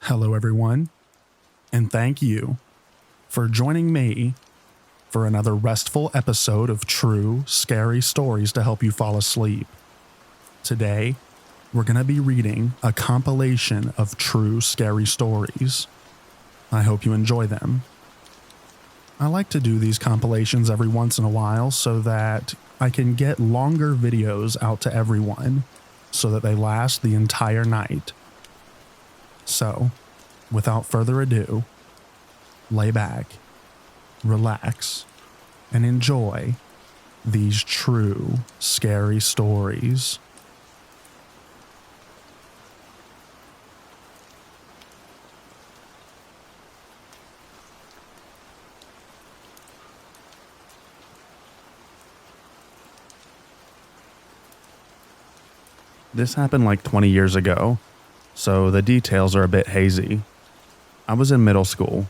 Hello, everyone, and thank you for joining me for another restful episode of true, scary stories to help you fall asleep. Today, we're going to be reading a compilation of true, scary stories. I hope you enjoy them. I like to do these compilations every once in a while so that I can get longer videos out to everyone so that they last the entire night. So, without further ado, lay back, relax, and enjoy these true, scary stories. This happened like 20 years ago, so the details are a bit hazy. I was in middle school.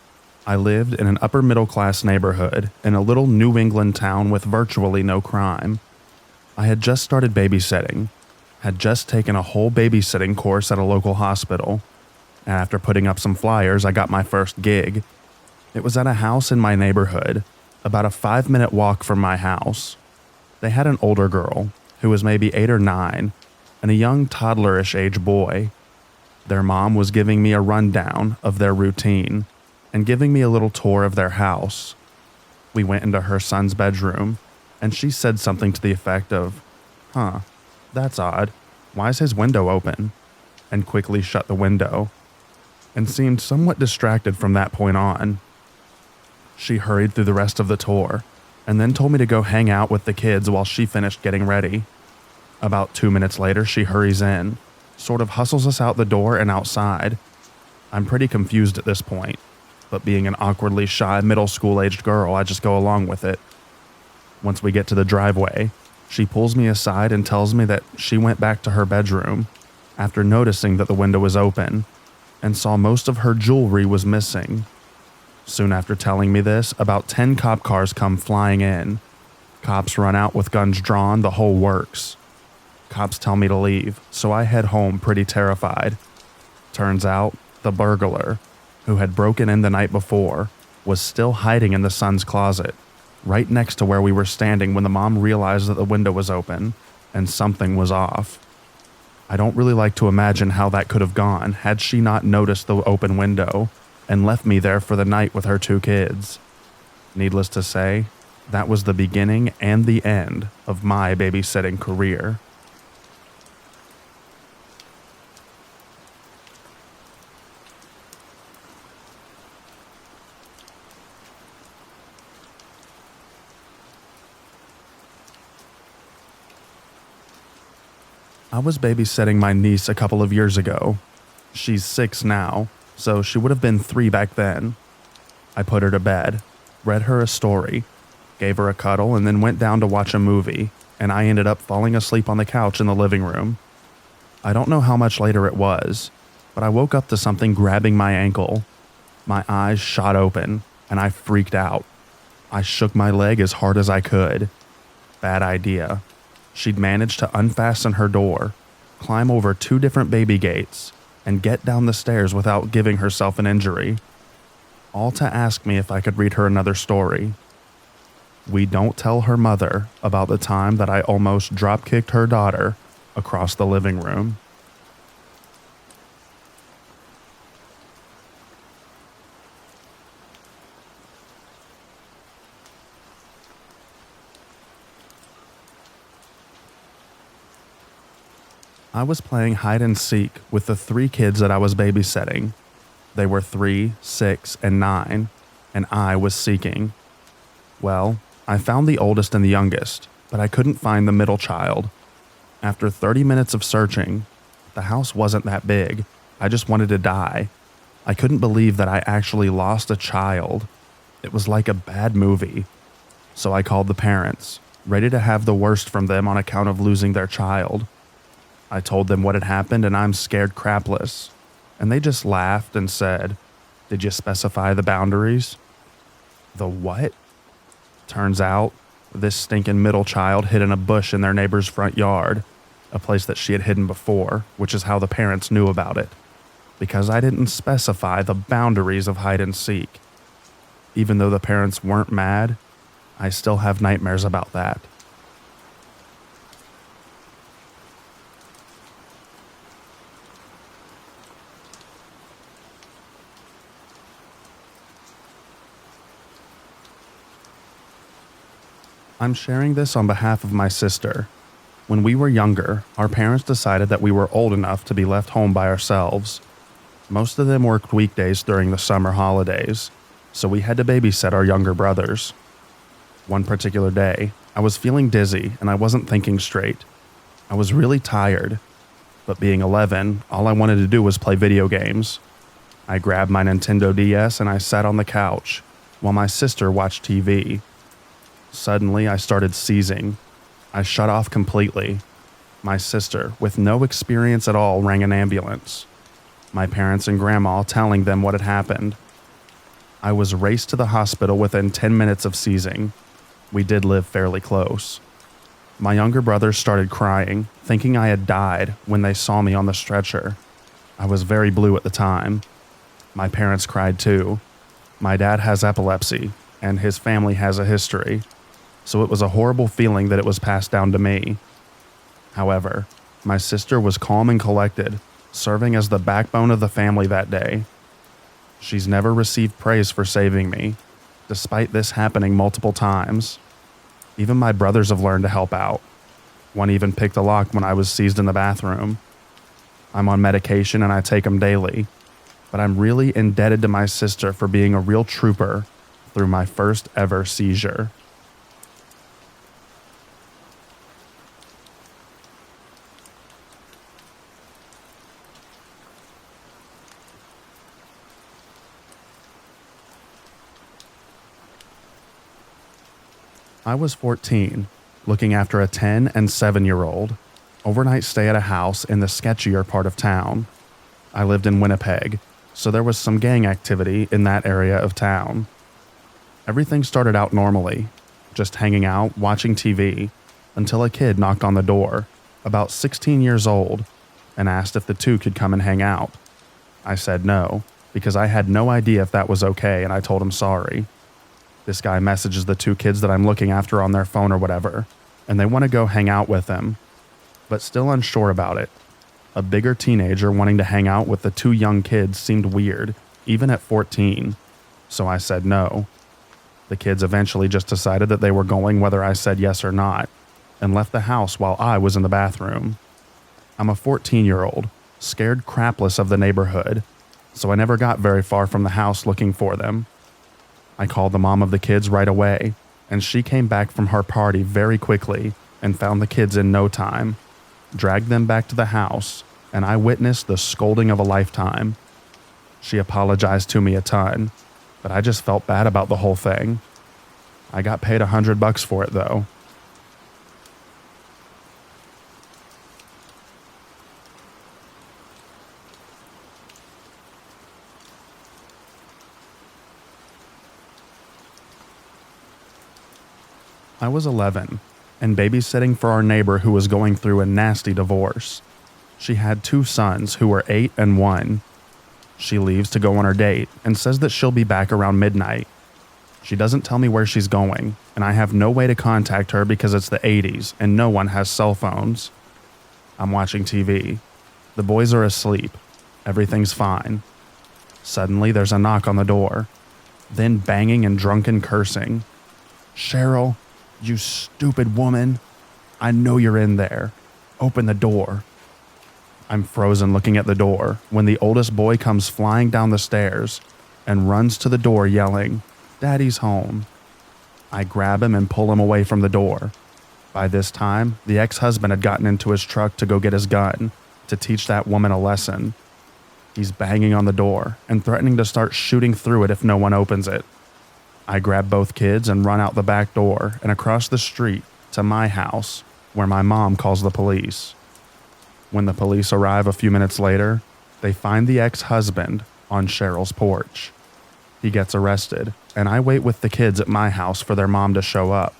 I lived in an upper middle class neighborhood in a little New England town with virtually no crime. I had just started babysitting, had just taken a whole babysitting course at a local hospital, and after putting up some flyers, I got my first gig. It was at a house in my neighborhood, about a 5-minute walk from my house. They had an older girl, who was maybe 8 or 9, and a young toddlerish age boy. Their mom was giving me a rundown of their routine and giving me a little tour of their house. We went into her son's bedroom, and she said something to the effect of, that's odd. Why is his window open?" and quickly shut the window, and seemed somewhat distracted from that point on. She hurried through the rest of the tour, and then told me to go hang out with the kids while she finished getting ready. About 2 minutes later, she hurries in, sort of hustles us out the door and outside. I'm pretty confused at this point, but being an awkwardly shy middle school-aged girl, I just go along with it. Once we get to the driveway, she pulls me aside and tells me that she went back to her bedroom after noticing that the window was open and saw most of her jewelry was missing. Soon after telling me this, about 10 cop cars come flying in. Cops run out with guns drawn, the whole works. Cops tell me to leave, so I head home pretty terrified. Turns out, the burglar, who had broken in the night before, was still hiding in the son's closet, right next to where we were standing when the mom realized that the window was open, and something was off. I don't really like to imagine how that could have gone had she not noticed the open window and left me there for the night with her 2 kids. Needless to say, that was the beginning and the end of my babysitting career. I was babysitting my niece a couple of years ago. She's 6 now, so she would have been 3 back then. I put her to bed, read her a story, gave her a cuddle, and then went down to watch a movie, and I ended up falling asleep on the couch in the living room. I don't know how much later it was, but I woke up to something grabbing my ankle. My eyes shot open, and I freaked out. I shook my leg as hard as I could. Bad idea. She'd managed to unfasten her door, climb over 2 different baby gates, and get down the stairs without giving herself an injury. All to ask me if I could read her another story. We don't tell her mother about the time that I almost drop-kicked her daughter across the living room. I was playing hide and seek with the 3 kids that I was babysitting. They were 3, 6, and 9, and I was seeking. Well, I found the oldest and the youngest, but I couldn't find the middle child. After 30 minutes of searching, the house wasn't that big. I just wanted to die. I couldn't believe that I actually lost a child. It was like a bad movie. So I called the parents, ready to have the worst from them on account of losing their child. I told them what had happened and I'm scared crapless, and they just laughed and said, "Did you specify the boundaries?" The what? Turns out, this stinking middle child hid in a bush in their neighbor's front yard, a place that she had hidden before, which is how the parents knew about it. because I didn't specify the boundaries of hide and seek. Even though the parents weren't mad, I still have nightmares about that. I'm sharing this on behalf of my sister. When we were younger, our parents decided that we were old enough to be left home by ourselves. Most of them worked weekdays during the summer holidays, so we had to babysit our younger brothers. One particular day, I was feeling dizzy and I wasn't thinking straight. I was really tired, but being 11, all I wanted to do was play video games. I grabbed my Nintendo DS and I sat on the couch, while my sister watched TV. Suddenly, I started seizing. I shut off completely. My sister, with no experience at all, rang an ambulance. My parents and grandma telling them what had happened. I was raced to the hospital within 10 minutes of seizing. We did live fairly close. My younger brothers started crying, thinking I had died when they saw me on the stretcher. I was very blue at the time. My parents cried too. My dad has epilepsy, and his family has a history, so it was a horrible feeling that it was passed down to me. However, my sister was calm and collected, serving as the backbone of the family that day. She's never received praise for saving me, despite this happening multiple times. Even my brothers have learned to help out. One even picked a lock when I was seized in the bathroom. I'm on medication and I take them daily, but I'm really indebted to my sister for being a real trooper through my first ever seizure. I was 14, looking after a 10 and 7-year-old. Overnight stay at a house in the sketchier part of town. I lived in Winnipeg, so there was some gang activity in that area of town. Everything started out normally, just hanging out, watching TV, until a kid knocked on the door, about 16 years old, and asked if the two could come and hang out. I said no, because I had no idea if that was okay, and I told him sorry. This guy messages the two kids that I'm looking after on their phone or whatever, and they want to go hang out with him, but still unsure about it. A bigger teenager wanting to hang out with the two young kids seemed weird, even at 14, so I said no. The kids eventually just decided that they were going whether I said yes or not, and left the house while I was in the bathroom. I'm a 14-year-old, scared crapless of the neighborhood, so I never got very far from the house looking for them. I called the mom of the kids right away, and she came back from her party very quickly and found the kids in no time, dragged them back to the house, and I witnessed the scolding of a lifetime. She apologized to me a ton, but I just felt bad about the whole thing. I got paid $100 for it though. I was 11 and babysitting for our neighbor who was going through a nasty divorce. She had 2 sons who were 8 and 1. She leaves to go on her date and says that she'll be back around midnight. She doesn't tell me where she's going, and I have no way to contact her because it's the 80s and no one has cell phones. I'm watching TV. The boys are asleep. Everything's fine. Suddenly there's a knock on the door, then banging and drunken cursing. "Cheryl, you stupid woman. I know you're in there. Open the door." I'm frozen looking at the door when the oldest boy comes flying down the stairs and runs to the door yelling, "Daddy's home." I grab him and pull him away from the door. By this time, the ex-husband had gotten into his truck to go get his gun to teach that woman a lesson. He's banging on the door and threatening to start shooting through it if no one opens it. I grab both kids and run out the back door and across the street to my house, where my mom calls the police. When the police arrive a few minutes later, they find the ex-husband on Cheryl's porch. He gets arrested, and I wait with the kids at my house for their mom to show up.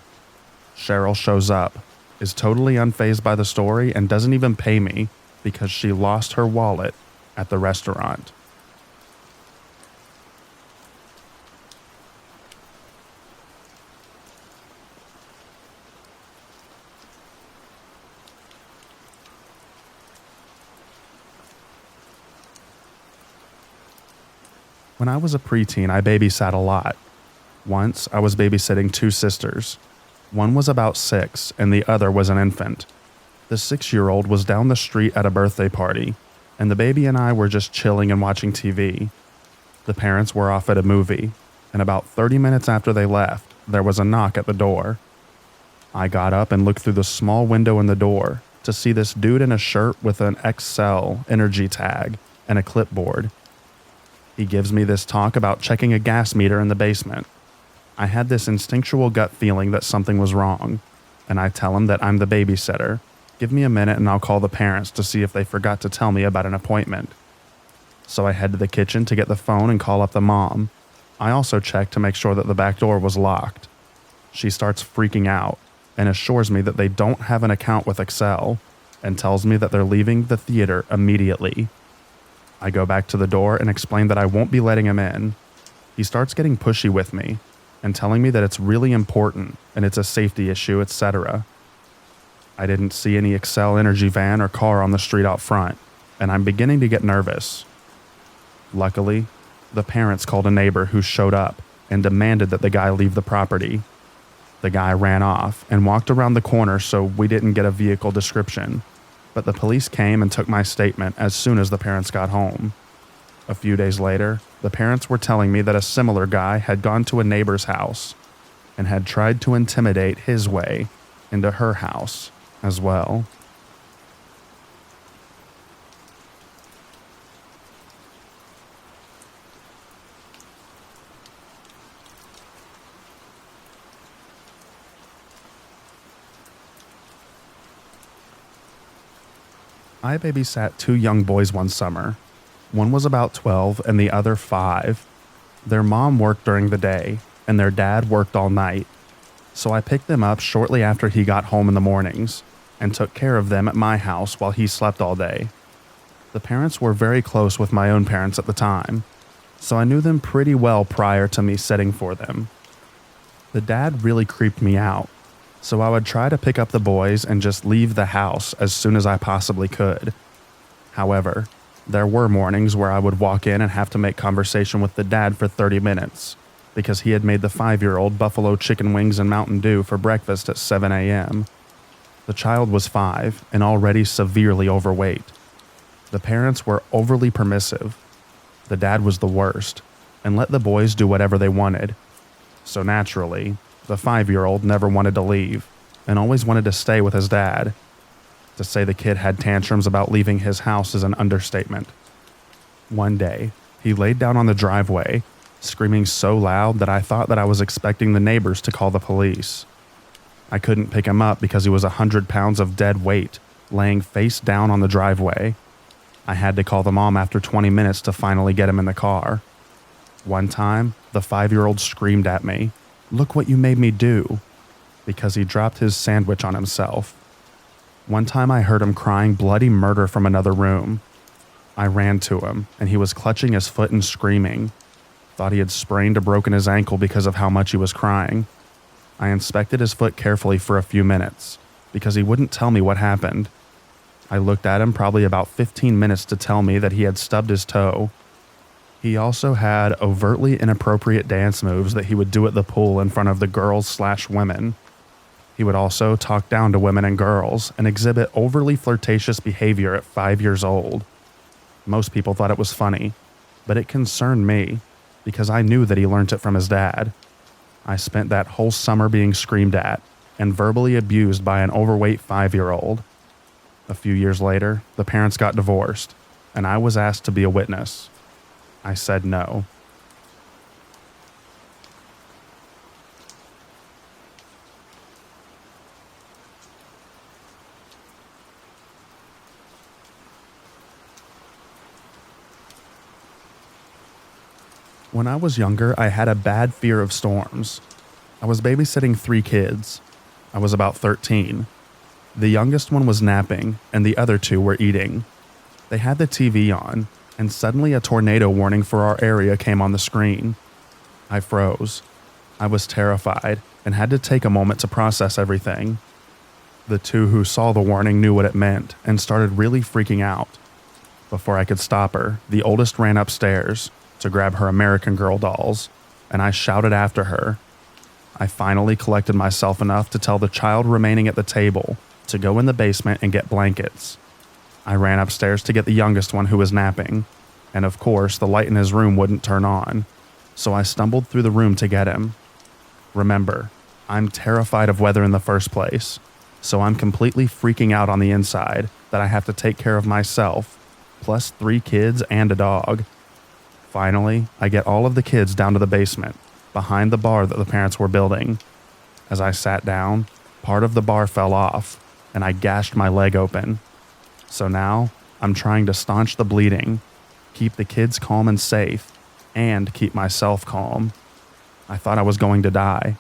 Cheryl shows up, is totally unfazed by the story, and doesn't even pay me because she lost her wallet at the restaurant. When I was a preteen, I babysat a lot. Once, I was babysitting two sisters. One was about 6 and the other was an infant. The 6-year-old was down the street at a birthday party, and the baby and I were just chilling and watching TV. The parents were off at a movie, and about 30 minutes after they left, there was a knock at the door. I got up and looked through the small window in the door to see this dude in a shirt with an Excel energy tag and a clipboard. He gives me this talk about checking a gas meter in the basement. I had this instinctual gut feeling that something was wrong, and I tell him that I'm the babysitter. Give me a minute and I'll call the parents to see if they forgot to tell me about an appointment. So I head to the kitchen to get the phone and call up the mom. I also check to make sure that the back door was locked. She starts freaking out and assures me that they don't have an account with Excel and tells me that they're leaving the theater immediately. I go back to the door and explain that I won't be letting him in. He starts getting pushy with me and telling me that it's really important and it's a safety issue, etc. I didn't see any Excel energy van or car on the street out front, and I'm beginning to get nervous. Luckily, the parents called a neighbor who showed up and demanded that the guy leave the property. The guy ran off and walked around the corner, so we didn't get a vehicle description, but the police came and took my statement as soon as the parents got home. A few days later, the parents were telling me that a similar guy had gone to a neighbor's house and had tried to intimidate his way into her house as well. I babysat two young boys one summer. One was about 12 and the other 5. Their mom worked during the day and their dad worked all night. So I picked them up shortly after he got home in the mornings and took care of them at my house while he slept all day. The parents were very close with my own parents at the time, so I knew them pretty well prior to me setting for them. The dad really creeped me out, so I would try to pick up the boys and just leave the house as soon as I possibly could. However, there were mornings where I would walk in and have to make conversation with the dad for 30 minutes because he had made the 5-year-old buffalo chicken wings and Mountain Dew for breakfast at 7 a.m. The child was 5 and already severely overweight. The parents were overly permissive. The dad was the worst and let the boys do whatever they wanted. So naturally, the 5-year-old never wanted to leave and always wanted to stay with his dad. To say the kid had tantrums about leaving his house is an understatement. One day, he laid down on the driveway, screaming so loud that I thought that I was expecting the neighbors to call the police. I couldn't pick him up because he was 100 pounds of dead weight, laying face down on the driveway. I had to call the mom after 20 minutes to finally get him in the car. One time, the 5-year-old screamed at me, "Look what you made me do," because he dropped his sandwich on himself. One time I heard him crying bloody murder from another room. I ran to him, and he was clutching his foot and screaming. Thought he had sprained or broken his ankle because of how much he was crying. I inspected his foot carefully for a few minutes, because he wouldn't tell me what happened. I looked at him probably about 15 minutes to tell me that he had stubbed his toe. He also had overtly inappropriate dance moves that he would do at the pool in front of the girls/women. He would also talk down to women and girls and exhibit overly flirtatious behavior at 5 years old. Most people thought it was funny, but it concerned me because I knew that he learned it from his dad. I spent that whole summer being screamed at and verbally abused by an overweight 5-year-old. A few years later, the parents got divorced, and I was asked to be a witness. I said no. When I was younger, I had a bad fear of storms. I was babysitting 3 kids. I was about 13. The youngest one was napping, and the other 2 were eating. They had the TV on, and suddenly a tornado warning for our area came on the screen. I froze. I was terrified and had to take a moment to process everything. The two who saw the warning knew what it meant and started really freaking out. Before I could stop her, the oldest ran upstairs to grab her American Girl dolls, and I shouted after her. I finally collected myself enough to tell the child remaining at the table to go in the basement and get blankets. I ran upstairs to get the youngest one who was napping, and of course the light in his room wouldn't turn on, so I stumbled through the room to get him. Remember, I'm terrified of weather in the first place, so I'm completely freaking out on the inside that I have to take care of myself, plus 3 kids and a dog. Finally, I get all of the kids down to the basement, behind the bar that the parents were building. As I sat down, part of the bar fell off, and I gashed my leg open. So now, I'm trying to staunch the bleeding, keep the kids calm and safe, and keep myself calm. I thought I was going to die.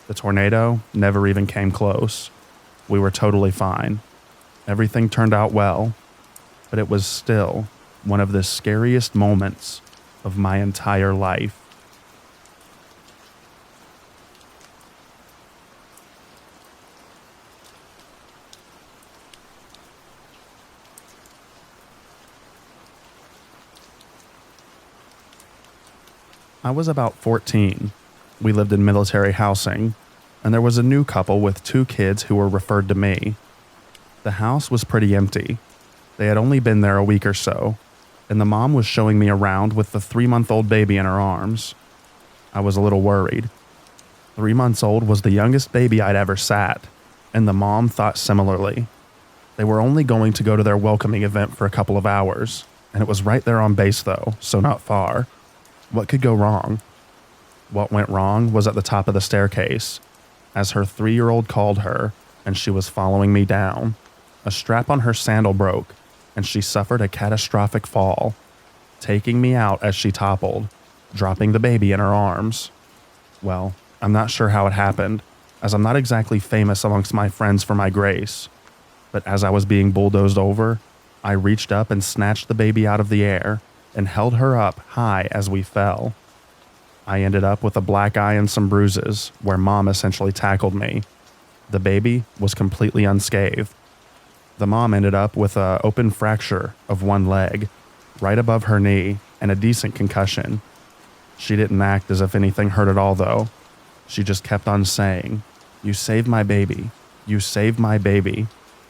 The tornado never even came close. We were totally fine. Everything turned out well, but it was still one of the scariest moments of my entire life. I was about 14. We lived in military housing, and there was a new couple with 2 kids who were referred to me. The house was pretty empty. They had only been there a week or so, and the mom was showing me around with the 3-month-old baby in her arms. I was a little worried. 3 months old was the youngest baby I'd ever sat, and the mom thought similarly. They were only going to go to their welcoming event for a couple of hours, and it was right there on base though, so not far. What could go wrong? What went wrong was at the top of the staircase, as her 3-year-old called her, and she was following me down. A strap on her sandal broke, and she suffered a catastrophic fall, taking me out as she toppled, dropping the baby in her arms. Well, I'm not sure how it happened, as I'm not exactly famous amongst my friends for my grace. But as I was being bulldozed over, I reached up and snatched the baby out of the air and held her up high as we fell. I ended up with a black eye and some bruises where Mom essentially tackled me. The baby was completely unscathed. The mom ended up with an open fracture of one leg, right above her knee, and a decent concussion. She didn't act as if anything hurt at all though. She just kept on saying, "You saved my baby. You saved my baby,"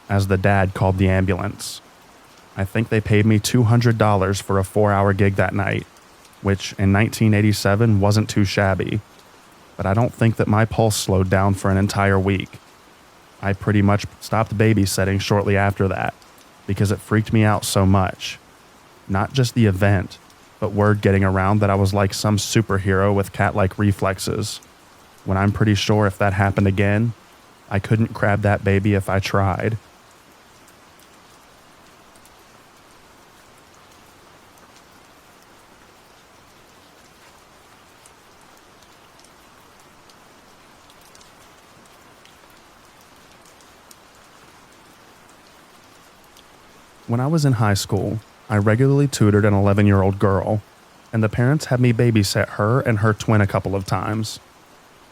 as the dad called the ambulance. I think they paid me $200 for a 4-hour gig that night, which in 1987 wasn't too shabby. But I don't think that my pulse slowed down for an entire week. I pretty much stopped babysitting shortly after that because it freaked me out so much. Not just the event, but word getting around that I was like some superhero with cat-like reflexes, when I'm pretty sure if that happened again, I couldn't grab that baby if I tried. When I was in high school, I regularly tutored an 11-year-old girl, and the parents had me babysit her and her twin a couple of times.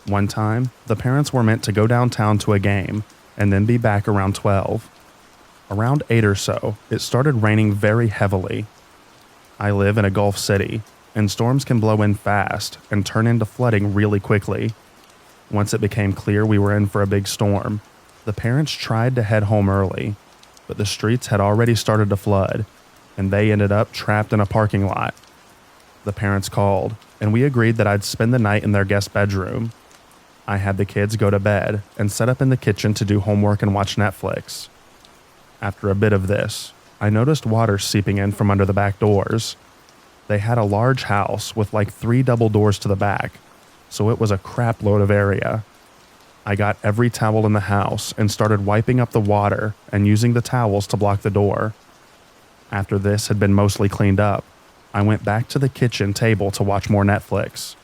One time, the parents were meant to go downtown to a game and then be back around 12. Around 8 or so, it started raining very heavily. I live in a Gulf city, and storms can blow in fast and turn into flooding really quickly. Once it became clear we were in for a big storm, the parents tried to head home early, but the streets had already started to flood, and they ended up trapped in a parking lot. The parents called, and we agreed that I'd spend the night in their guest bedroom. I had the kids go to bed and set up in the kitchen to do homework and watch Netflix. After a bit of this, I noticed water seeping in from under the back doors. They had a large house with like 3 double doors to the back, so it was a crap load of area. I got every towel in the house and started wiping up the water and using the towels to block the door. After this had been mostly cleaned up, I went back to the kitchen table to watch more Netflix.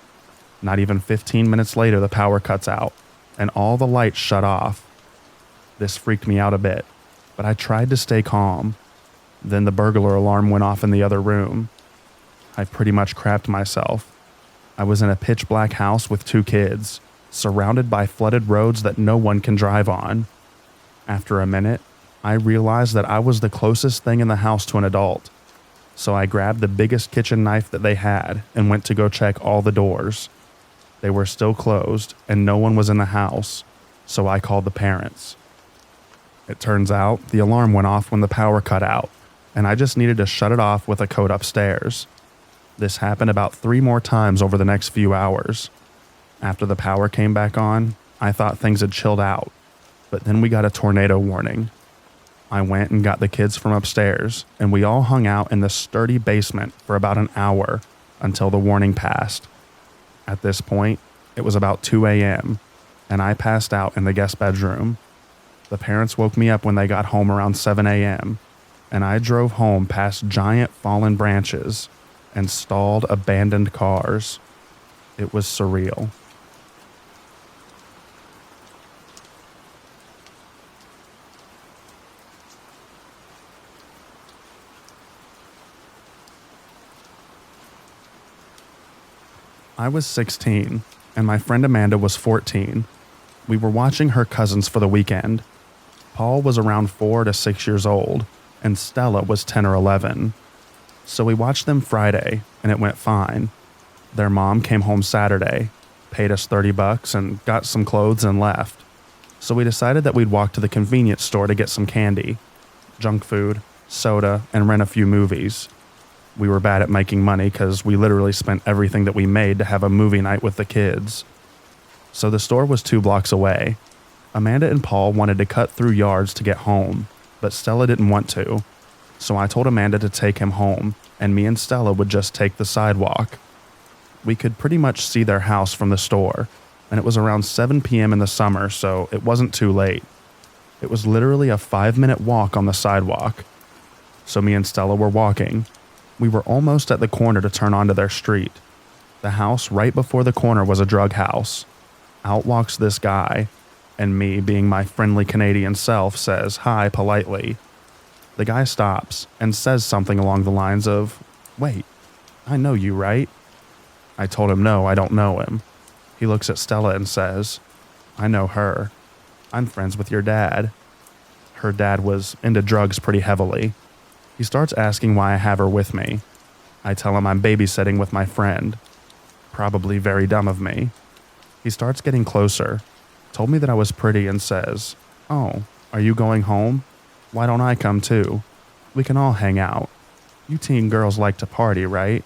Not even 15 minutes later, the power cuts out, and all the lights shut off. This freaked me out a bit, but I tried to stay calm. Then the burglar alarm went off in the other room. I pretty much crapped myself. I was in a pitch black house with 2 kids, surrounded by flooded roads that no one can drive on. After a minute, I realized that I was the closest thing in the house to an adult. So I grabbed the biggest kitchen knife that they had and went to go check all the doors. They were still closed and no one was in the house, so I called the parents. It turns out the alarm went off when the power cut out, and I just needed to shut it off with a code upstairs. This happened about 3 more times over the next few hours. After the power came back on, I thought things had chilled out, but then we got a tornado warning. I went and got the kids from upstairs, and we all hung out in the sturdy basement for about an hour until the warning passed. At this point, it was about 2 a.m., and I passed out in the guest bedroom. The parents woke me up when they got home around 7 a.m., and I drove home past giant fallen branches and stalled abandoned cars. It was surreal. I was 16, and my friend Amanda was 14. We were watching her cousins for the weekend. Paul was around 4 to 6 years old, and Stella was 10 or 11. So we watched them Friday, and it went fine. Their mom came home Saturday, paid us $30 and got some clothes and left. So we decided that we'd walk to the convenience store to get some candy, junk food, soda, and rent a few movies. We were bad at making money because we literally spent everything that we made to have a movie night with the kids. So the store was 2 blocks away. Amanda and Paul wanted to cut through yards to get home, but Stella didn't want to. So I told Amanda to take him home, and me and Stella would just take the sidewalk. We could pretty much see their house from the store, and it was around 7 p.m. in the summer, so it wasn't too late. It was literally a 5-minute walk on the sidewalk. So me and Stella were walking. We were almost at the corner to turn onto their street. The house right before the corner was a drug house. Out walks this guy, and me, being my friendly Canadian self, says hi politely. The guy stops and says something along the lines of, "Wait, I know you, right?" I told him no, I don't know him. He looks at Stella and says, "I know her. I'm friends with your dad." Her dad was into drugs pretty heavily. He starts asking why I have her with me. I tell him I'm babysitting with my friend. Probably very dumb of me. He starts getting closer, told me that I was pretty and says, "Oh, are you going home? Why don't I come too? We can all hang out. You teen girls like to party, right?"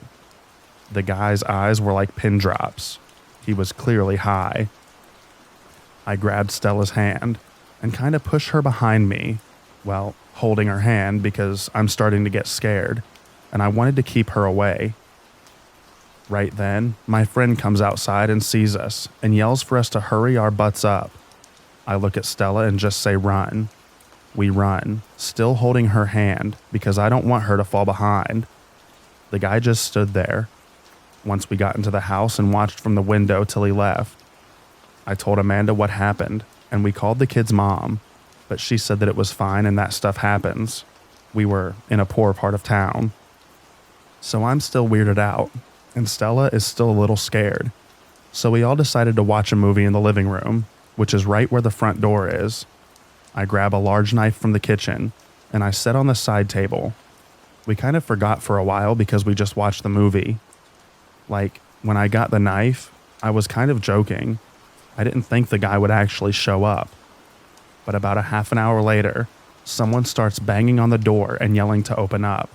The guy's eyes were like pin drops. He was clearly high. I grabbed Stella's hand and kind of pushed her behind me, well, holding her hand because I'm starting to get scared, and I wanted to keep her away. Right then, my friend comes outside and sees us and yells for us to hurry our butts up. I look at Stella and just say run. We run, still holding her hand because I don't want her to fall behind. The guy just stood there. Once we got into the house and watched from the window till he left. I told Amanda what happened, and we called the kid's mom, but she said that it was fine and that stuff happens. We were in a poor part of town. So I'm still weirded out, and Stella is still a little scared. So we all decided to watch a movie in the living room, which is right where the front door is. I grab a large knife from the kitchen, and I set on the side table. We kind of forgot for a while because we just watched the movie. Like, when I got the knife, I was kind of joking. I didn't think the guy would actually show up. But about a half an hour later, someone starts banging on the door and yelling to open up.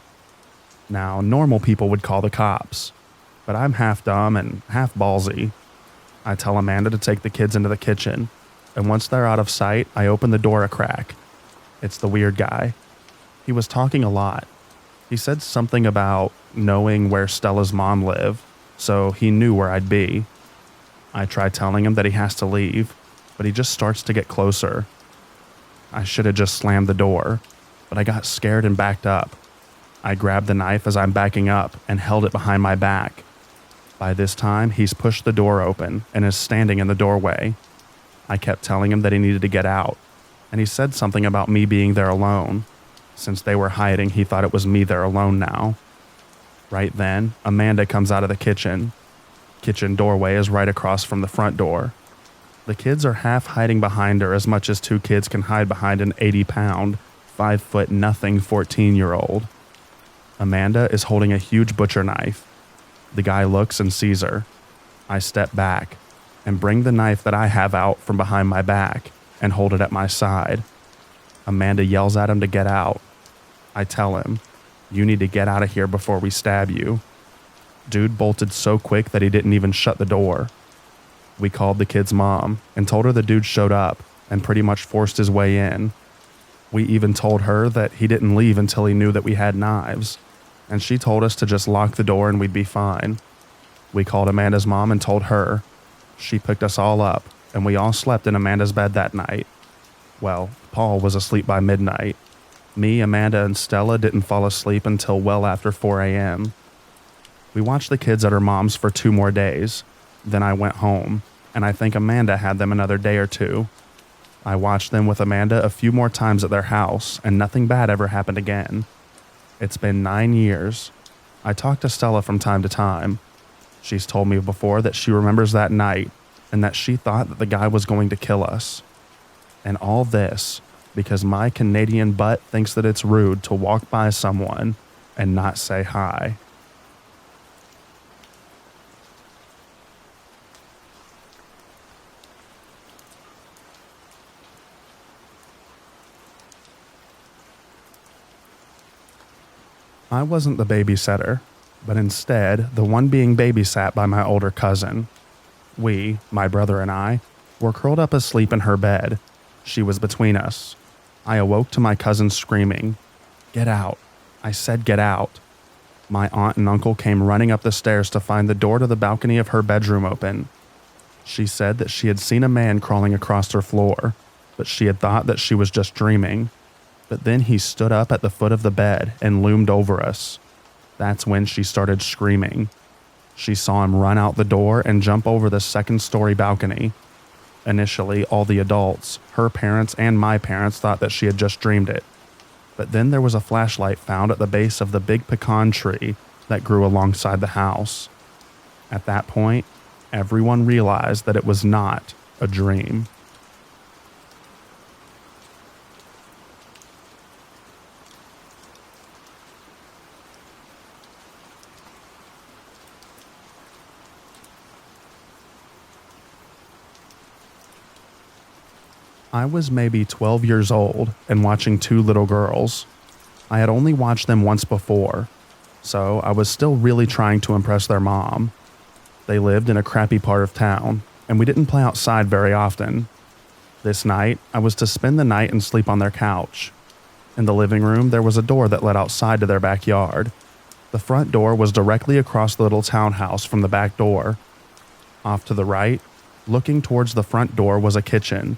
Now, normal people would call the cops, but I'm half dumb and half ballsy. I tell Amanda to take the kids into the kitchen, and once they're out of sight, I open the door a crack. It's the weird guy. He was talking a lot. He said something about knowing where Stella's mom lived, so he knew where I'd be. I try telling him that he has to leave, but he just starts to get closer. I should have just slammed the door, but I got scared and backed up. I grabbed the knife as I'm backing up and held it behind my back. By this time, he's pushed the door open and is standing in the doorway. I kept telling him that he needed to get out, and he said something about me being there alone. Since they were hiding, he thought it was me there alone now. Right then, Amanda comes out of the kitchen. Kitchen doorway is right across from the front door. The kids are half hiding behind her as much as two kids can hide behind an 80-pound, 5-foot nothing 14-year-old. Amanda is holding a huge butcher knife. The guy looks and sees her. I step back and bring the knife that I have out from behind my back and hold it at my side. Amanda yells at him to get out. I tell him, "You need to get out of here before we stab you." Dude bolted so quick that he didn't even shut the door. We called the kid's mom and told her the dude showed up and pretty much forced his way in. We even told her that he didn't leave until he knew that we had knives, and she told us to just lock the door and we'd be fine. We called Amanda's mom and told her. She picked us all up, and we all slept in Amanda's bed that night. Well, Paul was asleep by midnight. Me, Amanda, and Stella didn't fall asleep until well after 4 a.m. We watched the kids at her mom's for 2 more days. Then I went home, and I think Amanda had them another day or two. I watched them with Amanda a few more times at their house, and nothing bad ever happened again. It's been 9 years. I talk to Stella from time to time. She's told me before that she remembers that night and that she thought that the guy was going to kill us. And all this because my Canadian butt thinks that it's rude to walk by someone and not say hi. I wasn't the babysitter, but instead the one being babysat by my older cousin. We, my brother and I, were curled up asleep in her bed. She was between us. I awoke to my cousin screaming, "Get out." I said get out. My aunt and uncle came running up the stairs to find the door to the balcony of her bedroom open. She said that she had seen a man crawling across her floor, but she had thought that she was just dreaming. But then he stood up at the foot of the bed and loomed over us. That's when she started screaming. She saw him run out the door and jump over the second-story balcony. Initially, all the adults, her parents and my parents, thought that she had just dreamed it. But then there was a flashlight found at the base of the big pecan tree that grew alongside the house. At that point, everyone realized that it was not a dream. I was maybe 12 years old and watching 2 little girls. I had only watched them once before, so I was still really trying to impress their mom. They lived in a crappy part of town, and we didn't play outside very often. This night, I was to spend the night and sleep on their couch. In the living room, there was a door that led outside to their backyard. The front door was directly across the little townhouse from the back door. Off to the right, looking towards the front door, was a kitchen,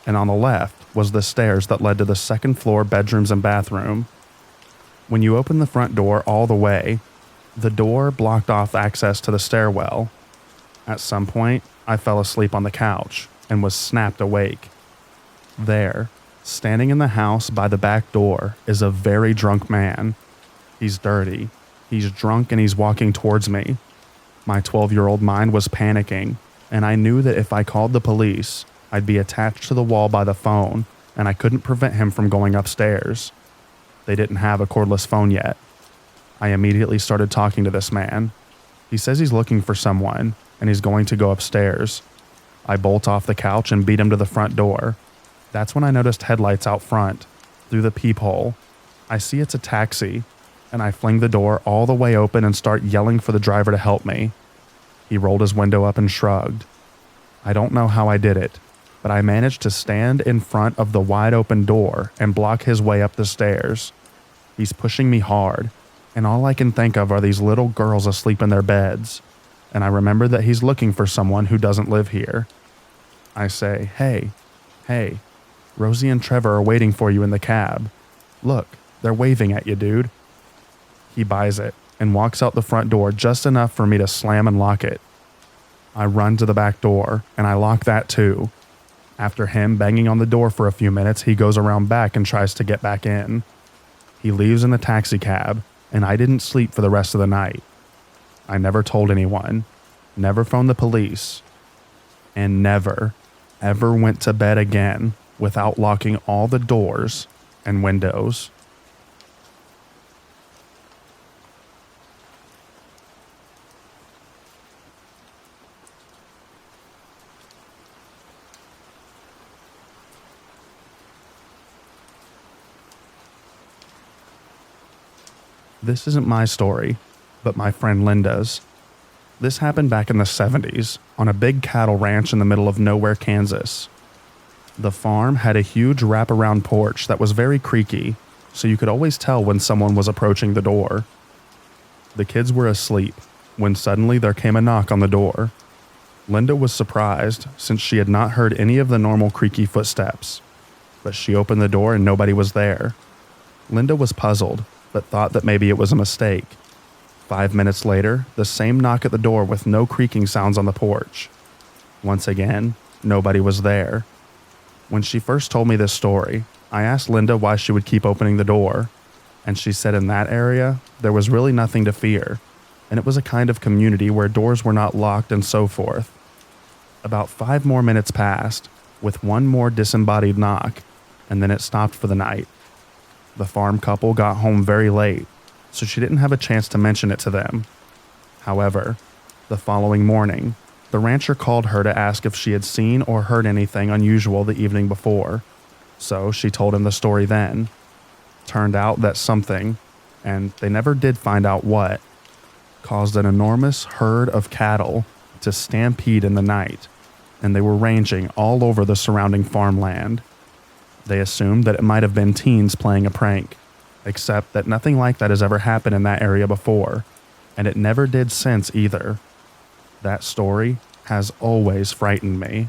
and on the left was the stairs that led to the second-floor bedrooms and bathroom. When you opened the front door all the way, the door blocked off access to the stairwell. At some point, I fell asleep on the couch and was snapped awake. There, standing in the house by the back door, is a very drunk man. He's dirty, he's drunk, and he's walking towards me. My 12-year-old mind was panicking, and I knew that if I called the police, I'd be attached to the wall by the phone, and I couldn't prevent him from going upstairs. They didn't have a cordless phone yet. I immediately started talking to this man. He says he's looking for someone, and he's going to go upstairs. I bolt off the couch and beat him to the front door. That's when I noticed headlights out front, through the peephole. I see it's a taxi, and I fling the door all the way open and start yelling for the driver to help me. He rolled his window up and shrugged. I don't know how I did it, but I managed to stand in front of the wide open door and block his way up the stairs. He's pushing me hard, and all I can think of are these little girls asleep in their beds, and I remember that he's looking for someone who doesn't live here. I say, hey, Rosie and Trevor are waiting for you in the cab. Look, they're waving at you, dude." He buys it and walks out the front door just enough for me to slam and lock it. I run to the back door, and I lock that too. After him banging on the door for a few minutes, he goes around back and tries to get back in. He leaves in the taxi cab, and I didn't sleep for the rest of the night. I never told anyone, never phoned the police, and never, ever went to bed again without locking all the doors and windows. This isn't my story, but my friend Linda's. This happened back in the 70s on a big cattle ranch in the middle of nowhere, Kansas. The farm had a huge wraparound porch that was very creaky, so you could always tell when someone was approaching the door. The kids were asleep when suddenly there came a knock on the door. Linda was surprised since she had not heard any of the normal creaky footsteps, but she opened the door and nobody was there. Linda was puzzled, but thought that maybe it was a mistake. 5 minutes later, the same knock at the door with no creaking sounds on the porch. Once again, nobody was there. When she first told me this story, I asked Linda why she would keep opening the door, and she said in that area, there was really nothing to fear, and it was a kind of community where doors were not locked and so forth. About 5 more minutes passed, with one more disembodied knock, and then it stopped for the night. The farm couple got home very late, so she didn't have a chance to mention it to them. However, the following morning, the rancher called her to ask if she had seen or heard anything unusual the evening before, so she told him the story then. Turned out that something, and they never did find out what, caused an enormous herd of cattle to stampede in the night, and they were ranging all over the surrounding farmland. They assumed that it might have been teens playing a prank, except that nothing like that has ever happened in that area before, and it never did since either. That story has always frightened me.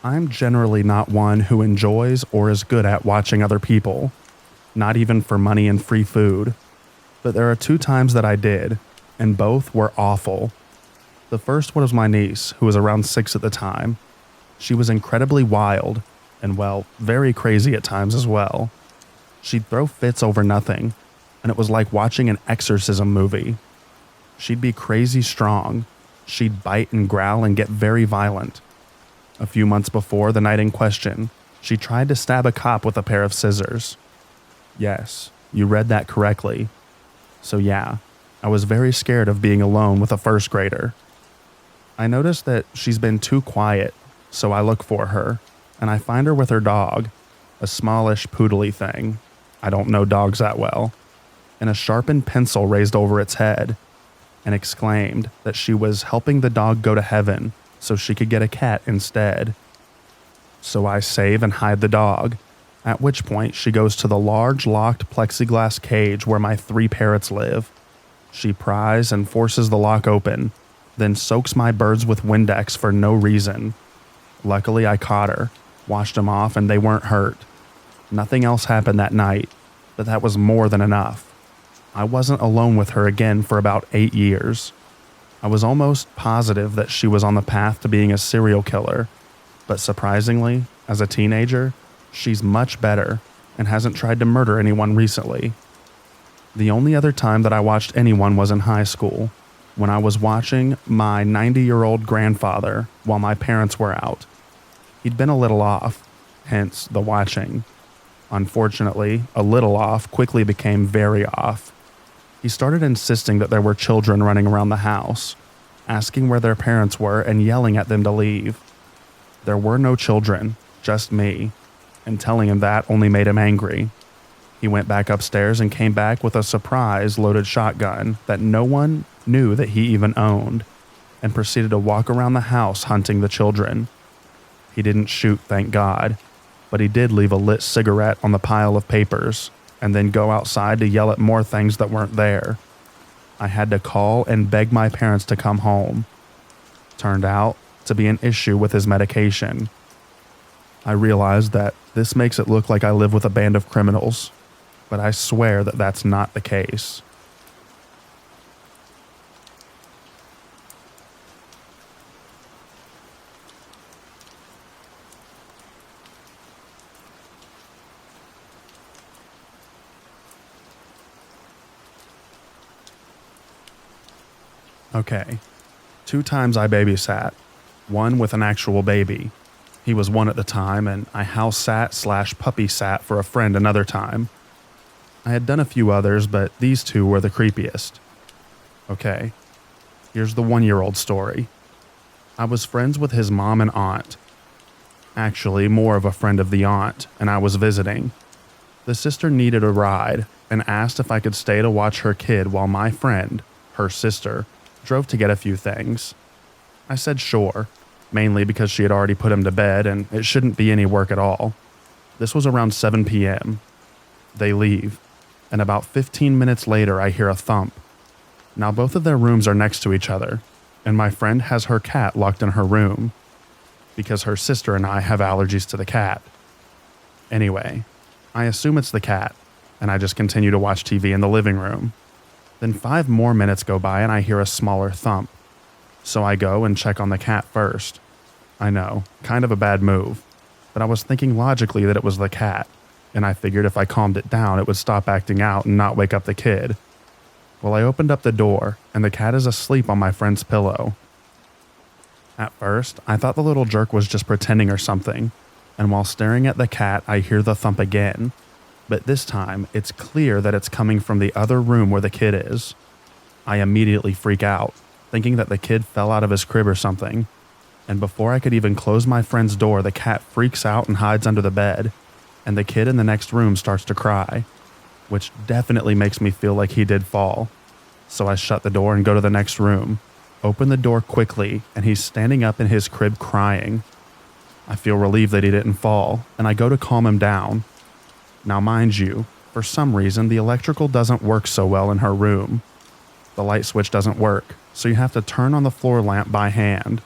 I'm generally not one who enjoys or is good at watching other people, not even for money and free food. But there are 2 times that I did, and both were awful. The first one was my niece, who was around 6 at the time. She was incredibly wild, and well, very crazy at times as well. She'd throw fits over nothing, and it was like watching an exorcism movie. She'd be crazy strong. She'd bite and growl and get very violent. A few months before the night in question, she tried to stab a cop with a pair of scissors. Yes, you read that correctly. So yeah, I was very scared of being alone with a first grader. I noticed that she's been too quiet, so I look for her, and I find her with her dog, a smallish poodly thing. I don't know dogs that well, and a sharpened pencil raised over its head, and exclaimed that she was helping the dog go to heaven so she could get a cat instead. So I save and hide the dog, at which point she goes to the large locked plexiglass cage where my 3 parrots live. She pries and forces the lock open, then soaks my birds with Windex for no reason. Luckily I caught her, washed them off, and they weren't hurt. Nothing else happened that night, but that was more than enough. I wasn't alone with her again for about 8 years. I was almost positive that she was on the path to being a serial killer, but surprisingly, as a teenager, she's much better and hasn't tried to murder anyone recently. The only other time that I watched anyone was in high school, when I was watching my 90-year-old grandfather while my parents were out. He'd been a little off, hence the watching. Unfortunately, a little off quickly became very off. He started insisting that there were children running around the house, asking where their parents were and yelling at them to leave. There were no children, just me, and telling him that only made him angry. He went back upstairs and came back with a surprise loaded shotgun that no one knew that he even owned, and proceeded to walk around the house hunting the children. He didn't shoot, thank God, but he did leave a lit cigarette on the pile of papers, and then go outside to yell at more things that weren't there. I had to call and beg my parents to come home. Turned out to be an issue with his medication. I realize that this makes it look like I live with a band of criminals, but I swear that that's not the case. Okay, 2 times I babysat, one with an actual baby. He was 1 at the time, and I house sat/puppy sat for a friend another time. I had done a few others, but these 2 were the creepiest. Okay, here's the 1-year-old story. I was friends with his mom and aunt. Actually, more of a friend of the aunt, and I was visiting. The sister needed a ride and asked if I could stay to watch her kid while my friend, her sister, drove to get a few things. I said sure, mainly because she had already put him to bed and it shouldn't be any work at all. This was around 7 p.m. They leave, and about 15 minutes later I hear a thump. Now both of their rooms are next to each other, and my friend has her cat locked in her room, because her sister and I have allergies to the cat. Anyway, I assume it's the cat, and I just continue to watch TV in the living room. Then 5 more minutes go by and I hear a smaller thump. So I go and check on the cat first. I know, kind of a bad move, but I was thinking logically that it was the cat, and I figured if I calmed it down it would stop acting out and not wake up the kid. Well, I opened up the door, and the cat is asleep on my friend's pillow. At first, I thought the little jerk was just pretending or something, and while staring at the cat I hear the thump again. But this time, it's clear that it's coming from the other room where the kid is. I immediately freak out, thinking that the kid fell out of his crib or something. And before I could even close my friend's door, the cat freaks out and hides under the bed, and the kid in the next room starts to cry, which definitely makes me feel like he did fall. So I shut the door and go to the next room, open the door quickly, and he's standing up in his crib crying. I feel relieved that he didn't fall, and I go to calm him down. Now mind you, for some reason the electrical doesn't work so well in her room. The light switch doesn't work, so you have to turn on the floor lamp by hand.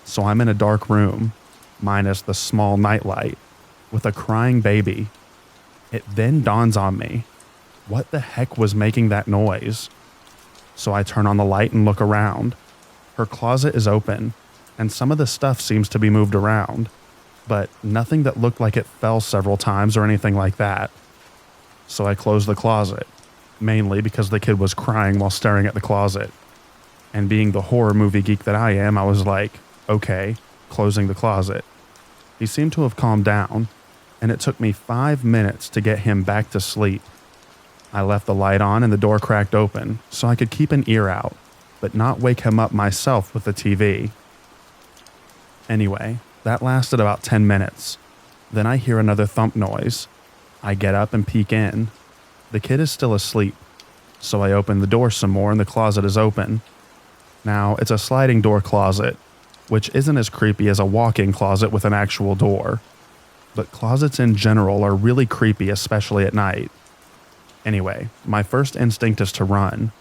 So I'm in a dark room, minus the small nightlight, with a crying baby. It then dawns on me, what the heck was making that noise? So I turn on the light and look around. Her closet is open, and some of the stuff seems to be moved around, but nothing that looked like it fell several times or anything like that. So I closed the closet, mainly because the kid was crying while staring at the closet. And being the horror movie geek that I am, I was like, okay, closing the closet. He seemed to have calmed down, and it took me 5 minutes to get him back to sleep. I left the light on and the door cracked open so I could keep an ear out, but not wake him up myself with the TV. Anyway, that lasted about 10 minutes. Then I hear another thump noise. I get up and peek in. The kid is still asleep, so I open the door some more and the closet is open. Now, it's a sliding door closet, which isn't as creepy as a walk-in closet with an actual door. But closets in general are really creepy, especially at night. Anyway, my first instinct is to run,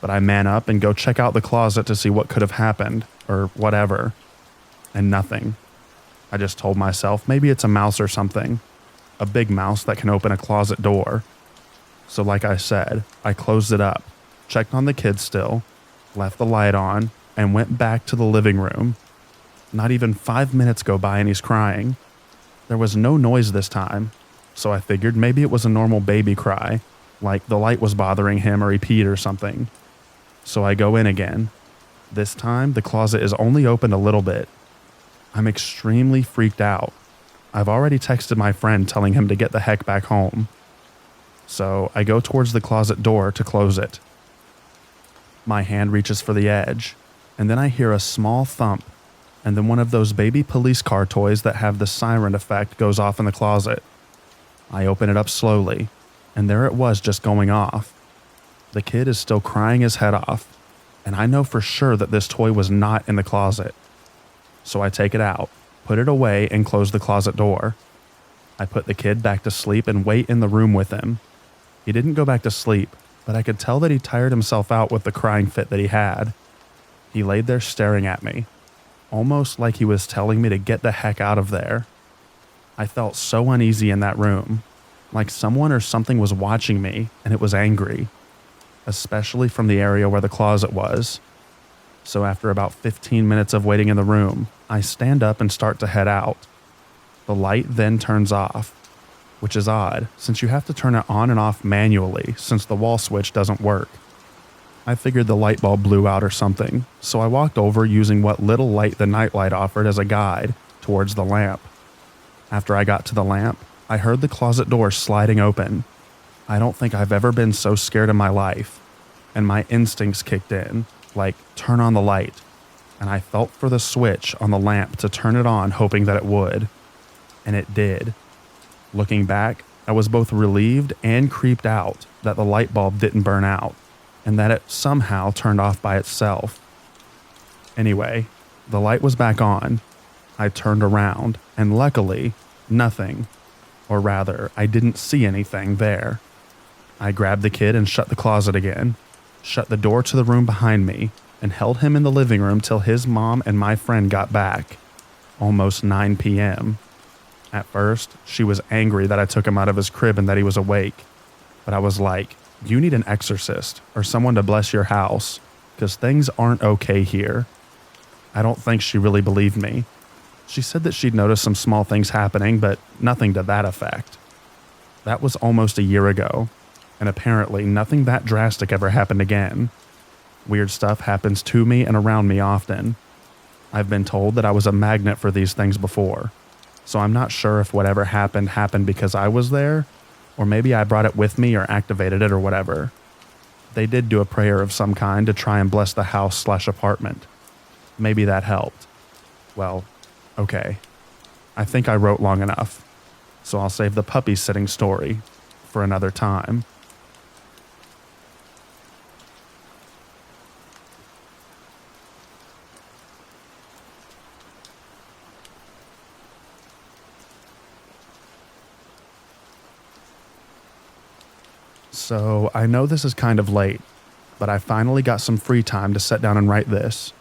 but I man up and go check out the closet to see what could have happened, or whatever. And nothing. I just told myself maybe it's a mouse or something. A big mouse that can open a closet door. So like I said, I closed it up, checked on the kid still, left the light on, and went back to the living room. Not even 5 minutes go by and he's crying. There was no noise this time, so I figured maybe it was a normal baby cry, like the light was bothering him or he peed or something. So I go in again. This time, the closet is only opened a little bit. I'm extremely freaked out. I've already texted my friend telling him to get the heck back home. So I go towards the closet door to close it. My hand reaches for the edge, and then I hear a small thump, and then one of those baby police car toys that have the siren effect goes off in the closet. I open it up slowly, and there it was just going off. The kid is still crying his head off, and I know for sure that this toy was not in the closet. So I take it out, put it away, and close the closet door. I put the kid back to sleep and wait in the room with him. He didn't go back to sleep, but I could tell that he tired himself out with the crying fit that he had. He laid there staring at me, almost like he was telling me to get the heck out of there. I felt so uneasy in that room, like someone or something was watching me and it was angry, especially from the area where the closet was. So after about 15 minutes of waiting in the room, I stand up and start to head out. The light then turns off, which is odd since you have to turn it on and off manually since the wall switch doesn't work. I figured the light bulb blew out or something, so I walked over using what little light the nightlight offered as a guide towards the lamp. After I got to the lamp, I heard the closet door sliding open. I don't think I've ever been so scared in my life, and my instincts kicked in, like turn on the light, and I felt for the switch on the lamp to turn it on, hoping that it would, and it did. Looking back, I was both relieved and creeped out that the light bulb didn't burn out, and that it somehow turned off by itself. Anyway, the light was back on. I turned around, and luckily, nothing, or rather, I didn't see anything there. I grabbed the kid and shut the closet again, shut the door to the room behind me, and held him in the living room till his mom and my friend got back, almost 9 p.m. At first, she was angry that I took him out of his crib and that he was awake, but I was like, you need an exorcist or someone to bless your house, because things aren't okay here. I don't think she really believed me. She said that she'd noticed some small things happening, but nothing to that effect. That was almost a year ago, and apparently nothing that drastic ever happened again. Weird stuff happens to me and around me often. I've been told that I was a magnet for these things before, so I'm not sure if whatever happened because I was there, or maybe I brought it with me or activated it or whatever. They did do a prayer of some kind to try and bless the house/apartment. Maybe that helped. Well, okay. I think I wrote long enough, so I'll save the puppy sitting story for another time. So I know this is kind of late, but I finally got some free time to sit down and write this.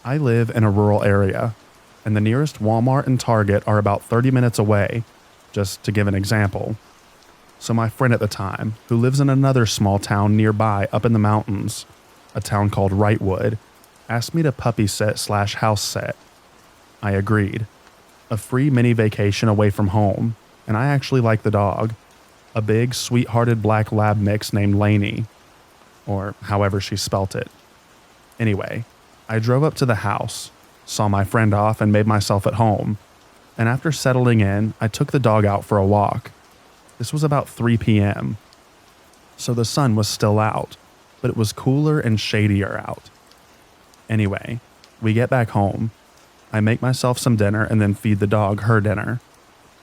I live in a rural area, and the nearest Walmart and Target are about 30 minutes away, just to give an example. So my friend at the time, who lives in another small town nearby up in the mountains, a town called Wrightwood, asked me to puppy sit/house sit. I agreed. A free mini vacation away from home, and I actually like the dog. A big, sweet-hearted black lab mix named Lainey, or however she spelt it. Anyway, I drove up to the house, saw my friend off, and made myself at home. And after settling in, I took the dog out for a walk. This was about 3 p.m. So the sun was still out, but it was cooler and shadier out. Anyway, we get back home. I make myself some dinner and then feed the dog her dinner.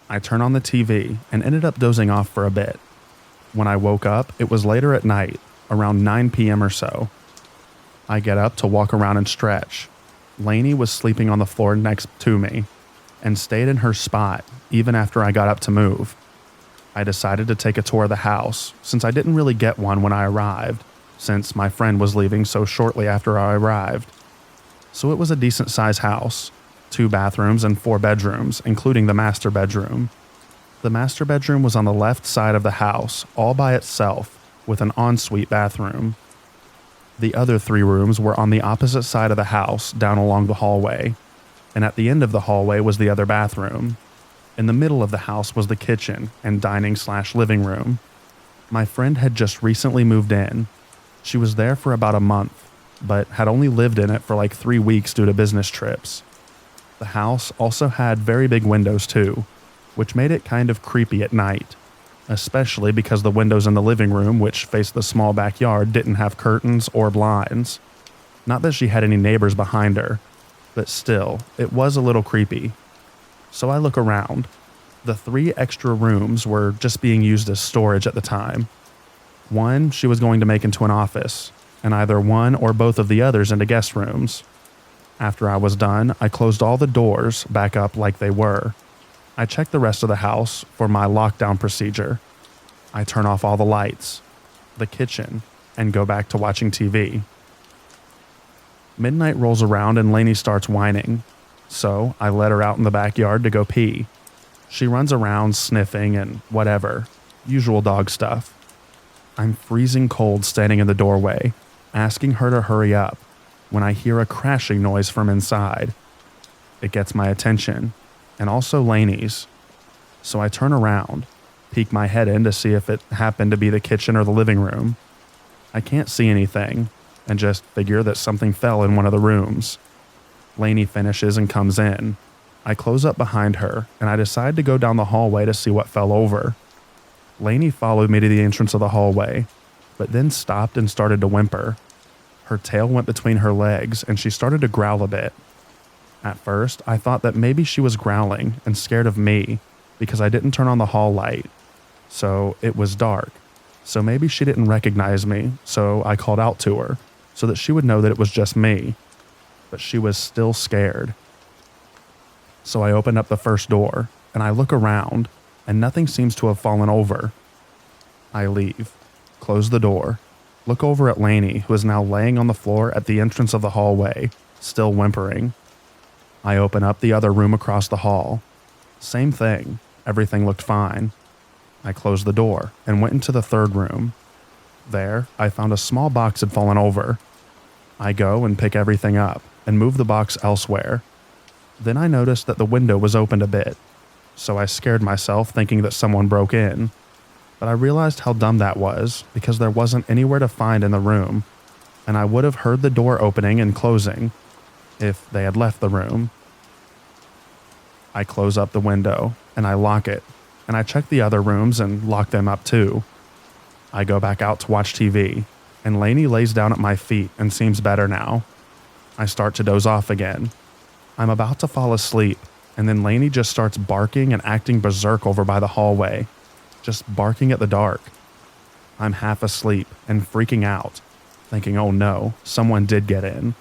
I turn on the TV and ended up dozing off for a bit. When I woke up, it was later at night, around 9 p.m. or so. I get up to walk around and stretch. Lainey was sleeping on the floor next to me and stayed in her spot even after I got up to move. I decided to take a tour of the house since I didn't really get one when I arrived, since my friend was leaving so shortly after I arrived. So it was a decent-sized house. 2 bathrooms and 4 bedrooms, including the master bedroom. The master bedroom was on the left side of the house, all by itself, with an ensuite bathroom. The other 3 rooms were on the opposite side of the house, down along the hallway, and at the end of the hallway was the other bathroom. In the middle of the house was the kitchen and dining/living room. My friend had just recently moved in. She was there for about a month, but had only lived in it for like 3 weeks due to business trips. The house also had very big windows too, which made it kind of creepy at night, especially because the windows in the living room, which faced the small backyard, didn't have curtains or blinds. Not that she had any neighbors behind her, but still, it was a little creepy. So I look around. The 3 extra rooms were just being used as storage at the time. One she was going to make into an office, and either one or both of the others into guest rooms. After I was done, I closed all the doors back up like they were. I checked the rest of the house for my lockdown procedure. I turn off all the lights, the kitchen, and go back to watching TV. Midnight rolls around and Lainey starts whining, so I let her out in the backyard to go pee. She runs around sniffing and whatever, usual dog stuff. I'm freezing cold standing in the doorway, asking her to hurry up, when I hear a crashing noise from inside. It gets my attention, and also Lainey's. So I turn around, peek my head in to see if it happened to be the kitchen or the living room. I can't see anything, and just figure that something fell in one of the rooms. Lainey finishes and comes in. I close up behind her, and I decide to go down the hallway to see what fell over. Lainey followed me to the entrance of the hallway, but then stopped and started to whimper. Her tail went between her legs, and she started to growl a bit. At first, I thought that maybe she was growling and scared of me because I didn't turn on the hall light. So it was dark. So maybe she didn't recognize me, so I called out to her so that she would know that it was just me. But she was still scared. So I open up the first door, and I look around, and nothing seems to have fallen over. I leave, close the door, look over at Lainey, who is now laying on the floor at the entrance of the hallway, still whimpering. I open up the other room across the hall. Same thing, everything looked fine. I closed the door and went into the third room. There, I found a small box had fallen over. I go and pick everything up and move the box elsewhere. Then I noticed that the window was opened a bit, so I scared myself thinking that someone broke in. But I realized how dumb that was because there wasn't anywhere to find in the room, and I would have heard the door opening and closing if they had left the room. I close up the window and I lock it, and I check the other rooms and lock them up too. I go back out to watch TV, and Lainey lays down at my feet and seems better now. I start to doze off again. I'm about to fall asleep, and then Lainey just starts barking and acting berserk over by the hallway, just barking at the dark. I'm half asleep and freaking out, thinking, oh no, someone did get in.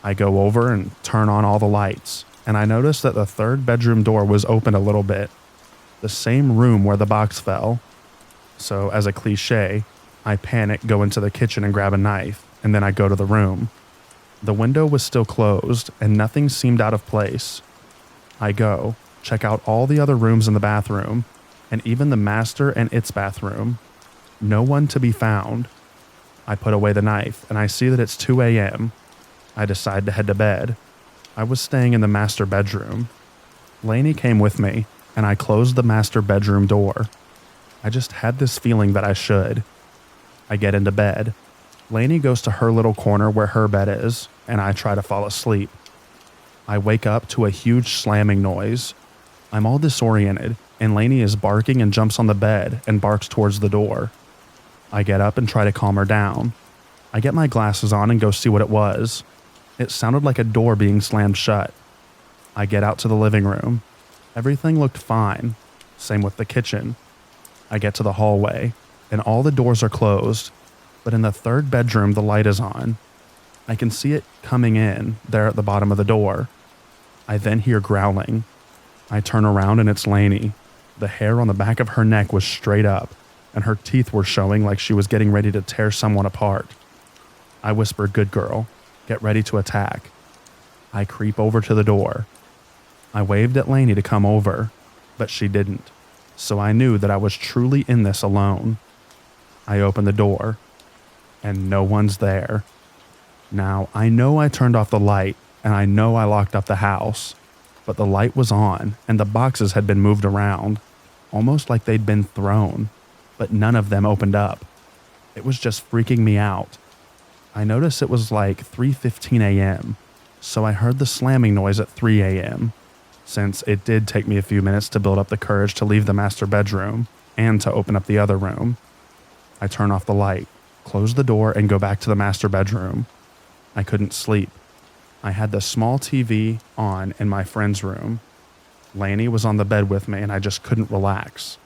I go over and turn on all the lights, and I notice that the third bedroom door was open a little bit, the same room where the box fell. So as a cliche, I panic, go into the kitchen and grab a knife, and then I go to the room. The window was still closed, and nothing seemed out of place. I go, check out all the other rooms in the bathroom, and even the master and its bathroom. No one to be found. I put away the knife, and I see that it's 2 a.m. I decide to head to bed. I was staying in the master bedroom. Lainey came with me, and I closed the master bedroom door. I just had this feeling that I should. I get into bed. Lainey goes to her little corner where her bed is, and I try to fall asleep. I wake up to a huge slamming noise. I'm all disoriented, and Lainey is barking and jumps on the bed and barks towards the door. I get up and try to calm her down. I get my glasses on and go see what it was. It sounded like a door being slammed shut. I get out to the living room. Everything looked fine. Same with the kitchen. I get to the hallway, and all the doors are closed, but in the third bedroom the light is on. I can see it coming in there at the bottom of the door. I then hear growling. I turn around and it's Lainey. The hair on the back of her neck was straight up, and her teeth were showing like she was getting ready to tear someone apart. I whispered, "Good girl, get ready to attack." I creep over to the door. I waved at Lainey to come over, but she didn't, so I knew that I was truly in this alone. I opened the door, and no one's there. Now, I know I turned off the light, and I know I locked up the house, but the light was on, and the boxes had been moved around, almost like they'd been thrown, but none of them opened up. It was just freaking me out. I noticed it was like 3:15 a.m., so I heard the slamming noise at 3 a.m., since it did take me a few minutes to build up the courage to leave the master bedroom and to open up the other room. I turn off the light, close the door, and go back to the master bedroom. I couldn't sleep. I had the small TV on in my friend's room. Lainey was on the bed with me, and I just couldn't relax.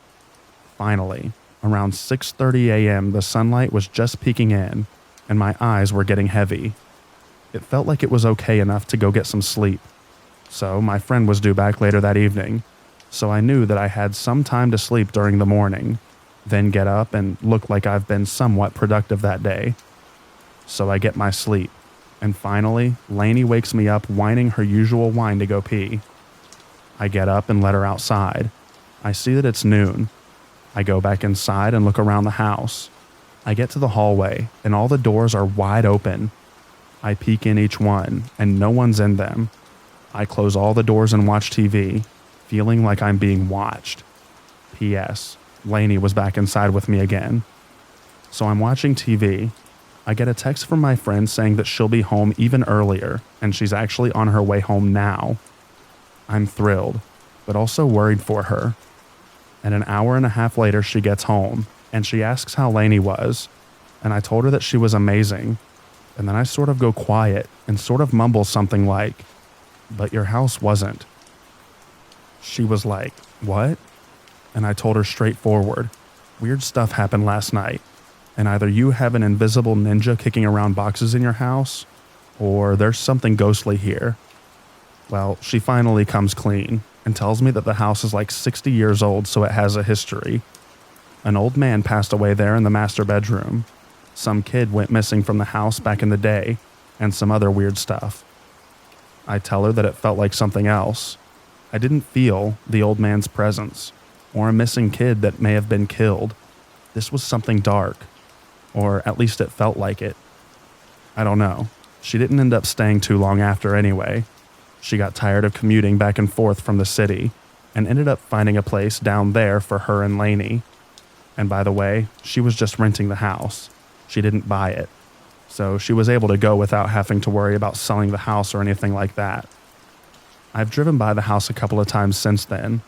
Finally, around 6:30 a.m., the sunlight was just peeking in, and my eyes were getting heavy. It felt like it was okay enough to go get some sleep. So my friend was due back later that evening, so I knew that I had some time to sleep during the morning, then get up and look like I've been somewhat productive that day. So I get my sleep, and finally, Lainey wakes me up whining her usual whine to go pee. I get up and let her outside. I see that it's noon. I go back inside and look around the house. I get to the hallway and all the doors are wide open. I peek in each one and no one's in them. I close all the doors and watch TV, feeling like I'm being watched. P.S. Lainey was back inside with me again. So I'm watching TV. I get a text from my friend saying that she'll be home even earlier and she's actually on her way home now. I'm thrilled, but also worried for her. And an hour and a half later she gets home and she asks how Lainey was, and I told her that she was amazing. And then I sort of go quiet and sort of mumble something like, "But your house wasn't." She was like, "What?" And I told her straightforward, "Weird stuff happened last night, and either you have an invisible ninja kicking around boxes in your house, or there's something ghostly here." Well, she finally comes clean and tells me that the house is like 60 years old, so it has a history. An old man passed away there in the master bedroom. Some kid went missing from the house back in the day, and some other weird stuff. I tell her that it felt like something else. I didn't feel the old man's presence, or a missing kid that may have been killed. This was something dark, or at least it felt like it. I don't know. She didn't end up staying too long after anyway. She got tired of commuting back and forth from the city, and ended up finding a place down there for her and Lainey. And by the way, she was just renting the house. She didn't buy it. So she was able to go without having to worry about selling the house or anything like that. I've driven by the house a couple of times since then.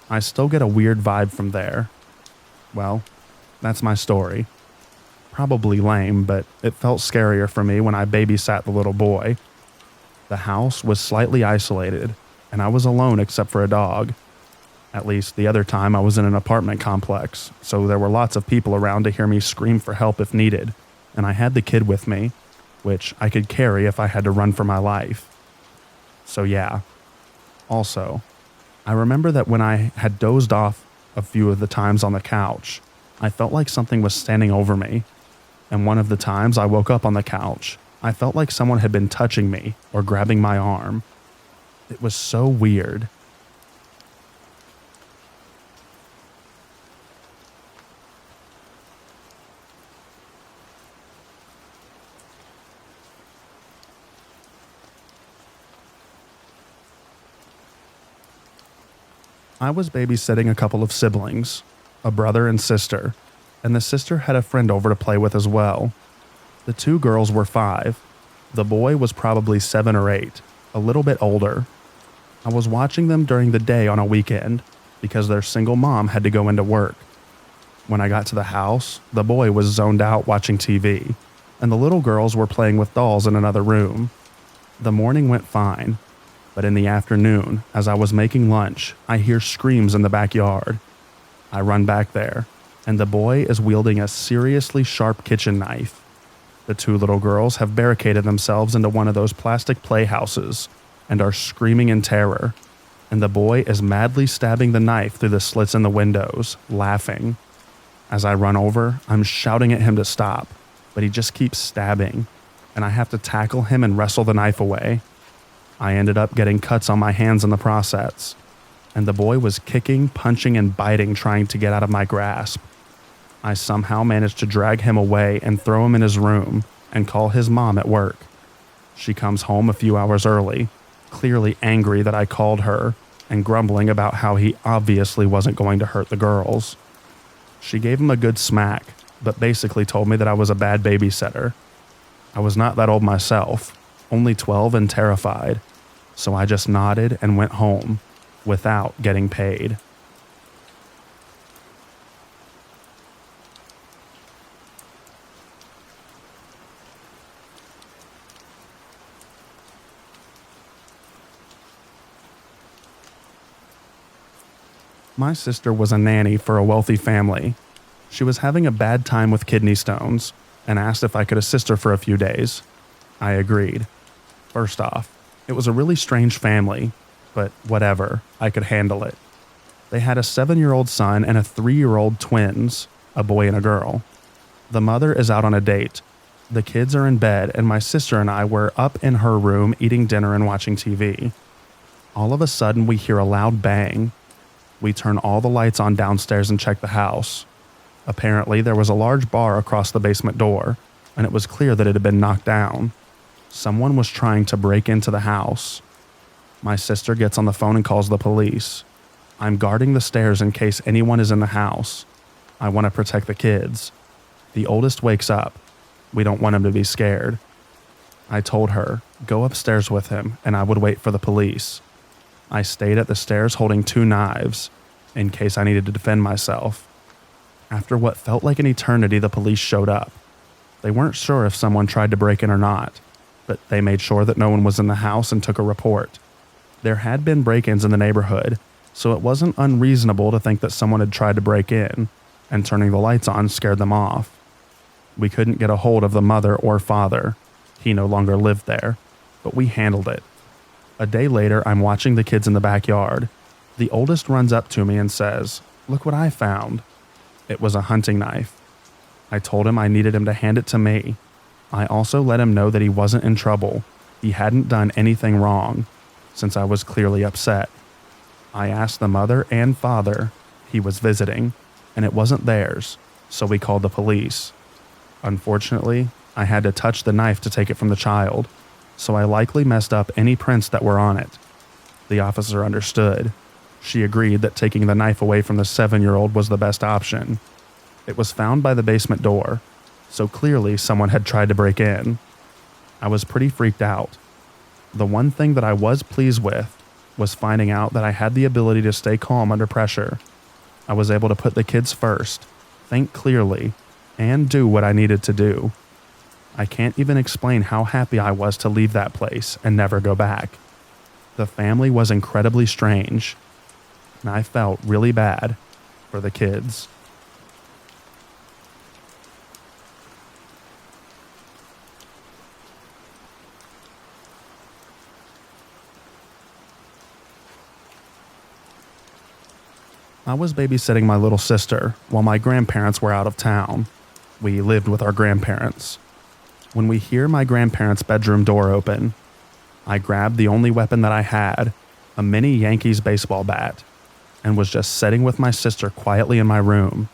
I still get a weird vibe from there. Well, that's my story. Probably lame, but it felt scarier for me when I babysat the little boy. The house was slightly isolated, and I was alone except for a dog. At least the other time I was in an apartment complex, so there were lots of people around to hear me scream for help if needed, and I had the kid with me, which I could carry if I had to run for my life. So yeah. Also, I remember that when I had dozed off a few of the times on the couch, I felt like something was standing over me, and one of the times I woke up on the couch, I felt like someone had been touching me or grabbing my arm. It was so weird. I was babysitting a couple of siblings, a brother and sister, and the sister had a friend over to play with as well. The two girls were 5. The boy was probably 7 or 8, a little bit older. I was watching them during the day on a weekend because their single mom had to go into work. When I got to the house, the boy was zoned out watching TV, and the little girls were playing with dolls in another room. The morning went fine. But in the afternoon, as I was making lunch, I hear screams in the backyard. I run back there, and the boy is wielding a seriously sharp kitchen knife. The two little girls have barricaded themselves into one of those plastic playhouses and are screaming in terror, and the boy is madly stabbing the knife through the slits in the windows, laughing. As I run over, I'm shouting at him to stop, but he just keeps stabbing, and I have to tackle him and wrestle the knife away. I ended up getting cuts on my hands in the process, and the boy was kicking, punching, and biting trying to get out of my grasp. I somehow managed to drag him away and throw him in his room and call his mom at work. She comes home a few hours early, clearly angry that I called her and grumbling about how he obviously wasn't going to hurt the girls. She gave him a good smack, but basically told me that I was a bad babysitter. I was not that old myself, only 12 and terrified, so I just nodded and went home without getting paid. My sister was a nanny for a wealthy family. She was having a bad time with kidney stones and asked if I could assist her for a few days. I agreed. First off, it was a really strange family, but whatever, I could handle it. They had a 7-year-old son and a 3-year-old twins, a boy and a girl. The mother is out on a date. The kids are in bed, and my sister and I were up in her room eating dinner and watching TV. All of a sudden, we hear a loud bang. We turn all the lights on downstairs and check the house. Apparently, there was a large bar across the basement door, and it was clear that it had been knocked down. Someone was trying to break into the house. My sister gets on the phone and calls the police. I'm guarding the stairs in case anyone is in the house. I want to protect the kids. The oldest wakes up. We don't want him to be scared. I told her, go upstairs with him, and I would wait for the police. I stayed at the stairs holding 2 knives, in case I needed to defend myself. After what felt like an eternity, the police showed up. They weren't sure if someone tried to break in or not, but they made sure that no one was in the house and took a report. There had been break-ins in the neighborhood, so it wasn't unreasonable to think that someone had tried to break in, and turning the lights on scared them off. We couldn't get a hold of the mother or father. He no longer lived there, but we handled it. A day later, I'm watching the kids in the backyard. The oldest runs up to me and says, "Look what I found." It was a hunting knife. I told him I needed him to hand it to me. I also let him know that he wasn't in trouble. He hadn't done anything wrong, since I was clearly upset. I asked the mother and father. He was visiting, and it wasn't theirs, so we called the police. Unfortunately, I had to touch the knife to take it from the child, so I likely messed up any prints that were on it. The officer understood. She agreed that taking the knife away from the 7-year-old was the best option. It was found by the basement door, so clearly someone had tried to break in. I was pretty freaked out. The one thing that I was pleased with was finding out that I had the ability to stay calm under pressure. I was able to put the kids first, think clearly, and do what I needed to do. I can't even explain how happy I was to leave that place and never go back. The family was incredibly strange, and I felt really bad for the kids. I was babysitting my little sister while my grandparents were out of town. We lived with our grandparents. When we hear my grandparents' bedroom door open, I grabbed the only weapon that I had, a mini Yankees baseball bat, and was just sitting with my sister quietly in my room.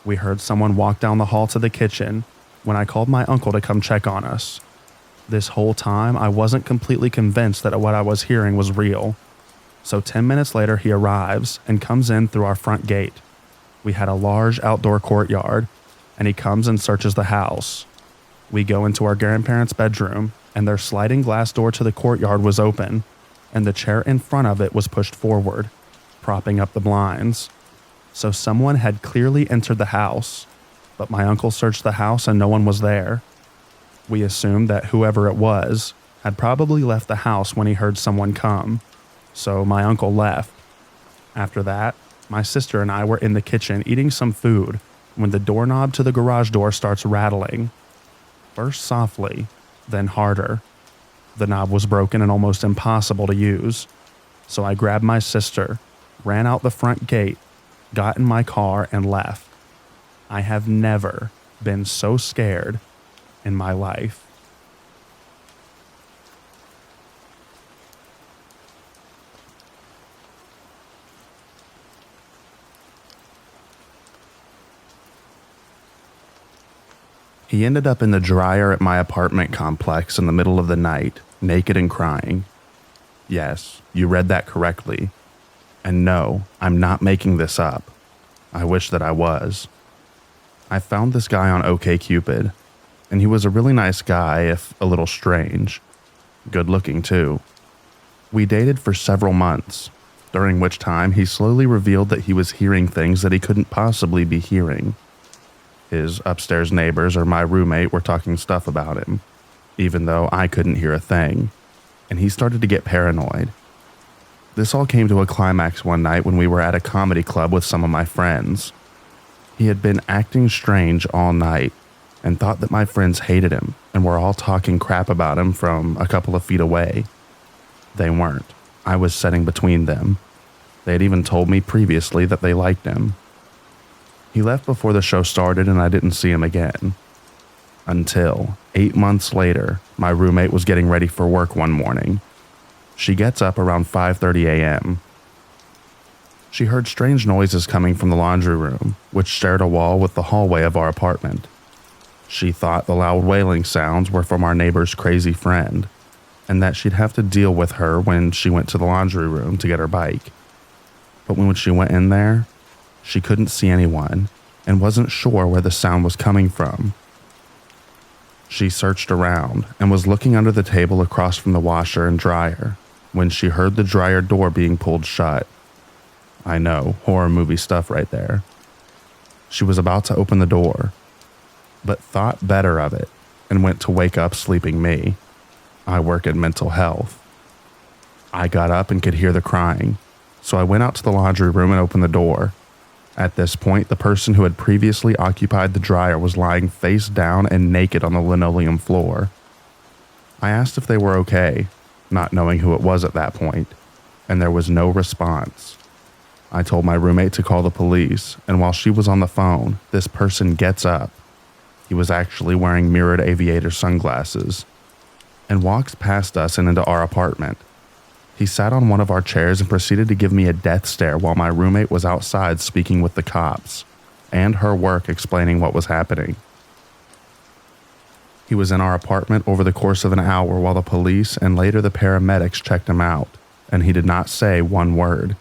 We heard someone walk down the hall to the kitchen when I called my uncle to come check on us. This whole time, I wasn't completely convinced that what I was hearing was real. So 10 minutes later, he arrives and comes in through our front gate. We had a large outdoor courtyard, and he comes and searches the house. We go into our grandparents' bedroom, and their sliding glass door to the courtyard was open, and the chair in front of it was pushed forward, propping up the blinds. So someone had clearly entered the house, but my uncle searched the house and no one was there. We assumed that whoever it was had probably left the house when he heard someone come, so my uncle left. After that, my sister and I were in the kitchen eating some food when the doorknob to the garage door starts rattling. First softly, then harder. The knob was broken and almost impossible to use, so I grabbed my sister, ran out the front gate, got in my car, and left. I have never been so scared in my life. He ended up in the dryer at my apartment complex in the middle of the night, naked and crying. Yes, you read that correctly. And no, I'm not making this up. I wish that I was. I found this guy on OkCupid, and he was a really nice guy, if a little strange. Good looking too. We dated for several months, during which time he slowly revealed that he was hearing things that he couldn't possibly be hearing. His upstairs neighbors or my roommate were talking stuff about him, even though I couldn't hear a thing, and he started to get paranoid. This all came to a climax one night when we were at a comedy club with some of my friends. He had been acting strange all night and thought that my friends hated him and were all talking crap about him from a couple of feet away. They weren't. I was sitting between them. They had even told me previously that they liked him. He left before the show started and I didn't see him again. Until 8 months later, my roommate was getting ready for work one morning. She gets up around 5:30 a.m. She heard strange noises coming from the laundry room, which shared a wall with the hallway of our apartment. She thought the loud wailing sounds were from our neighbor's crazy friend, and that she'd have to deal with her when she went to the laundry room to get her bike. But when she went in there, she couldn't see anyone and wasn't sure where the sound was coming from. She searched around and was looking under the table across from the washer and dryer when she heard the dryer door being pulled shut. I know, horror movie stuff right there. She was about to open the door, but thought better of it and went to wake up sleeping me. I work in mental health. I got up and could hear the crying, so I went out to the laundry room and opened the door. At this point, the person who had previously occupied the dryer was lying face down and naked on the linoleum floor. I asked if they were okay, not knowing who it was at that point, and there was no response. I told my roommate to call the police, and while she was on the phone, this person gets up. He was actually wearing mirrored aviator sunglasses, and walks past us and into our apartment. He sat on one of our chairs and proceeded to give me a death stare while my roommate was outside speaking with the cops, and her work explaining what was happening. He was in our apartment over the course of an hour while the police and later the paramedics checked him out, and he did not say one word.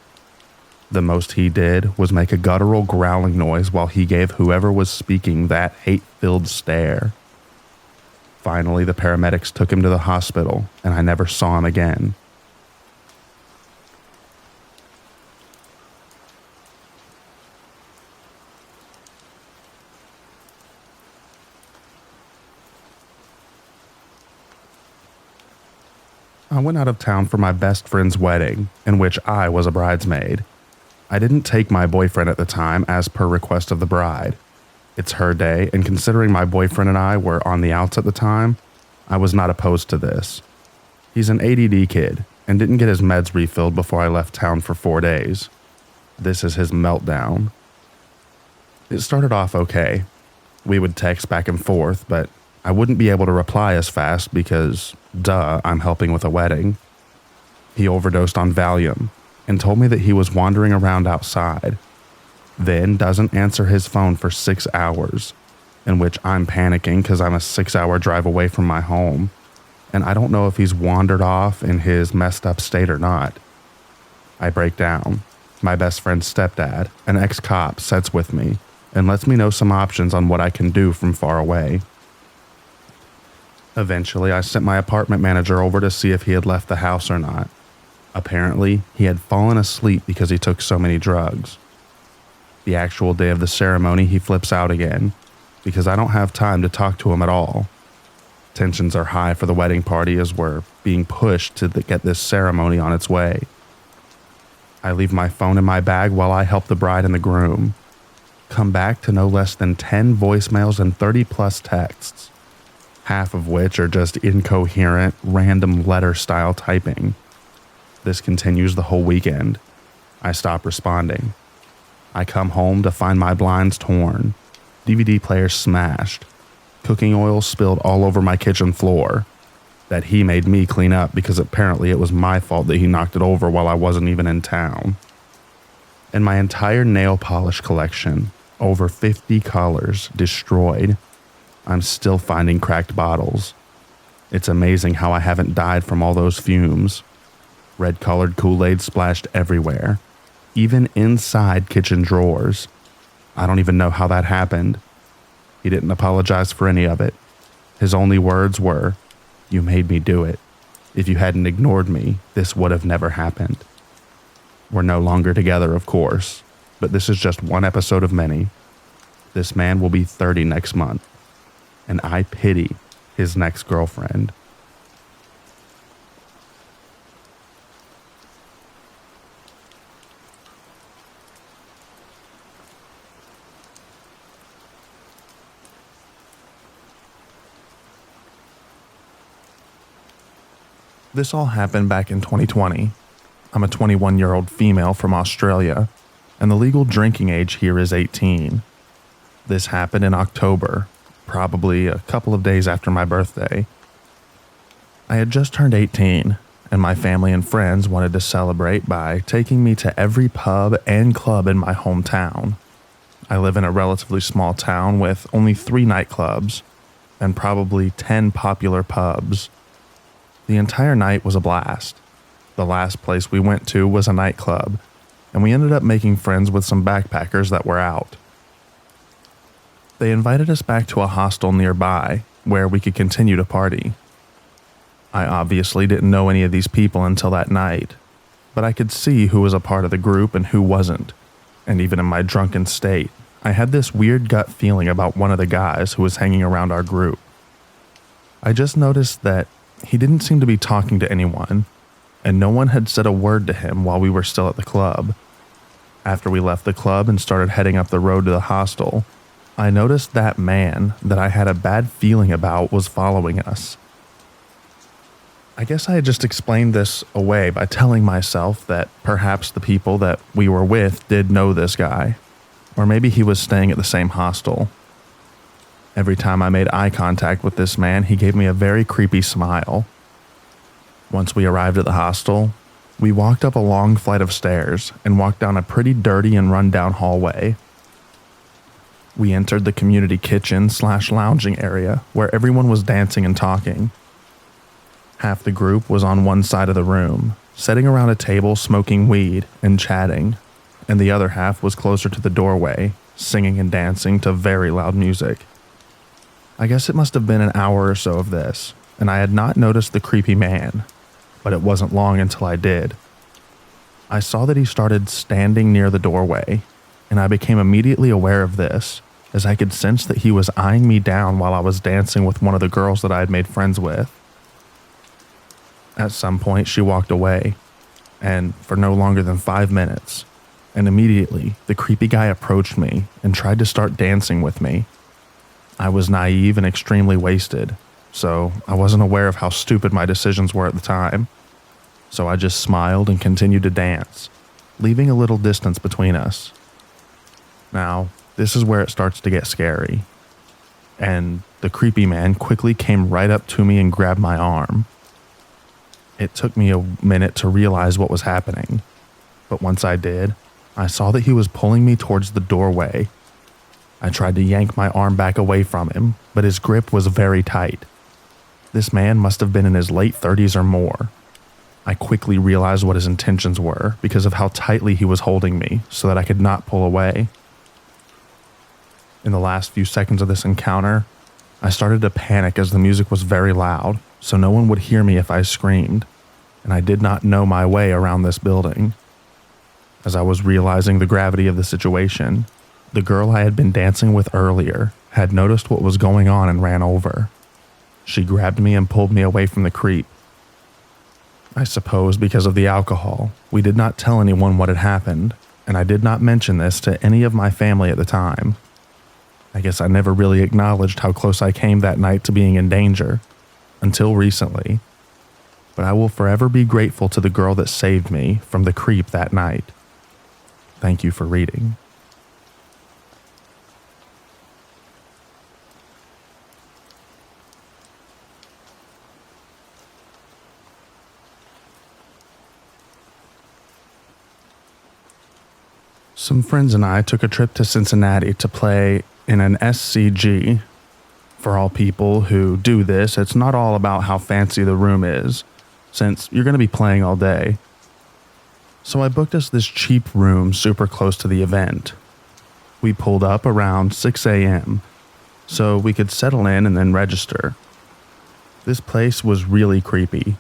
The most he did was make a guttural growling noise while he gave whoever was speaking that hate-filled stare. Finally, the paramedics took him to the hospital, and I never saw him again. I went out of town for my best friend's wedding, in which I was a bridesmaid. I didn't take my boyfriend at the time as per request of the bride. It's her day, and considering my boyfriend and I were on the outs at the time, I was not opposed to this. He's an ADD kid and didn't get his meds refilled before I left town for 4 days. This is his meltdown. It started off okay. We would text back and forth, but I wouldn't be able to reply as fast because, duh, I'm helping with a wedding. He overdosed on Valium and told me that he was wandering around outside, then doesn't answer his phone for 6 hours, in which I'm panicking because I'm a 6-hour drive away from my home, and I don't know if he's wandered off in his messed up state or not. I break down. My best friend's stepdad, an ex-cop, sits with me and lets me know some options on what I can do from far away. Eventually, I sent my apartment manager over to see if he had left the house or not. Apparently, he had fallen asleep because he took so many drugs. The actual day of the ceremony, he flips out again because I don't have time to talk to him at all. Tensions are high for the wedding party as we're being pushed to get this ceremony on its way. I leave my phone in my bag while I help the bride and the groom. Come back to no less than 10 voicemails and 30 plus texts, half of which are just incoherent, random letter-style typing. This continues the whole weekend. I stop responding. I come home to find my blinds torn, DVD player smashed, cooking oil spilled all over my kitchen floor that he made me clean up because apparently it was my fault that he knocked it over while I wasn't even in town. And my entire nail polish collection, over 50 colors, destroyed. I'm still finding cracked bottles. It's amazing how I haven't died from all those fumes. Red-colored Kool-Aid splashed everywhere, even inside kitchen drawers. I don't even know how that happened. He didn't apologize for any of it. His only words were, "You made me do it. If you hadn't ignored me, this would have never happened." We're no longer together, of course, but this is just one episode of many. This man will be 30 next month, and I pity his next girlfriend. This all happened back in 2020. I'm a 21-year-old female from Australia, and the legal drinking age here is 18. This happened in October, probably a couple of days after my birthday. I had just turned 18, and my family and friends wanted to celebrate by taking me to every pub and club in my hometown. I live in a relatively small town with only 3 nightclubs and probably 10 popular pubs. The entire night was a blast. The last place we went to was a nightclub, and we ended up making friends with some backpackers that were out. They invited us back to a hostel nearby where we could continue to party. I obviously didn't know any of these people until that night, but I could see who was a part of the group and who wasn't, and even in my drunken state, I had this weird gut feeling about one of the guys who was hanging around our group. I just noticed that he didn't seem to be talking to anyone, and no one had said a word to him while we were still at the club. After we left the club and started heading up the road to the hostel, I noticed that man that I had a bad feeling about was following us. I guess I had just explained this away by telling myself that perhaps the people that we were with did know this guy, or maybe he was staying at the same hostel. Every time I made eye contact with this man, he gave me a very creepy smile. Once we arrived at the hostel, we walked up a long flight of stairs and walked down a pretty dirty and run-down hallway. We entered the community kitchen/lounging area where everyone was dancing and talking. Half the group was on one side of the room, sitting around a table smoking weed and chatting, and the other half was closer to the doorway, singing and dancing to very loud music. I guess it must have been an hour or so of this, and I had not noticed the creepy man, but it wasn't long until I did. I saw that he started standing near the doorway, and I became immediately aware of this, as I could sense that he was eyeing me down while I was dancing with one of the girls that I had made friends with. At some point, she walked away, and for no longer than 5 minutes, and immediately the creepy guy approached me and tried to start dancing with me. I was naive and extremely wasted, so I wasn't aware of how stupid my decisions were at the time. So I just smiled and continued to dance, leaving a little distance between us. Now, this is where it starts to get scary, and the creepy man quickly came right up to me and grabbed my arm. It took me a minute to realize what was happening, but once I did, I saw that he was pulling me towards the doorway. I tried to yank my arm back away from him, but his grip was very tight. This man must have been in his late 30s or more. I quickly realized what his intentions were because of how tightly he was holding me so that I could not pull away. In the last few seconds of this encounter, I started to panic as the music was very loud, so no one would hear me if I screamed, and I did not know my way around this building. As I was realizing the gravity of the situation, the girl I had been dancing with earlier had noticed what was going on and ran over. She grabbed me and pulled me away from the creep. I suppose because of the alcohol, we did not tell anyone what had happened, and I did not mention this to any of my family at the time. I guess I never really acknowledged how close I came that night to being in danger, until recently. But I will forever be grateful to the girl that saved me from the creep that night. Thank you for reading. Some friends and I took a trip to Cincinnati to play in an SCG. For all people who do this, it's not all about how fancy the room is, since you're going to be playing all day. So I booked us this cheap room super close to the event. We pulled up around 6 a.m. so we could settle in and then register. This place was really creepy.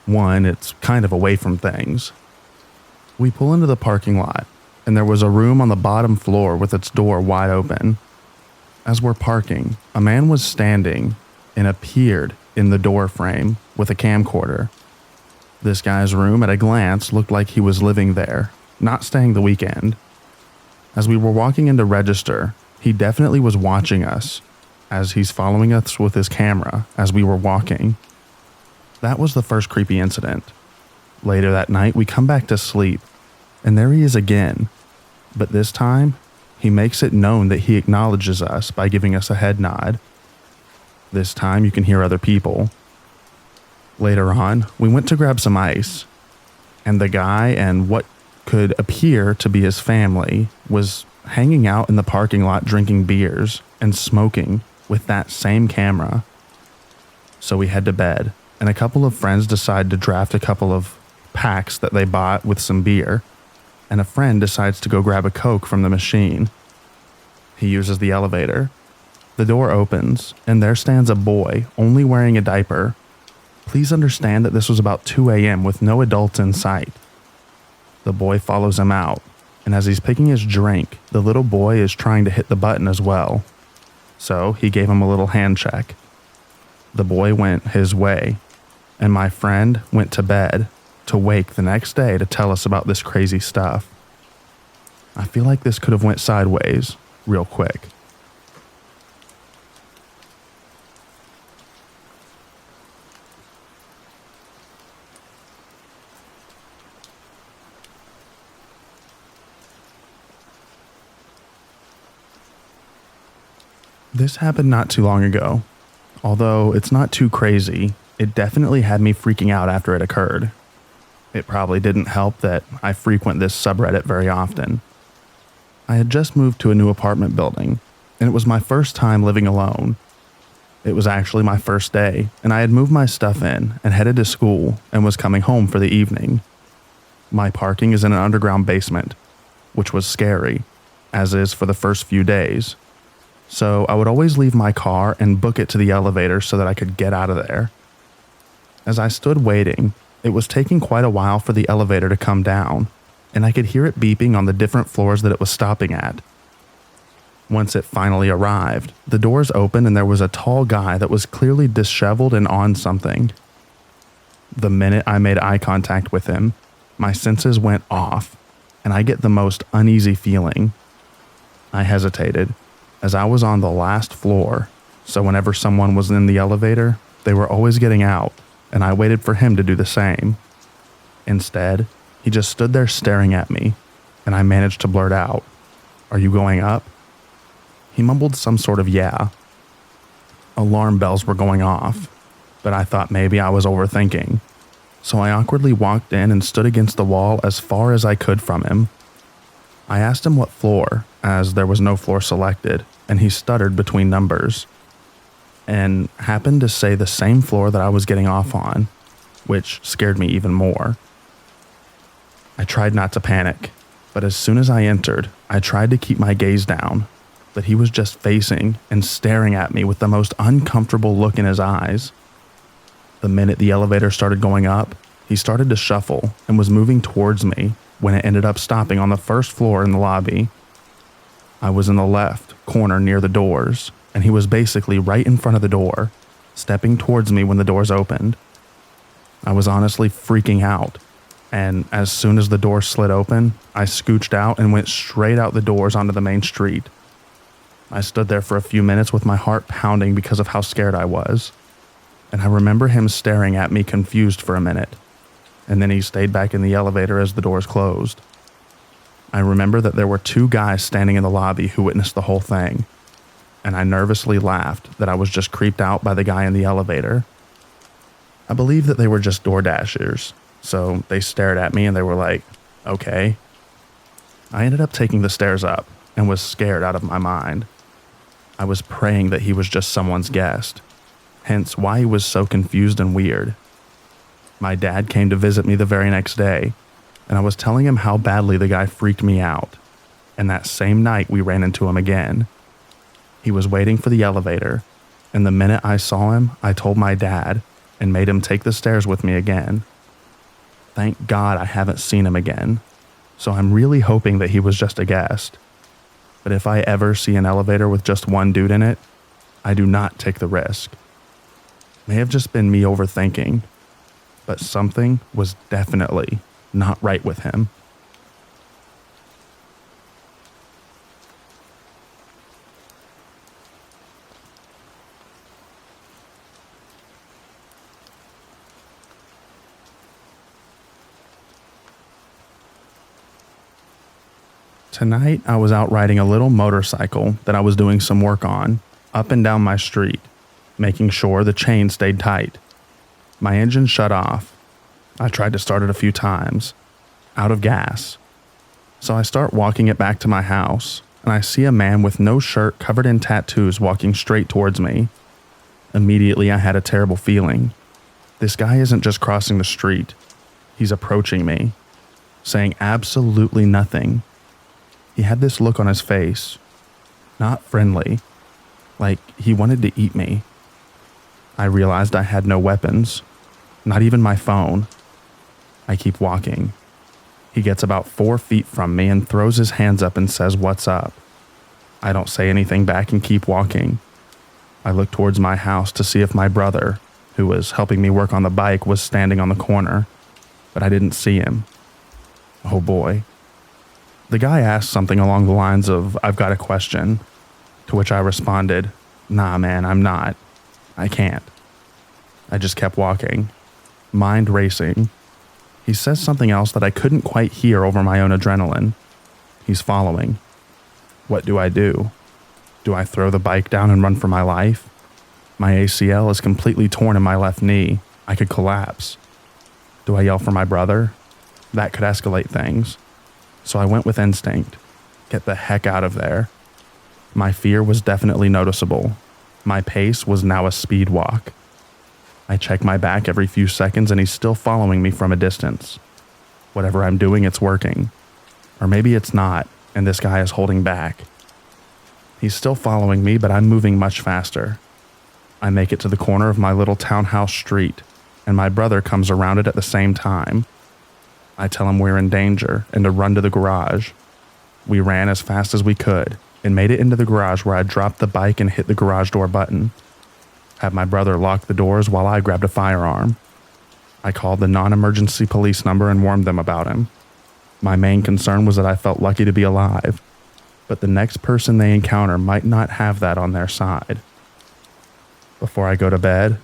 One, it's kind of away from things. We pull into the parking lot, and there was a room on the bottom floor with its door wide open. As we're parking, a man was standing and appeared in the door frame with a camcorder. This guy's room at a glance looked like he was living there, not staying the weekend. As we were walking in to register, he definitely was watching us, as he's following us with his camera as we were walking. That was the first creepy incident. Later that night, we come back to sleep, and there he is again, but this time, he makes it known that he acknowledges us by giving us a head nod. This time you can hear other people. Later on, we went to grab some ice, and the guy and what could appear to be his family was hanging out in the parking lot drinking beers and smoking with that same camera. So we head to bed, and a couple of friends decide to draft a couple of packs that they bought with some beer, and a friend decides to go grab a Coke from the machine. He uses the elevator. The door opens, and there stands a boy only wearing a diaper. Please understand that this was about 2 a.m. with no adults in sight. The boy follows him out, and as he's picking his drink, the little boy is trying to hit the button as well. So he gave him a little hand check. The boy went his way, and my friend went to bed to wake the next day to tell us about this crazy stuff. I feel like this could have went sideways real quick. This happened not too long ago. Although it's not too crazy, it definitely had me freaking out after it occurred. It probably didn't help that I frequent this subreddit very often. I had just moved to a new apartment building, and it was my first time living alone. It was actually my first day, and I had moved my stuff in and headed to school and was coming home for the evening. My parking is in an underground basement, which was scary, as is for the first few days. So I would always leave my car and book it to the elevator so that I could get out of there. As I stood waiting, it was taking quite a while for the elevator to come down, and I could hear it beeping on the different floors that it was stopping at. Once it finally arrived, the doors opened and there was a tall guy that was clearly disheveled and on something. The minute I made eye contact with him, my senses went off, and I get the most uneasy feeling. I hesitated, as I was on the last floor, so whenever someone was in the elevator, they were always getting out, and I waited for him to do the same. Instead, he just stood there staring at me, and I managed to blurt out, "Are you going up?" He mumbled some sort of yeah. Alarm bells were going off, but I thought maybe I was overthinking, so I awkwardly walked in and stood against the wall as far as I could from him. I asked him what floor, as there was no floor selected, and he stuttered between numbers, and happened to say the same floor that I was getting off on, which scared me even more. I tried not to panic, but as soon as I entered, I tried to keep my gaze down, but he was just facing and staring at me with the most uncomfortable look in his eyes. The minute the elevator started going up, he started to shuffle and was moving towards me when it ended up stopping on the first floor in the lobby. I was in the left corner near the doors, and he was basically right in front of the door, stepping towards me when the doors opened. I was honestly freaking out, and as soon as the door slid open, I scooched out and went straight out the doors onto the main street. I stood there for a few minutes with my heart pounding because of how scared I was, and I remember him staring at me confused for a minute, and then he stayed back in the elevator as the doors closed. I remember that there were 2 guys standing in the lobby who witnessed the whole thing, and I nervously laughed that I was just creeped out by the guy in the elevator. I believe that they were just door dashers, so they stared at me and they were like, okay. I ended up taking the stairs up and was scared out of my mind. I was praying that he was just someone's guest, hence why he was so confused and weird. My dad came to visit me the very next day, and I was telling him how badly the guy freaked me out, and that same night we ran into him again. He was waiting for the elevator, and the minute I saw him, I told my dad and made him take the stairs with me again. Thank God I haven't seen him again, so I'm really hoping that he was just a guest. But if I ever see an elevator with just one dude in it, I do not take the risk. May have just been me overthinking, but something was definitely not right with him. Tonight, I was out riding a little motorcycle that I was doing some work on, up and down my street, making sure the chain stayed tight. My engine shut off. I tried to start it a few times, out of gas. So I start walking it back to my house, and I see a man with no shirt covered in tattoos walking straight towards me. Immediately, I had a terrible feeling. This guy isn't just crossing the street. He's approaching me, saying absolutely nothing. He had this look on his face, not friendly, like he wanted to eat me. I realized I had no weapons, not even my phone. I keep walking. He gets about 4 feet from me and throws his hands up and says, "What's up?" I don't say anything back and keep walking. I look towards my house to see if my brother, who was helping me work on the bike, was standing on the corner, but I didn't see him. Oh boy. The guy asked something along the lines of, "I've got a question," to which I responded, "Nah, man, I'm not. I can't." I just kept walking, mind racing. He says something else that I couldn't quite hear over my own adrenaline. He's following. What do I do? Do I throw the bike down and run for my life? My ACL is completely torn in my left knee. I could collapse. Do I yell for my brother? That could escalate things. So I went with instinct. Get the heck out of there. My fear was definitely noticeable. My pace was now a speed walk. I check my back every few seconds and he's still following me from a distance. Whatever I'm doing, it's working. Or maybe it's not, and this guy is holding back. He's still following me, but I'm moving much faster. I make it to the corner of my little townhouse street, and my brother comes around it at the same time. I tell him we're in danger and to run to the garage. We ran as fast as we could and made it into the garage where I dropped the bike and hit the garage door button. Had my brother lock the doors while I grabbed a firearm. I called the non-emergency police number and warned them about him. My main concern was that I felt lucky to be alive, but the next person they encounter might not have that on their side. Before I go to bed,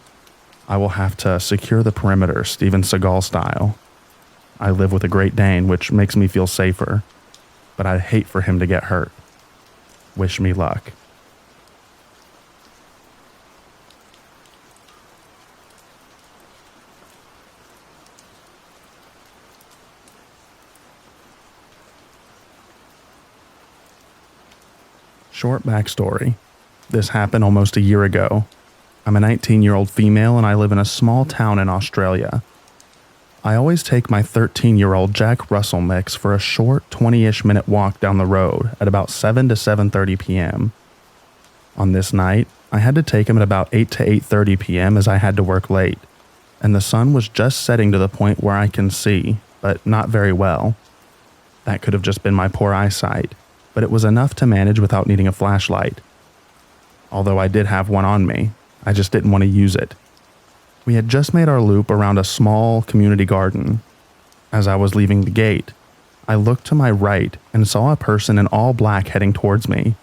I will have to secure the perimeter Steven Seagal style. I live with a Great Dane, which makes me feel safer, but I'd hate for him to get hurt. Wish me luck. Short backstory. This happened almost a year ago. I'm a 19-year-old female and I live in a small town in Australia. I always take my 13-year-old Jack Russell mix for a short 20-ish minute walk down the road at about 7 to 7:30 p.m. On this night, I had to take him at about 8 to 8:30 p.m. as I had to work late, and the sun was just setting to the point where I can see, but not very well. That could have just been my poor eyesight, but it was enough to manage without needing a flashlight. Although I did have one on me, I just didn't want to use it. We had just made our loop around a small community garden. As I was leaving the gate, I looked to my right and saw a person in all black heading towards me.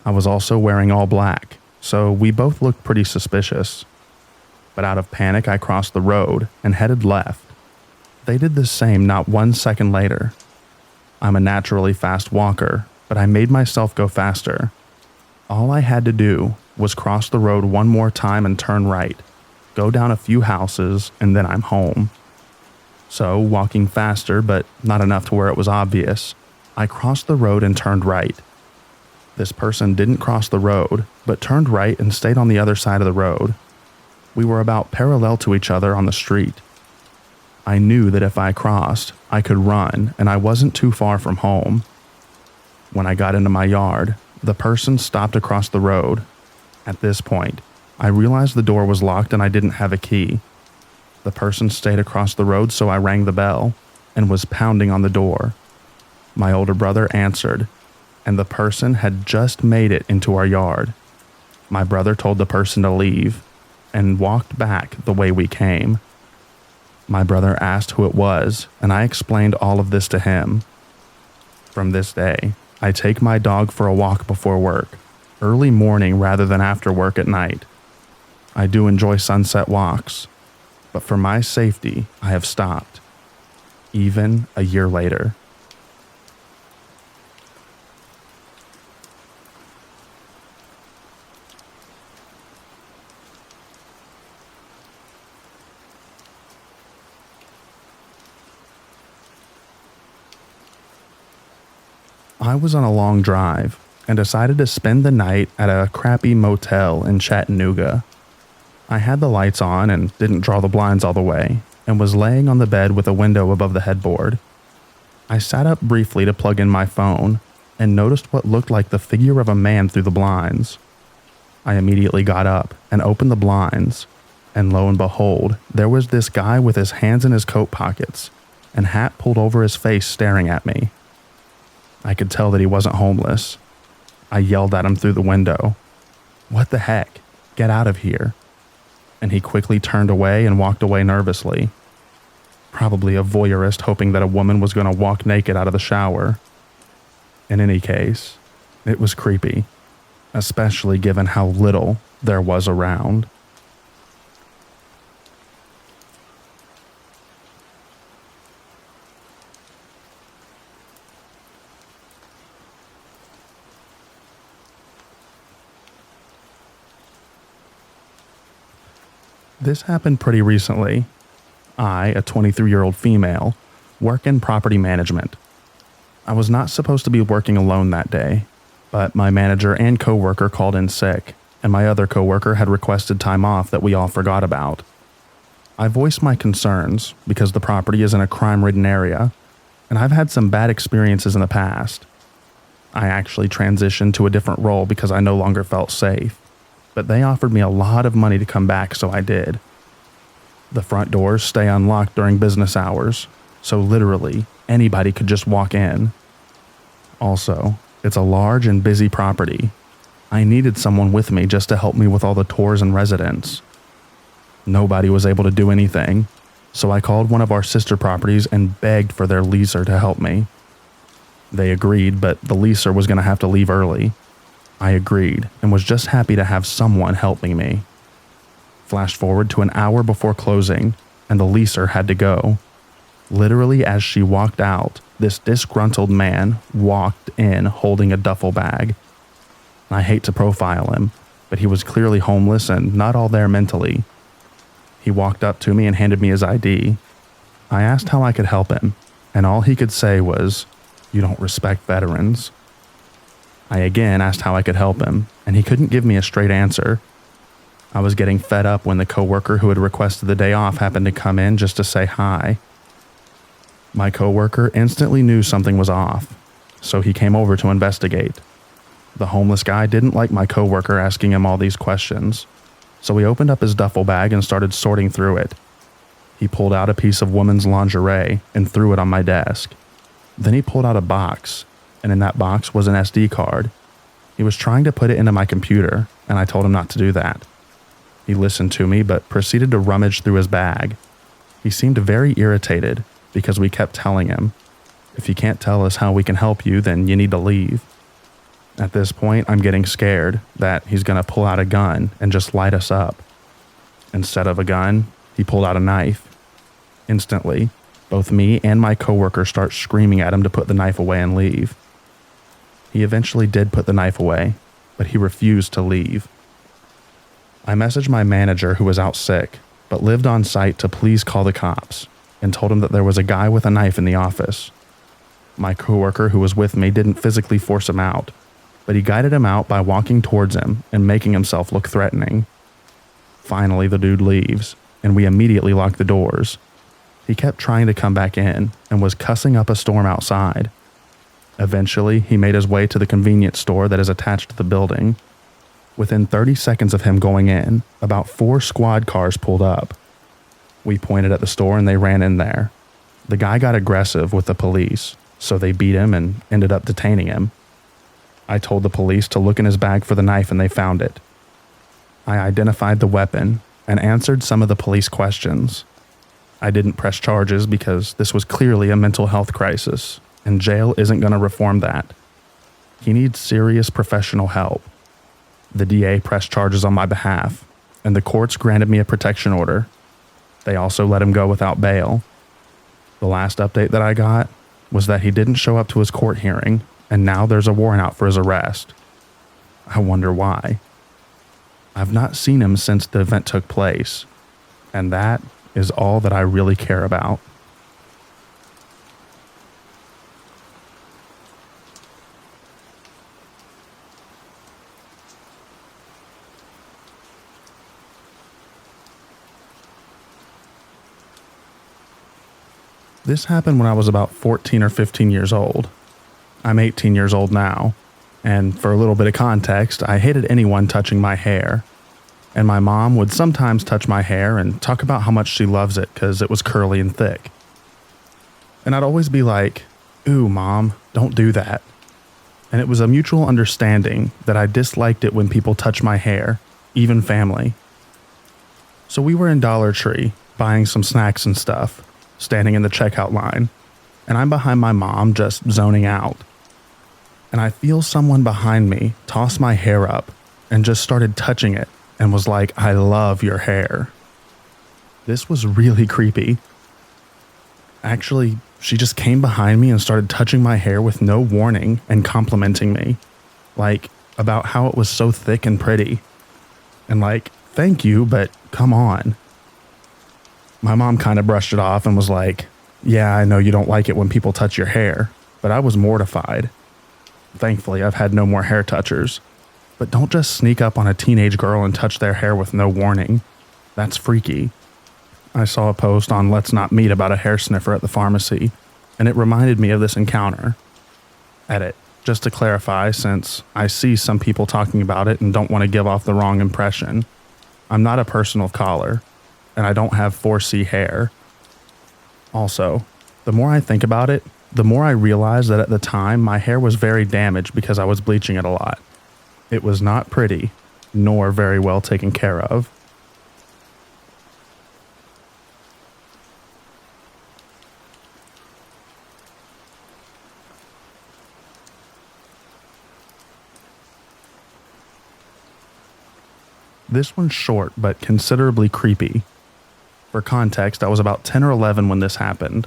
I was also wearing all black, so we both looked pretty suspicious. But out of panic, I crossed the road and headed left. They did the same not 1 second later. I'm a naturally fast walker, but I made myself go faster. All I had to do was cross the road one more time and turn right, go down a few houses, and then I'm home. So, walking faster, but not enough to where it was obvious, I crossed the road and turned right. This person didn't cross the road, but turned right and stayed on the other side of the road. We were about parallel to each other on the street. I knew that if I crossed, I could run, and I wasn't too far from home. When I got into my yard, the person stopped across the road. At this point, I realized the door was locked and I didn't have a key. The person stayed across the road, so I rang the bell and was pounding on the door. My older brother answered, and the person had just made it into our yard. My brother told the person to leave and walked back the way we came. My brother asked who it was, and I explained all of this to him. From this day, I take my dog for a walk before work, early morning rather than after work at night. I do enjoy sunset walks, but for my safety, I have stopped, even a year later. I was on a long drive and decided to spend the night at a crappy motel in Chattanooga. I had the lights on and didn't draw the blinds all the way, and was laying on the bed with a window above the headboard. I sat up briefly to plug in my phone and noticed what looked like the figure of a man through the blinds. I immediately got up and opened the blinds, and lo and behold, there was this guy with his hands in his coat pockets and hat pulled over his face staring at me. I could tell that he wasn't homeless. I yelled at him through the window, "What the heck? Get out of here." And he quickly turned away and walked away nervously. Probably a voyeurist hoping that a woman was going to walk naked out of the shower. In any case, it was creepy, especially given how little there was around. This happened pretty recently. I, a 23-year-old female, work in property management. I was not supposed to be working alone that day, but my manager and coworker called in sick, and my other coworker had requested time off that we all forgot about. I voiced my concerns because the property is in a crime-ridden area, and I've had some bad experiences in the past. I actually transitioned to a different role because I no longer felt safe, but they offered me a lot of money to come back, so I did. The front doors stay unlocked during business hours, so literally anybody could just walk in. Also, it's a large and busy property. I needed someone with me just to help me with all the tours and residents. Nobody was able to do anything, so I called one of our sister properties and begged for their leaser to help me. They agreed, but the leaser was going to have to leave early. I agreed and was just happy to have someone helping me. Flash forward to an hour before closing, and the leaser had to go. Literally as she walked out, this disgruntled man walked in holding a duffel bag. I hate to profile him, but he was clearly homeless and not all there mentally. He walked up to me and handed me his ID. I asked how I could help him, and all he could say was, "You don't respect veterans." I again asked how I could help him, and he couldn't give me a straight answer. I was getting fed up when the coworker who had requested the day off happened to come in just to say hi. My coworker instantly knew something was off, so he came over to investigate. The homeless guy didn't like my coworker asking him all these questions, so he opened up his duffel bag and started sorting through it. He pulled out a piece of woman's lingerie and threw it on my desk. Then he pulled out a box, and in that box was an SD card. He was trying to put it into my computer, and I told him not to do that. He listened to me, but proceeded to rummage through his bag. He seemed very irritated because we kept telling him, "If you can't tell us how we can help you, then you need to leave." At this point, I'm getting scared that he's going to pull out a gun and just light us up. Instead of a gun, he pulled out a knife. Instantly, both me and my coworker start screaming at him to put the knife away and leave. He eventually did put the knife away, but he refused to leave. I messaged my manager who was out sick, but lived on site to please call the cops, and told him that there was a guy with a knife in the office. My coworker who was with me didn't physically force him out, but he guided him out by walking towards him and making himself look threatening. Finally, the dude leaves, and we immediately locked the doors. He kept trying to come back in and was cussing up a storm outside. Eventually, he made his way to the convenience store that is attached to the building. Within 30 seconds of him going in, about 4 squad cars pulled up. We pointed at the store and they ran in there. The guy got aggressive with the police, so they beat him and ended up detaining him. I told the police to look in his bag for the knife and they found it. I identified the weapon and answered some of the police questions. I didn't press charges because this was clearly a mental health crisis, and jail isn't going to reform that. He needs serious professional help. The DA pressed charges on my behalf, and the courts granted me a protection order. They also let him go without bail. The last update that I got was that he didn't show up to his court hearing, and now there's a warrant out for his arrest. I wonder why. I've not seen him since the event took place, and that is all that I really care about. This happened when I was about 14 or 15 years old. I'm 18 years old now, and for a little bit of context, I hated anyone touching my hair. And my mom would sometimes touch my hair and talk about how much she loves it because it was curly and thick. And I'd always be like, "Ooh, Mom, don't do that." And it was a mutual understanding that I disliked it when people touched my hair, even family. So we were in Dollar Tree, buying some snacks and stuff, standing in the checkout line, and I'm behind my mom just zoning out. And I feel someone behind me toss my hair up and just started touching it and was like, "I love your hair." This was really creepy. Actually, she just came behind me and started touching my hair with no warning and complimenting me, like about how it was so thick and pretty. And like, "Thank you, but come on." My mom kind of brushed it off and was like, "Yeah, I know you don't like it when people touch your hair," but I was mortified. Thankfully, I've had no more hair touchers. But don't just sneak up on a teenage girl and touch their hair with no warning. That's freaky. I saw a post on Let's Not Meet about a hair sniffer at the pharmacy, and it reminded me of this encounter. Edit. Just to clarify, since I see some people talking about it and don't want to give off the wrong impression, I'm not a person of color, and I don't have 4C hair. Also, the more I think about it, the more I realize that at the time my hair was very damaged because I was bleaching it a lot. It was not pretty, nor very well taken care of. This one's short, but considerably creepy. For context, I was about 10 or 11 when this happened.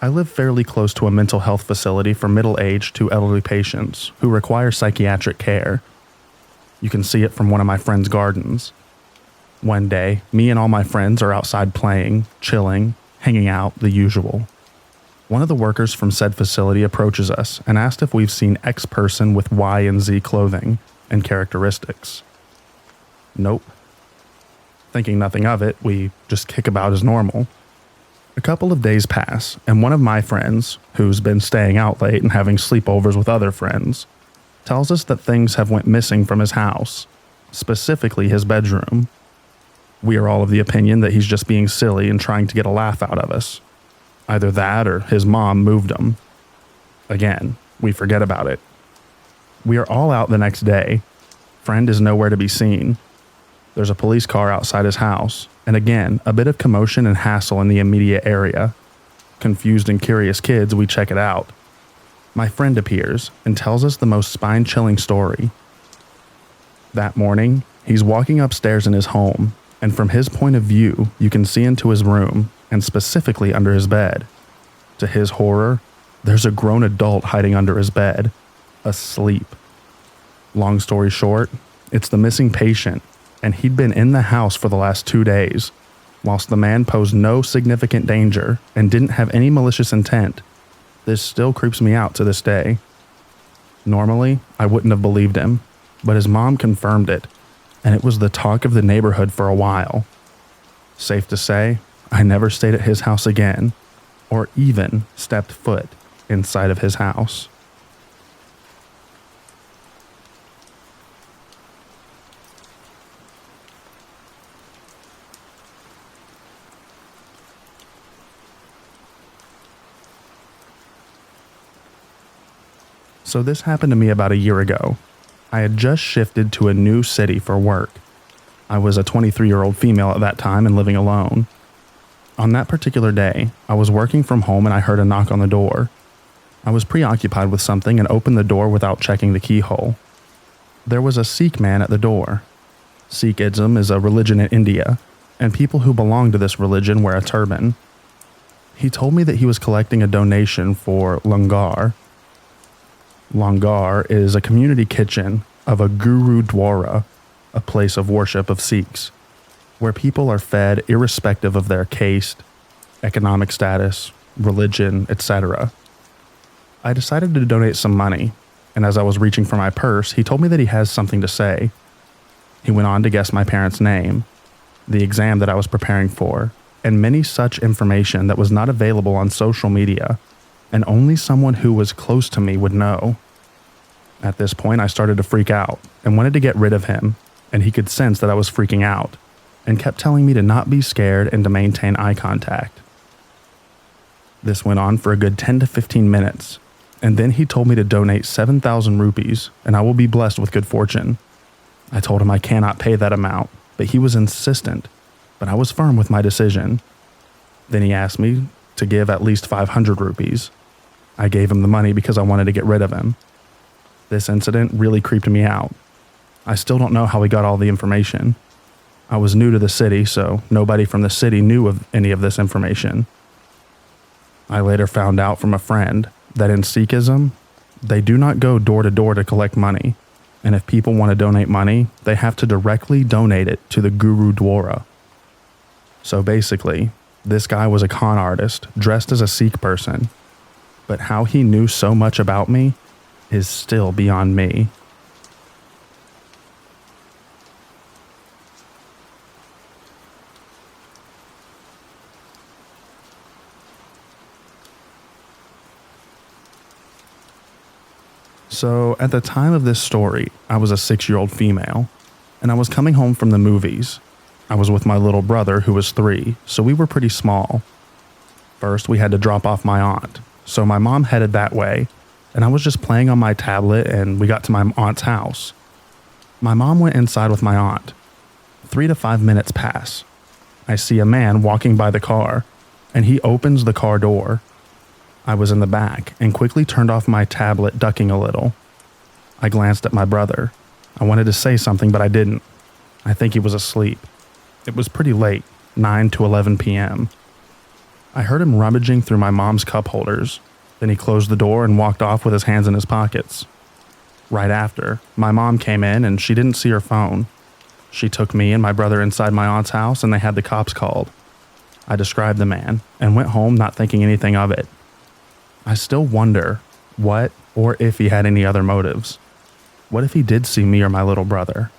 I live fairly close to a mental health facility for middle-aged to elderly patients who require psychiatric care. You can see it from one of my friend's gardens. One day, me and all my friends are outside playing, chilling, hanging out, the usual. One of the workers from said facility approaches us and asked if we've seen X person with Y and Z clothing and characteristics. Nope. Thinking nothing of it, we just kick about as normal. A couple of days pass, and one of my friends, who's been staying out late and having sleepovers with other friends, tells us that things have went missing from his house, specifically his bedroom. We are all of the opinion that he's just being silly and trying to get a laugh out of us. Either that or his mom moved him. Again, we forget about it. We are all out the next day. Friend is nowhere to be seen. There's a police car outside his house, and again, a bit of commotion and hassle in the immediate area. Confused and curious kids, we check it out. My friend appears and tells us the most spine-chilling story. That morning, he's walking upstairs in his home, and from his point of view, you can see into his room, and specifically under his bed. To his horror, there's a grown adult hiding under his bed, asleep. Long story short, it's the missing patient, and he'd been in the house for the last 2 days, whilst the man posed no significant danger and didn't have any malicious intent. This still creeps me out to this day. Normally, I wouldn't have believed him, but his mom confirmed it, and it was the talk of the neighborhood for a while. Safe to say, I never stayed at his house again, or even stepped foot inside of his house. So this happened to me about a year ago. I had just shifted to a new city for work. I was a 23-year-old female at that time and living alone. On that particular day, I was working from home and I heard a knock on the door. I was preoccupied with something and opened the door without checking the keyhole. There was a Sikh man at the door. Sikhism is a religion in India, and people who belong to this religion wear a turban. He told me that he was collecting a donation for Langar. Langar is a community kitchen of a Gurudwara, a place of worship of Sikhs, where people are fed irrespective of their caste, economic status, religion, etc. I decided to donate some money, and as I was reaching for my purse, he told me that he has something to say. He went on to guess my parents' name, the exam that I was preparing for, and many such information that was not available on social media, and only someone who was close to me would know. At this point, I started to freak out and wanted to get rid of him, and he could sense that I was freaking out and kept telling me to not be scared and to maintain eye contact. This went on for a good 10 to 15 minutes, and then he told me to donate 7,000 rupees and I will be blessed with good fortune. I told him I cannot pay that amount, but he was insistent, but I was firm with my decision. Then he asked me to give at least 500 rupees. I gave him the money because I wanted to get rid of him. This incident really creeped me out. I still don't know how he got all the information. I was new to the city, so nobody from the city knew of any of this information. I later found out from a friend that in Sikhism, they do not go door to door to collect money, and if people want to donate money, they have to directly donate it to the Gurudwara. So basically, this guy was a con artist dressed as a Sikh person, but how he knew so much about me is still beyond me. So, at the time of this story, I was a 6-year-old female, and I was coming home from the movies. I was with my little brother, who was 3, so we were pretty small. First, we had to drop off my aunt, so my mom headed that way, and I was just playing on my tablet, and we got to my aunt's house. My mom went inside with my aunt. 3 to 5 minutes pass. I see a man walking by the car, and he opens the car door. I was in the back and quickly turned off my tablet, ducking a little. I glanced at my brother. I wanted to say something, but I didn't. I think he was asleep. It was pretty late, 9 to 11 p.m. I heard him rummaging through my mom's cup holders. Then he closed the door and walked off with his hands in his pockets. Right after, my mom came in and she didn't see her phone. She took me and my brother inside my aunt's house and they had the cops called. I described the man and went home not thinking anything of it. I still wonder what or if he had any other motives. What if he did see me or my little brother?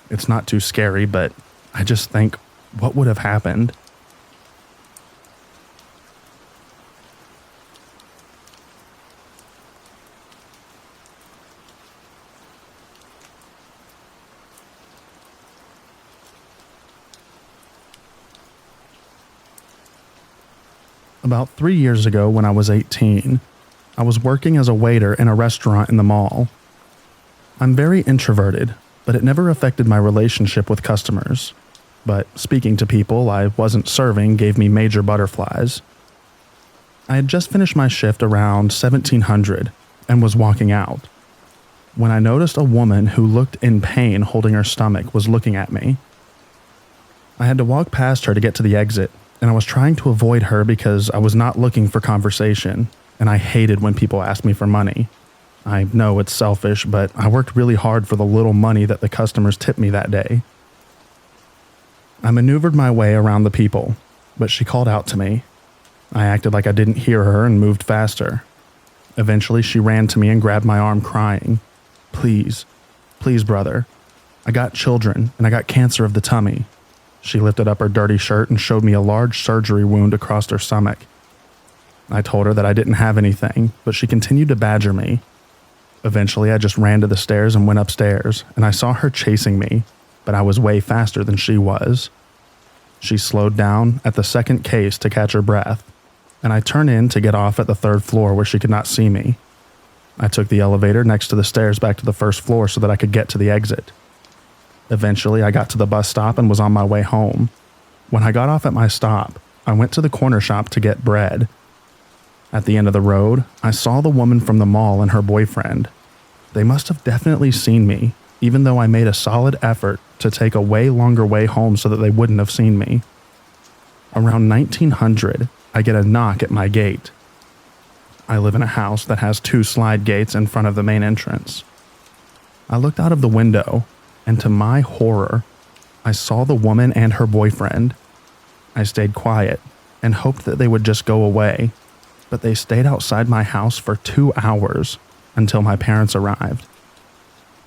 It's not too scary, but I just think, what would have happened? About 3 years ago, when I was 18, I was working as a waiter in a restaurant in the mall. I'm very introverted, but it never affected my relationship with customers. But speaking to people I wasn't serving gave me major butterflies. I had just finished my shift around 1700 and was walking out, when I noticed a woman who looked in pain holding her stomach was looking at me. I had to walk past her to get to the exit, and I was trying to avoid her because I was not looking for conversation, and I hated when people asked me for money. I know it's selfish, but I worked really hard for the little money that the customers tipped me that day. I maneuvered my way around the people, but she called out to me. I acted like I didn't hear her and moved faster. Eventually, she ran to me and grabbed my arm crying. Please, please, brother. I got children, and I got cancer of the tummy. She lifted up her dirty shirt and showed me a large surgery wound across her stomach. I told her that I didn't have anything, but she continued to badger me. Eventually, I just ran to the stairs and went upstairs, and I saw her chasing me, but I was way faster than she was. She slowed down at the second case to catch her breath, and I turned in to get off at the 3rd floor where she could not see me. I took the elevator next to the stairs back to the 1st floor so that I could get to the exit. Eventually, I got to the bus stop and was on my way home. When I got off at my stop, I went to the corner shop to get bread. At the end of the road, I saw the woman from the mall and her boyfriend. They must have definitely seen me, even though I made a solid effort to take a way longer way home so that they wouldn't have seen me. Around 1900, I get a knock at my gate. I live in a house that has 2 slide gates in front of the main entrance. I looked out of the window, and to my horror, I saw the woman and her boyfriend. I stayed quiet and hoped that they would just go away, but they stayed outside my house for 2 hours until my parents arrived.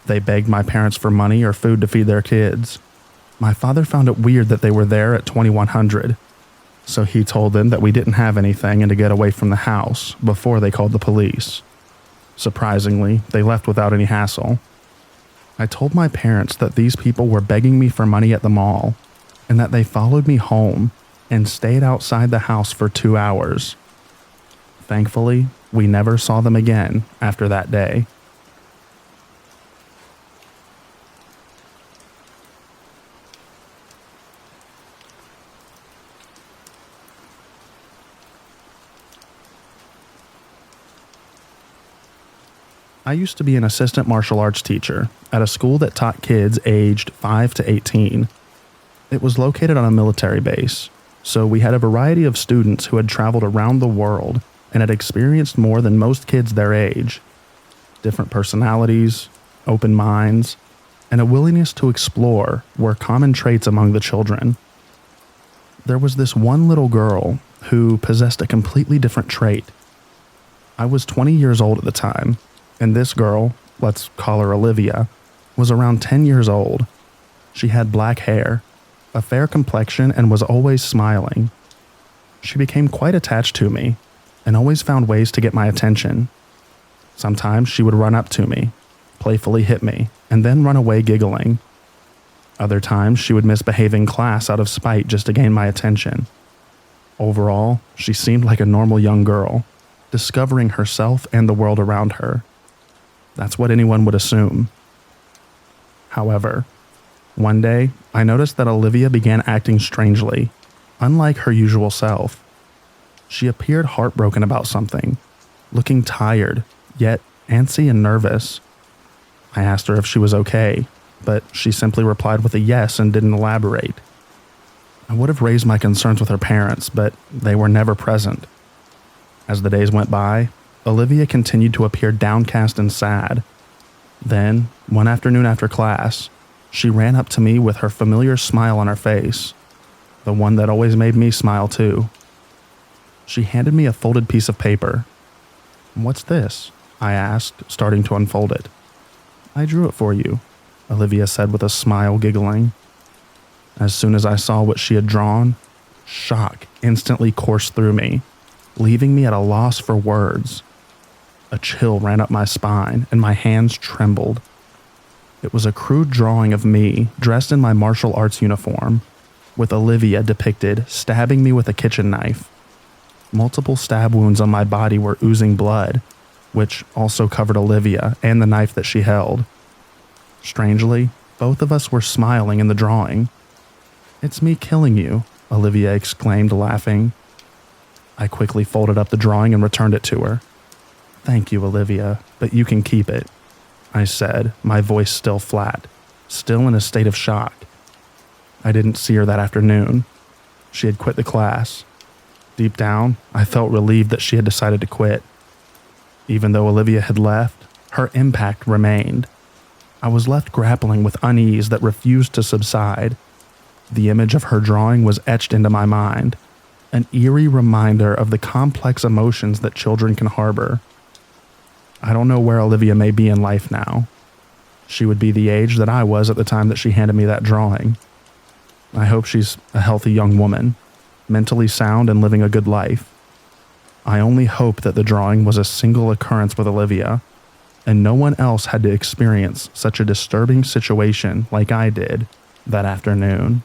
They begged my parents for money or food to feed their kids. My father found it weird that they were there at 2100, So he told them that we didn't have anything and to get away from the house before they called the police. Surprisingly, they left without any hassle. I told my parents that these people were begging me for money at the mall and that they followed me home and stayed outside the house for 2 hours. Thankfully, we never saw them again after that day. I used to be an assistant martial arts teacher at a school that taught kids aged 5 to 18. It was located on a military base, so we had a variety of students who had traveled around the world and had experienced more than most kids their age. Different personalities, open minds, and a willingness to explore were common traits among the children. There was this one little girl who possessed a completely different trait. I was 20 years old at the time, and this girl, let's call her Olivia, was around 10 years old. She had black hair, a fair complexion, and was always smiling. She became quite attached to me and always found ways to get my attention. Sometimes she would run up to me, playfully hit me, and then run away giggling. Other times she would misbehave in class out of spite just to gain my attention. Overall, she seemed like a normal young girl, discovering herself and the world around her. That's what anyone would assume. However, one day, I noticed that Olivia began acting strangely, unlike her usual self. She appeared heartbroken about something, looking tired, yet antsy and nervous. I asked her if she was okay, but she simply replied with a yes and didn't elaborate. I would have raised my concerns with her parents, but they were never present. As the days went by, Olivia continued to appear downcast and sad. Then, one afternoon after class, she ran up to me with her familiar smile on her face, the one that always made me smile too. She handed me a folded piece of paper. "What's this?" I asked, starting to unfold it. "I drew it for you," Olivia said with a smile, giggling. As soon as I saw what she had drawn, shock instantly coursed through me, leaving me at a loss for words. A chill ran up my spine and my hands trembled. It was a crude drawing of me dressed in my martial arts uniform, with Olivia depicted stabbing me with a kitchen knife. Multiple stab wounds on my body were oozing blood, which also covered Olivia and the knife that she held. Strangely, both of us were smiling in the drawing. "It's me killing you," Olivia exclaimed, laughing. I quickly folded up the drawing and returned it to her. "Thank you, Olivia, but you can keep it," I said, my voice still flat, still in a state of shock. I didn't see her that afternoon. She had quit the class. Deep down, I felt relieved that she had decided to quit. Even though Olivia had left, her impact remained. I was left grappling with unease that refused to subside. The image of her drawing was etched into my mind, an eerie reminder of the complex emotions that children can harbor. I don't know where Olivia may be in life now. She would be the age that I was at the time that she handed me that drawing. I hope she's a healthy young woman, mentally sound and living a good life. I only hope that the drawing was a single occurrence with Olivia, and no one else had to experience such a disturbing situation like I did that afternoon.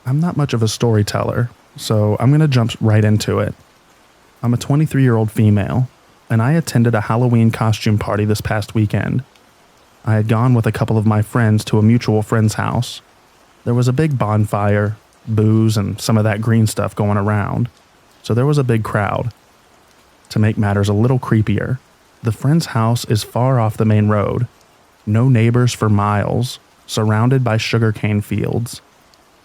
I'm not much of a storyteller, so I'm going to jump right into it. I'm a 23-year-old female, and I attended a Halloween costume party this past weekend. I had gone with a couple of my friends to a mutual friend's house. There was a big bonfire, booze, and some of that green stuff going around, so there was a big crowd. To make matters a little creepier, the friend's house is far off the main road, no neighbors for miles, surrounded by sugarcane fields,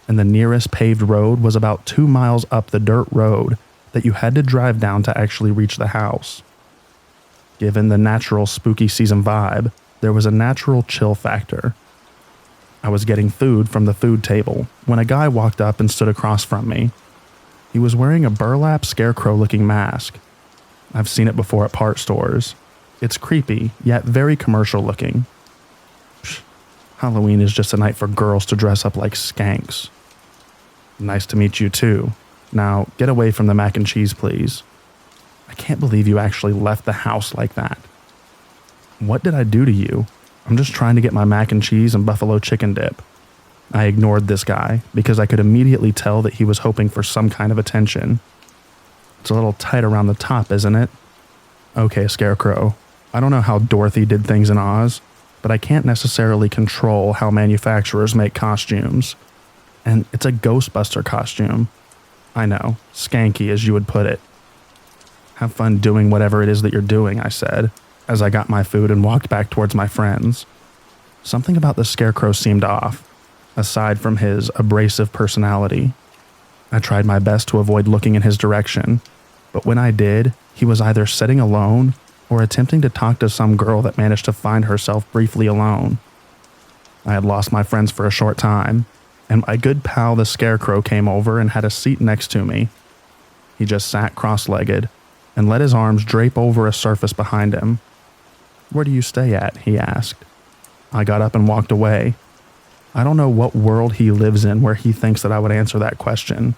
and the nearest paved road was about 2 miles up the dirt road that you had to drive down to actually reach the house. Given the natural spooky season vibe, there was a natural chill factor. I was getting food from the food table when a guy walked up and stood across from me. He was wearing a burlap scarecrow-looking mask. I've seen it before at part stores. It's creepy, yet very commercial-looking. Halloween is just a night for girls to dress up like skanks. Nice to meet you too. Now, get away from the mac and cheese, please. I can't believe you actually left the house like that. What did I do to you? I'm just trying to get my mac and cheese and buffalo chicken dip. I ignored this guy because I could immediately tell that he was hoping for some kind of attention. It's a little tight around the top, isn't it? Okay, Scarecrow. I don't know how Dorothy did things in Oz, but I can't necessarily control how manufacturers make costumes. And it's a Ghostbuster costume. I know, skanky as you would put it. Have fun doing whatever it is that you're doing, I said, as I got my food and walked back towards my friends. Something about the Scarecrow seemed off, aside from his abrasive personality. I tried my best to avoid looking in his direction, but when I did, he was either sitting alone or attempting to talk to some girl that managed to find herself briefly alone. I had lost my friends for a short time, and my good pal the Scarecrow came over and had a seat next to me. He just sat cross-legged and let his arms drape over a surface behind him. "Where do you stay at?" he asked. I got up and walked away. I don't know what world he lives in where he thinks that I would answer that question.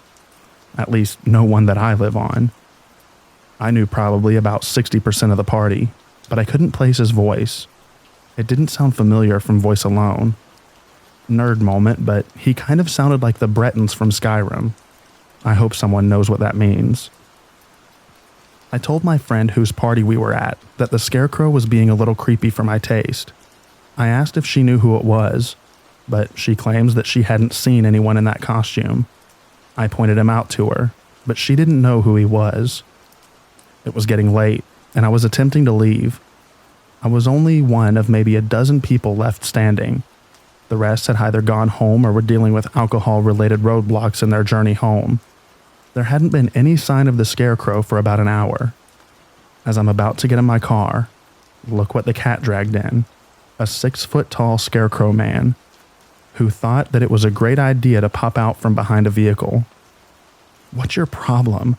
At least no one that I live on. I knew probably about 60% of the party, but I couldn't place his voice. It didn't sound familiar from voice alone. Nerd moment, but he kind of sounded like the Bretons from Skyrim. I hope someone knows what that means. I told my friend whose party we were at that the Scarecrow was being a little creepy for my taste. I asked if she knew who it was, but she claims that she hadn't seen anyone in that costume. I pointed him out to her, but she didn't know who he was. It was getting late, and I was attempting to leave. I was only one of maybe a dozen people left standing. The rest had either gone home or were dealing with alcohol-related roadblocks in their journey home. There hadn't been any sign of the Scarecrow for about an hour. As I'm about to get in my car, look what the cat dragged in. A 6-foot-tall Scarecrow man who thought that it was a great idea to pop out from behind a vehicle. What's your problem?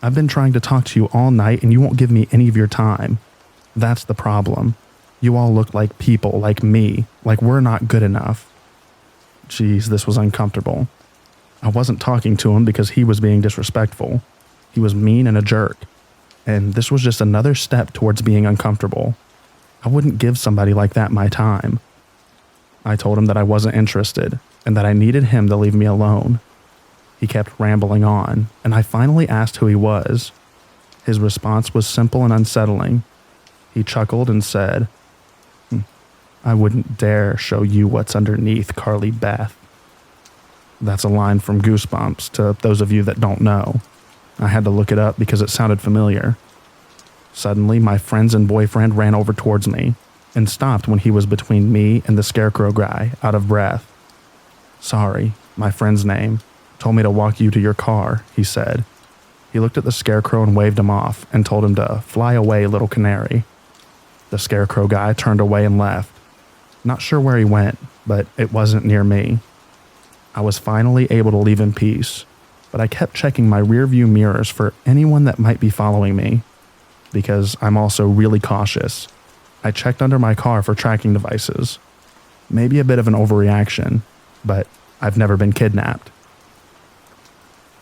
I've been trying to talk to you all night and you won't give me any of your time. That's the problem. You all look like people, like me, like we're not good enough. Geez, this was uncomfortable. I wasn't talking to him because he was being disrespectful. He was mean and a jerk. And this was just another step towards being uncomfortable. I wouldn't give somebody like that my time. I told him that I wasn't interested and that I needed him to leave me alone. He kept rambling on, and I finally asked who he was. His response was simple and unsettling. He chuckled and said, "I wouldn't dare show you what's underneath, Carly Beth." That's a line from Goosebumps, to those of you that don't know. I had to look it up because it sounded familiar. Suddenly, my friends and boyfriend ran over towards me and stopped when he was between me and the Scarecrow guy, out of breath. "Sorry," my friend's name, "told me to walk you to your car," he said. He looked at the Scarecrow and waved him off and told him to fly away, little canary. The Scarecrow guy turned away and left. Not sure where he went, but it wasn't near me. I was finally able to leave in peace, but I kept checking my rearview mirrors for anyone that might be following me, because I'm also really cautious. I checked under my car for tracking devices. Maybe a bit of an overreaction, but I've never been kidnapped.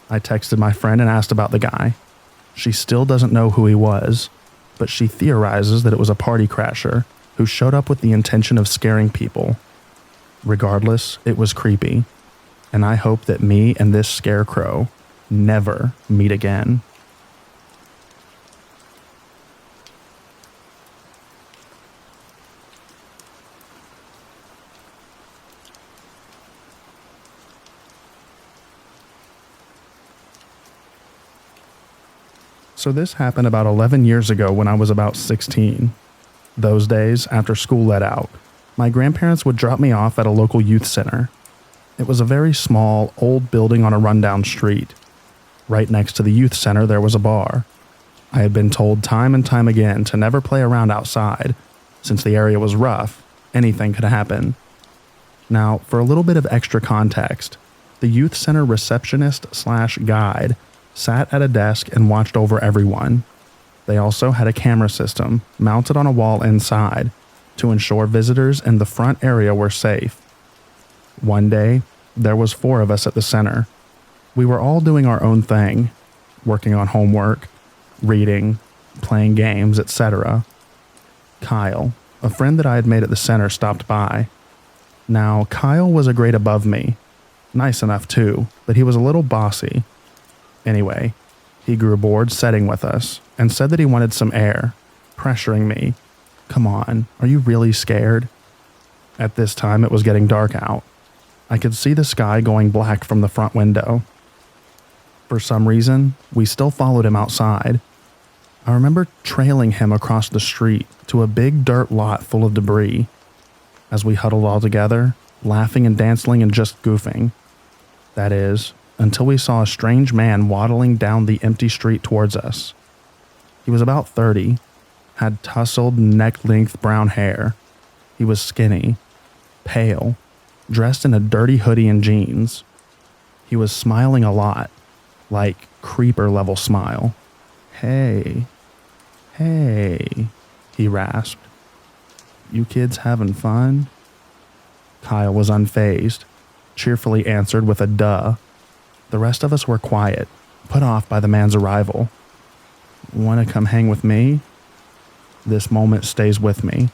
I texted my friend and asked about the guy. She still doesn't know who he was, but she theorizes that it was a party crasher who showed up with the intention of scaring people. Regardless, it was creepy, and I hope that me and this Scarecrow never meet again. So this happened about 11 years ago when I was about 16. Those days, after school let out, my grandparents would drop me off at a local youth center. It was a very small, old building on a rundown street. Right next to the youth center there was a bar. I had been told time and time again to never play around outside. Since the area was rough, anything could happen. Now, for a little bit of extra context, the youth center receptionist/guide sat at a desk and watched over everyone. They also had a camera system mounted on a wall inside to ensure visitors in the front area were safe. One day, there was 4 of us at the center. We were all doing our own thing, working on homework, reading, playing games, etc. Kyle, a friend that I had made at the center, stopped by. Now, Kyle was a grade above me. Nice enough too, but he was a little bossy. Anyway, he grew bored sitting with us and said that he wanted some air, pressuring me. Come on, are you really scared? At this time, it was getting dark out. I could see the sky going black from the front window. For some reason, we still followed him outside. I remember trailing him across the street to a big dirt lot full of debris. As we huddled all together, laughing and dancing and just goofing. That is, until we saw a strange man waddling down the empty street towards us. He was about 30, had tousled neck-length brown hair. He was skinny, pale, dressed in a dirty hoodie and jeans. He was smiling a lot, like creeper-level smile. Hey, he rasped. You kids having fun? Kyle was unfazed, cheerfully answered with a duh. The rest of us were quiet, put off by the man's arrival. Want to come hang with me? This moment stays with me,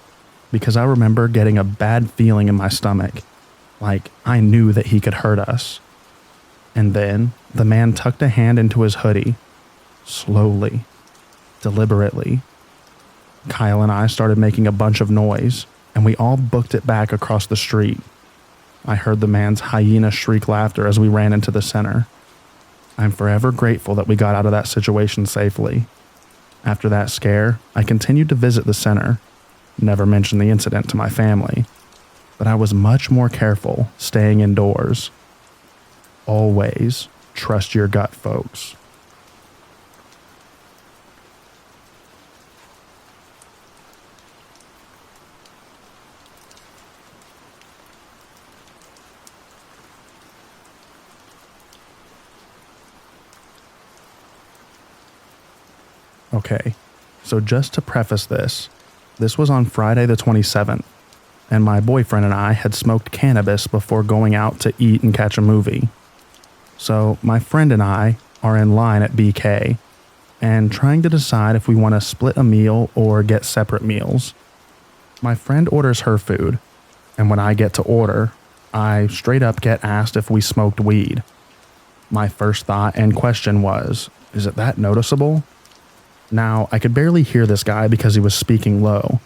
because I remember getting a bad feeling in my stomach, like I knew that he could hurt us. And then the man tucked a hand into his hoodie, slowly, deliberately. Kyle and I started making a bunch of noise, and we all booked it back across the street. I heard the man's hyena shriek laughter as we ran into the center. I'm forever grateful that we got out of that situation safely. After that scare, I continued to visit the center, never mentioned the incident to my family, but I was much more careful staying indoors. Always trust your gut, folks. Okay, so just to preface this was on Friday the 27th, and my boyfriend and I had smoked cannabis before going out to eat and catch a movie. So my friend and I are in line at BK and trying to decide if we want to split a meal or get separate meals. My friend orders her food, and when I get to order, I straight up get asked if we smoked weed. My first thought and question was, is it that noticeable? Now, I could barely hear this guy because he was speaking low,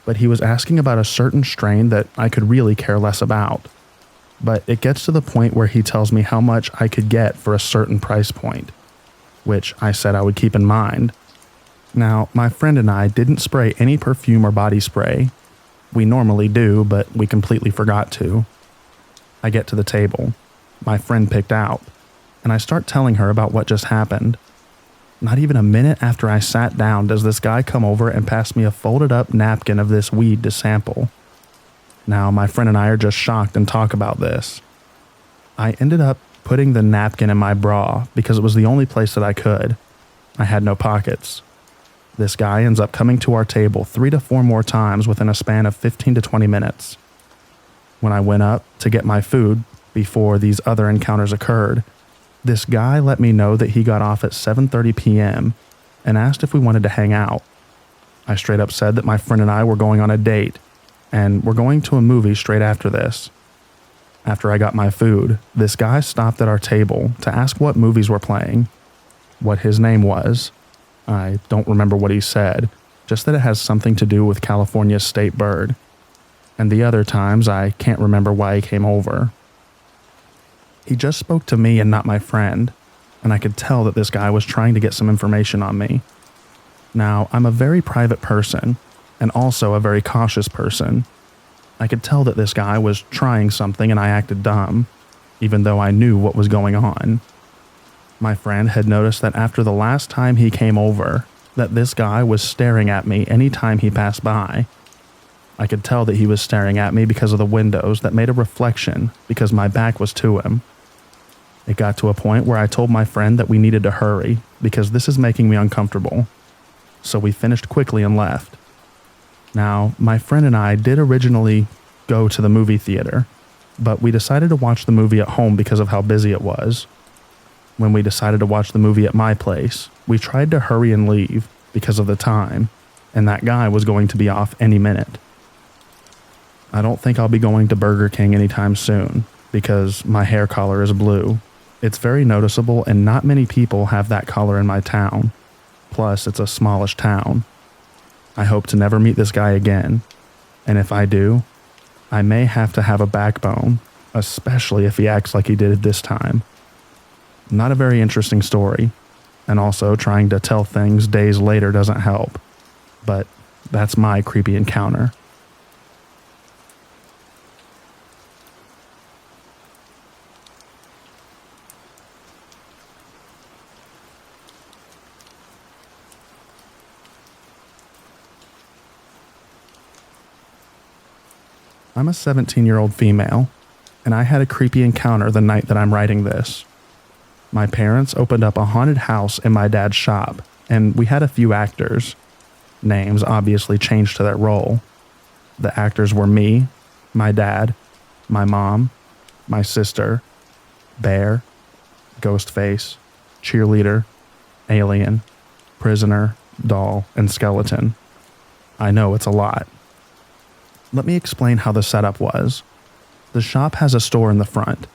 but he was asking about a certain strain that I could really care less about. But it gets to the point where he tells me how much I could get for a certain price point, which I said I would keep in mind. Now, my friend and I didn't spray any perfume or body spray. We normally do, but we completely forgot to. I get to the table, my friend picked out, and I start telling her about what just happened. Not even a minute after I sat down does this guy come over and pass me a folded up napkin of this weed to sample. Now, my friend and I are just shocked and talk about this. I ended up putting the napkin in my bra because it was the only place that I could. I had no pockets. This guy ends up coming to our table 3 to 4 more times within a span of 15 to 20 minutes. When I went up to get my food before these other encounters occurred, this guy let me know that he got off at 7:30 p.m. and asked if we wanted to hang out. I straight up said that my friend and I were going on a date, and we're going to a movie straight after this. After I got my food, this guy stopped at our table to ask what movies were playing, what his name was. I don't remember what he said, just that it has something to do with California's state bird. And the other times, I can't remember why he came over. He just spoke to me and not my friend, and I could tell that this guy was trying to get some information on me. Now, I'm a very private person, and also a very cautious person. I could tell that this guy was trying something and I acted dumb, even though I knew what was going on. My friend had noticed that after the last time he came over, that this guy was staring at me anytime he passed by. I could tell that he was staring at me because of the windows that made a reflection because my back was to him. It got to a point where I told my friend that we needed to hurry because this is making me uncomfortable. So we finished quickly and left. Now, my friend and I did originally go to the movie theater, but we decided to watch the movie at home because of how busy it was. When we decided to watch the movie at my place, we tried to hurry and leave because of the time, and that guy was going to be off any minute. I don't think I'll be going to Burger King anytime soon because my hair color is blue. It's very noticeable and not many people have that color in my town. Plus, it's a smallish town. I hope to never meet this guy again, and if I do, I may have to have a backbone, especially if he acts like he did this time. Not a very interesting story, and also trying to tell things days later doesn't help, but that's my creepy encounter. I'm a 17-year-old female, and I had a creepy encounter the night that I'm writing this. My parents opened up a haunted house in my dad's shop, and we had a few actors. Names obviously changed to their role. The actors were me, my dad, my mom, my sister, Bear, Ghostface, Cheerleader, Alien, Prisoner, Doll, and Skeleton. I know it's a lot. Let me explain how the setup was. The shop has a store in the front,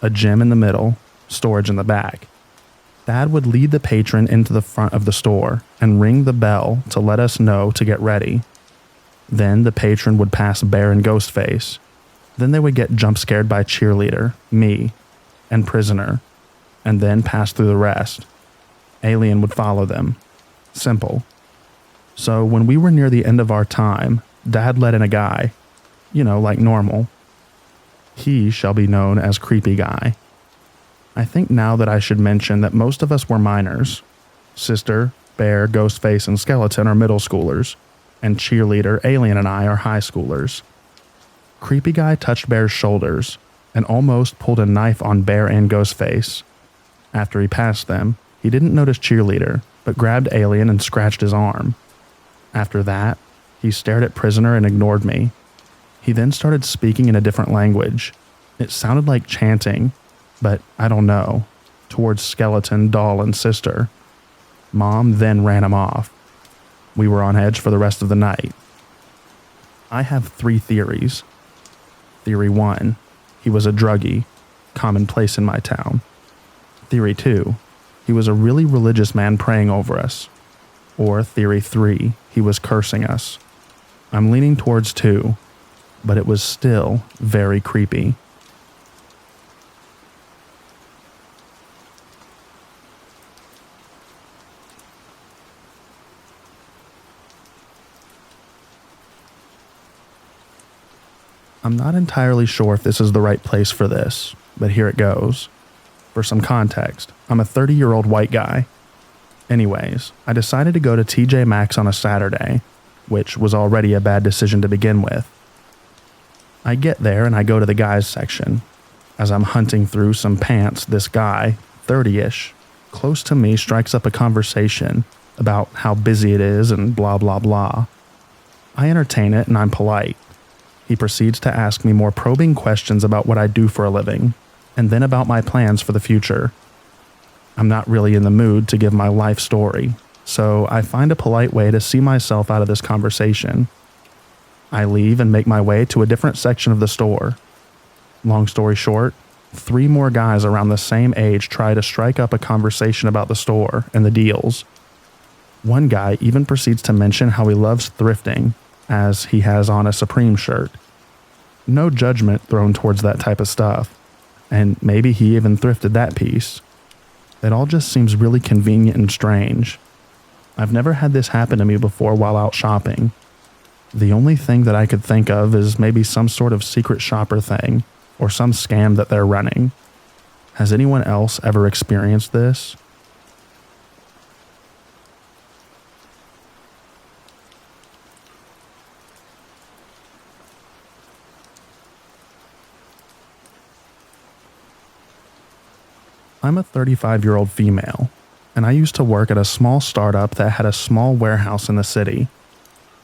a gym in the middle, storage in the back. Dad would lead the patron into the front of the store and ring the bell to let us know to get ready. Then the patron would pass Bear and Ghostface. Then they would get jump scared by Cheerleader, me, and Prisoner, and then pass through the rest. Alien would follow them. Simple. So when we were near the end of our time, Dad let in a guy, like normal. He shall be known as Creepy Guy. I think now that I should mention that most of us were minors. Sister, Bear, Ghostface, and Skeleton are middle schoolers, and Cheerleader, Alien, and I are high schoolers. Creepy Guy touched Bear's shoulders and almost pulled a knife on Bear and Ghostface. After he passed them, he didn't notice Cheerleader, but grabbed Alien and scratched his arm. After that, he stared at Prisoner and ignored me. He then started speaking in a different language. It sounded like chanting, but I don't know, towards Skeleton, Doll, and Sister. Mom then ran him off. We were on edge for the rest of the night. I have 3 theories. Theory 1, he was a druggie, commonplace in my town. Theory 2, he was a really religious man praying over us. Or Theory 3, he was cursing us. I'm leaning towards 2, but it was still very creepy. I'm not entirely sure if this is the right place for this, but here it goes. For some context, I'm a 30-year-old white guy. Anyways, I decided to go to TJ Maxx on a Saturday, which was already a bad decision to begin with. I get there and I go to the guys section. As I'm hunting through some pants, this guy, 30-ish, close to me strikes up a conversation about how busy it is and blah blah blah. I entertain it and I'm polite. He proceeds to ask me more probing questions about what I do for a living, and then about my plans for the future. I'm not really in the mood to give my life story, so I find a polite way to see myself out of this conversation. I leave and make my way to a different section of the store. Long story short, 3 more guys around the same age try to strike up a conversation about the store and the deals. One guy even proceeds to mention how he loves thrifting, as he has on a Supreme shirt. No judgment thrown towards that type of stuff, and maybe he even thrifted that piece. It all just seems really convenient and strange. I've never had this happen to me before while out shopping. The only thing that I could think of is maybe some sort of secret shopper thing, or some scam that they're running. Has anyone else ever experienced this? I'm a 35-year-old female, and I used to work at a small startup that had a small warehouse in the city.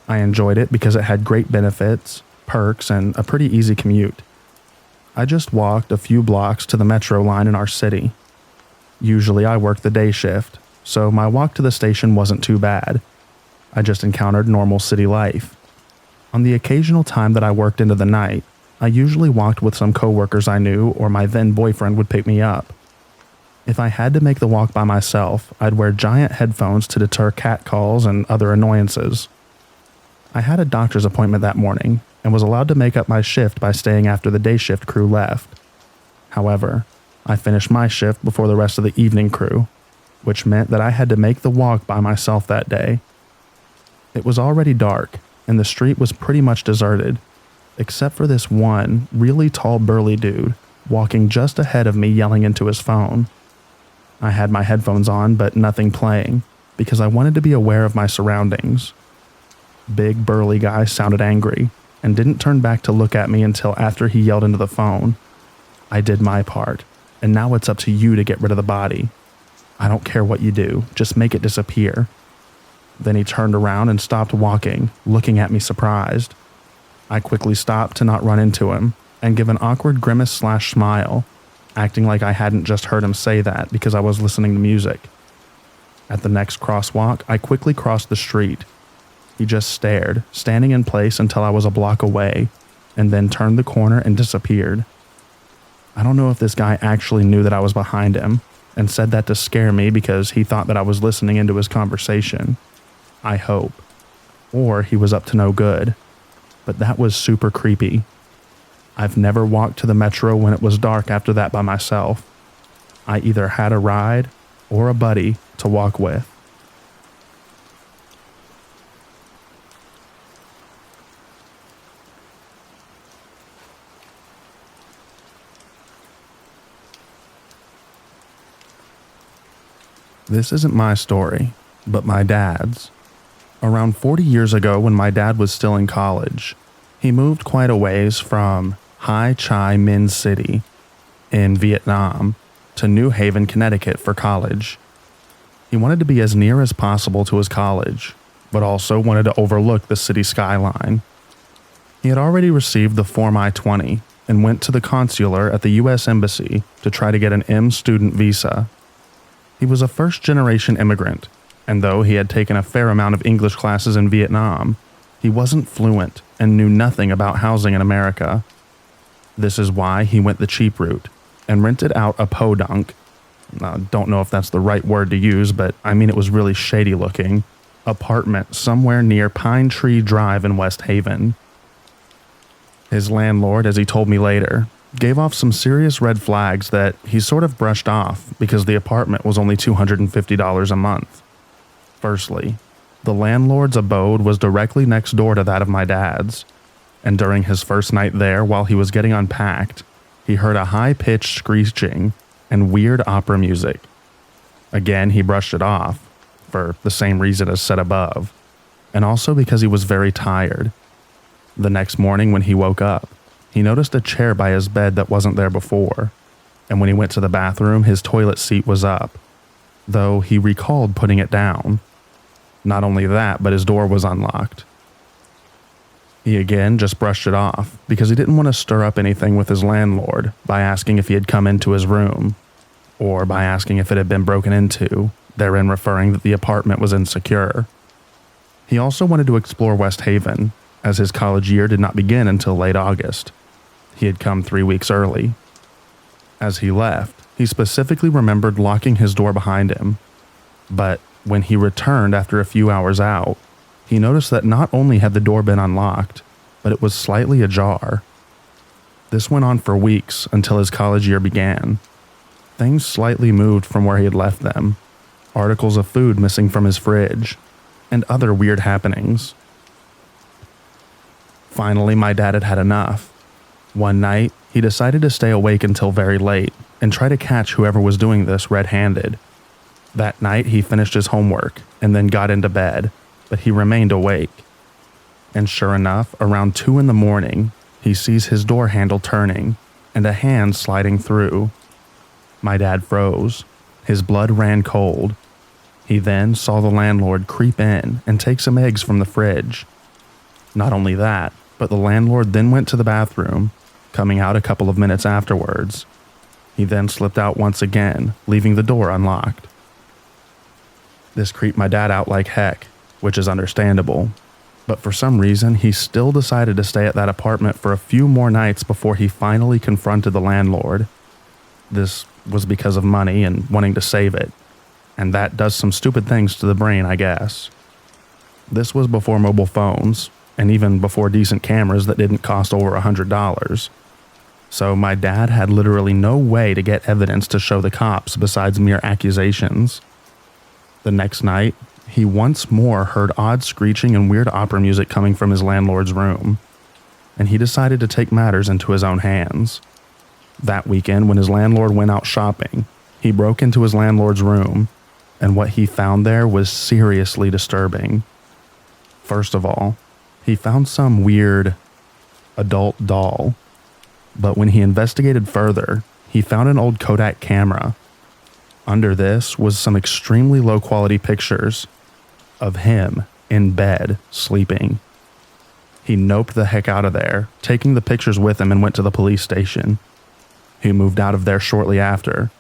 I enjoyed it because it had great benefits, perks, and a pretty easy commute. I just walked a few blocks to the metro line in our city. Usually I worked the day shift, so my walk to the station wasn't too bad. I just encountered normal city life. On the occasional time that I worked into the night, I usually walked with some coworkers I knew, or my then boyfriend would pick me up. If I had to make the walk by myself, I'd wear giant headphones to deter catcalls and other annoyances. I had a doctor's appointment that morning and was allowed to make up my shift by staying after the day shift crew left. However, I finished my shift before the rest of the evening crew, which meant that I had to make the walk by myself that day. It was already dark, and the street was pretty much deserted, except for this one really tall burly dude walking just ahead of me yelling into his phone. I had my headphones on but nothing playing because I wanted to be aware of my surroundings. Big burly guy sounded angry and didn't turn back to look at me until after he yelled into the phone. I did my part, and now it's up to you to get rid of the body. I don't care what you do, just make it disappear. Then he turned around and stopped walking, looking at me surprised. I quickly stopped to not run into him and give an awkward grimace/smile, acting like I hadn't just heard him say that because I was listening to music. At the next crosswalk, I quickly crossed the street. He just stared, standing in place until I was a block away, and then turned the corner and disappeared. I don't know if this guy actually knew that I was behind him and said that to scare me because he thought that I was listening into his conversation. I hope. Or he was up to no good. But that was super creepy. I've never walked to the metro when it was dark after that by myself. I either had a ride or a buddy to walk with. This isn't my story, but my dad's. Around 40 years ago, when my dad was still in college, he moved quite a ways from Hai Chi Minh City in Vietnam to New Haven, Connecticut for college. He wanted to be as near as possible to his college, but also wanted to overlook the city skyline. He had already received the Form I-20 and went to the consular at the U.S. Embassy to try to get an M student visa. He was a first-generation immigrant, and though he had taken a fair amount of English classes in Vietnam, he wasn't fluent and knew nothing about housing in America. This is why he went the cheap route and rented out a podunk. Don't know if that's the right word to use, but I mean it was really shady looking. Apartment somewhere near Pine Tree Drive in West Haven. His landlord, as he told me later, gave off some serious red flags that he sort of brushed off because the apartment was only $250 a month. Firstly, the landlord's abode was directly next door to that of my dad's, and during his first night there while he was getting unpacked, he heard a high-pitched screeching and weird opera music. Again, he brushed it off, for the same reason as said above, and also because he was very tired. The next morning when he woke up, he noticed a chair by his bed that wasn't there before, and when he went to the bathroom, his toilet seat was up, though he recalled putting it down. Not only that, but his door was unlocked. He again just brushed it off because he didn't want to stir up anything with his landlord by asking if he had come into his room, or by asking if it had been broken into, therein referring that the apartment was insecure. He also wanted to explore West Haven, as his college year did not begin until late August. He had come 3 weeks early. As he left, he specifically remembered locking his door behind him, but when he returned after a few hours out, he noticed that not only had the door been unlocked, but it was slightly ajar. This went on for weeks until his college year began. Things slightly moved from where he had left them, articles of food missing from his fridge, and other weird happenings. Finally, my dad had had enough. One night, he decided to stay awake until very late and try to catch whoever was doing this red-handed. That night, he finished his homework and then got into bed, but he remained awake. And sure enough, around 2 a.m, he sees his door handle turning and a hand sliding through. My dad froze. His blood ran cold. He then saw the landlord creep in and take some eggs from the fridge. Not only that, but the landlord then went to the bathroom, coming out a couple of minutes afterwards. He then slipped out once again, leaving the door unlocked. This creeped my dad out like heck, which is understandable. But for some reason, he still decided to stay at that apartment for a few more nights before he finally confronted the landlord. This was because of money and wanting to save it, and that does some stupid things to the brain, I guess. This was before mobile phones, and even before decent cameras that didn't cost over $100. So my dad had literally no way to get evidence to show the cops besides mere accusations. The next night, he once more heard odd screeching and weird opera music coming from his landlord's room, and he decided to take matters into his own hands. That weekend, when his landlord went out shopping, he broke into his landlord's room, and what he found there was seriously disturbing. First of all, he found some weird adult doll, but when he investigated further, he found an old Kodak camera. Under this was some extremely low-quality pictures of him in bed, sleeping. He noped the heck out of there, taking the pictures with him, and went to the police station. He moved out of there shortly after,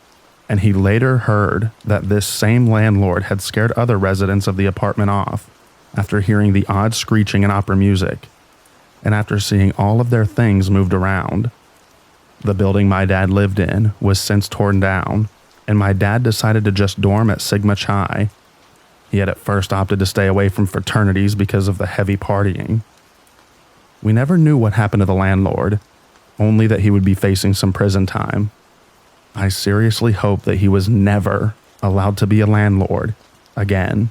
and he later heard that this same landlord had scared other residents of the apartment off after hearing the odd screeching and opera music, and after seeing all of their things moved around. The building my dad lived in was since torn down, and my dad decided to just dorm at Sigma Chi. He had at first opted to stay away from fraternities because of the heavy partying. We never knew what happened to the landlord, only that he would be facing some prison time. I seriously hope that he was never allowed to be a landlord again.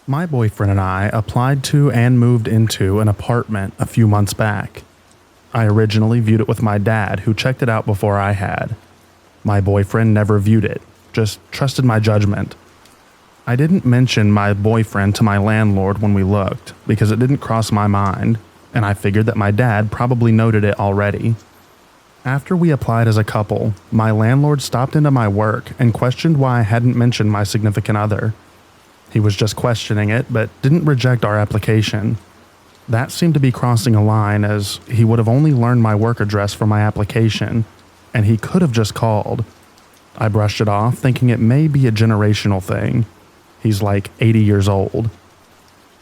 My boyfriend and I applied to and moved into an apartment a few months back. I originally viewed it with my dad, who checked it out before I had. My boyfriend never viewed it, just trusted my judgment. I didn't mention my boyfriend to my landlord when we looked, because it didn't cross my mind, and I figured that my dad probably noted it already. After we applied as a couple, my landlord stopped into my work and questioned why I hadn't mentioned my significant other. He was just questioning it, but didn't reject our application. That seemed to be crossing a line, as he would have only learned my work address from my application, and he could have just called. I brushed it off, thinking it may be a generational thing. He's like 80 years old.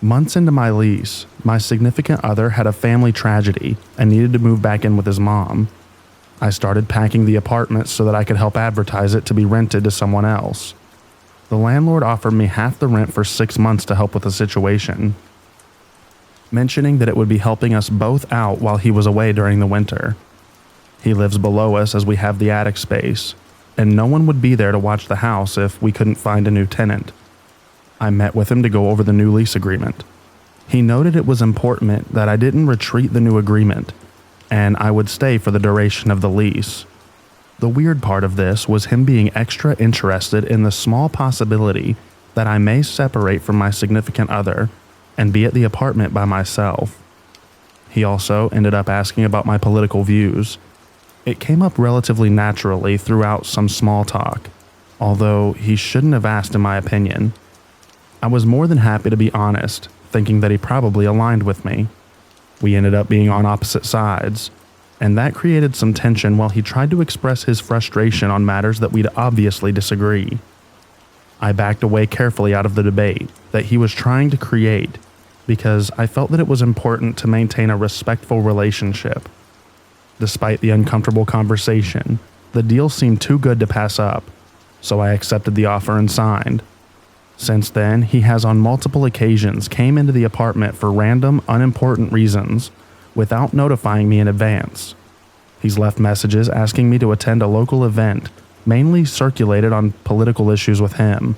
Months into my lease, my significant other had a family tragedy and needed to move back in with his mom. I started packing the apartment so that I could help advertise it to be rented to someone else. The landlord offered me half the rent for 6 months to help with the situation, mentioning that it would be helping us both out while he was away during the winter. He lives below us as we have the attic space, and no one would be there to watch the house if we couldn't find a new tenant. I met with him to go over the new lease agreement. He noted it was important that I didn't retreat the new agreement, and I would stay for the duration of the lease. The weird part of this was him being extra interested in the small possibility that I may separate from my significant other and be at the apartment by myself. He also ended up asking about my political views. It came up relatively naturally throughout some small talk, although he shouldn't have asked in my opinion. I was more than happy to be honest, thinking that he probably aligned with me. We ended up being on opposite sides, and that created some tension while he tried to express his frustration on matters that we'd obviously disagree. I backed away carefully out of the debate that he was trying to create because I felt that it was important to maintain a respectful relationship. Despite the uncomfortable conversation, the deal seemed too good to pass up, so I accepted the offer and signed. Since then, he has on multiple occasions came into the apartment for random, unimportant reasons without notifying me in advance. He's left messages asking me to attend a local event, mainly circulated on political issues with him.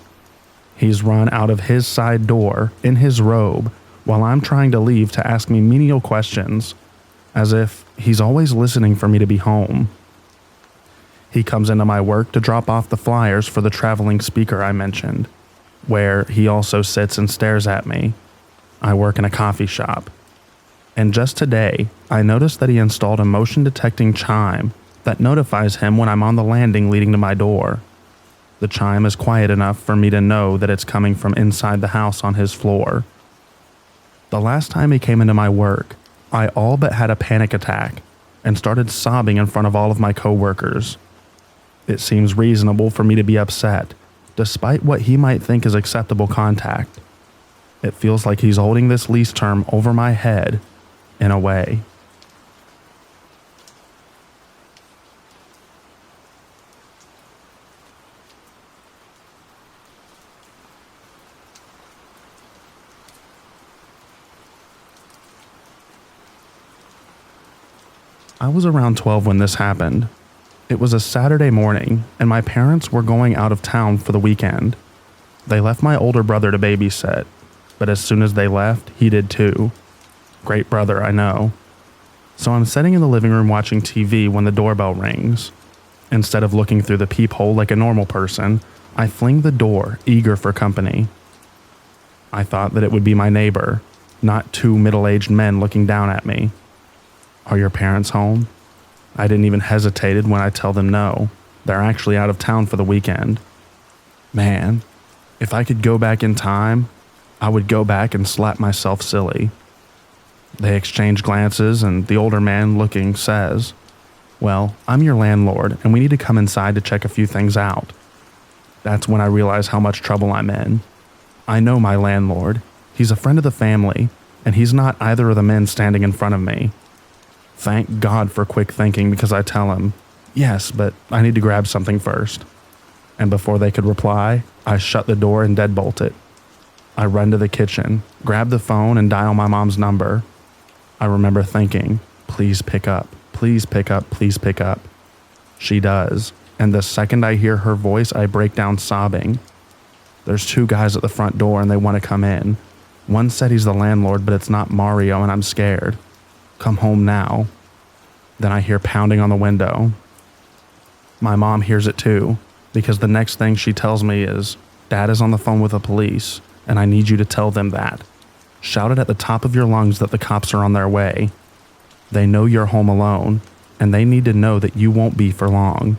He's run out of his side door in his robe while I'm trying to leave to ask me menial questions, as if he's always listening for me to be home. He comes into my work to drop off the flyers for the traveling speaker I mentioned, where he also sits and stares at me. I work in a coffee shop. And just today, I noticed that he installed a motion detecting chime that notifies him when I'm on the landing leading to my door. The chime is quiet enough for me to know that it's coming from inside the house on his floor. The last time he came into my work, I all but had a panic attack and started sobbing in front of all of my coworkers. It seems reasonable for me to be upset, despite what he might think is acceptable contact. It feels like he's holding this lease term over my head, in a way. I was around 12 when this happened. It was a Saturday morning, and my parents were going out of town for the weekend. They left my older brother to babysit, but as soon as they left, he did too. Great brother, I know. So I'm sitting in the living room watching TV when the doorbell rings. Instead of looking through the peephole like a normal person, I fling the door, eager for company. I thought that it would be my neighbor, not two middle-aged men looking down at me. Are your parents home? I didn't even hesitate when I tell them no. They're actually out of town for the weekend. Man, if I could go back in time, I would go back and slap myself silly. They exchange glances, and the older man looking says, "Well, I'm your landlord, and we need to come inside to check a few things out." That's when I realize how much trouble I'm in. I know my landlord. He's a friend of the family, and he's not either of the men standing in front of me. Thank God for quick thinking, because I tell him, "Yes, but I need to grab something first." And before they could reply, I shut the door and deadbolt it. I run to the kitchen, grab the phone, and dial my mom's number. I remember thinking, please pick up, please pick up, please pick up. She does, and the second I hear her voice, I break down sobbing. There's two guys at the front door and they want to come in. One said he's the landlord, but it's not Mario, and I'm scared. Come home now. Then I hear pounding on the window. My mom hears it too, because the next thing she tells me is, "Dad is on the phone with the police, and I need you to tell them that. Shout it at the top of your lungs that the cops are on their way. They know you're home alone, and they need to know that you won't be for long.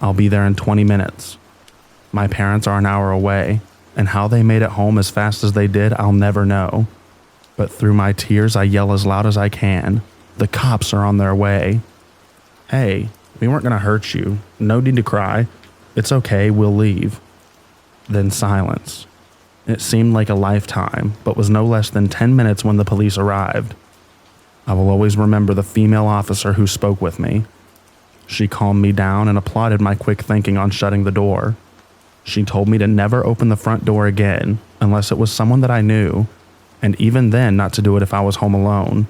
I'll be there in 20 minutes. My parents are an hour away, and how they made it home as fast as they did, I'll never know. But through my tears, I yell as loud as I can. The cops are on their way. Hey, we weren't going to hurt you. No need to cry. It's okay, we'll leave." Then silence. It seemed like a lifetime, but was no less than 10 minutes when the police arrived. I will always remember the female officer who spoke with me. She calmed me down and applauded my quick thinking on shutting the door. She told me to never open the front door again unless it was someone that I knew, and even then not to do it if I was home alone,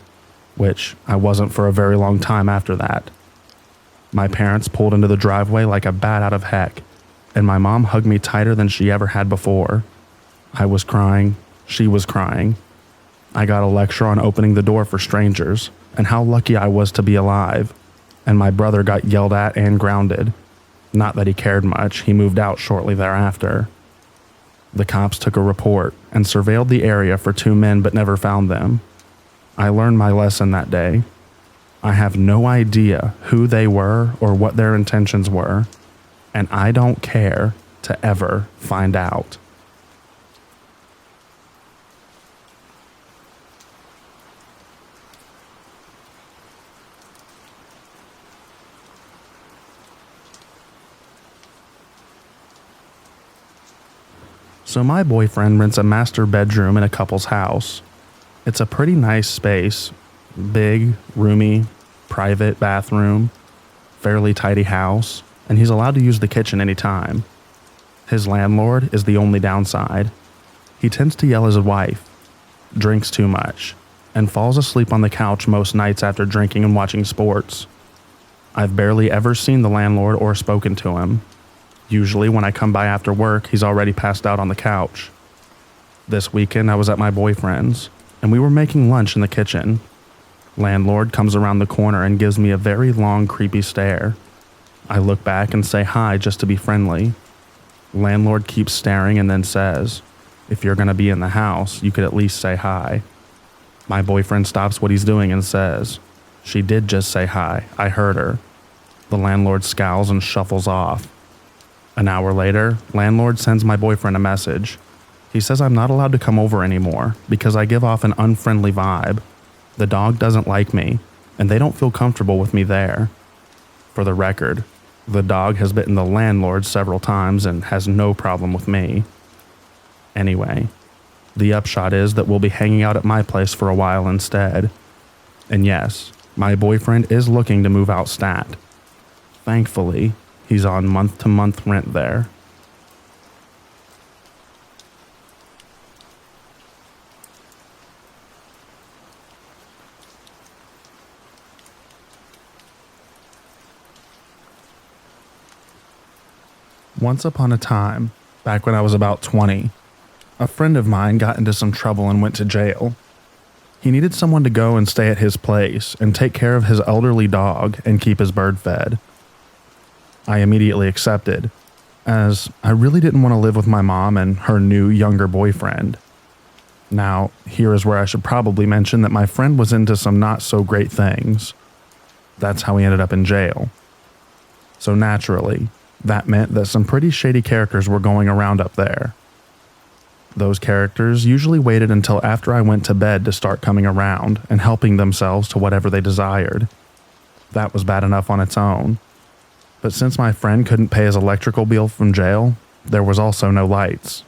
which I wasn't for a very long time after that. My parents pulled into the driveway like a bat out of heck, and my mom hugged me tighter than she ever had before. I was crying. She was crying. I got a lecture on opening the door for strangers and how lucky I was to be alive, and my brother got yelled at and grounded. Not that he cared much, he moved out shortly thereafter. The cops took a report and surveilled the area for two men but never found them. I learned my lesson that day. I have no idea who they were or what their intentions were, and I don't care to ever find out. So my boyfriend rents a master bedroom in a couple's house. It's a pretty nice space, big, roomy, private bathroom, fairly tidy house, and he's allowed to use the kitchen anytime. His landlord is the only downside. He tends to yell at his wife, drinks too much, and falls asleep on the couch most nights after drinking and watching sports. I've barely ever seen the landlord or spoken to him. Usually when I come by after work, he's already passed out on the couch. This weekend I was at my boyfriend's, and we were making lunch in the kitchen. Landlord comes around the corner and gives me a very long, creepy stare. I look back and say hi just to be friendly. Landlord keeps staring and then says, "If you're going to be in the house, you could at least say hi." My boyfriend stops what he's doing and says, "She did just say hi. I heard her." The landlord scowls and shuffles off. An hour later, landlord sends my boyfriend a message. He says I'm not allowed to come over anymore because I give off an unfriendly vibe. The dog doesn't like me, and they don't feel comfortable with me there. For the record, the dog has bitten the landlord several times and has no problem with me. Anyway, the upshot is that we'll be hanging out at my place for a while instead. And yes, my boyfriend is looking to move out stat. Thankfully, he's on month-to-month rent there. Once upon a time, back when I was about 20, a friend of mine got into some trouble and went to jail. He needed someone to go and stay at his place and take care of his elderly dog and keep his bird fed. I immediately accepted, as I really didn't want to live with my mom and her new, younger boyfriend. Now, here is where I should probably mention that my friend was into some not so great things. That's how he ended up in jail. So naturally, that meant that some pretty shady characters were going around up there. Those characters usually waited until after I went to bed to start coming around and helping themselves to whatever they desired. That was bad enough on its own. But since my friend couldn't pay his electrical bill from jail, there was also no lights.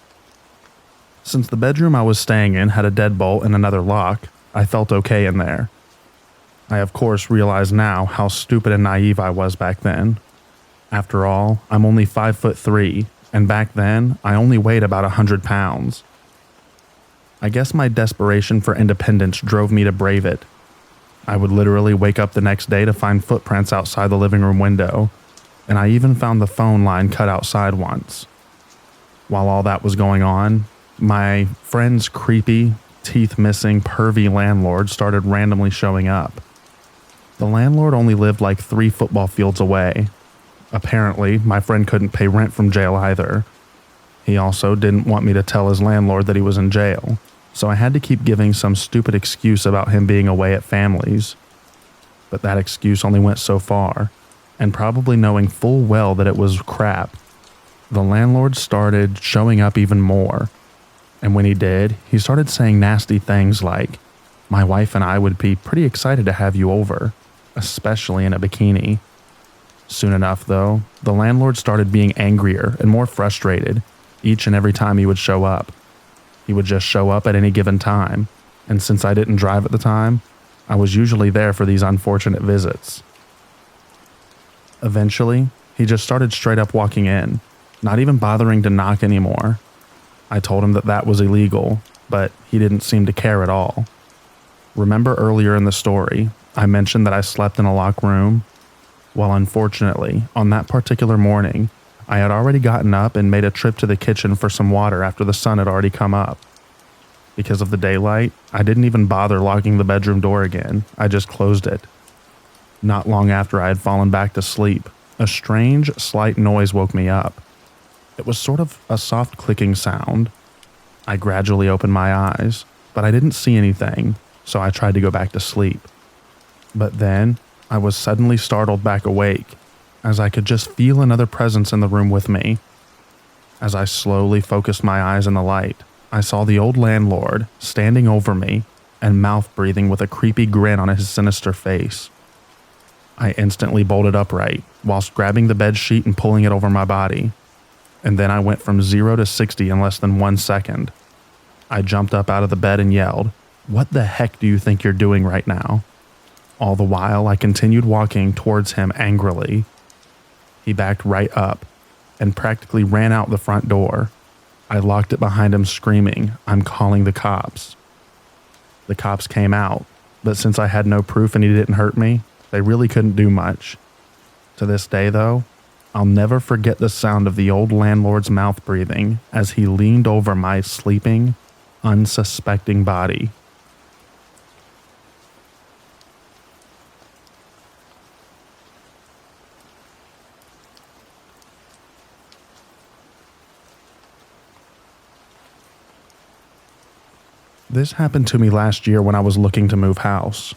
Since the bedroom I was staying in had a deadbolt and another lock, I felt okay in there. I of course realize now how stupid and naive I was back then. After all, I'm only 5'3", and back then, I only weighed about 100 pounds. I guess my desperation for independence drove me to brave it. I would literally wake up the next day to find footprints outside the living room window, and I even found the phone line cut outside once. While all that was going on, my friend's creepy, teeth-missing, pervy landlord started randomly showing up. The landlord only lived like 3 football fields away. Apparently, my friend couldn't pay rent from jail either. He also didn't want me to tell his landlord that he was in jail, so I had to keep giving some stupid excuse about him being away at families. But that excuse only went so far, and probably knowing full well that it was crap, the landlord started showing up even more. And when he did, he started saying nasty things like, "My wife and I would be pretty excited to have you over, especially in a bikini." Soon enough, though, the landlord started being angrier and more frustrated each and every time he would show up. He would just show up at any given time, and since I didn't drive at the time, I was usually there for these unfortunate visits. Eventually, he just started straight up walking in, not even bothering to knock anymore. I told him that that was illegal, but he didn't seem to care at all. Remember earlier in the story, I mentioned that I slept in a locked room? Well, unfortunately, on that particular morning, I had already gotten up and made a trip to the kitchen for some water after the sun had already come up. Because of the daylight, I didn't even bother locking the bedroom door again. I just closed it. Not long after I had fallen back to sleep, a strange, slight noise woke me up. It was sort of a soft clicking sound. I gradually opened my eyes, but I didn't see anything, so I tried to go back to sleep. But then, I was suddenly startled back awake, as I could just feel another presence in the room with me. As I slowly focused my eyes in the light, I saw the old landlord standing over me and mouth breathing with a creepy grin on his sinister face. I instantly bolted upright, whilst grabbing the bed sheet and pulling it over my body. And then I went from 0 to 60 in less than 1 second. I jumped up out of the bed and yelled, "What the heck do you think you're doing right now?" All the while, I continued walking towards him angrily. He backed right up and practically ran out the front door. I locked it behind him screaming, "I'm calling the cops." The cops came out, but since I had no proof and he didn't hurt me, they really couldn't do much. To this day, though, I'll never forget the sound of the old landlord's mouth breathing as he leaned over my sleeping, unsuspecting body. This happened to me last year when I was looking to move house.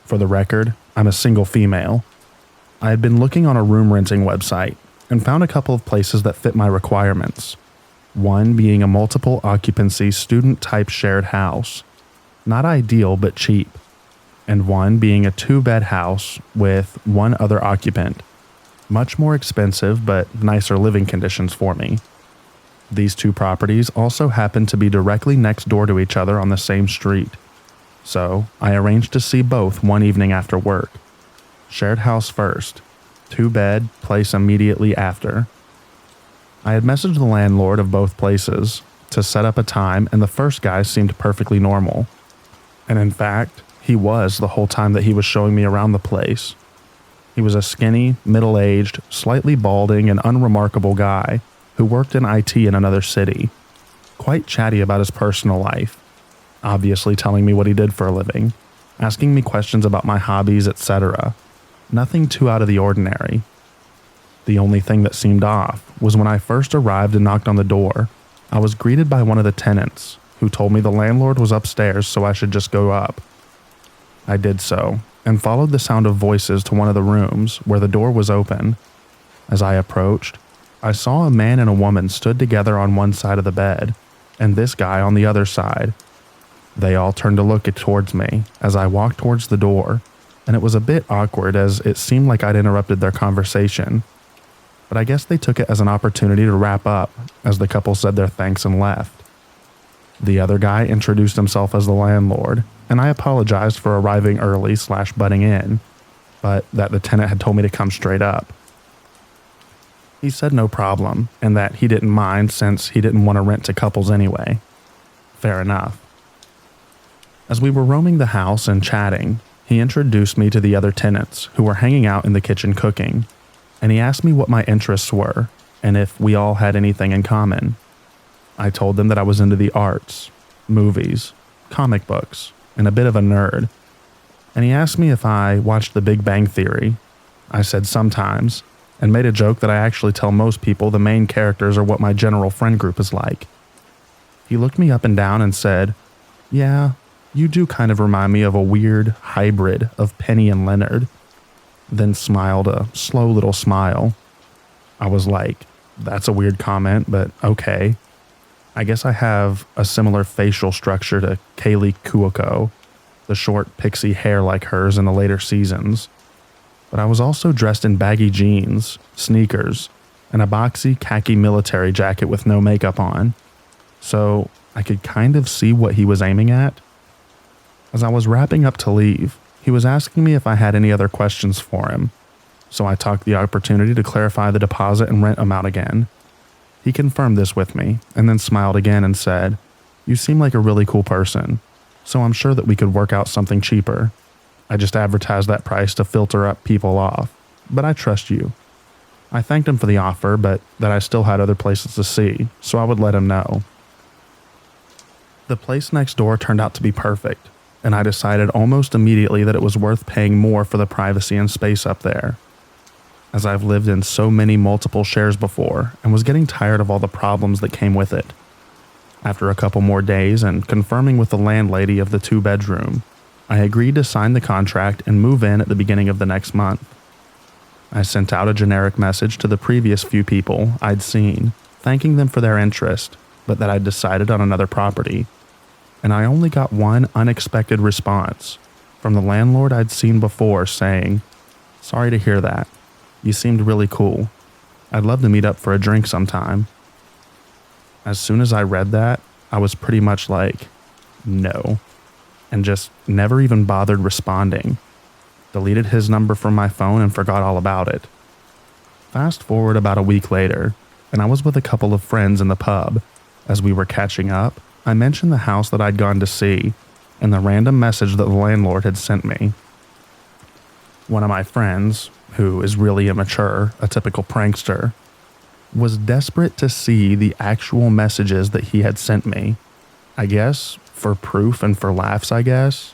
For the record, I'm a single female. I had been looking on a room renting website and found a couple of places that fit my requirements. One being a multiple occupancy student type shared house. Not ideal, but cheap. And one being a 2-bed house with one other occupant. Much more expensive, but nicer living conditions for me. These two properties also happened to be directly next door to each other on the same street. So I arranged to see both one evening after work. Shared house first, 2-bed, place immediately after. I had messaged the landlord of both places to set up a time, and the first guy seemed perfectly normal. And in fact, he was the whole time that he was showing me around the place. He was a skinny, middle-aged, slightly balding, and unremarkable guy who worked in IT in another city. Quite chatty about his personal life, obviously telling me what he did for a living, asking me questions about my hobbies, etc. Nothing too out of the ordinary. The only thing that seemed off was when I first arrived and knocked on the door, I was greeted by one of the tenants, who told me the landlord was upstairs so I should just go up. I did so, and followed the sound of voices to one of the rooms where the door was open. As I approached, I saw a man and a woman stood together on one side of the bed, and this guy on the other side. They all turned to look towards me as I walked towards the door, and it was a bit awkward as it seemed like I'd interrupted their conversation. But I guess they took it as an opportunity to wrap up as the couple said their thanks and left. The other guy introduced himself as the landlord, and I apologized for arriving early / butting in, but that the tenant had told me to come straight up. He said no problem, and that he didn't mind since he didn't want to rent to couples anyway. Fair enough. As we were roaming the house and chatting, he introduced me to the other tenants who were hanging out in the kitchen cooking, and he asked me what my interests were and if we all had anything in common. I told them that I was into the arts, movies, comic books, and a bit of a nerd, and he asked me if I watched The Big Bang Theory. I said sometimes, and made a joke that I actually tell most people the main characters are what my general friend group is like. He looked me up and down and said, "Yeah, you do kind of remind me of a weird hybrid of Penny and Leonard," then smiled a slow little smile. I was like, that's a weird comment, but okay. I guess I have a similar facial structure to Kaylee Cuoco, the short pixie hair like hers in the later seasons. But I was also dressed in baggy jeans, sneakers, and a boxy khaki military jacket with no makeup on, so I could kind of see what he was aiming at. As I was wrapping up to leave, he was asking me if I had any other questions for him, so I took the opportunity to clarify the deposit and rent amount again. He confirmed this with me, and then smiled again and said, "You seem like a really cool person, so I'm sure that we could work out something cheaper. I just advertised that price to filter up people off, but I trust you." I thanked him for the offer, but that I still had other places to see, so I would let him know. The place next door turned out to be perfect, and I decided almost immediately that it was worth paying more for the privacy and space up there. As I've lived in so many multiple shares before and was getting tired of all the problems that came with it. After a couple more days and confirming with the landlady of the 2-bedroom, I agreed to sign the contract and move in at the beginning of the next month. I sent out a generic message to the previous few people I'd seen, thanking them for their interest, but that I'd decided on another property. And I only got one unexpected response from the landlord I'd seen before saying, "Sorry to hear that. You seemed really cool. I'd love to meet up for a drink sometime." As soon as I read that, I was pretty much like, no, and just never even bothered responding. Deleted his number from my phone and forgot all about it. Fast forward about a week later, and I was with a couple of friends in the pub. As we were catching up, I mentioned the house that I'd gone to see and the random message that the landlord had sent me. One of my friends, who is really immature, a typical prankster, was desperate to see the actual messages that he had sent me. I guess, for proof and for laughs, I guess.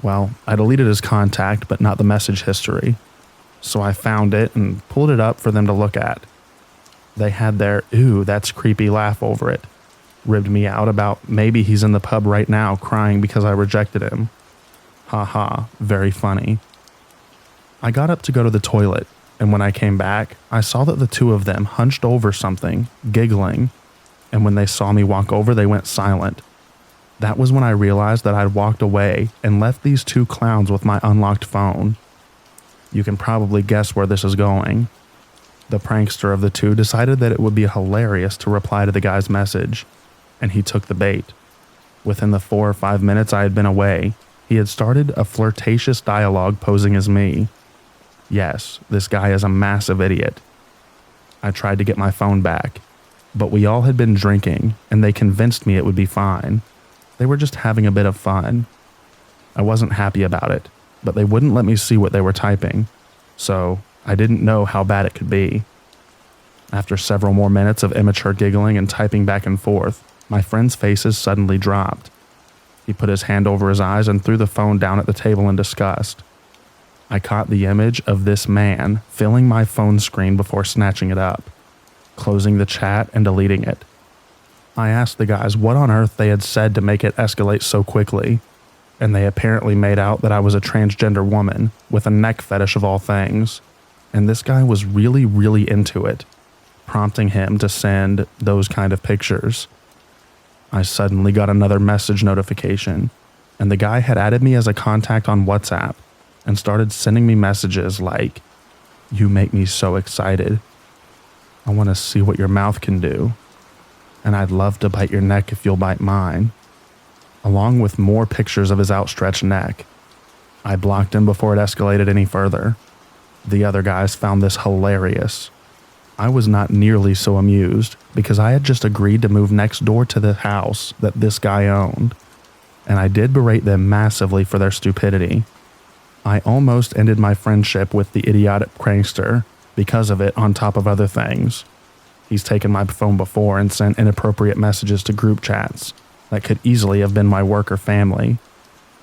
Well, I deleted his contact, but not the message history. So I found it and pulled it up for them to look at. They had their, "Ooh, that's creepy" laugh over it. ribbed me out about maybe he's in the pub right now crying because I rejected him. Haha, very funny. I got up to go to the toilet, and when I came back, I saw that the two of them hunched over something, giggling, and when they saw me walk over, they went silent. That was when I realized that I'd walked away and left these two clowns with my unlocked phone. You can probably guess where this is going. The prankster of the two decided that it would be hilarious to reply to the guy's message, and he took the bait. Within the 4 or 5 minutes I had been away, he had started a flirtatious dialogue posing as me. Yes, this guy is a massive idiot. I tried to get my phone back, but we all had been drinking, and they convinced me it would be fine. They were just having a bit of fun. I wasn't happy about it, but they wouldn't let me see what they were typing, so I didn't know how bad it could be. After several more minutes of immature giggling and typing back and forth, my friends' faces suddenly dropped. He put his hand over his eyes and threw the phone down at the table in disgust. I caught the image of this man filling my phone screen before snatching it up, closing the chat and deleting it. I asked the guys what on earth they had said to make it escalate so quickly, and they apparently made out that I was a transgender woman with a neck fetish of all things, and this guy was really, really into it, prompting him to send those kind of pictures. I suddenly got another message notification, and the guy had added me as a contact on WhatsApp and started sending me messages like, "You make me so excited. I want to see what your mouth can do. And I'd love to bite your neck if you'll bite mine," along with more pictures of his outstretched neck. I blocked him before it escalated any further. The other guys found this hilarious. I was not nearly so amused because I had just agreed to move next door to the house that this guy owned, and I did berate them massively for their stupidity. I almost ended my friendship with the idiotic prankster because of it, on top of other things. He's taken my phone before and sent inappropriate messages to group chats that could easily have been my work or family.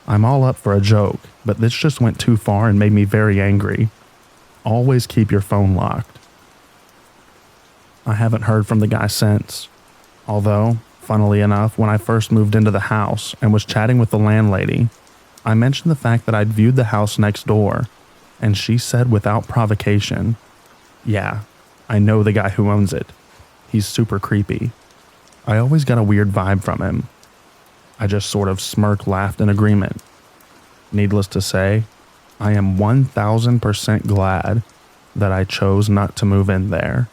I'm all up for a joke, but this just went too far and made me very angry. Always keep your phone locked. I haven't heard from the guy since. Although, funnily enough, when I first moved into the house and was chatting with the landlady, I mentioned the fact that I'd viewed the house next door, and she said without provocation, "Yeah, I know the guy who owns it. He's super creepy." I always got a weird vibe from him. I just sort of laughed in agreement. Needless to say, I am 1000% glad that I chose not to move in there.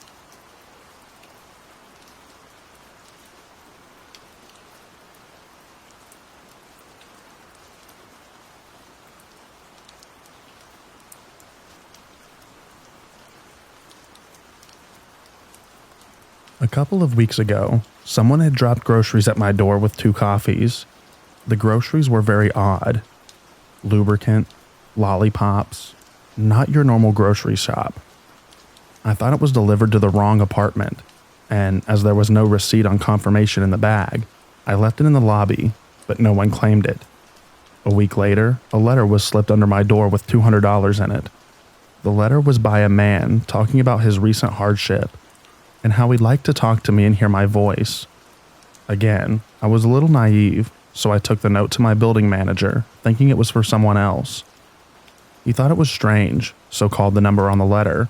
A couple of weeks ago, someone had dropped groceries at my door with 2 coffees. The groceries were very odd. Lubricant, lollipops, not your normal grocery shop. I thought it was delivered to the wrong apartment, and as there was no receipt on confirmation in the bag, I left it in the lobby, but no one claimed it. A week later, a letter was slipped under my door with $200 in it. The letter was by a man talking about his recent hardship and how he'd like to talk to me and hear my voice. Again, I was a little naive, so I took the note to my building manager, thinking it was for someone else. He thought it was strange, so called the number on the letter,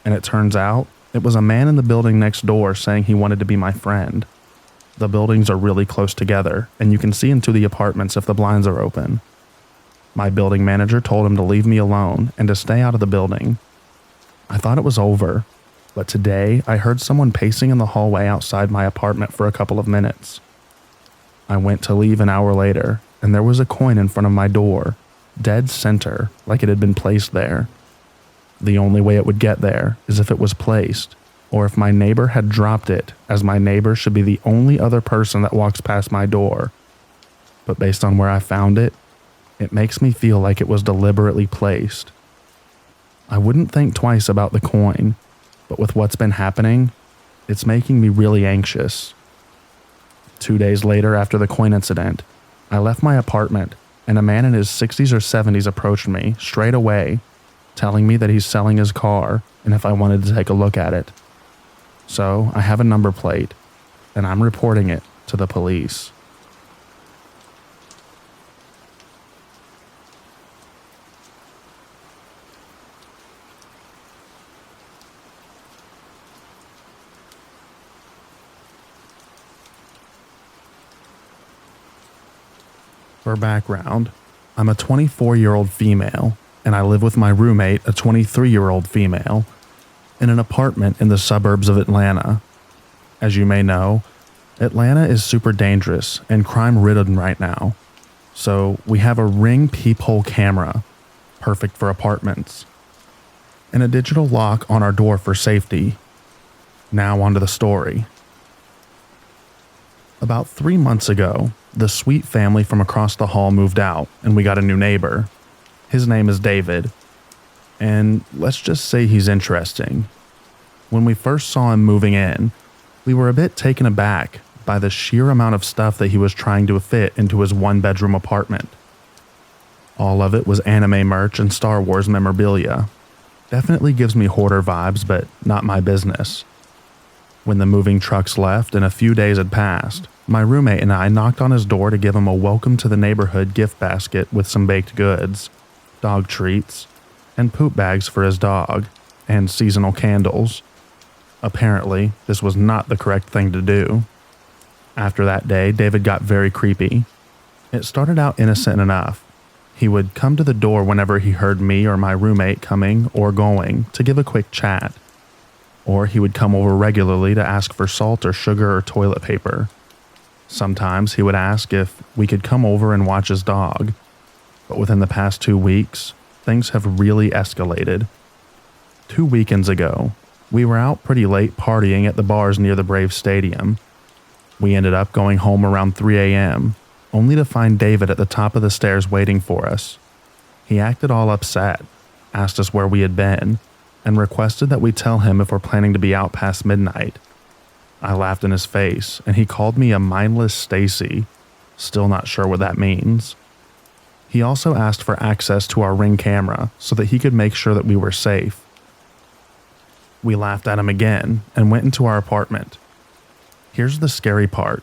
and it turns out it was a man in the building next door saying he wanted to be my friend. The buildings are really close together, and you can see into the apartments if the blinds are open. My building manager told him to leave me alone and to stay out of the building. I thought it was over, but today I heard someone pacing in the hallway outside my apartment for a couple of minutes. I went to leave an hour later, and there was a coin in front of my door, dead center, like it had been placed there. The only way it would get there is if it was placed, or if my neighbor had dropped it, as my neighbor should be the only other person that walks past my door. But based on where I found it, it makes me feel like it was deliberately placed. I wouldn't think twice about the coin, but with what's been happening, it's making me really anxious. 2 days later after the coin incident, I left my apartment and a man in his 60s or 70s approached me straight away, telling me that he's selling his car and if I wanted to take a look at it. So I have a number plate, and I'm reporting it to the police. For background, I'm a 24-year-old female, and I live with my roommate, a 23-year-old female, in an apartment in the suburbs of Atlanta. As you may know, Atlanta is super dangerous and crime-ridden right now, so we have a Ring peephole camera, perfect for apartments, and a digital lock on our door for safety. Now onto the story. About 3 months ago, the sweet family from across the hall moved out, and we got a new neighbor. His name is David, and let's just say he's interesting. When we first saw him moving in, we were a bit taken aback by the sheer amount of stuff that he was trying to fit into his one-bedroom apartment. All of it was anime merch and Star Wars memorabilia. Definitely gives me hoarder vibes, but not my business. When the moving trucks left and a few days had passed, my roommate and I knocked on his door to give him a welcome to the neighborhood gift basket with some baked goods, dog treats, and poop bags for his dog, and seasonal candles. Apparently, this was not the correct thing to do. After that day, David got very creepy. It started out innocent enough. He would come to the door whenever he heard me or my roommate coming or going to give a quick chat. Or he would come over regularly to ask for salt or sugar or toilet paper. Sometimes he would ask if we could come over and watch his dog. But within the past 2 weeks, things have really escalated. 2 weekends ago, we were out pretty late partying at the bars near the Braves Stadium. We ended up going home around 3 a.m., only to find David at the top of the stairs waiting for us. He acted all upset, asked us where we had been, and requested that we tell him if we're planning to be out past midnight. I laughed in his face, and he called me a mindless Stacy, still not sure what that means. He also asked for access to our Ring camera so that he could make sure that we were safe. We laughed at him again and went into our apartment. Here's the scary part.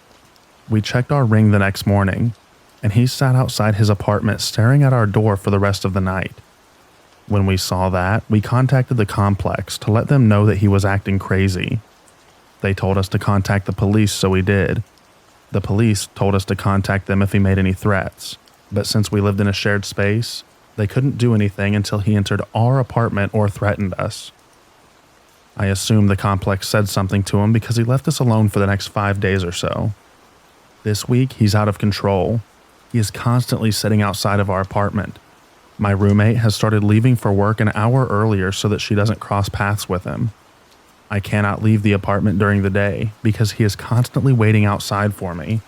We checked our Ring the next morning, and he sat outside his apartment staring at our door for the rest of the night. When we saw that, we contacted the complex to let them know that he was acting crazy. They told us to contact the police, so we did. The police told us to contact them if he made any threats, but since we lived in a shared space, they couldn't do anything until he entered our apartment or threatened us. I assume the complex said something to him because he left us alone for the next 5 days or so. This week, he's out of control. He is constantly sitting outside of our apartment. My roommate has started leaving for work an hour earlier so that she doesn't cross paths with him. I cannot leave the apartment during the day because he is constantly waiting outside for me.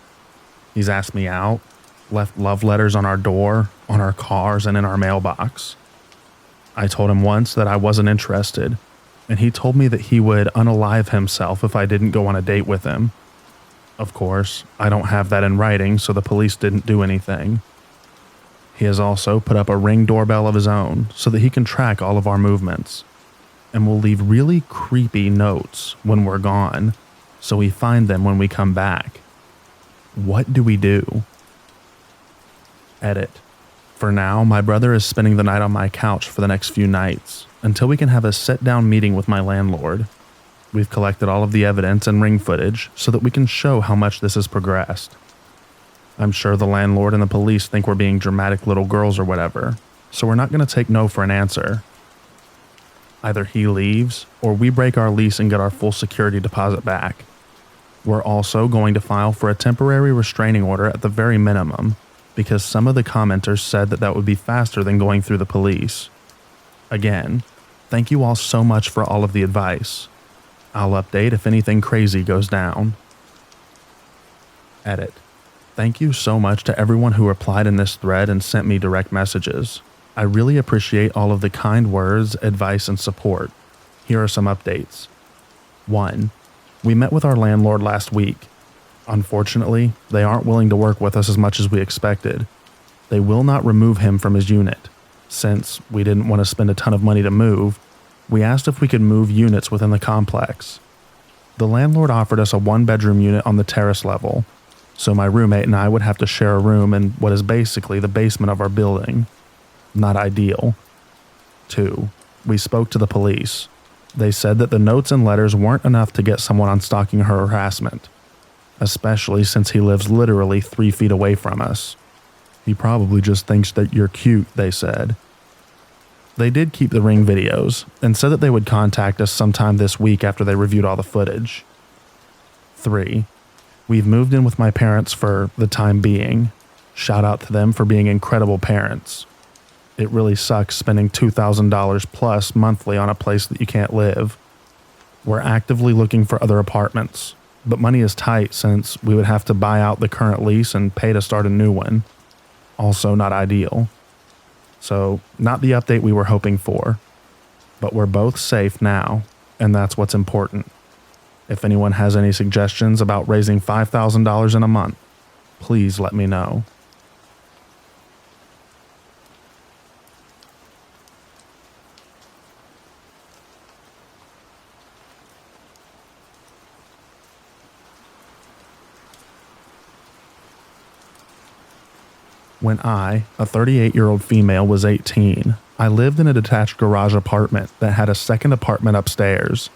He's asked me out, left love letters on our door, on our cars, and in our mailbox. I told him once that I wasn't interested, and he told me that he would unalive himself if I didn't go on a date with him. Of course, I don't have that in writing, so the police didn't do anything. He has also put up a Ring doorbell of his own so that he can track all of our movements, and will leave really creepy notes when we're gone, so we find them when we come back. What do we do? Edit. For now, my brother is spending the night on my couch for the next few nights, until we can have a sit-down meeting with my landlord. We've collected all of the evidence and Ring footage so that we can show how much this has progressed. I'm sure the landlord and the police think we're being dramatic little girls or whatever, so we're not going to take no for an answer. Either he leaves, or we break our lease and get our full security deposit back. We're also going to file for a temporary restraining order at the very minimum, because some of the commenters said that that would be faster than going through the police. Again, thank you all so much for all of the advice. I'll update if anything crazy goes down. Edit. Thank you so much to everyone who replied in this thread and sent me direct messages. I really appreciate all of the kind words, advice, and support. Here are some updates. 1. We met with our landlord last week. Unfortunately, they aren't willing to work with us as much as we expected. They will not remove him from his unit. Since we didn't want to spend a ton of money to move, we asked if we could move units within the complex. The landlord offered us a 1-bedroom unit on the terrace level, so my roommate and I would have to share a room in what is basically the basement of our building. Not ideal. 2. We spoke to the police. They said that the notes and letters weren't enough to get someone on stalking her harassment, especially since he lives literally 3 feet away from us. He probably just thinks that you're cute, they said. They did keep the ring videos and said that they would contact us sometime this week after they reviewed all the footage. 3. We've moved in with my parents for the time being. Shout out to them for being incredible parents. It really sucks spending $2,000 plus monthly on a place that you can't live. We're actively looking for other apartments, but money is tight since we would have to buy out the current lease and pay to start a new one. Also not ideal. So, not the update we were hoping for, but we're both safe now, and that's what's important. If anyone has any suggestions about raising $5,000 in a month, please let me know. When I, a 38-year-old female, was 18, I lived in a detached garage apartment that had a second apartment upstairs.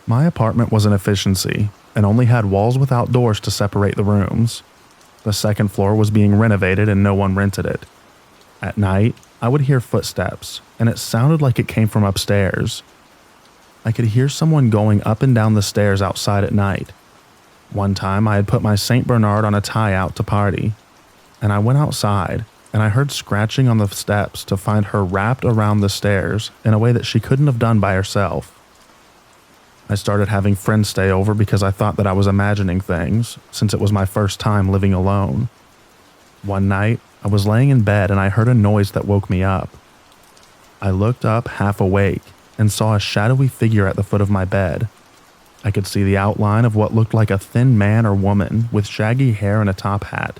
My apartment was an efficiency and only had walls without doors to separate the rooms. The second floor was being renovated and no one rented it. At night, I would hear footsteps, and it sounded like it came from upstairs. I could hear someone going up and down the stairs outside at night. One time, I had put my St. Bernard on a tie out to party, and I went outside, and I heard scratching on the steps to find her wrapped around the stairs in a way that she couldn't have done by herself. I started having friends stay over because I thought that I was imagining things, since it was my first time living alone. One night, I was laying in bed and I heard a noise that woke me up. I looked up half awake and saw a shadowy figure at the foot of my bed. I could see the outline of what looked like a thin man or woman with shaggy hair and a top hat.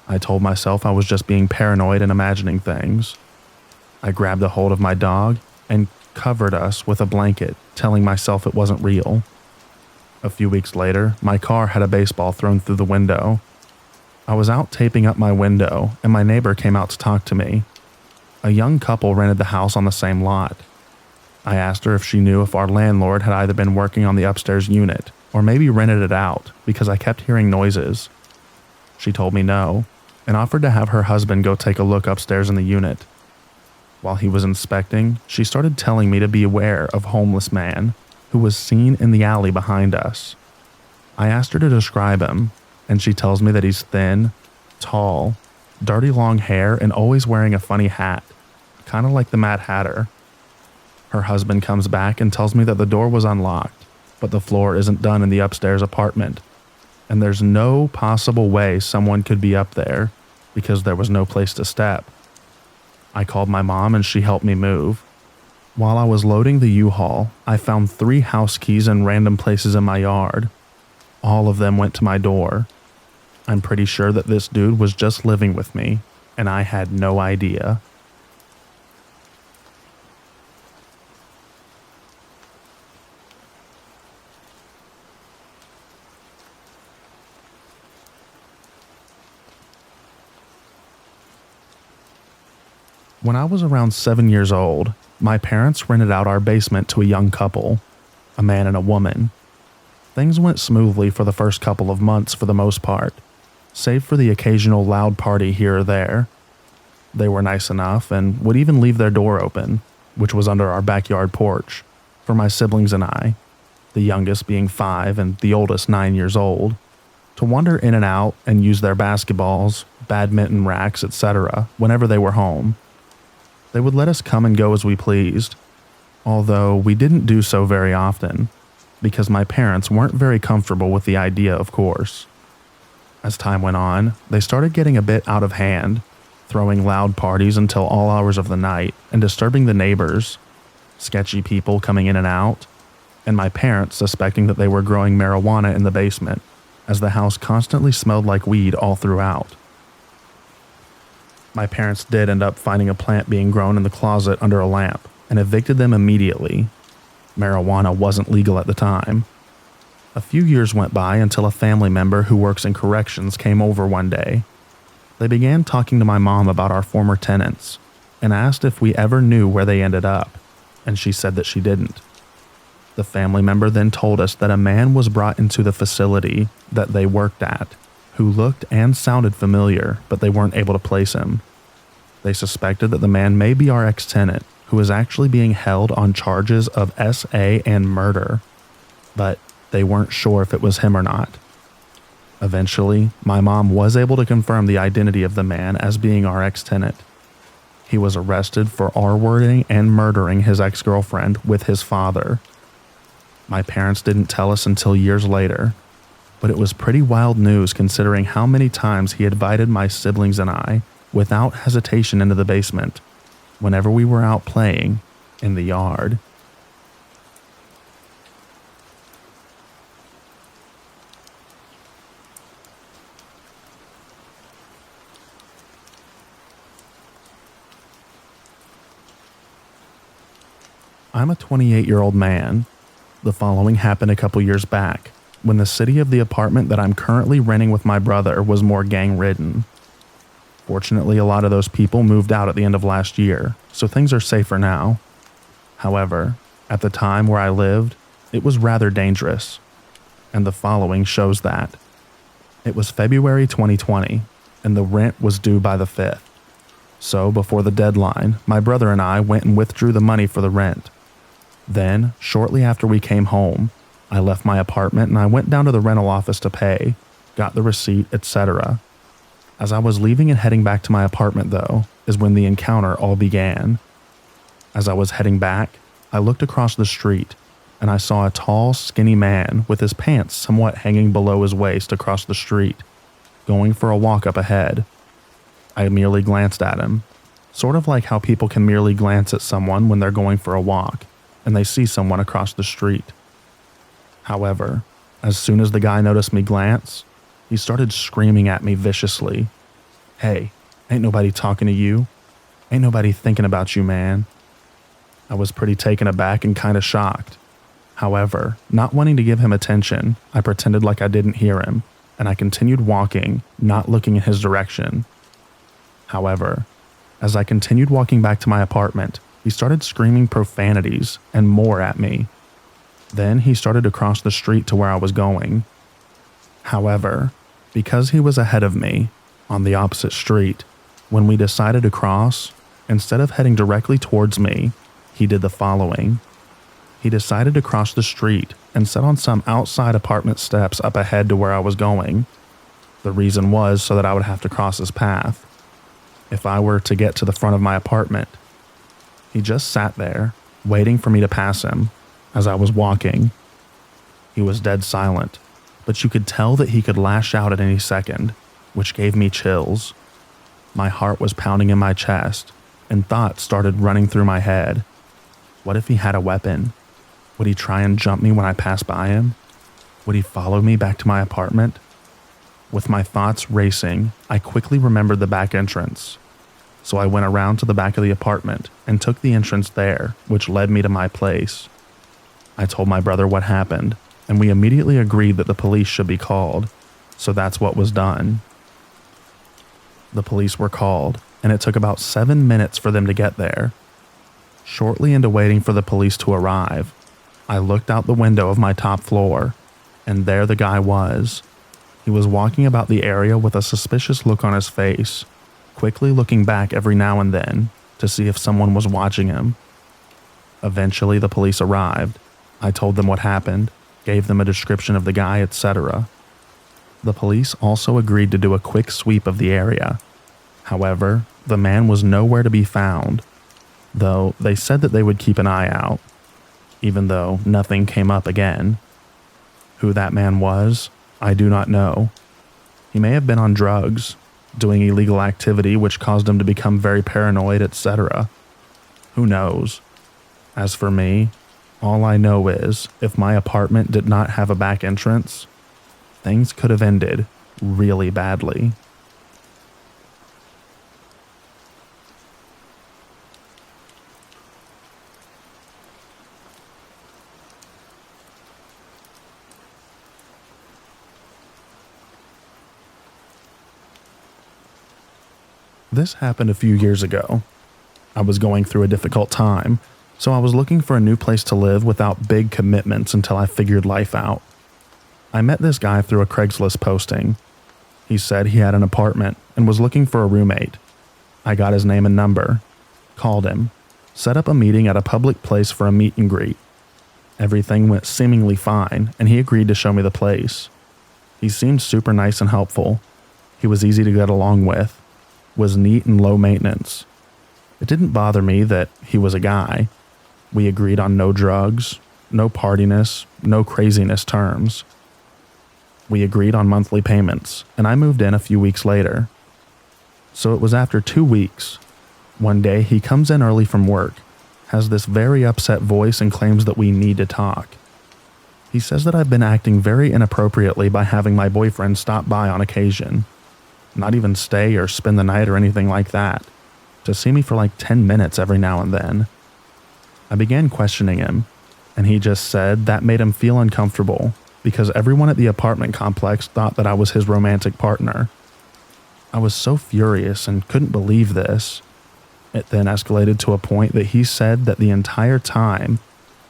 I told myself I was just being paranoid and imagining things. I grabbed a hold of my dog and covered us with a blanket, telling myself it wasn't real. A few weeks later, my car had a baseball thrown through the window. I was out taping up my window, and my neighbor came out to talk to me. A young couple rented the house on the same lot. I asked her if she knew if our landlord had either been working on the upstairs unit or maybe rented it out because I kept hearing noises. She told me no, and offered to have her husband go take a look upstairs in the unit. While he was inspecting, she started telling me to be aware of a homeless man who was seen in the alley behind us. I asked her to describe him, and she tells me that he's thin, tall, dirty long hair, and always wearing a funny hat, kind of like the Mad Hatter. Her husband comes back and tells me that the door was unlocked, but the floor isn't done in the upstairs apartment, and there's no possible way someone could be up there because there was no place to step. I called my mom and she helped me move. While I was loading the U-Haul, I found 3 house keys in random places in my yard. All of them went to my door. I'm pretty sure that this dude was just living with me, and I had no idea. When I was around 7 years old, my parents rented out our basement to a young couple, a man and a woman. Things went smoothly for the first couple of months for the most part, save for the occasional loud party here or there. They were nice enough and would even leave their door open, which was under our backyard porch, for my siblings and I, the youngest being 5 and the oldest 9 years old, to wander in and out and use their basketballs, badminton racks, etc. whenever they were home. They would let us come and go as we pleased, although we didn't do so very often, because my parents weren't very comfortable with the idea, of course. As time went on, they started getting a bit out of hand, throwing loud parties until all hours of the night and disturbing the neighbors, sketchy people coming in and out, and my parents suspecting that they were growing marijuana in the basement, as the house constantly smelled like weed all throughout. My parents did end up finding a plant being grown in the closet under a lamp and evicted them immediately. Marijuana wasn't legal at the time. A few years went by until a family member who works in corrections came over one day. They began talking to my mom about our former tenants and asked if we ever knew where they ended up, and she said that she didn't. The family member then told us that a man was brought into the facility that they worked at who looked and sounded familiar, but they weren't able to place him. They suspected that the man may be our ex-tenant, who is actually being held on charges of SA and murder, but they weren't sure if it was him or not. Eventually, my mom was able to confirm the identity of the man as being our ex-tenant. He was arrested for R-wording and murdering his ex-girlfriend with his father. My parents didn't tell us until years later, but it was pretty wild news considering how many times he invited my siblings and I, without hesitation, into the basement whenever we were out playing in the yard. I'm a 28-year-old man. The following happened a couple years back, when the city of the apartment that I'm currently renting with my brother was more gang-ridden. Fortunately, a lot of those people moved out at the end of last year, so things are safer now. However, at the time where I lived, it was rather dangerous, and the following shows that. It was February 2020, and the rent was due by the 5th. So before the deadline, my brother and I went and withdrew the money for the rent. Then, shortly after we came home, I left my apartment and I went down to the rental office to pay, got the receipt, etc. As I was leaving and heading back to my apartment, though, is when the encounter all began. As I was heading back, I looked across the street and I saw a tall, skinny man with his pants somewhat hanging below his waist across the street, going for a walk up ahead. I merely glanced at him, sort of like how people can merely glance at someone when they're going for a walk and they see someone across the street. However, as soon as the guy noticed me glance, he started screaming at me viciously. "Hey, ain't nobody talking to you. Ain't nobody thinking about you, man." I was pretty taken aback and kind of shocked. However, not wanting to give him attention, I pretended like I didn't hear him, and I continued walking, not looking in his direction. However, as I continued walking back to my apartment, he started screaming profanities and more at me. Then he started to cross the street to where I was going. However, because he was ahead of me, on the opposite street, when we decided to cross, instead of heading directly towards me, he did the following. He decided to cross the street and sat on some outside apartment steps up ahead to where I was going. The reason was so that I would have to cross his path if I were to get to the front of my apartment. He just sat there, waiting for me to pass him as I was walking. He was dead silent, but you could tell that he could lash out at any second, which gave me chills. My heart was pounding in my chest, and thoughts started running through my head. What if he had a weapon? Would he try and jump me when I passed by him? Would he follow me back to my apartment? With my thoughts racing, I quickly remembered the back entrance. So I went around to the back of the apartment and took the entrance there, which led me to my place. I told my brother what happened, and we immediately agreed that the police should be called, so that's what was done. The police were called, and it took about 7 minutes for them to get there. Shortly into waiting for the police to arrive, I looked out the window of my top floor, and there the guy was. He was walking about the area with a suspicious look on his face, quickly looking back every now and then to see if someone was watching him. Eventually, the police arrived. I told them what happened, gave them a description of the guy, etc. The police also agreed to do a quick sweep of the area. However, the man was nowhere to be found, though they said that they would keep an eye out, even though nothing came up again. Who that man was, I do not know. He may have been on drugs, doing illegal activity which caused him to become very paranoid, etc. Who knows? As for me, all I know is if my apartment did not have a back entrance, things could have ended really badly. This happened a few years ago. I was going through a difficult time, so I was looking for a new place to live without big commitments until I figured life out. I met this guy through a Craigslist posting. He said he had an apartment and was looking for a roommate. I got his name and number, called him, set up a meeting at a public place for a meet and greet. Everything went seemingly fine, and he agreed to show me the place. He seemed super nice and helpful. He was easy to get along with, was neat and low maintenance. It didn't bother me that he was a guy. We agreed on no drugs, no partiness, no craziness terms. We agreed on monthly payments, and I moved in a few weeks later. So it was after 2 weeks. One day he comes in early from work, has this very upset voice and claims that we need to talk. He says that I've been acting very inappropriately by having my boyfriend stop by on occasion. Not even stay or spend the night or anything like that. To see me for like 10 minutes every now and then. I began questioning him, and he just said that made him feel uncomfortable because everyone at the apartment complex thought that I was his romantic partner. I was so furious and couldn't believe this. It then escalated to a point that he said that the entire time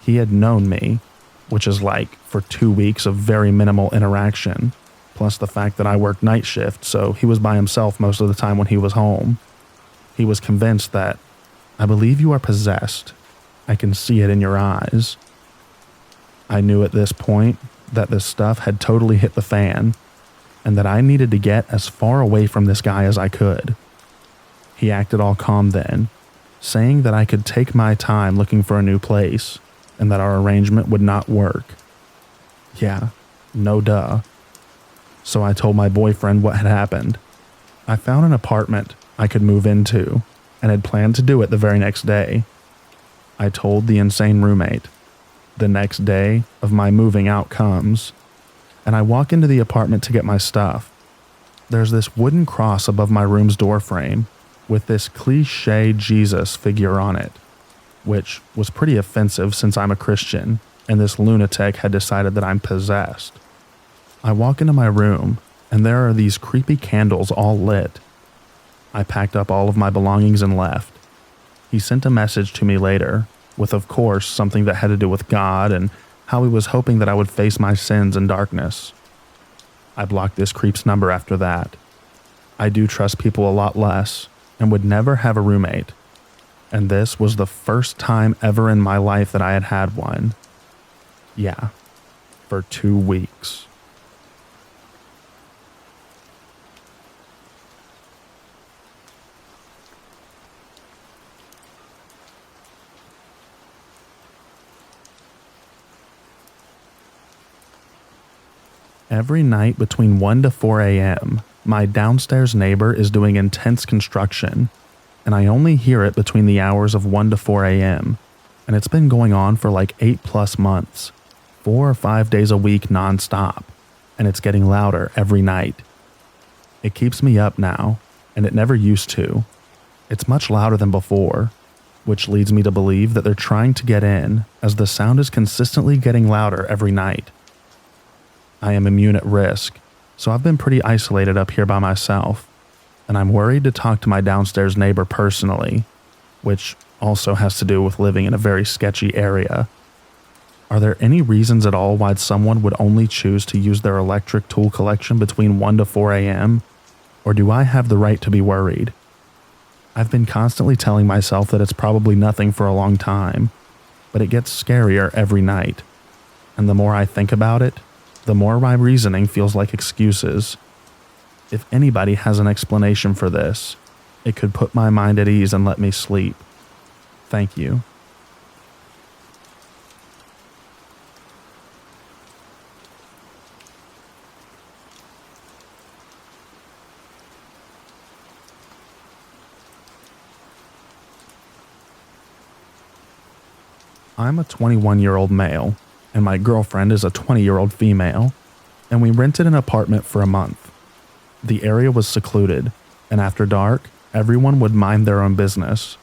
he had known me, which is like for 2 weeks of very minimal interaction, plus the fact that I worked night shift, so he was by himself most of the time when he was home. He was convinced that, "I believe you are possessed. I can see it in your eyes." I knew at this point that this stuff had totally hit the fan, and that I needed to get as far away from this guy as I could. He acted all calm then, saying that I could take my time looking for a new place, and that our arrangement would not work. Yeah, no duh. So I told my boyfriend what had happened. I found an apartment I could move into, and had planned to do it the very next day. I told the insane roommate. The next day of my moving out comes, and I walk into the apartment to get my stuff. There's this wooden cross above my room's doorframe with this cliché Jesus figure on it, which was pretty offensive since I'm a Christian, and this lunatic had decided that I'm possessed. I walk into my room, and there are these creepy candles all lit. I packed up all of my belongings and left. He sent a message to me later, with of course something that had to do with God and how he was hoping that I would face my sins in darkness. I blocked this creep's number after that. I do trust people a lot less, and would never have a roommate. And this was the first time ever in my life that I had had one. Yeah, for 2 weeks. Every night between 1 to 4 a.m., my downstairs neighbor is doing intense construction, and I only hear it between the hours of 1 to 4 a.m., and it's been going on for like 8+ months, 4 or 5 days a week nonstop, and it's getting louder every night. It keeps me up now, and it never used to. It's much louder than before, which leads me to believe that they're trying to get in, as the sound is consistently getting louder every night. I am immune at risk, so I've been pretty isolated up here by myself, and I'm worried to talk to my downstairs neighbor personally, which also has to do with living in a very sketchy area. Are there any reasons at all why someone would only choose to use their electric tool collection between 1 to 4 a.m., or do I have the right to be worried? I've been constantly telling myself that it's probably nothing for a long time, but it gets scarier every night, and the more I think about it, the more my reasoning feels like excuses. If anybody has an explanation for this, it could put my mind at ease and let me sleep. Thank you. I'm a 21-year-old male, and my girlfriend is a 20-year-old female, and we rented an apartment for a month. The area was secluded, and after dark, everyone would mind their own business.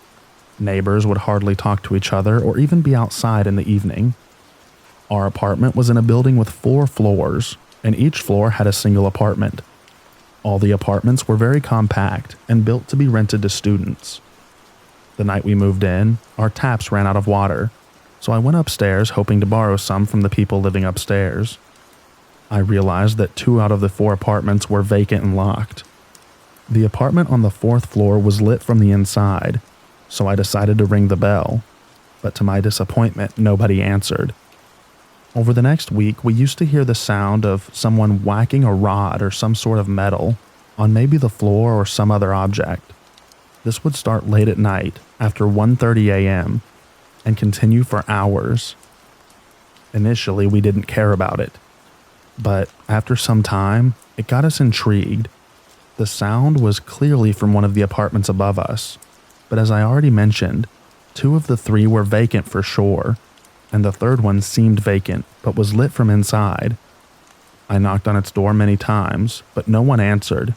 Neighbors would hardly talk to each other or even be outside in the evening. Our apartment was in a building with 4 floors, and each floor had a single apartment. All the apartments were very compact and built to be rented to students. The night we moved in, our taps ran out of water, so I went upstairs hoping to borrow some from the people living upstairs. I realized that 2 out of the 4 apartments were vacant and locked. The apartment on the 4th floor was lit from the inside, so I decided to ring the bell, but to my disappointment, nobody answered. Over the next week, we used to hear the sound of someone whacking a rod or some sort of metal on maybe the floor or some other object. This would start late at night, after 1:30 a.m., and continue for hours. Initially, we didn't care about it, but after some time, it got us intrigued. The sound was clearly from one of the apartments above us, but as I already mentioned, 2 of the 3 were vacant for sure, and the 3rd one seemed vacant but was lit from inside. I knocked on its door many times, but no one answered.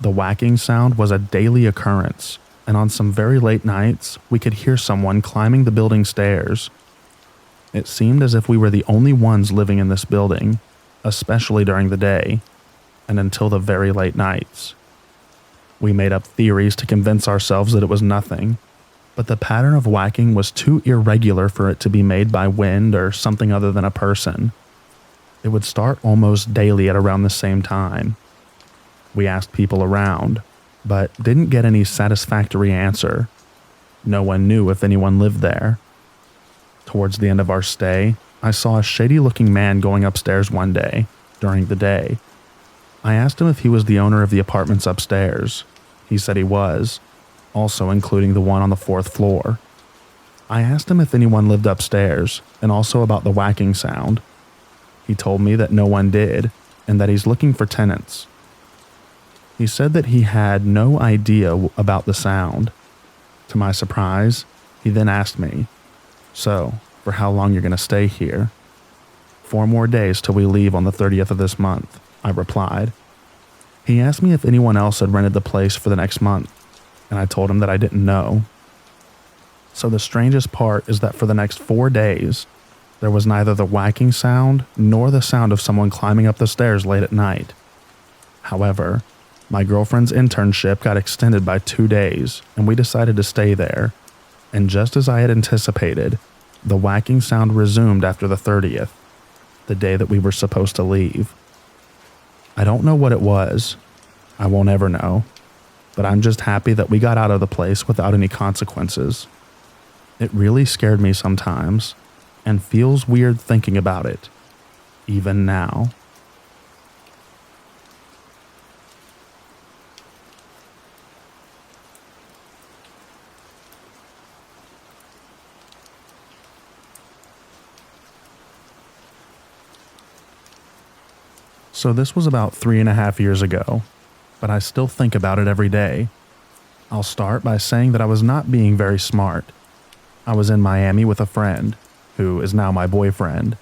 The whacking sound was a daily occurrence, and on some very late nights, we could hear someone climbing the building stairs. It seemed as if we were the only ones living in this building, especially during the day, and until the very late nights. We made up theories to convince ourselves that it was nothing, but the pattern of whacking was too irregular for it to be made by wind or something other than a person. It would start almost daily at around the same time. We asked people around, but didn't get any satisfactory answer. No one knew if anyone lived there. Towards the end of our stay, I saw a shady-looking man going upstairs one day, during the day. I asked him if he was the owner of the apartments upstairs. He said he was, also including the one on the 4th floor. I asked him if anyone lived upstairs, and also about the whacking sound. He told me that no one did, and that he's looking for tenants. He said that he had no idea about the sound. To my surprise, he then asked me, "So, for how long you're going to stay here?" "4 more days till we leave on the 30th of this month," I replied. He asked me if anyone else had rented the place for the next month, and I told him that I didn't know. So the strangest part is that for the next 4 days, there was neither the whacking sound nor the sound of someone climbing up the stairs late at night. However, my girlfriend's internship got extended by 2 days, and we decided to stay there. And just as I had anticipated, the whacking sound resumed after the 30th, the day that we were supposed to leave. I don't know what it was. I won't ever know. But I'm just happy that we got out of the place without any consequences. It really scared me sometimes, and feels weird thinking about it, even now. So this was about 3.5 years ago, but I still think about it every day. I'll start by saying that I was not being very smart. I was in Miami with a friend, who is now my boyfriend,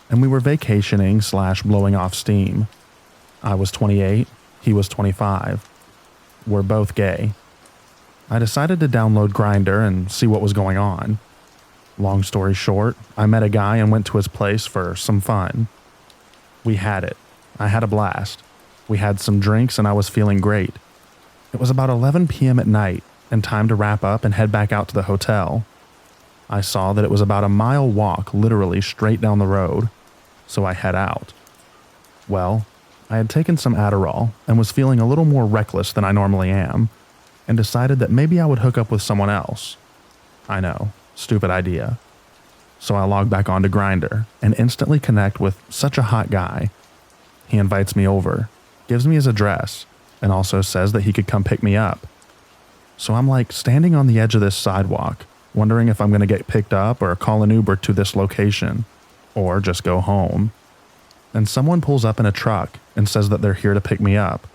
and we were vacationing / blowing off steam. I was 28, he was 25. We're both gay. I decided to download Grindr and see what was going on. Long story short, I met a guy and went to his place for some fun. We had it. I had a blast. We had some drinks and I was feeling great. It was about 11 p.m. at night and time to wrap up and head back out to the hotel. I saw that it was about a mile walk literally straight down the road, so I head out. Well, I had taken some Adderall and was feeling a little more reckless than I normally am, and decided that maybe I would hook up with someone else. I know, stupid idea. So I log back onto Grindr and instantly connect with such a hot guy. He invites me over, gives me his address, and also says that he could come pick me up. So I'm like standing on the edge of this sidewalk, wondering if I'm going to get picked up or call an Uber to this location, or just go home. And someone pulls up in a truck and says that they're here to pick me up.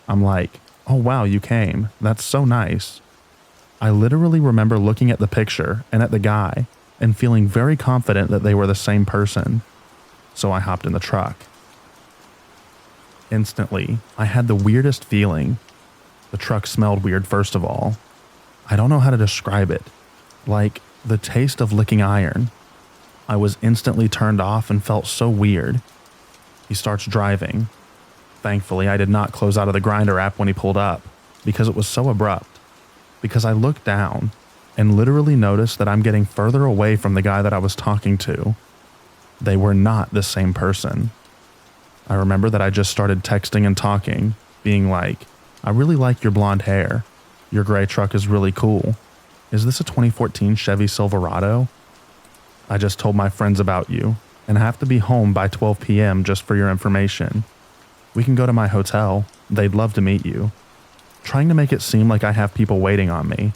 I'm like, "Oh wow, you came. That's so nice." I literally remember looking at the picture and at the guy and feeling very confident that they were the same person. So I hopped in the truck. Instantly, I had the weirdest feeling. The truck smelled weird first of all. I don't know how to describe it. Like the taste of licking iron. I was instantly turned off and felt so weird. He starts driving. Thankfully, I did not close out of the Grindr app when he pulled up, because it was so abrupt. Because I looked down and literally noticed that I'm getting further away from the guy that I was talking to. They were not the same person. I remember that I just started texting and talking, being like, I really like your blonde hair. Your gray truck is really cool. Is this a 2014 Chevy Silverado? I just told my friends about you and have to be home by 12 p.m. just for your information. We can go to my hotel. They'd love to meet you. Trying to make it seem like I have people waiting on me,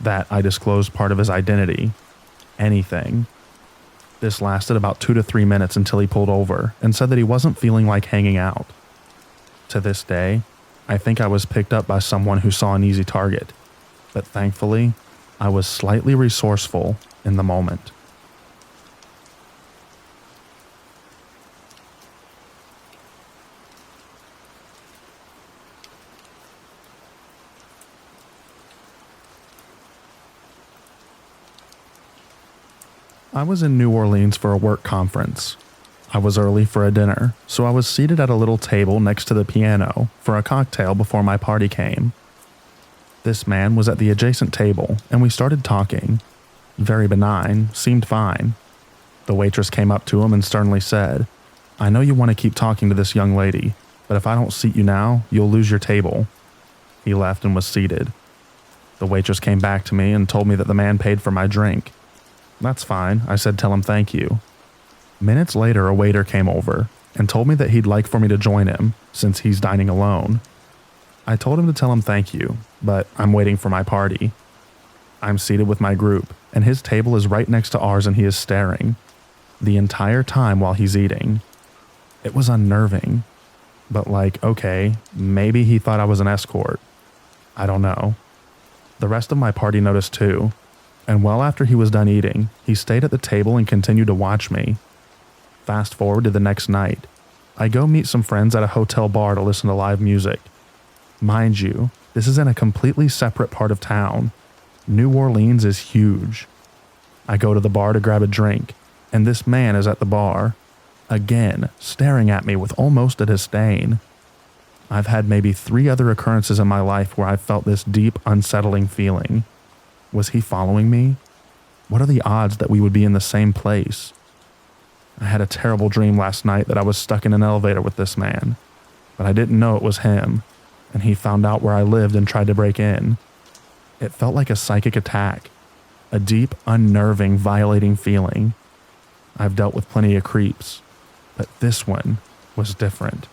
that I disclosed part of his identity. Anything. This lasted about 2 to 3 minutes until he pulled over and said that he wasn't feeling like hanging out. To this day, I think I was picked up by someone who saw an easy target, but thankfully, I was slightly resourceful in the moment. I was in New Orleans for a work conference. I was early for a dinner, so I was seated at a little table next to the piano for a cocktail before my party came. This man was at the adjacent table, and we started talking. Very benign, seemed fine. The waitress came up to him and sternly said, I know you want to keep talking to this young lady, but if I don't seat you now, you'll lose your table. He left and was seated. The waitress came back to me and told me that the man paid for my drink. That's fine, I said, tell him thank you. Minutes later, a waiter came over and told me that he'd like for me to join him since he's dining alone. I told him to tell him thank you, but I'm waiting for my party. I'm seated with my group, and his table is right next to ours, and he is staring the entire time while he's eating. It was unnerving, but okay, maybe he thought I was an escort. I don't know. The rest of my party noticed too. And well after he was done eating, he stayed at the table and continued to watch me. Fast forward to the next night. I go meet some friends at a hotel bar to listen to live music. Mind you, this is in a completely separate part of town. New Orleans is huge. I go to the bar to grab a drink, and this man is at the bar, again staring at me with almost a disdain. I've had maybe 3 other occurrences in my life where I've felt this deep, unsettling feeling. Was he following me? What are the odds that we would be in the same place? I had a terrible dream last night that I was stuck in an elevator with this man, but I didn't know it was him, and he found out where I lived and tried to break in. It felt like a psychic attack, a deep, unnerving, violating feeling. I've dealt with plenty of creeps, but this one was different.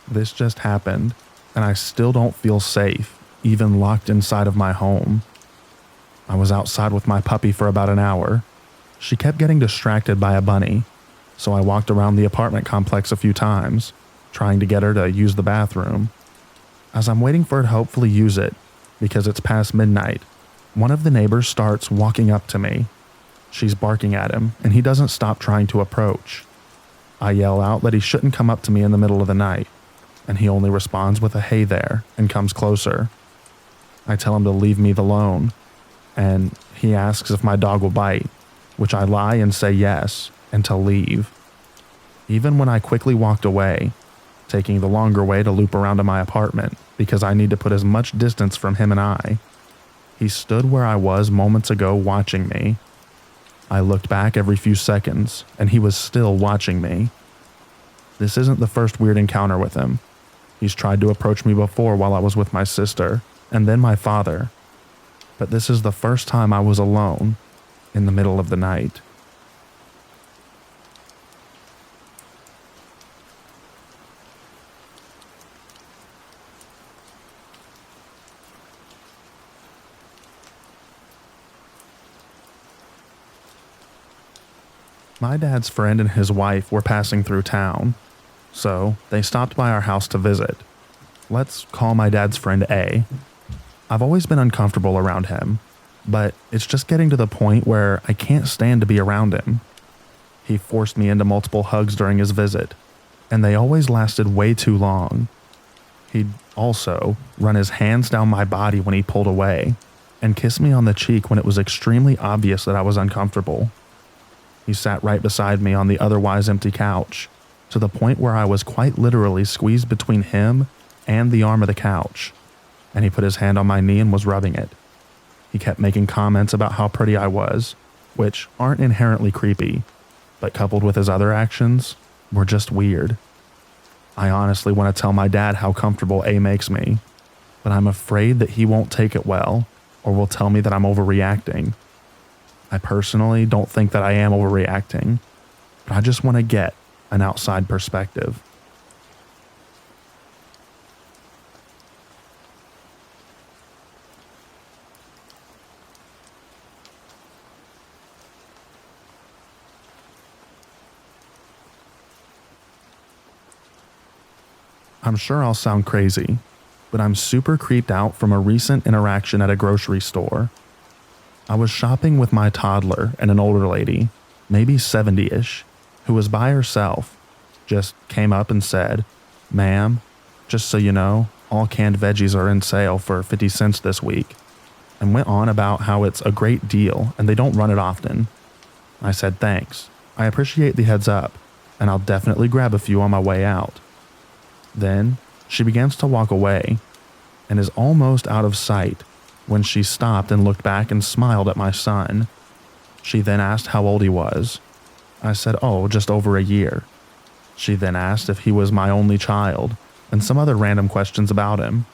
This just happened, and I still don't feel safe, even locked inside of my home. I was outside with my puppy for about an hour. She kept getting distracted by a bunny, so I walked around the apartment complex a few times, trying to get her to use the bathroom. As I'm waiting for her to hopefully use it, because it's past midnight, one of the neighbors starts walking up to me. She's barking at him, and he doesn't stop trying to approach. I yell out that he shouldn't come up to me in the middle of the night, and he only responds with a "hey there" and comes closer. I tell him to leave me alone, and he asks if my dog will bite, which I lie and say yes, and to leave. Even when I quickly walked away, taking the longer way to loop around to my apartment because I need to put as much distance from him and I, he stood where I was moments ago watching me. I looked back every few seconds, and he was still watching me. This isn't the first weird encounter with him. He's tried to approach me before while I was with my sister, and then my father. But this is the first time I was alone in the middle of the night. My dad's friend and his wife were passing through town, so they stopped by our house to visit. Let's call my dad's friend A. I've always been uncomfortable around him, but it's just getting to the point where I can't stand to be around him. He forced me into multiple hugs during his visit, and they always lasted way too long. He'd also run his hands down my body when he pulled away and kiss me on the cheek when it was extremely obvious that I was uncomfortable. He sat right beside me on the otherwise empty couch, to the point where I was quite literally squeezed between him and the arm of the couch, and he put his hand on my knee and was rubbing it. He kept making comments about how pretty I was, which aren't inherently creepy, but coupled with his other actions, were just weird. I honestly want to tell my dad how comfortable A makes me, but I'm afraid that he won't take it well or will tell me that I'm overreacting. I personally don't think that I am overreacting, but I just want to get an outside perspective. I'm sure I'll sound crazy, but I'm super creeped out from a recent interaction at a grocery store. I was shopping with my toddler and an older lady, maybe 70-ish, who was by herself, just came up and said, "Ma'am, just so you know, all canned veggies are in sale for 50 cents this week," and went on about how it's a great deal and they don't run it often. I said, "Thanks, I appreciate the heads up, and I'll definitely grab a few on my way out." Then she begins to walk away and is almost out of sight when she stopped and looked back and smiled at my son. She then asked how old he was. I said, "Oh, just over a year." She then asked if he was my only child and some other random questions about him.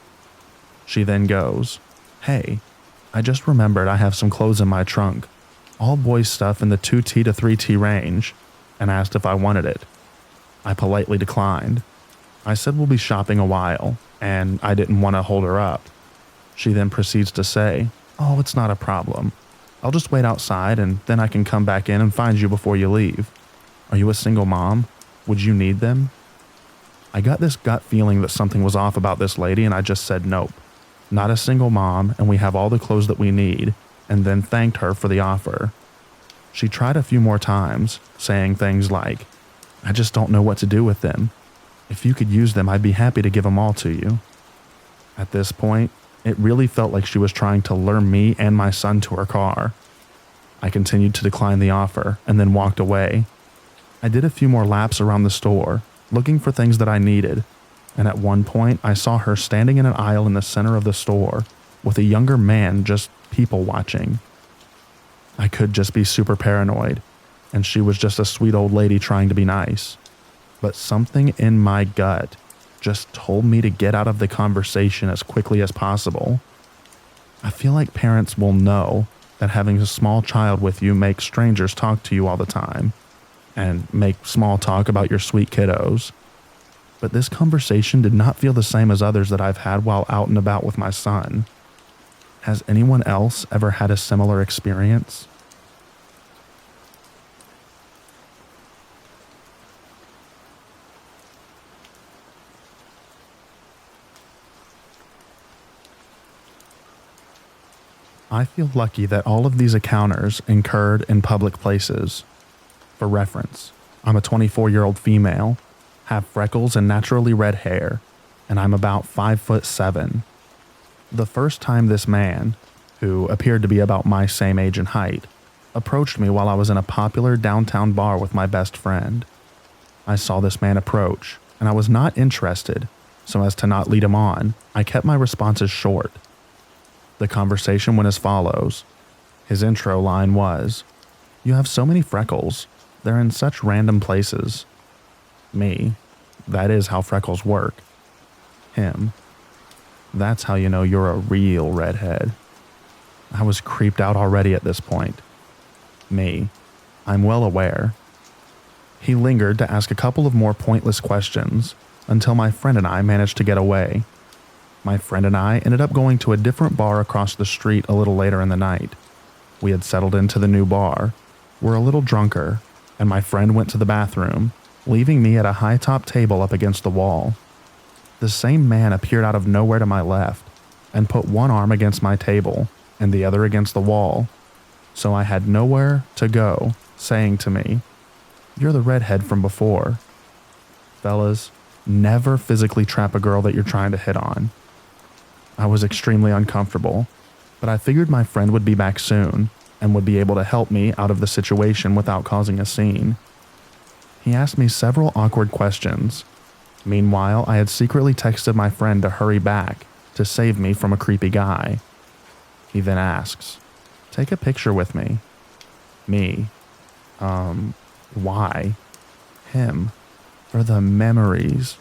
She then goes, "Hey, I just remembered I have some clothes in my trunk, all boys stuff in the 2T to 3T range," and asked if I wanted it. I politely declined. I said we'll be shopping a while, and I didn't want to hold her up. She then proceeds to say, "Oh, it's not a problem. I'll just wait outside and then I can come back in and find you before you leave. Are you a single mom? Would you need them?" I got this gut feeling that something was off about this lady, and I just said nope. Not a single mom, and we have all the clothes that we need, and then thanked her for the offer. She tried a few more times, saying things like, "I just don't know what to do with them. If you could use them, I'd be happy to give them all to you." At this point, it really felt like she was trying to lure me and my son to her car. I continued to decline the offer and then walked away. I did a few more laps around the store, looking for things that I needed, and at one point I saw her standing in an aisle in the center of the store with a younger man just people watching. I could just be super paranoid, and she was just a sweet old lady trying to be nice. But something in my gut just told me to get out of the conversation as quickly as possible. I feel like parents will know that having a small child with you makes strangers talk to you all the time and make small talk about your sweet kiddos. But this conversation did not feel the same as others that I've had while out and about with my son. Has anyone else ever had a similar experience? I feel lucky that all of these encounters occurred in public places. For reference, I'm a 24-year-old female, have freckles and naturally red hair, and I'm about 5'7". The first time this man, who appeared to be about my same age and height, approached me while I was in a popular downtown bar with my best friend. I saw this man approach, and I was not interested, so as to not lead him on, I kept my responses short. The conversation went as follows. His intro line was, "You have so many freckles. They're in such random places." Me, "That is how freckles work." Him, "That's how you know you're a real redhead." I was creeped out already at this point. Me, "I'm well aware." He lingered to ask a couple of more pointless questions until my friend and I managed to get away. My friend and I ended up going to a different bar across the street a little later in the night. We had settled into the new bar, were a little drunker, and my friend went to the bathroom, leaving me at a high-top table up against the wall. The same man appeared out of nowhere to my left and put one arm against my table and the other against the wall, so I had nowhere to go, saying to me, "You're the redhead from before." Fellas, Never physically trap a girl that you're trying to hit on. I was extremely uncomfortable, but I figured my friend would be back soon and would be able to help me out of the situation without causing a scene. He asked me several awkward questions. Meanwhile, I had secretly texted my friend to hurry back to save me from a creepy guy. He then asks, "Take a picture with me." Me. Why? Him. For the memories.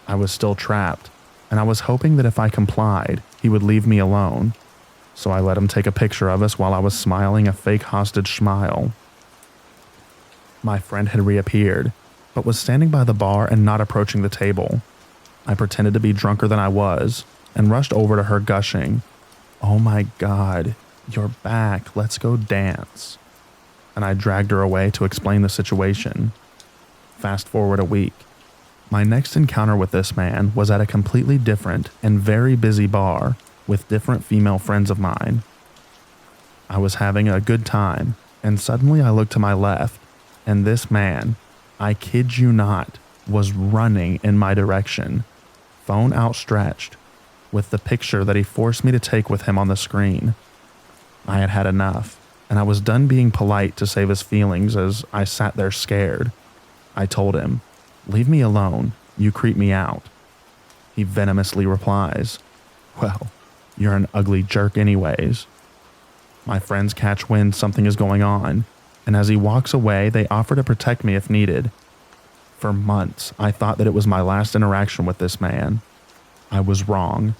I was still trapped, and I was hoping that if I complied, he would leave me alone. So I let him take a picture of us while I was smiling a fake hostage smile. My friend had reappeared, but was standing by the bar and not approaching the table. I pretended to be drunker than I was and rushed over to her gushing, "Oh my God, you're back, let's go dance." And I dragged her away to explain the situation. Fast forward a week. My next encounter with this man was at a completely different and very busy bar with different female friends of mine. I was having a good time, and suddenly I looked to my left, and this man, I kid you not, was running in my direction, phone outstretched, with the picture that he forced me to take with him on the screen. I had had enough, and I was done being polite to save his feelings as I sat there scared. I told him, "Leave me alone, you creep me out." He venomously replies, "Well, you're an ugly jerk anyways." My friends catch wind something is going on, and as he walks away, they offer to protect me if needed. For months, I thought that it was my last interaction with this man. I was wrong.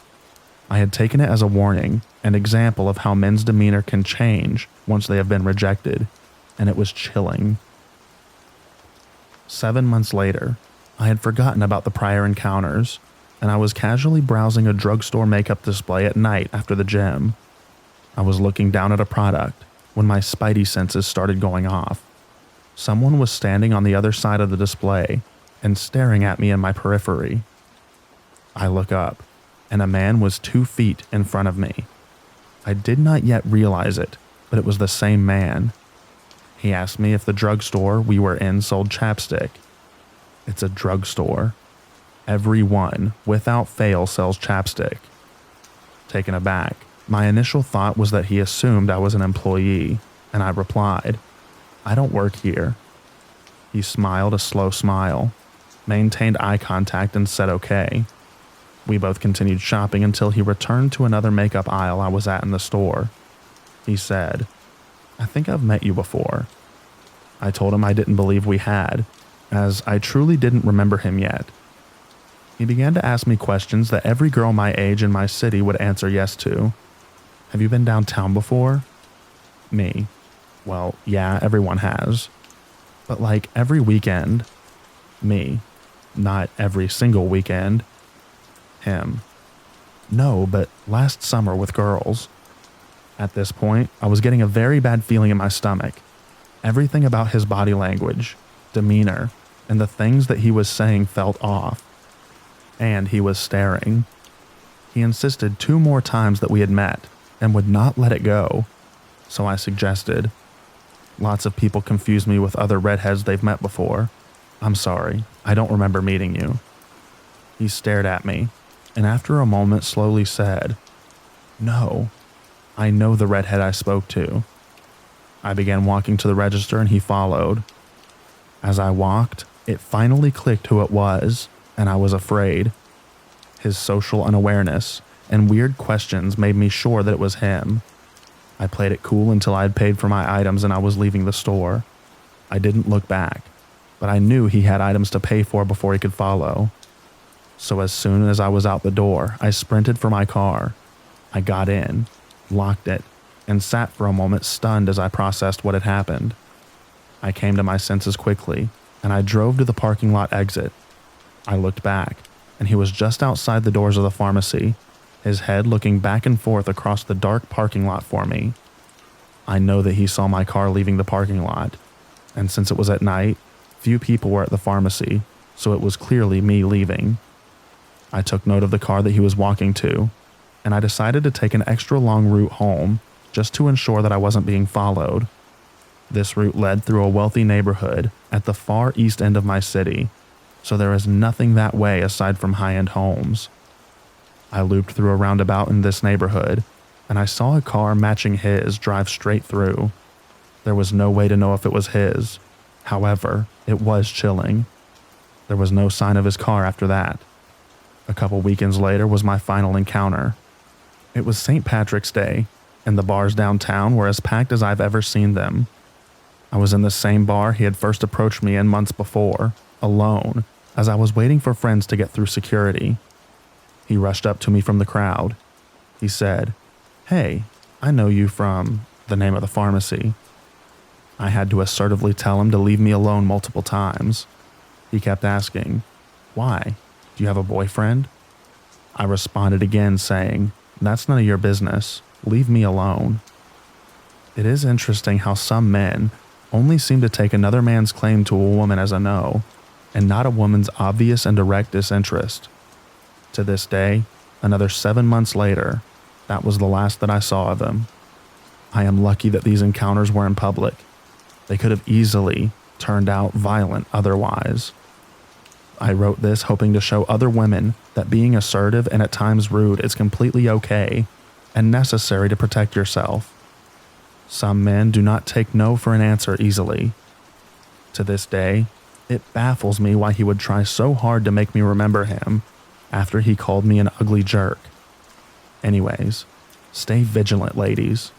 I had taken it as a warning, an example of how men's demeanor can change once they have been rejected, and it was chilling. 7 months later, I had forgotten about the prior encounters, and I was casually browsing a drugstore makeup display at night after the gym. I was looking down at a product when my spidey senses started going off. Someone was standing on the other side of the display and staring at me in my periphery. I look up, and a man was 2 feet in front of me. I did not yet realize it, but it was the same man. He asked me if the drugstore we were in sold chapstick. It's a drugstore. Every one, without fail, sells chapstick. Taken aback, my initial thought was that he assumed I was an employee, and I replied, "I don't work here." He smiled a slow smile, maintained eye contact, and said okay. We both continued shopping until he returned to another makeup aisle I was at in the store. He said, "I think I've met you before." I told him I didn't believe we had, as I truly didn't remember him yet. He began to ask me questions that every girl my age in my city would answer yes to. "Have you been downtown before?" Me. "Well, yeah, everyone has. But like every weekend." Me. "Not every single weekend." Him. "No, but last summer with girls." At this point, I was getting a very bad feeling in my stomach. Everything about his body language, demeanor, and the things that he was saying felt off. And he was staring. He insisted 2 more times that we had met and would not let it go. So I suggested, "Lots of people confuse me with other redheads they've met before. I'm sorry, I don't remember meeting you." He stared at me, and after a moment slowly said, "No, I know the redhead I spoke to." I began walking to the register and he followed. As I walked, it finally clicked who it was, and I was afraid. His social unawareness and weird questions made me sure that it was him. I played it cool until I had paid for my items and I was leaving the store. I didn't look back, but I knew he had items to pay for before he could follow. So as soon as I was out the door, I sprinted for my car. I got in, locked it, and sat for a moment stunned as I processed what had happened. I came to my senses quickly, and I drove to the parking lot exit. I looked back, and he was just outside the doors of the pharmacy, his head looking back and forth across the dark parking lot for me. I know that he saw my car leaving the parking lot, and since it was at night, few people were at the pharmacy, so it was clearly me leaving. I took note of the car that he was walking to, and I decided to take an extra long route home just to ensure that I wasn't being followed. This route led through a wealthy neighborhood at the far east end of my city, so there is nothing that way aside from high-end homes. I looped through a roundabout in this neighborhood, and I saw a car matching his drive straight through. There was no way to know if it was his. However, it was chilling. There was no sign of his car after that. A couple weekends later was my final encounter. It was St. Patrick's Day, and the bars downtown were as packed as I've ever seen them. I was in the same bar he had first approached me in months before, alone, as I was waiting for friends to get through security. He rushed up to me from the crowd. He said, "Hey, I know you from the name of the pharmacy." I had to assertively tell him to leave me alone multiple times. He kept asking, "Why? Do you have a boyfriend?" I responded again saying, "That's none of your business. Leave me alone." It is interesting how some men only seem to take another man's claim to a woman as a no, and not a woman's obvious and direct disinterest. To this day, another 7 months later, that was the last that I saw of him. I am lucky that these encounters were in public. They could have easily turned out violent otherwise. I wrote this hoping to show other women that being assertive and at times rude is completely okay and necessary to protect yourself. Some men do not take no for an answer easily. To this day, it baffles me why he would try so hard to make me remember him after he called me an ugly jerk. Anyways, stay vigilant, ladies.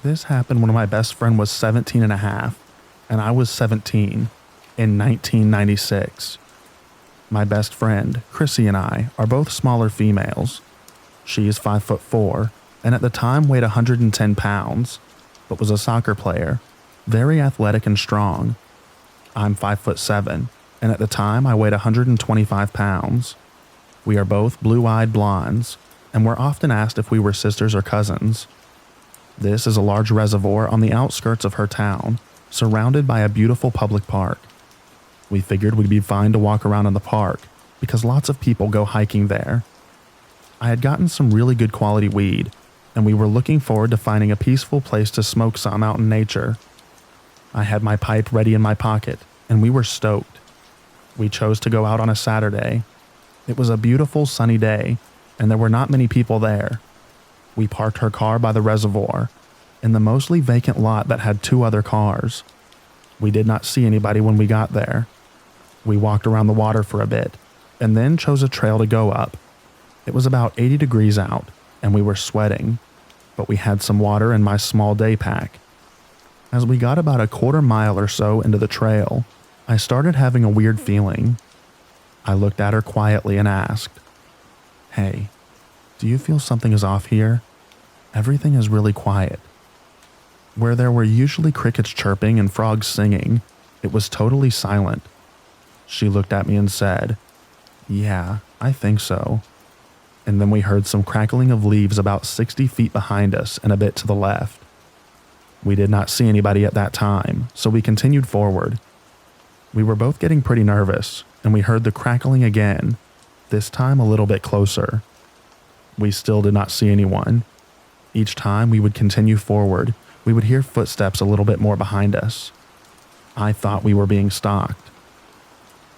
This happened when my best friend was 17 and a half, and I was 17 in 1996. My best friend, Chrissy, and I are both smaller females. She is 5'4", and at the time weighed 110 pounds, but was a soccer player, very athletic and strong. I'm 5'7", and at the time I weighed 125 pounds. We are both blue-eyed blondes, and we're often asked if we were sisters or cousins. This is a large reservoir on the outskirts of her town, surrounded by a beautiful public park. We figured we'd be fine to walk around in the park, because lots of people go hiking there. I had gotten some really good quality weed, and we were looking forward to finding a peaceful place to smoke some out in nature. I had my pipe ready in my pocket, and we were stoked. We chose to go out on a Saturday. It was a beautiful sunny day, and there were not many people there. We parked her car by the reservoir, in the mostly vacant lot that had 2 other cars. We did not see anybody when we got there. We walked around the water for a bit, and then chose a trail to go up. It was about 80 degrees out, and we were sweating, but we had some water in my small day pack. As we got about a quarter mile or so into the trail, I started having a weird feeling. I looked at her quietly and asked, "Hey, do you feel something is off here? Everything is really quiet." Where there were usually crickets chirping and frogs singing, it was totally silent. She looked at me and said, "Yeah, I think so." And then we heard some crackling of leaves about 60 feet behind us and a bit to the left. We did not see anybody at that time, so we continued forward. We were both getting pretty nervous, and we heard the crackling again, this time a little bit closer. We still did not see anyone. Each time we would continue forward, we would hear footsteps a little bit more behind us. I thought we were being stalked.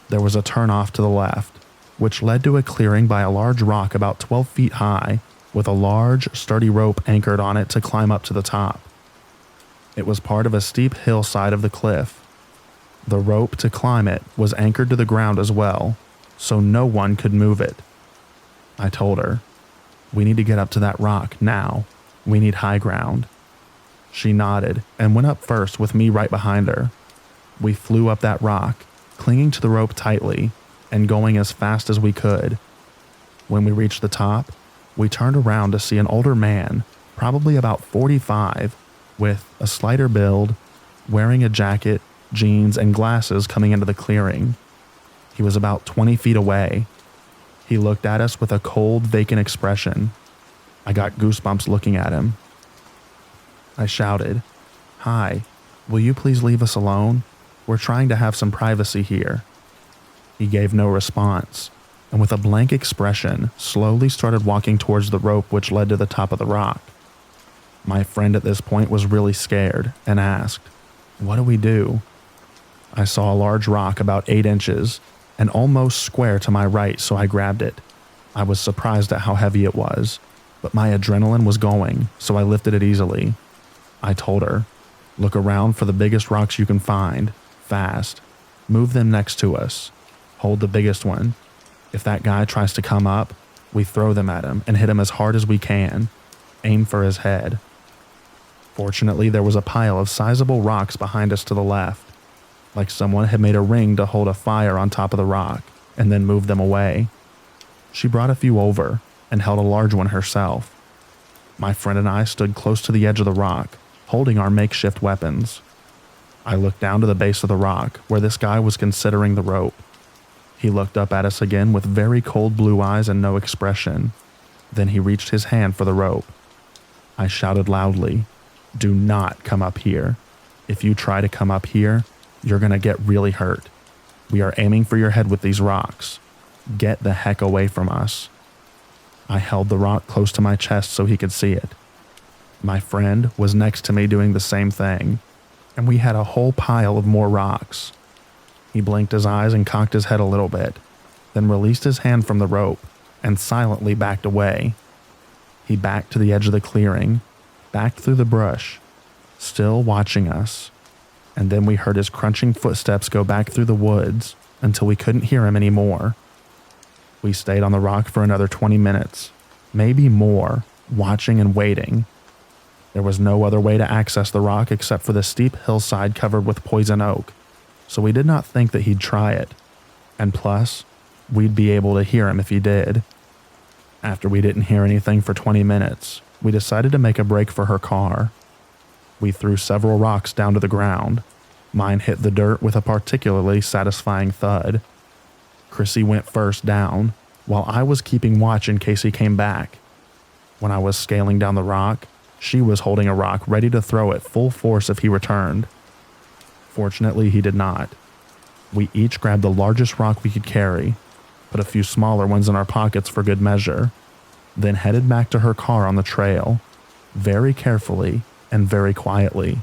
There was a turnoff to the left, which led to a clearing by a large rock about 12 feet high, with a large, sturdy rope anchored on it to climb up to the top. It was part of a steep hillside of the cliff. The rope to climb it was anchored to the ground as well, so no one could move it. I told her, "We need to get up to that rock now. We need high ground." She nodded and went up first with me right behind her. We flew up that rock, clinging to the rope tightly and going as fast as we could. When we reached the top, we turned around to see an older man, probably about 45, with a slighter build, wearing a jacket, jeans, and glasses coming into the clearing. He was about 20 feet away. He looked at us with a cold, vacant expression. I got goosebumps looking at him. I shouted, "Hi, will you please leave us alone? We're trying to have some privacy here." He gave no response, and with a blank expression, slowly started walking towards the rope which led to the top of the rock. My friend at this point was really scared and asked, "What do we do?" I saw a large rock about 8 inches and almost square to my right, so I grabbed it. I was surprised at how heavy it was, but my adrenaline was going, so I lifted it easily. I told her, "Look around for the biggest rocks you can find, fast. Move them next to us. Hold the biggest one. If that guy tries to come up, we throw them at him and hit him as hard as we can. Aim for his head." Fortunately, there was a pile of sizable rocks behind us to the left, like someone had made a ring to hold a fire on top of the rock and then moved them away. She brought a few over and held a large one herself. My friend and I stood close to the edge of the rock, holding our makeshift weapons. I looked down to the base of the rock where this guy was considering the rope. He looked up at us again with very cold blue eyes and no expression. Then he reached his hand for the rope. I shouted loudly, "Do not come up here. If you try to come up here, you're going to get really hurt. We are aiming for your head with these rocks. Get the heck away from us." I held the rock close to my chest so he could see it. My friend was next to me doing the same thing, and we had a whole pile of more rocks. He blinked his eyes and cocked his head a little bit, then released his hand from the rope and silently backed away. He backed to the edge of the clearing, backed through the brush, still watching us, and then we heard his crunching footsteps go back through the woods until we couldn't hear him anymore. We stayed on the rock for another 20 minutes, maybe more, watching and waiting. There was no other way to access the rock except for the steep hillside covered with poison oak, so we did not think that he'd try it. And plus, we'd be able to hear him if he did. After we didn't hear anything for 20 minutes, we decided to make a break for her car. We threw several rocks down to the ground. Mine hit the dirt with a particularly satisfying thud. Chrissy went first down, while I was keeping watch in case he came back. When I was scaling down the rock, she was holding a rock ready to throw it full force if he returned. Fortunately, he did not. We each grabbed the largest rock we could carry, put a few smaller ones in our pockets for good measure, then headed back to her car on the trail, very carefully and very quietly.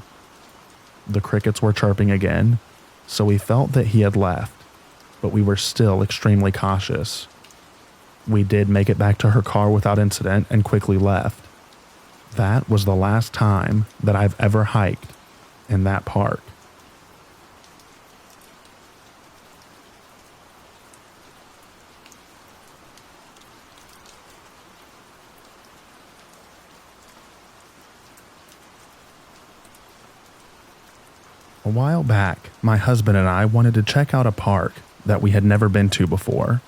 The crickets were chirping again, so we felt that he had left, but we were still extremely cautious. We did make it back to her car without incident and quickly left. That was the last time that I've ever hiked in that park. A while back, my husband and I wanted to check out a park that we had never been to before.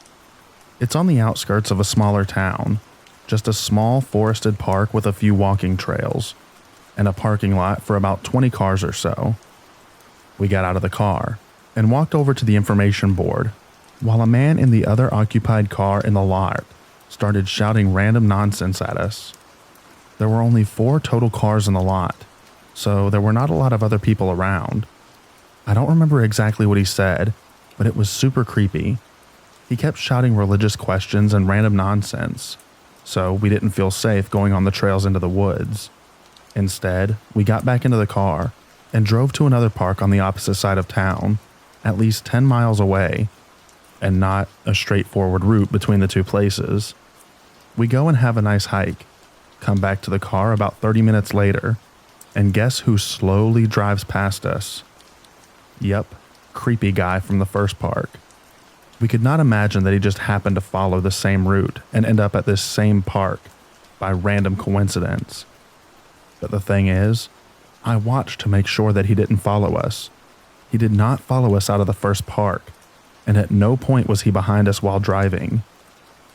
It's on the outskirts of a smaller town, just a small forested park with a few walking trails, and a parking lot for about 20 cars or so. We got out of the car and walked over to the information board, while a man in the other occupied car in the lot started shouting random nonsense at us. There were only 4 total cars in the lot, so there were not a lot of other people around. I don't remember exactly what he said, but it was super creepy. He kept shouting religious questions and random nonsense, so we didn't feel safe going on the trails into the woods. Instead, we got back into the car and drove to another park on the opposite side of town, at least 10 miles away, and not a straightforward route between the two places. We go and have a nice hike, come back to the car about 30 minutes later, and guess who slowly drives past us? Yep, creepy guy from the first park. We could not imagine that he just happened to follow the same route and end up at this same park by random coincidence. But the thing is, I watched to make sure that he didn't follow us. He did not follow us out of the first park, and at no point was he behind us while driving.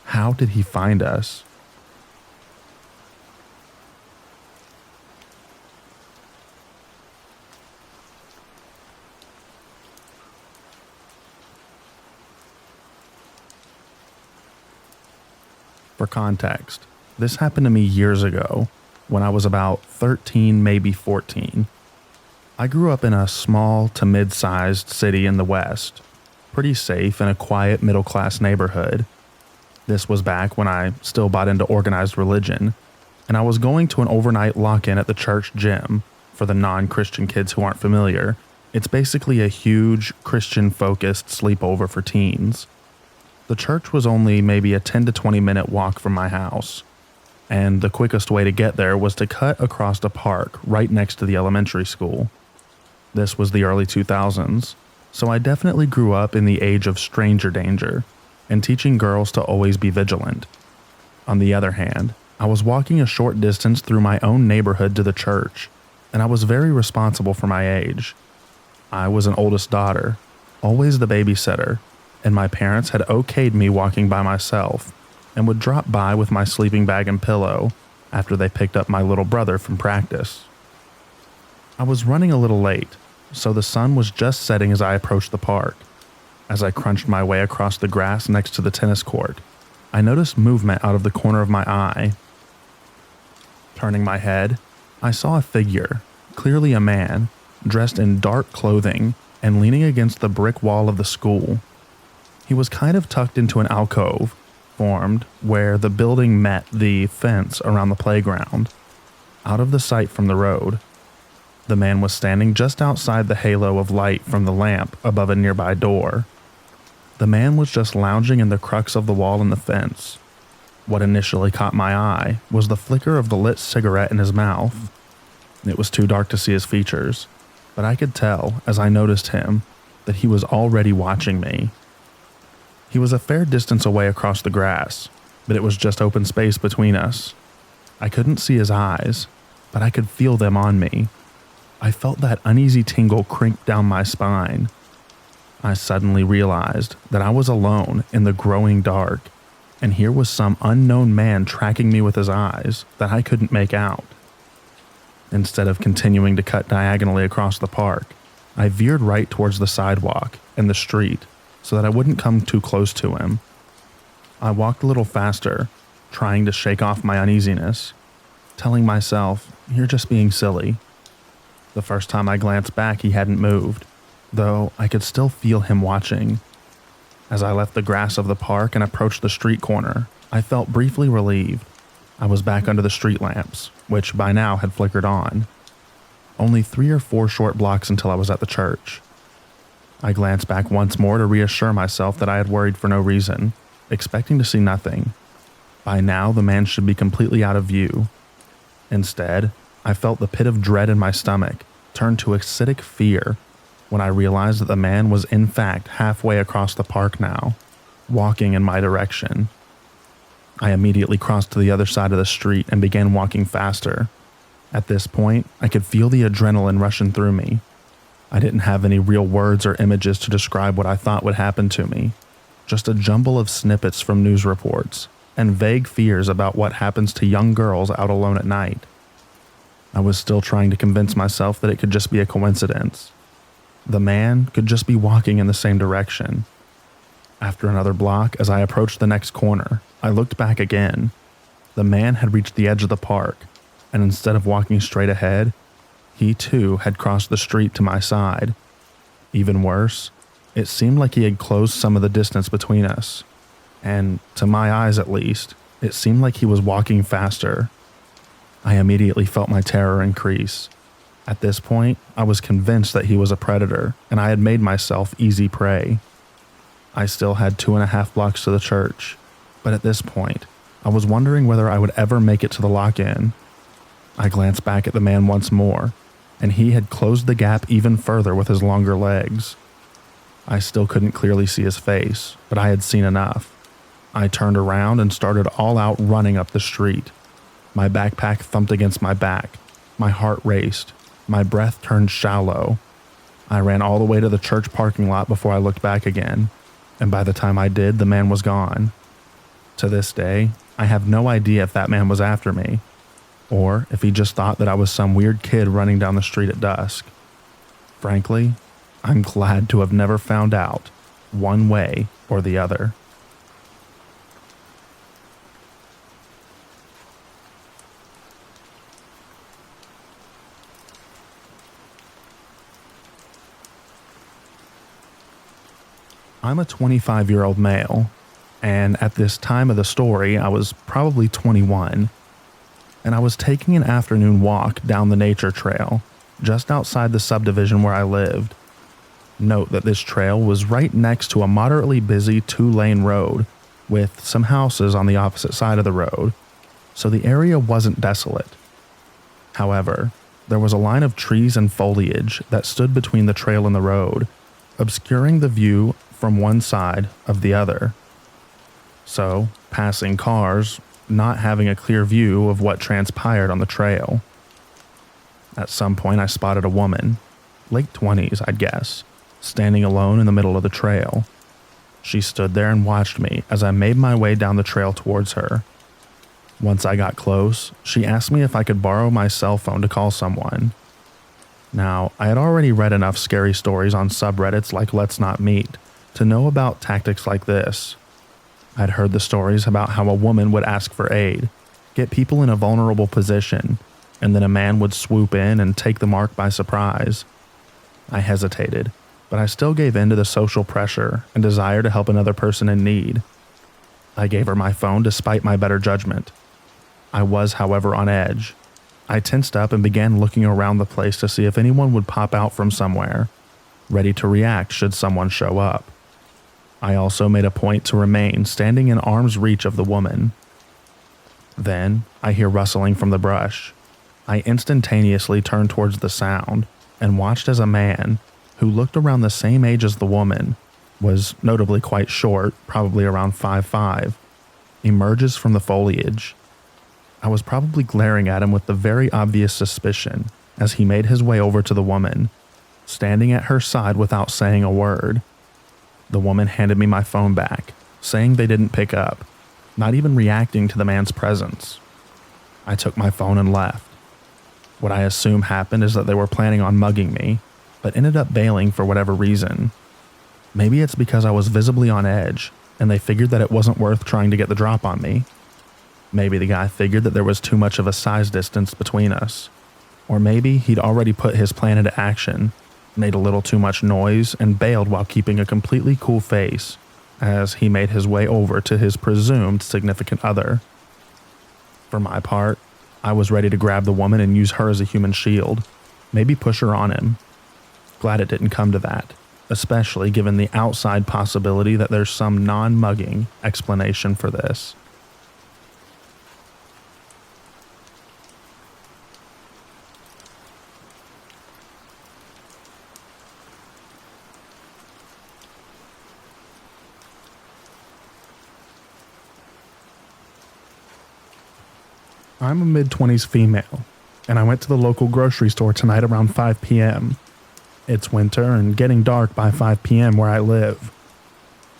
How did he find us? For context, this happened to me years ago when I was about 13, maybe 14. I grew up in a small to mid-sized city in the West. pretty safe in a quiet middle-class neighborhood. This was back when I still bought into organized religion, and I was going to an overnight lock-in at the church gym. For the non-Christian kids who aren't familiar, it's basically a huge Christian-focused sleepover for teens. The church was only maybe a 10 to 20 minute walk from my house, and the quickest way to get there was to cut across a park right next to the elementary school. This was the early 2000s, so I definitely grew up in the age of stranger danger and teaching girls to always be vigilant. On the other hand, I was walking a short distance through my own neighborhood to the church, and I was very responsible for my age. I was an oldest daughter, always the babysitter, and my parents had okayed me walking by myself and would drop by with my sleeping bag and pillow after they picked up my little brother from practice. I was running a little late, so the sun was just setting as I approached the park. As I crunched my way across the grass next to the tennis court, I noticed movement out of the corner of my eye. Turning my head, I saw a figure, clearly a man, dressed in dark clothing and leaning against the brick wall of the school. He was kind of tucked into an alcove, formed where the building met the fence around the playground, out of the sight from the road. The man was standing just outside the halo of light from the lamp above a nearby door. The man was just lounging in the crux of the wall and the fence. What initially caught my eye was the flicker of the lit cigarette in his mouth. It was too dark to see his features, but I could tell, as I noticed him, that he was already watching me. He was a fair distance away across the grass, but it was just open space between us. I couldn't see his eyes, but I could feel them on me. I felt that uneasy tingle creep down my spine. I suddenly realized that I was alone in the growing dark, and here was some unknown man tracking me with his eyes that I couldn't make out. Instead of continuing to cut diagonally across the park, I veered right towards the sidewalk and the street so that I wouldn't come too close to him. I walked a little faster, trying to shake off my uneasiness, telling myself, "You're just being silly." The first time I glanced back, he hadn't moved, though I could still feel him watching. As I left the grass of the park and approached the street corner, I felt briefly relieved. I was back under the street lamps, which by now had flickered on. Only 3 or 4 short blocks until I was at the church. I glanced back once more to reassure myself that I had worried for no reason, expecting to see nothing. By now, the man should be completely out of view. Instead, I felt the pit of dread in my stomach turn to acidic fear when I realized that the man was in fact halfway across the park now, walking in my direction. I immediately crossed to the other side of the street and began walking faster. At this point, I could feel the adrenaline rushing through me. I didn't have any real words or images to describe what I thought would happen to me, just a jumble of snippets from news reports and vague fears about what happens to young girls out alone at night. I was still trying to convince myself that it could just be a coincidence. The man could just be walking in the same direction. After another block, as I approached the next corner, I looked back again. The man had reached the edge of the park, and instead of walking straight ahead, he too had crossed the street to my side. Even worse, it seemed like he had closed some of the distance between us, and to my eyes at least, it seemed like he was walking faster. I immediately felt my terror increase. At this point, I was convinced that he was a predator, and I had made myself easy prey. I still had 2.5 blocks to the church, but at this point, I was wondering whether I would ever make it to the lock-in. I glanced back at the man once more, and he had closed the gap even further with his longer legs. I still couldn't clearly see his face, but I had seen enough. I turned around and started all out running up the street. My backpack thumped against my back. My heart raced. My breath turned shallow. I ran all the way to the church parking lot before I looked back again, and by the time I did, the man was gone. To this day, I have no idea if that man was after me, or if he just thought that I was some weird kid running down the street at dusk. Frankly, I'm glad to have never found out, one way or the other. I'm a 25-year-old male, and at this time of the story, I was probably 21, and I was taking an afternoon walk down the nature trail just outside the subdivision where I lived. Note that this trail was right next to a moderately busy 2-lane road with some houses on the opposite side of the road, so the area wasn't desolate. However, there was a line of trees and foliage that stood between the trail and the road, obscuring the view from one side of the other. So, passing cars, not having a clear view of what transpired on the trail. At some point, I spotted a woman, late 20s, I'd guess, standing alone in the middle of the trail. She stood there and watched me as I made my way down the trail towards her. Once I got close, she asked me if I could borrow my cell phone to call someone. Now, I had already read enough scary stories on subreddits like Let's Not Meet to know about tactics like this. I'd heard the stories about how a woman would ask for aid, get people in a vulnerable position, and then a man would swoop in and take the mark by surprise. I hesitated, but I still gave in to the social pressure and desire to help another person in need. I gave her my phone despite my better judgment. I was, however, on edge. I tensed up and began looking around the place to see if anyone would pop out from somewhere, ready to react should someone show up. I also made a point to remain standing in arm's reach of the woman. Then, I hear rustling from the brush. I instantaneously turned towards the sound and watched as a man, who looked around the same age as the woman, was notably quite short, probably around 5'5", emerges from the foliage. I was probably glaring at him with the very obvious suspicion as he made his way over to the woman, standing at her side without saying a word. The woman handed me my phone back, saying they didn't pick up, not even reacting to the man's presence. I took my phone and left. What I assume happened is that they were planning on mugging me, but ended up bailing for whatever reason. Maybe it's because I was visibly on edge, and they figured that it wasn't worth trying to get the drop on me. Maybe the guy figured that there was too much of a size distance between us. Or maybe he'd already put his plan into action, made a little too much noise, and bailed while keeping a completely cool face, as he made his way over to his presumed significant other. For my part, I was ready to grab the woman and use her as a human shield, maybe push her on him. Glad it didn't come to that, especially given the outside possibility that there's some non-mugging explanation for this. I'm a mid-20s female, and I went to the local grocery store tonight around 5 p.m. It's winter and getting dark by 5 p.m. where I live.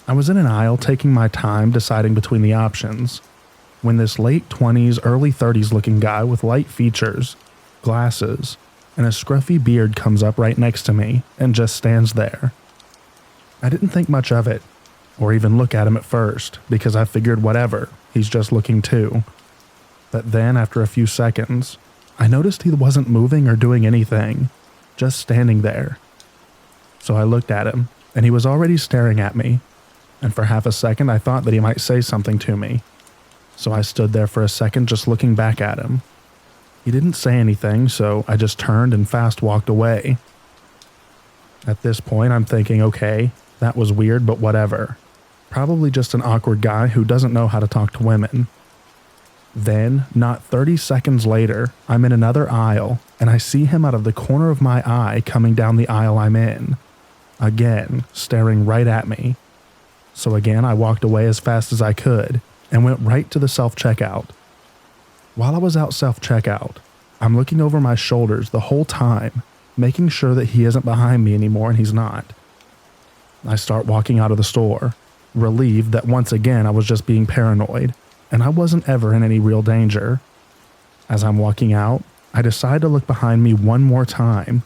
I was in an aisle taking my time deciding between the options, when this late 20s, early 30s looking guy with light features, glasses, and a scruffy beard comes up right next to me and just stands there. I didn't think much of it, or even look at him at first, because I figured whatever, he's just looking too. But then, after a few seconds, I noticed he wasn't moving or doing anything, just standing there. So I looked at him, and he was already staring at me, and for half a second I thought that he might say something to me. So I stood there for a second just looking back at him. He didn't say anything, so I just turned and fast walked away. At this point, I'm thinking, okay, that was weird, but whatever. Probably just an awkward guy who doesn't know how to talk to women. Then, not 30 seconds later, I'm in another aisle, and I see him out of the corner of my eye coming down the aisle I'm in. Again, staring right at me. So again, I walked away as fast as I could, and went right to the self-checkout. While I was out self-checkout, I'm looking over my shoulders the whole time, making sure that he isn't behind me anymore, and he's not. I start walking out of the store, relieved that once again I was just being paranoid, and I wasn't ever in any real danger. As I'm walking out, I decide to look behind me one more time,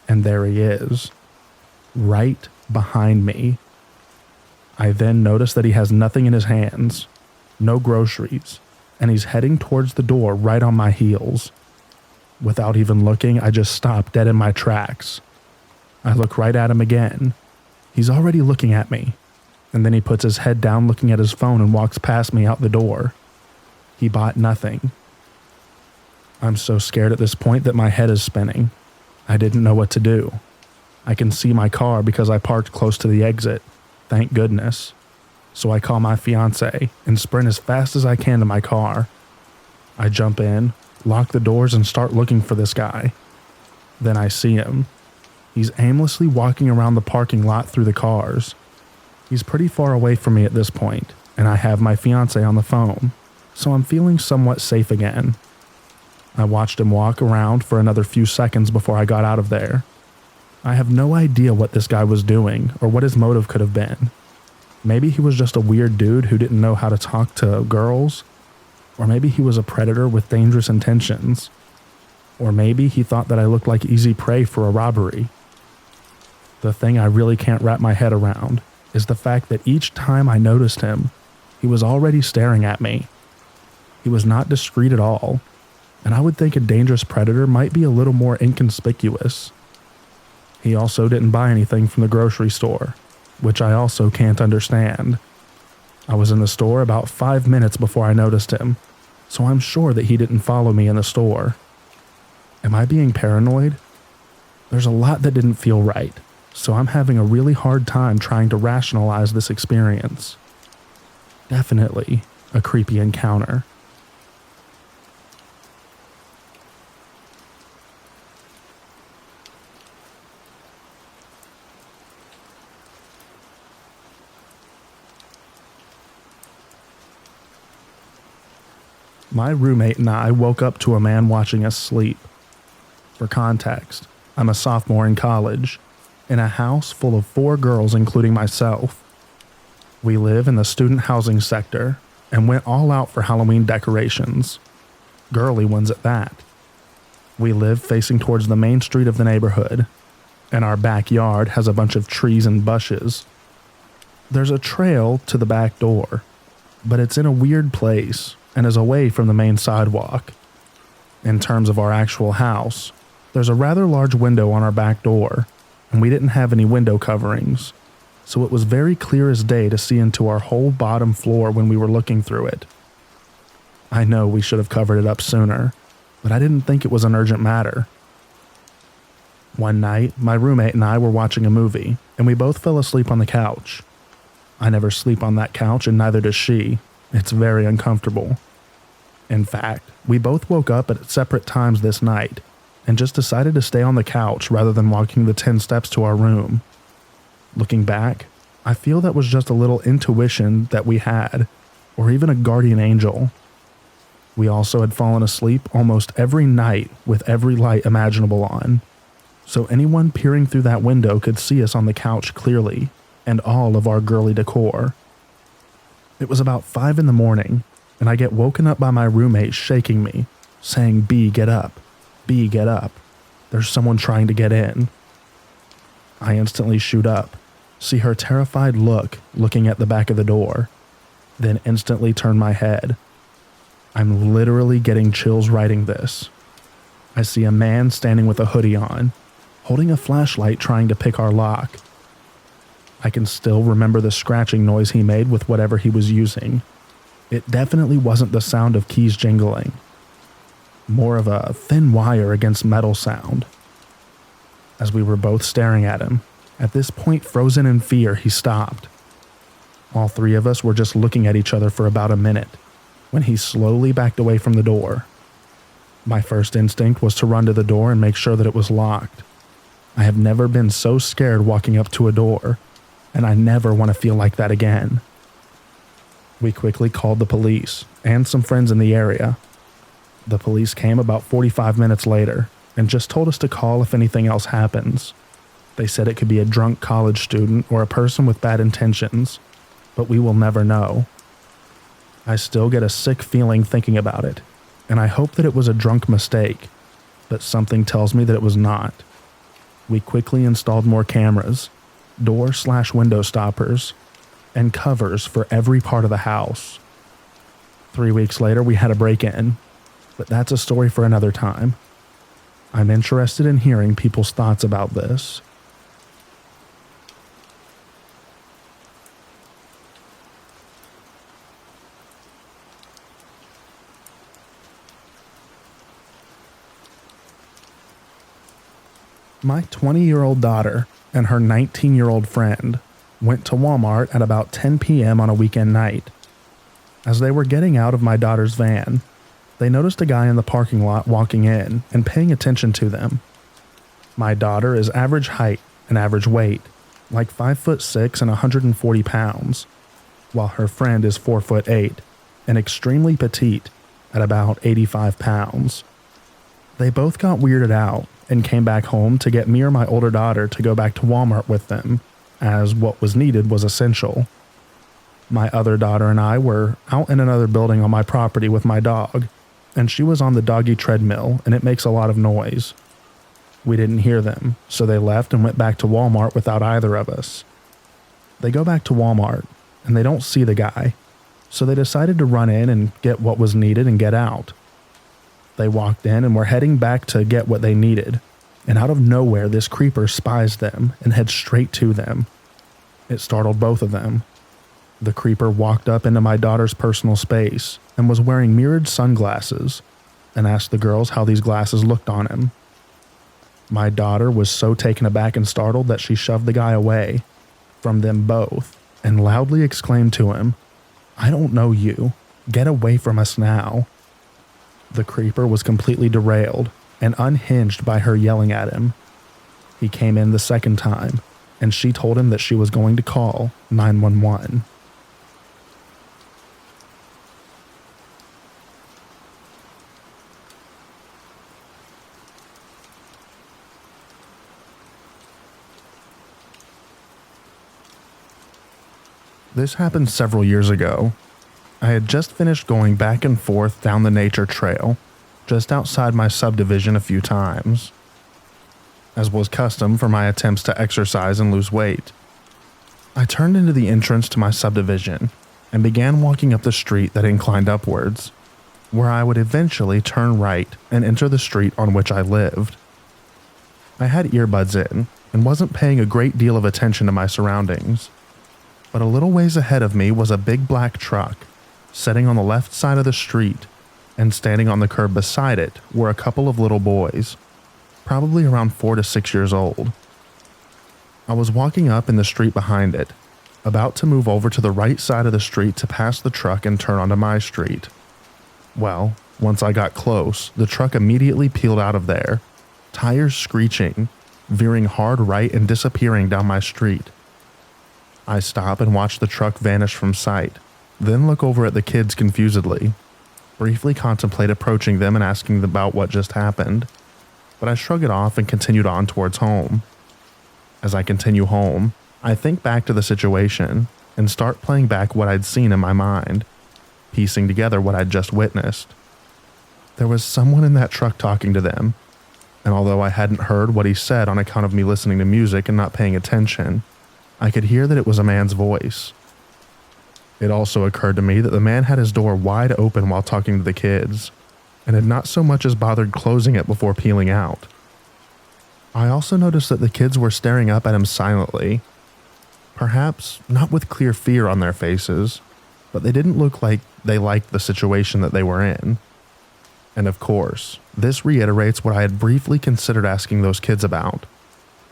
and there he is, right behind me. I then notice that he has nothing in his hands, no groceries, and he's heading towards the door right on my heels. Without even looking, I just stop dead in my tracks. I look right at him again. He's already looking at me, and then he puts his head down looking at his phone and walks past me out the door. He bought nothing. I'm so scared at this point that my head is spinning. I didn't know what to do. I can see my car because I parked close to the exit. Thank goodness. So I call my fiance and sprint as fast as I can to my car. I jump in, lock the doors, and start looking for this guy. Then I see him. He's aimlessly walking around the parking lot through the cars. He's pretty far away from me at this point, and I have my fiance on the phone, so I'm feeling somewhat safe again. I watched him walk around for another few seconds before I got out of there. I have no idea what this guy was doing or what his motive could have been. Maybe he was just a weird dude who didn't know how to talk to girls, or maybe he was a predator with dangerous intentions, or maybe he thought that I looked like easy prey for a robbery. The thing I really can't wrap my head around is the fact that each time I noticed him, he was already staring at me. He was not discreet at all, and I would think a dangerous predator might be a little more inconspicuous. He also didn't buy anything from the grocery store, which I also can't understand. I was in the store about 5 minutes before I noticed him, so I'm sure that he didn't follow me in the store. Am I being paranoid? There's a lot that didn't feel right, so I'm having a really hard time trying to rationalize this experience. Definitely a creepy encounter. My roommate and I woke up to a man watching us sleep. For context, I'm a sophomore in college, in a house full of 4 girls including myself. We live in the student housing sector and went all out for Halloween decorations, girly ones at that. We live facing towards the main street of the neighborhood, and our backyard has a bunch of trees and bushes. There's a trail to the back door, but it's in a weird place and is away from the main sidewalk. In terms of our actual house, there's a rather large window on our back door, and we didn't have any window coverings, so it was very clear as day to see into our whole bottom floor when we were looking through it. I know we should have covered it up sooner, but I didn't think it was an urgent matter. One night, my roommate and I were watching a movie, and we both fell asleep on the couch. I never sleep on that couch, and neither does she. It's very uncomfortable. In fact, we both woke up at separate times this night and just decided to stay on the couch rather than walking the 10 steps to our room. Looking back, I feel that was just a little intuition that we had, or even a guardian angel. We also had fallen asleep almost every night with every light imaginable on, so anyone peering through that window could see us on the couch clearly, and all of our girly decor. It was about 5 in the morning, and I get woken up by my roommate shaking me, saying, "B, get up. B, get up. There's someone trying to get in." I instantly shoot up, see her terrified look looking at the back of the door, then instantly turn my head. I'm literally getting chills writing this. I see a man standing with a hoodie on, holding a flashlight trying to pick our lock. I can still remember the scratching noise he made with whatever he was using. It definitely wasn't the sound of keys jingling. More of a thin wire against metal sound. As we were both staring at him, at this point frozen in fear, he stopped. All 3 of us were just looking at each other for about a minute, when he slowly backed away from the door. My first instinct was to run to the door and make sure that it was locked. I have never been so scared walking up to a door, and I never want to feel like that again. We quickly called the police and some friends in the area. The police came about 45 minutes later and just told us to call if anything else happens. They said it could be a drunk college student or a person with bad intentions, but we will never know. I still get a sick feeling thinking about it, and I hope that it was a drunk mistake, but something tells me that it was not. We quickly installed more cameras, door/window stoppers, and covers for every part of the house. 3 weeks later, we had a break-in, but that's a story for another time. I'm interested in hearing people's thoughts about this. My 20-year-old daughter and her 19-year-old friend went to Walmart at about 10 p.m. on a weekend night. As they were getting out of my daughter's van, they noticed a guy in the parking lot walking in and paying attention to them. My daughter is average height and average weight, like 5'6" and 140 pounds, while her friend is 4'8" and extremely petite at about 85 pounds. They both got weirded out and came back home to get me or my older daughter to go back to Walmart with them, as what was needed was essential. My other daughter and I were out in another building on my property with my dog, and she was on the doggy treadmill, and it makes a lot of noise. We didn't hear them, so they left and went back to Walmart without either of us. They go back to Walmart, and they don't see the guy, so they decided to run in and get what was needed and get out. They walked in and were heading back to get what they needed, and out of nowhere this creeper spies them and heads straight to them. It startled both of them. The creeper walked up into my daughter's personal space and was wearing mirrored sunglasses and asked the girls how these glasses looked on him. My daughter was so taken aback and startled that she shoved the guy away from them both and loudly exclaimed to him, "I don't know you. Get away from us now." The creeper was completely derailed and unhinged by her yelling at him. He came in the second time, and she told him that she was going to call 911. This happened several years ago. I had just finished going back and forth down the nature trail, just outside my subdivision a few times, as was custom for my attempts to exercise and lose weight. I turned into the entrance to my subdivision and began walking up the street that inclined upwards, where I would eventually turn right and enter the street on which I lived. I had earbuds in and wasn't paying a great deal of attention to my surroundings. But a little ways ahead of me was a big black truck, sitting on the left side of the street, and standing on the curb beside it were a couple of little boys, probably around 4 to 6 years old. I was walking up in the street behind it, about to move over to the right side of the street to pass the truck and turn onto my street. Well, once I got close, the truck immediately peeled out of there, tires screeching, veering hard right and disappearing down my street. I stop and watch the truck vanish from sight, then look over at the kids confusedly, briefly contemplate approaching them and asking them about what just happened, but I shrug it off and continued on towards home. As I continue home, I think back to the situation and start playing back what I'd seen in my mind, piecing together what I'd just witnessed. There was someone in that truck talking to them, and although I hadn't heard what he said on account of me listening to music and not paying attention, I could hear that it was a man's voice. It also occurred to me that the man had his door wide open while talking to the kids, and had not so much as bothered closing it before peeling out. I also noticed that the kids were staring up at him silently, perhaps not with clear fear on their faces, but they didn't look like they liked the situation that they were in. And of course, this reiterates what I had briefly considered asking those kids about.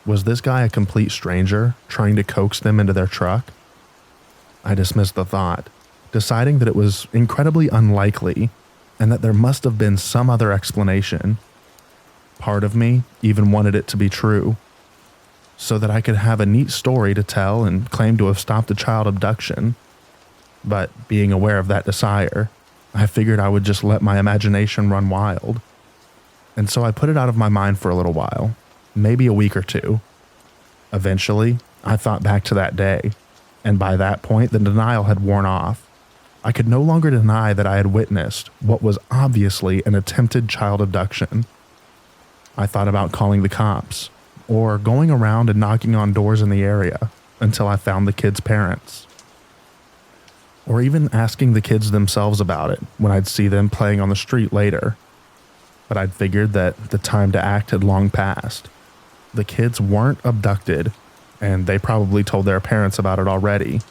Was this guy a complete stranger trying to coax them into their truck? I dismissed the thought, deciding that it was incredibly unlikely and that there must have been some other explanation. Part of me even wanted it to be true, so that I could have a neat story to tell and claim to have stopped a child abduction. But being aware of that desire, I figured I would just let my imagination run wild. And so I put it out of my mind for a little while. Maybe a week or two. Eventually, I thought back to that day, and by that point, the denial had worn off. I could no longer deny that I had witnessed what was obviously an attempted child abduction. I thought about calling the cops, or going around and knocking on doors in the area until I found the kids' parents. Or even asking the kids themselves about it when I'd see them playing on the street later. But I'd figured that the time to act had long passed. The kids weren't abducted, and they probably told their parents about it already.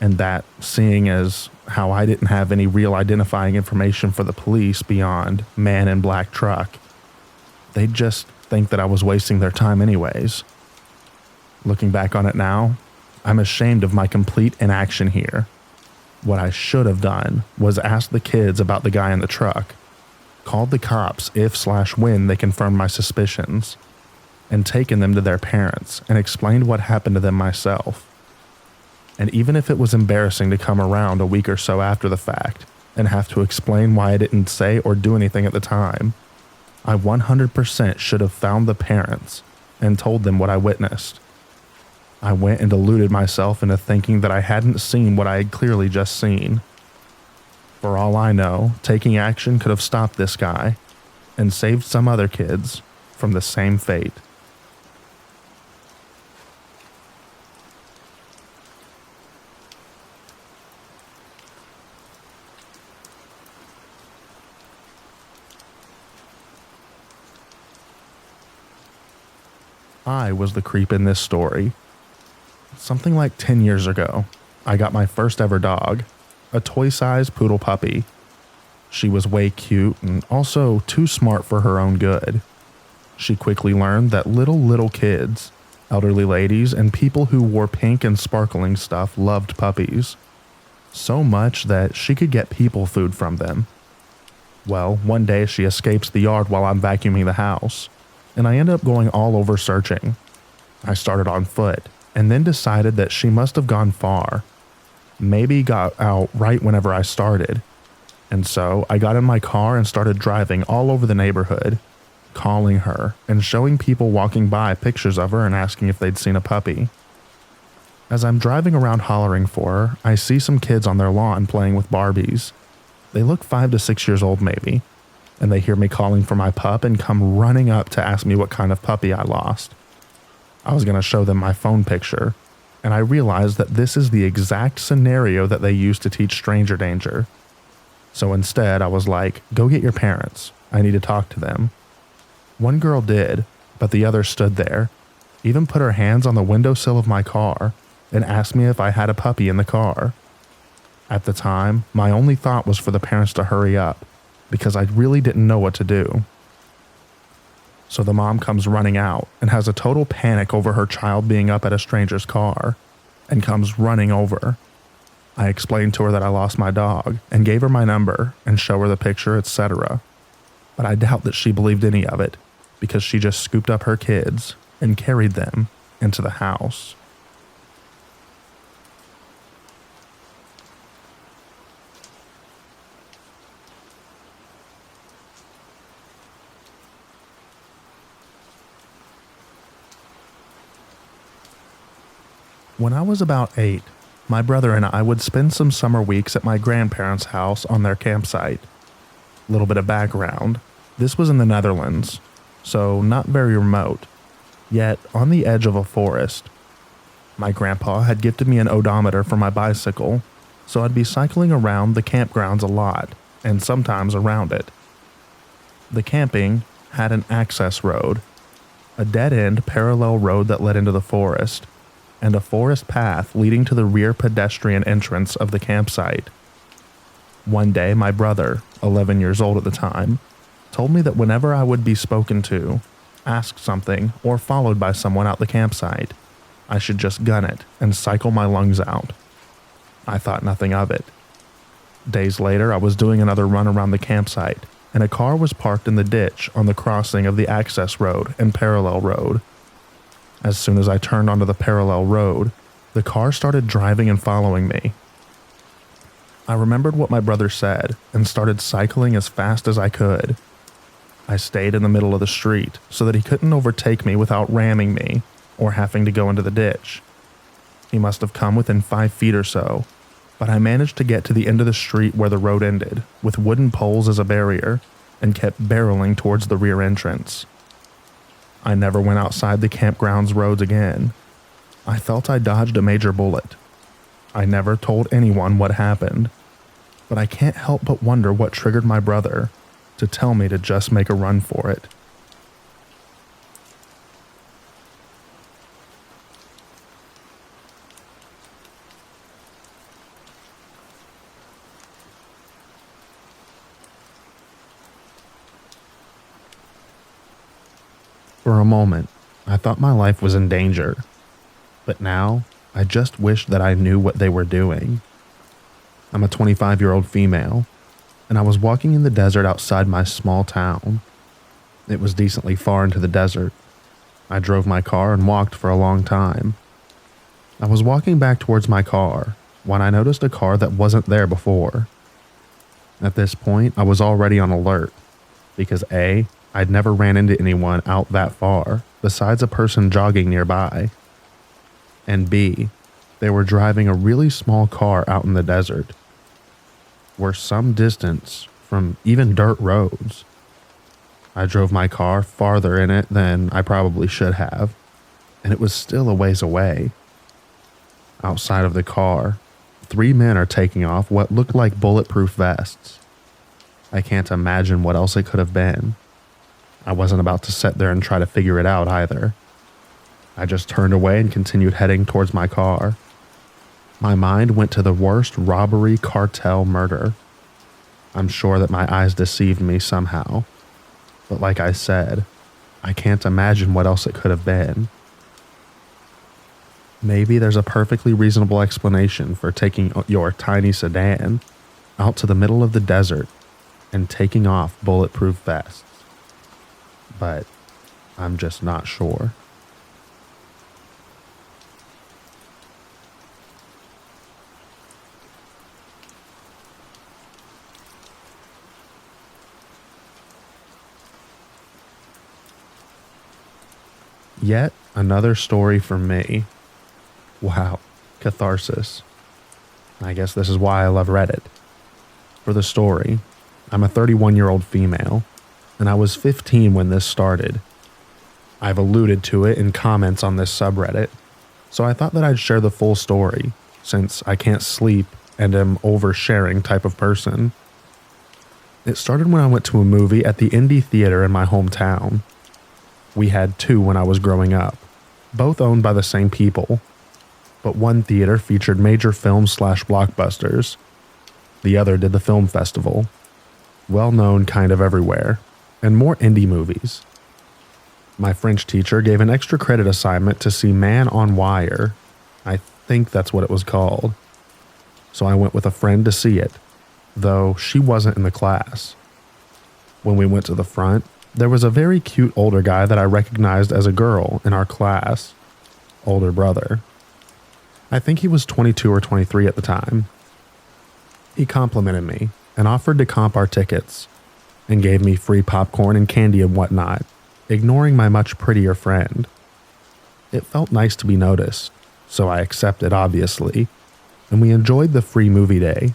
And that, seeing as how I didn't have any real identifying information for the police beyond man in black truck, they'd just think that I was wasting their time anyways. Looking back on it now, I'm ashamed of my complete inaction here. What I should have done was ask the kids about the guy in the truck, called the cops if/when they confirmed my suspicions, and taken them to their parents and explained what happened to them myself. And even if it was embarrassing to come around a week or so after the fact and have to explain why I didn't say or do anything at the time, I 100% should have found the parents and told them what I witnessed. I went and deluded myself into thinking that I hadn't seen what I had clearly just seen. For all I know, taking action could have stopped this guy and saved some other kids from the same fate. I was the creep in this story. Something like 10 years ago, I got my first ever dog, a toy-sized poodle puppy. She was way cute and also too smart for her own good. She quickly learned that little kids, elderly ladies, and people who wore pink and sparkling stuff loved puppies. So much that she could get people food from them. Well, one day she escapes the yard while I'm vacuuming the house, and I end up going all over searching. I started on foot, and then decided that she must have gone far. Maybe got out right whenever I started. And so I got in my car and started driving all over the neighborhood, calling her and showing people walking by pictures of her and asking if they'd seen a puppy. As I'm driving around hollering for her, I see some kids on their lawn playing with Barbies. They look 5 to 6 years old maybe, and they hear me calling for my pup and come running up to ask me what kind of puppy I lost. I was going to show them my phone picture, and I realized that this is the exact scenario that they use to teach stranger danger. So instead, I was like, go get your parents. I need to talk to them. One girl did, but the other stood there, even put her hands on the windowsill of my car, and asked me if I had a puppy in the car. At the time, my only thought was for the parents to hurry up, because I really didn't know what to do. So the mom comes running out and has a total panic over her child being up at a stranger's car, and comes running over. I explained to her that I lost my dog and gave her my number and show her the picture, etc. But I doubt that she believed any of it, because she just scooped up her kids and carried them into the house. When I was about 8, my brother and I would spend some summer weeks at my grandparents' house on their campsite. Little bit of background, this was in the Netherlands, so not very remote, yet on the edge of a forest. My grandpa had gifted me an odometer for my bicycle, so I'd be cycling around the campgrounds a lot, and sometimes around it. The camping had an access road, a dead-end parallel road that led into the forest, and a forest path leading to the rear pedestrian entrance of the campsite. One day, my brother, 11 years old at the time, told me that whenever I would be spoken to, asked something, or followed by someone out the campsite, I should just gun it and cycle my lungs out. I thought nothing of it. Days later, I was doing another run around the campsite, and a car was parked in the ditch on the crossing of the access road and parallel road. As soon as I turned onto the parallel road, the car started driving and following me. I remembered what my brother said and started cycling as fast as I could. I stayed in the middle of the street so that he couldn't overtake me without ramming me or having to go into the ditch. He must have come within 5 feet or so, but I managed to get to the end of the street where the road ended, with wooden poles as a barrier, and kept barreling towards the rear entrance. I never went outside the campground's roads again. I felt I dodged a major bullet. I never told anyone what happened, but I can't help but wonder what triggered my brother to tell me to just make a run for it. For a moment, I thought my life was in danger, but now I just wished that I knew what they were doing. I'm a 25-year-old female, and I was walking in the desert outside my small town. It was decently far into the desert. I drove my car and walked for a long time. I was walking back towards my car when I noticed a car that wasn't there before. At this point, I was already on alert because A, I'd never ran into anyone out that far besides a person jogging nearby, and B, they were driving a really small car out in the desert. We're some distance from even dirt roads. I drove my car farther in it than I probably should have, and it was still a ways away. Outside of the car, 3 men are taking off what looked like bulletproof vests. I can't imagine what else it could have been. I wasn't about to sit there and try to figure it out either. I just turned away and continued heading towards my car. My mind went to the worst robbery, cartel, murder. I'm sure that my eyes deceived me somehow. But like I said, I can't imagine what else it could have been. Maybe there's a perfectly reasonable explanation for taking your tiny sedan out to the middle of the desert and taking off bulletproof vests. But I'm just not sure. Yet another story from me. Wow, catharsis. I guess this is why I love Reddit. For the story, I'm a 31-year-old female, and I was 15 when this started. I've alluded to it in comments on this subreddit, so I thought that I'd share the full story, since I can't sleep and am oversharing type of person. It started when I went to a movie at the indie theater in my hometown. We had 2 when I was growing up, both owned by the same people, but one theater featured major films/blockbusters. The other did the film festival, well known kind of everywhere, and more indie movies. My French teacher gave an extra credit assignment to see Man on Wire. I think that's what it was called. So I went with a friend to see it, though she wasn't in the class. When we went to the front, there was a very cute older guy that I recognized as a girl in our class. Older brother. I think he was 22 or 23 at the time. He complimented me and offered to comp our tickets and gave me free popcorn and candy and whatnot, ignoring my much prettier friend. It felt nice to be noticed, so I accepted obviously, and we enjoyed the free movie day.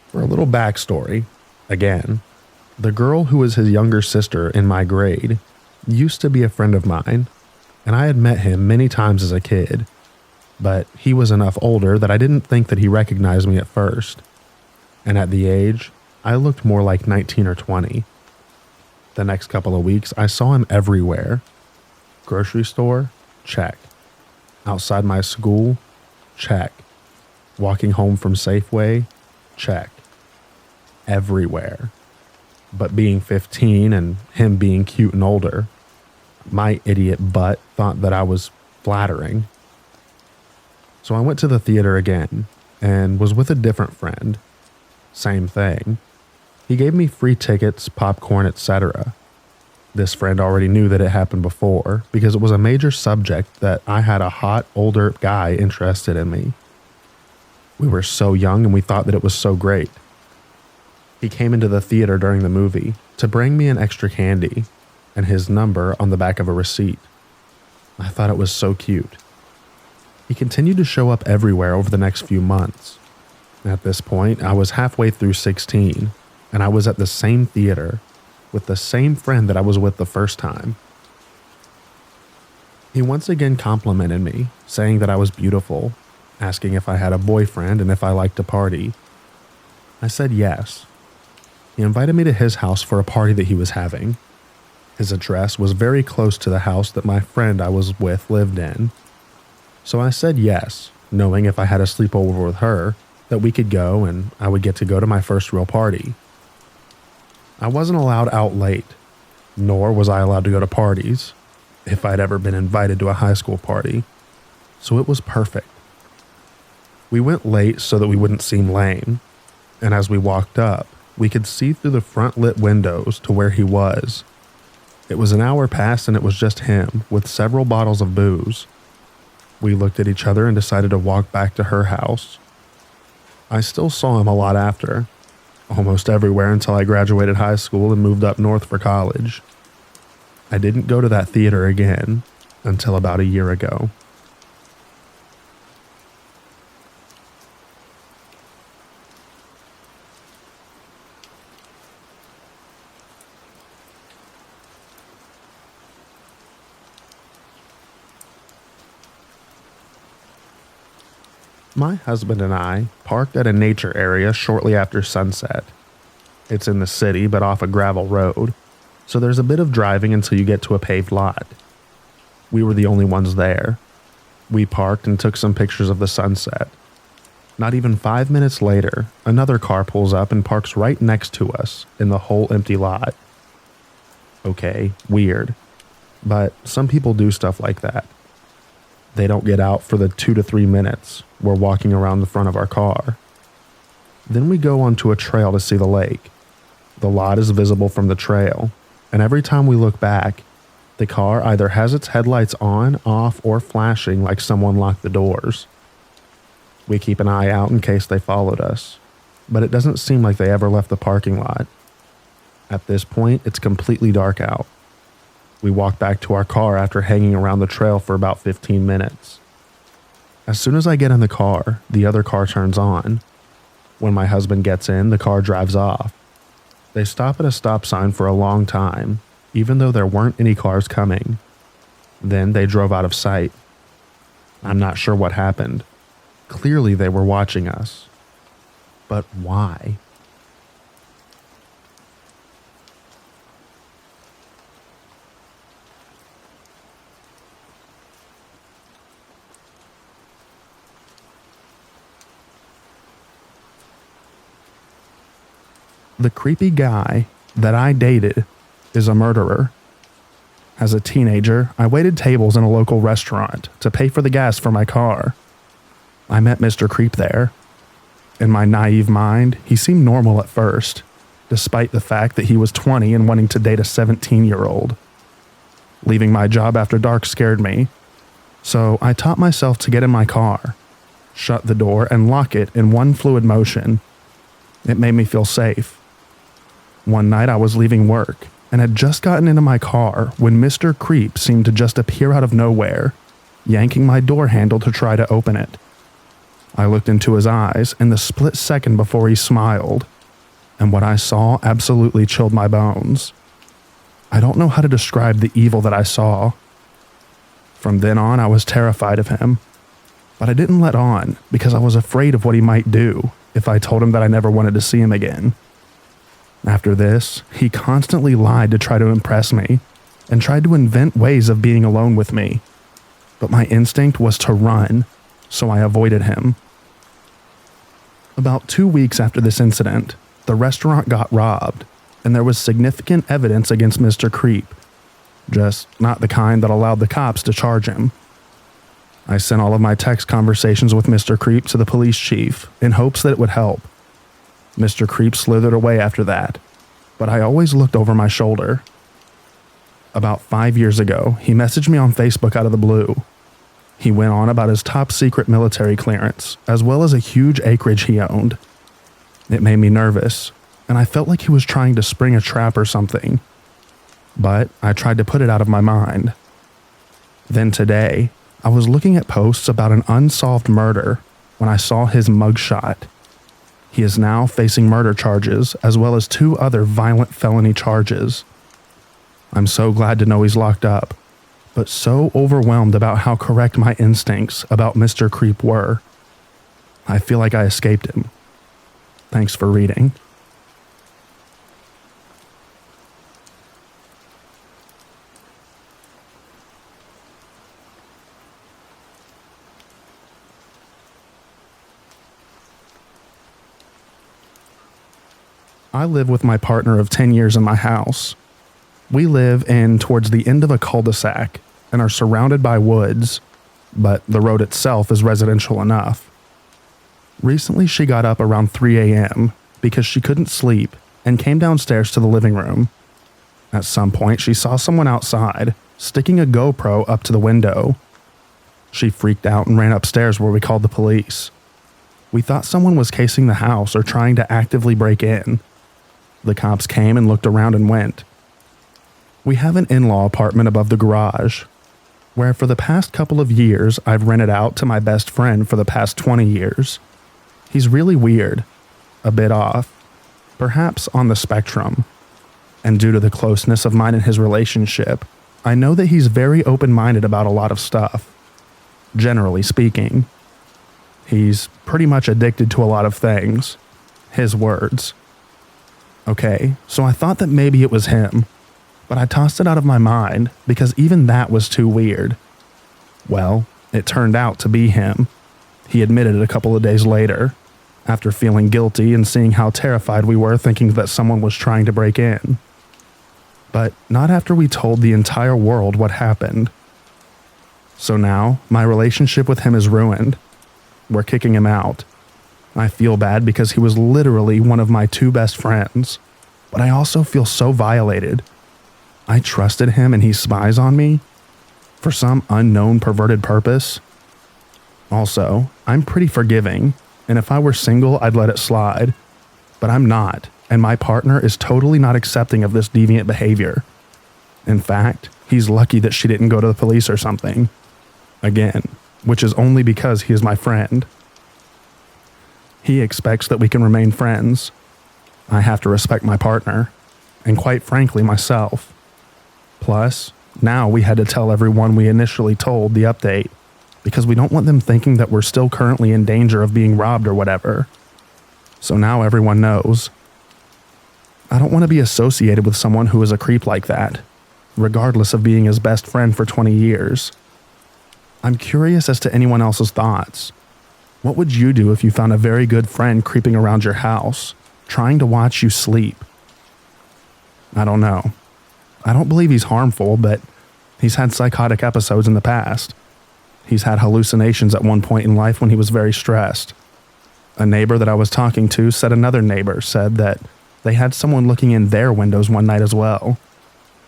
For a little backstory, again, the girl who was his younger sister in my grade used to be a friend of mine, and I had met him many times as a kid, but he was enough older that I didn't think that he recognized me at first, and at the age, I looked more like 19 or 20. The next couple of weeks, I saw him everywhere. Grocery store? Check. Outside my school? Check. Walking home from Safeway? Check. Everywhere. But being 15 and him being cute and older, my idiot butt thought that I was flattering. So I went to the theater again and was with a different friend. Same thing. He gave me free tickets, popcorn, etc. This friend already knew that it happened before because it was a major subject that I had a hot, older guy interested in me. We were so young and we thought that it was so great. He came into the theater during the movie to bring me an extra candy and his number on the back of a receipt. I thought it was so cute. He continued to show up everywhere over the next few months. At this point, I was halfway through 16, and I was at the same theater with the same friend that I was with the first time. He once again complimented me, saying that I was beautiful, asking if I had a boyfriend and if I liked to party. I said yes. He invited me to his house for a party that he was having. His address was very close to the house that my friend I was with lived in. So I said yes, knowing if I had a sleepover with her, that we could go and I would get to go to my first real party. I wasn't allowed out late, nor was I allowed to go to parties, if I'd ever been invited to a high school party, so it was perfect. We went late so that we wouldn't seem lame, and as we walked up, we could see through the front lit windows to where he was. It was an hour past and it was just him with several bottles of booze. We looked at each other and decided to walk back to her house. I still saw him a lot after, almost everywhere until I graduated high school and moved up north for college. I didn't go to that theater again until about a year ago. My husband and I parked at a nature area shortly after sunset. It's in the city but off a gravel road, so there's a bit of driving until you get to a paved lot. We were the only ones there. We parked and took some pictures of the sunset. Not even 5 minutes later, another car pulls up and parks right next to us in the whole empty lot. Okay, weird, but some people do stuff like that. They don't get out for the 2 to 3 minutes we're walking around the front of our car. Then we go onto a trail to see the lake. The lot is visible from the trail, and every time we look back, the car either has its headlights on, off, or flashing like someone locked the doors. We keep an eye out in case they followed us, but it doesn't seem like they ever left the parking lot. At this point, it's completely dark out. We walk back to our car after hanging around the trail for about 15 minutes. As soon as I get in the car, the other car turns on. When my husband gets in, the car drives off. They stop at a stop sign for a long time, even though there weren't any cars coming. Then they drove out of sight. I'm not sure what happened. Clearly they were watching us. But why? The creepy guy that I dated is a murderer. As a teenager, I waited tables in a local restaurant to pay for the gas for my car. I met Mr. Creep there. In my naive mind, he seemed normal at first, despite the fact that he was 20 and wanting to date a 17-year-old. Leaving my job after dark scared me, so I taught myself to get in my car, shut the door, and lock it in one fluid motion. It made me feel safe. One night I was leaving work and had just gotten into my car when Mr. Creep seemed to just appear out of nowhere, yanking my door handle to try to open it. I looked into his eyes in the split second before he smiled, and what I saw absolutely chilled my bones. I don't know how to describe the evil that I saw. From then on, I was terrified of him, but I didn't let on because I was afraid of what he might do if I told him that I never wanted to see him again. After this, he constantly lied to try to impress me and tried to invent ways of being alone with me. But my instinct was to run, so I avoided him. About 2 weeks after this incident, the restaurant got robbed, and there was significant evidence against Mr. Creep, just not the kind that allowed the cops to charge him. I sent all of my text conversations with Mr. Creep to the police chief in hopes that it would help. Mr. Creep slithered away after that, but I always looked over my shoulder. About 5 years ago, he messaged me on Facebook out of the blue. He went on about his top secret military clearance, as well as a huge acreage he owned. It made me nervous, and I felt like he was trying to spring a trap or something. But I tried to put it out of my mind. Then today, I was looking at posts about an unsolved murder when I saw his mugshot. He is now facing murder charges as well as 2 other violent felony charges. I'm so glad to know he's locked up, but so overwhelmed about how correct my instincts about Mr. Creep were. I feel like I escaped him. Thanks for reading. I live with my partner of 10 years in my house. We live in towards the end of a cul-de-sac and are surrounded by woods, but the road itself is residential enough. Recently, she got up around 3 a.m. because she couldn't sleep and came downstairs to the living room. At some point, she saw someone outside, sticking a GoPro up to the window. She freaked out and ran upstairs where we called the police. We thought someone was casing the house or trying to actively break in. The cops came and looked around and went. We have an in-law apartment above the garage, where for the past couple of years I've rented out to my best friend for the past 20 years. He's really weird, a bit off, perhaps on the spectrum. And due to the closeness of mine and his relationship, I know that he's very open-minded about a lot of stuff. Generally speaking, he's pretty much addicted to a lot of things. His words. Okay, so I thought that maybe it was him, but I tossed it out of my mind because even that was too weird. Well, it turned out to be him. He admitted it a couple of days later, after feeling guilty and seeing how terrified we were thinking that someone was trying to break in. But not after we told the entire world what happened. So now, my relationship with him is ruined. We're kicking him out. I feel bad because he was literally one of my two best friends, but I also feel so violated. I trusted him and he spies on me? For some unknown perverted purpose? Also, I'm pretty forgiving, and if I were single, I'd let it slide. But I'm not, and my partner is totally not accepting of this deviant behavior. In fact, he's lucky that she didn't go to the police or something. Again, which is only because he is my friend. He expects that we can remain friends. I have to respect my partner, and quite frankly, myself. Plus, now we had to tell everyone we initially told the update, because we don't want them thinking that we're still currently in danger of being robbed or whatever. So now everyone knows. I don't want to be associated with someone who is a creep like that, regardless of being his best friend for 20 years. I'm curious as to anyone else's thoughts. What would you do if you found a very good friend creeping around your house, trying to watch you sleep? I don't know. I don't believe he's harmful, but he's had psychotic episodes in the past. He's had hallucinations at one point in life when he was very stressed. A neighbor that I was talking to said another neighbor said that they had someone looking in their windows one night as well.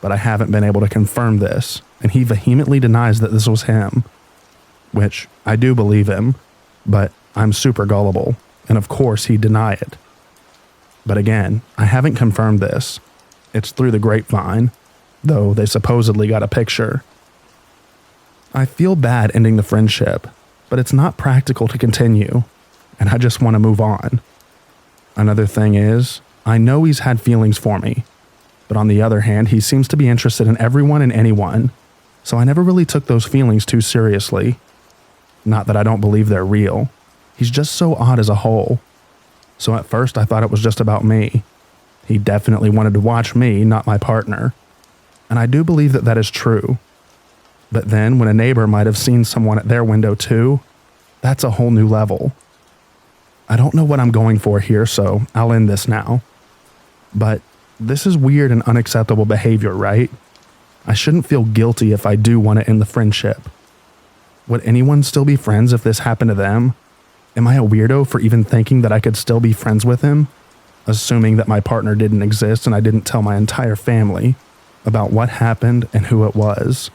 But I haven't been able to confirm this, and he vehemently denies that this was him. Which, I do believe him, but I'm super gullible, and of course he'd deny it. But again, I haven't confirmed this. It's through the grapevine, though they supposedly got a picture. I feel bad ending the friendship, but it's not practical to continue, and I just want to move on. Another thing is, I know he's had feelings for me, but on the other hand, he seems to be interested in everyone and anyone, so I never really took those feelings too seriously. Not that I don't believe they're real. He's just so odd as a whole. So at first I thought it was just about me. He definitely wanted to watch me, not my partner. And I do believe that that is true. But then when a neighbor might have seen someone at their window too, that's a whole new level. I don't know what I'm going for here, so I'll end this now. But this is weird and unacceptable behavior, right? I shouldn't feel guilty if I do want to end the friendship. Would anyone still be friends if this happened to them? Am I a weirdo for even thinking that I could still be friends with him? Assuming that my partner didn't exist and I didn't tell my entire family about what happened and who it was.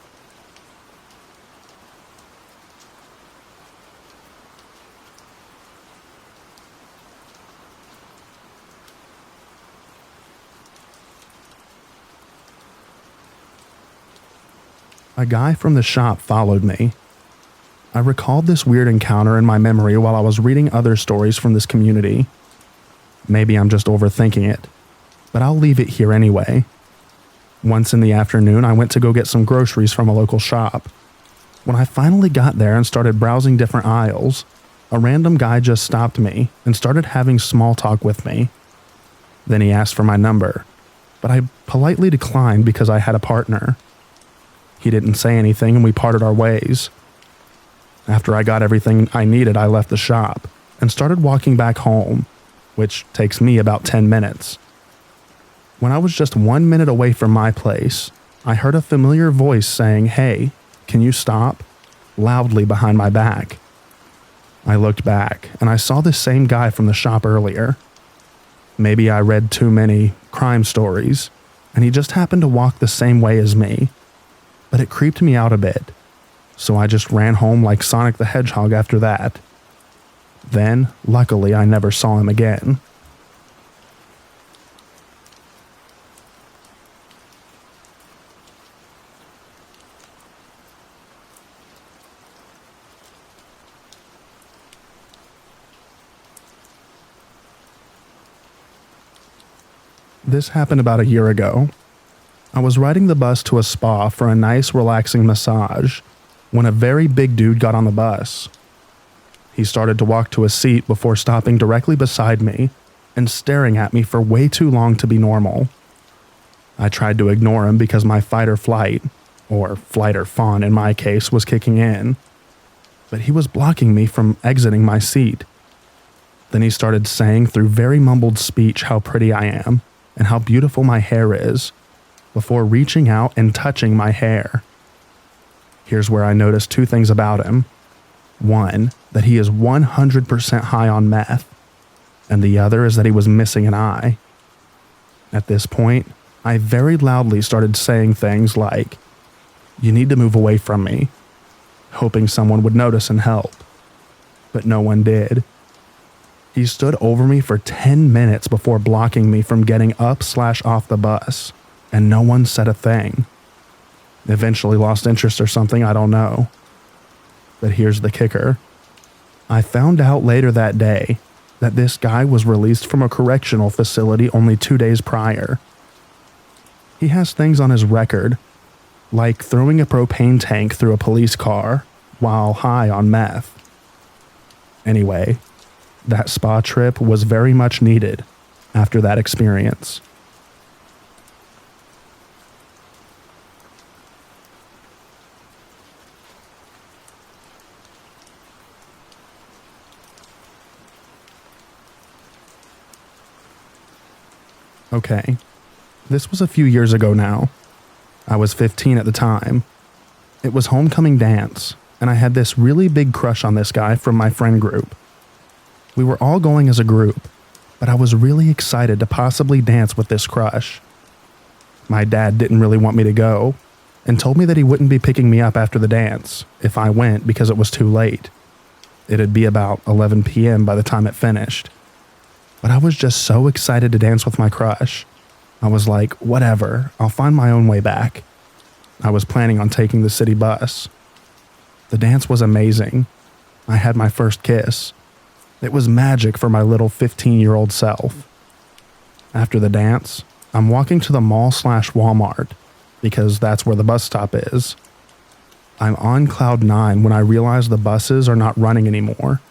A guy from the shop followed me. I recalled this weird encounter in my memory while I was reading other stories from this community. Maybe I'm just overthinking it, but I'll leave it here anyway. Once in the afternoon, I went to go get some groceries from a local shop. When I finally got there and started browsing different aisles, a random guy just stopped me and started having small talk with me. Then he asked for my number, but I politely declined because I had a partner. He didn't say anything and we parted our ways. After I got everything I needed, I left the shop and started walking back home, which takes me about 10 minutes. When I was just 1 minute away from my place, I heard a familiar voice saying, "Hey, can you stop?" loudly behind my back. I looked back and I saw the same guy from the shop earlier. Maybe I read too many crime stories, and he just happened to walk the same way as me. But it creeped me out a bit, so I just ran home like Sonic the Hedgehog after that. Then, luckily, I never saw him again. This happened about a year ago. I was riding the bus to a spa for a nice, relaxing massage when a very big dude got on the bus. He started to walk to a seat before stopping directly beside me and staring at me for way too long to be normal. I tried to ignore him because my fight or flight, or flight or fawn in my case, was kicking in, but he was blocking me from exiting my seat. Then he started saying through very mumbled speech how pretty I am and how beautiful my hair is, before reaching out and touching my hair. Here's where I noticed two things about him. One, that he is 100% high on meth, and the other is that he was missing an eye. At this point, I very loudly started saying things like, "You need to move away from me," hoping someone would notice and help. But no one did. He stood over me for 10 minutes before blocking me from getting up/off the bus, and no one said a thing. Eventually lost interest or something, I don't know. But here's the kicker. I found out later that day that this guy was released from a correctional facility only 2 days prior. He has things on his record, like throwing a propane tank through a police car while high on meth. Anyway, that spa trip was very much needed after that experience. Okay, this was a few years ago now. I was 15 at the time. It was homecoming dance, and I had this really big crush on this guy from my friend group. We were all going as a group, but I was really excited to possibly dance with this crush. My dad didn't really want me to go, and told me that he wouldn't be picking me up after the dance if I went because it was too late. It'd be about 11 p.m. by the time it finished. But I was just so excited to dance with my crush. I was like, whatever, I'll find my own way back. I was planning on taking the city bus. The dance was amazing. I had my first kiss. It was magic for my little 15-year-old self. After the dance, I'm walking to the mall/Walmart, because that's where the bus stop is. I'm on cloud 9 when I realize the buses are not running anymore.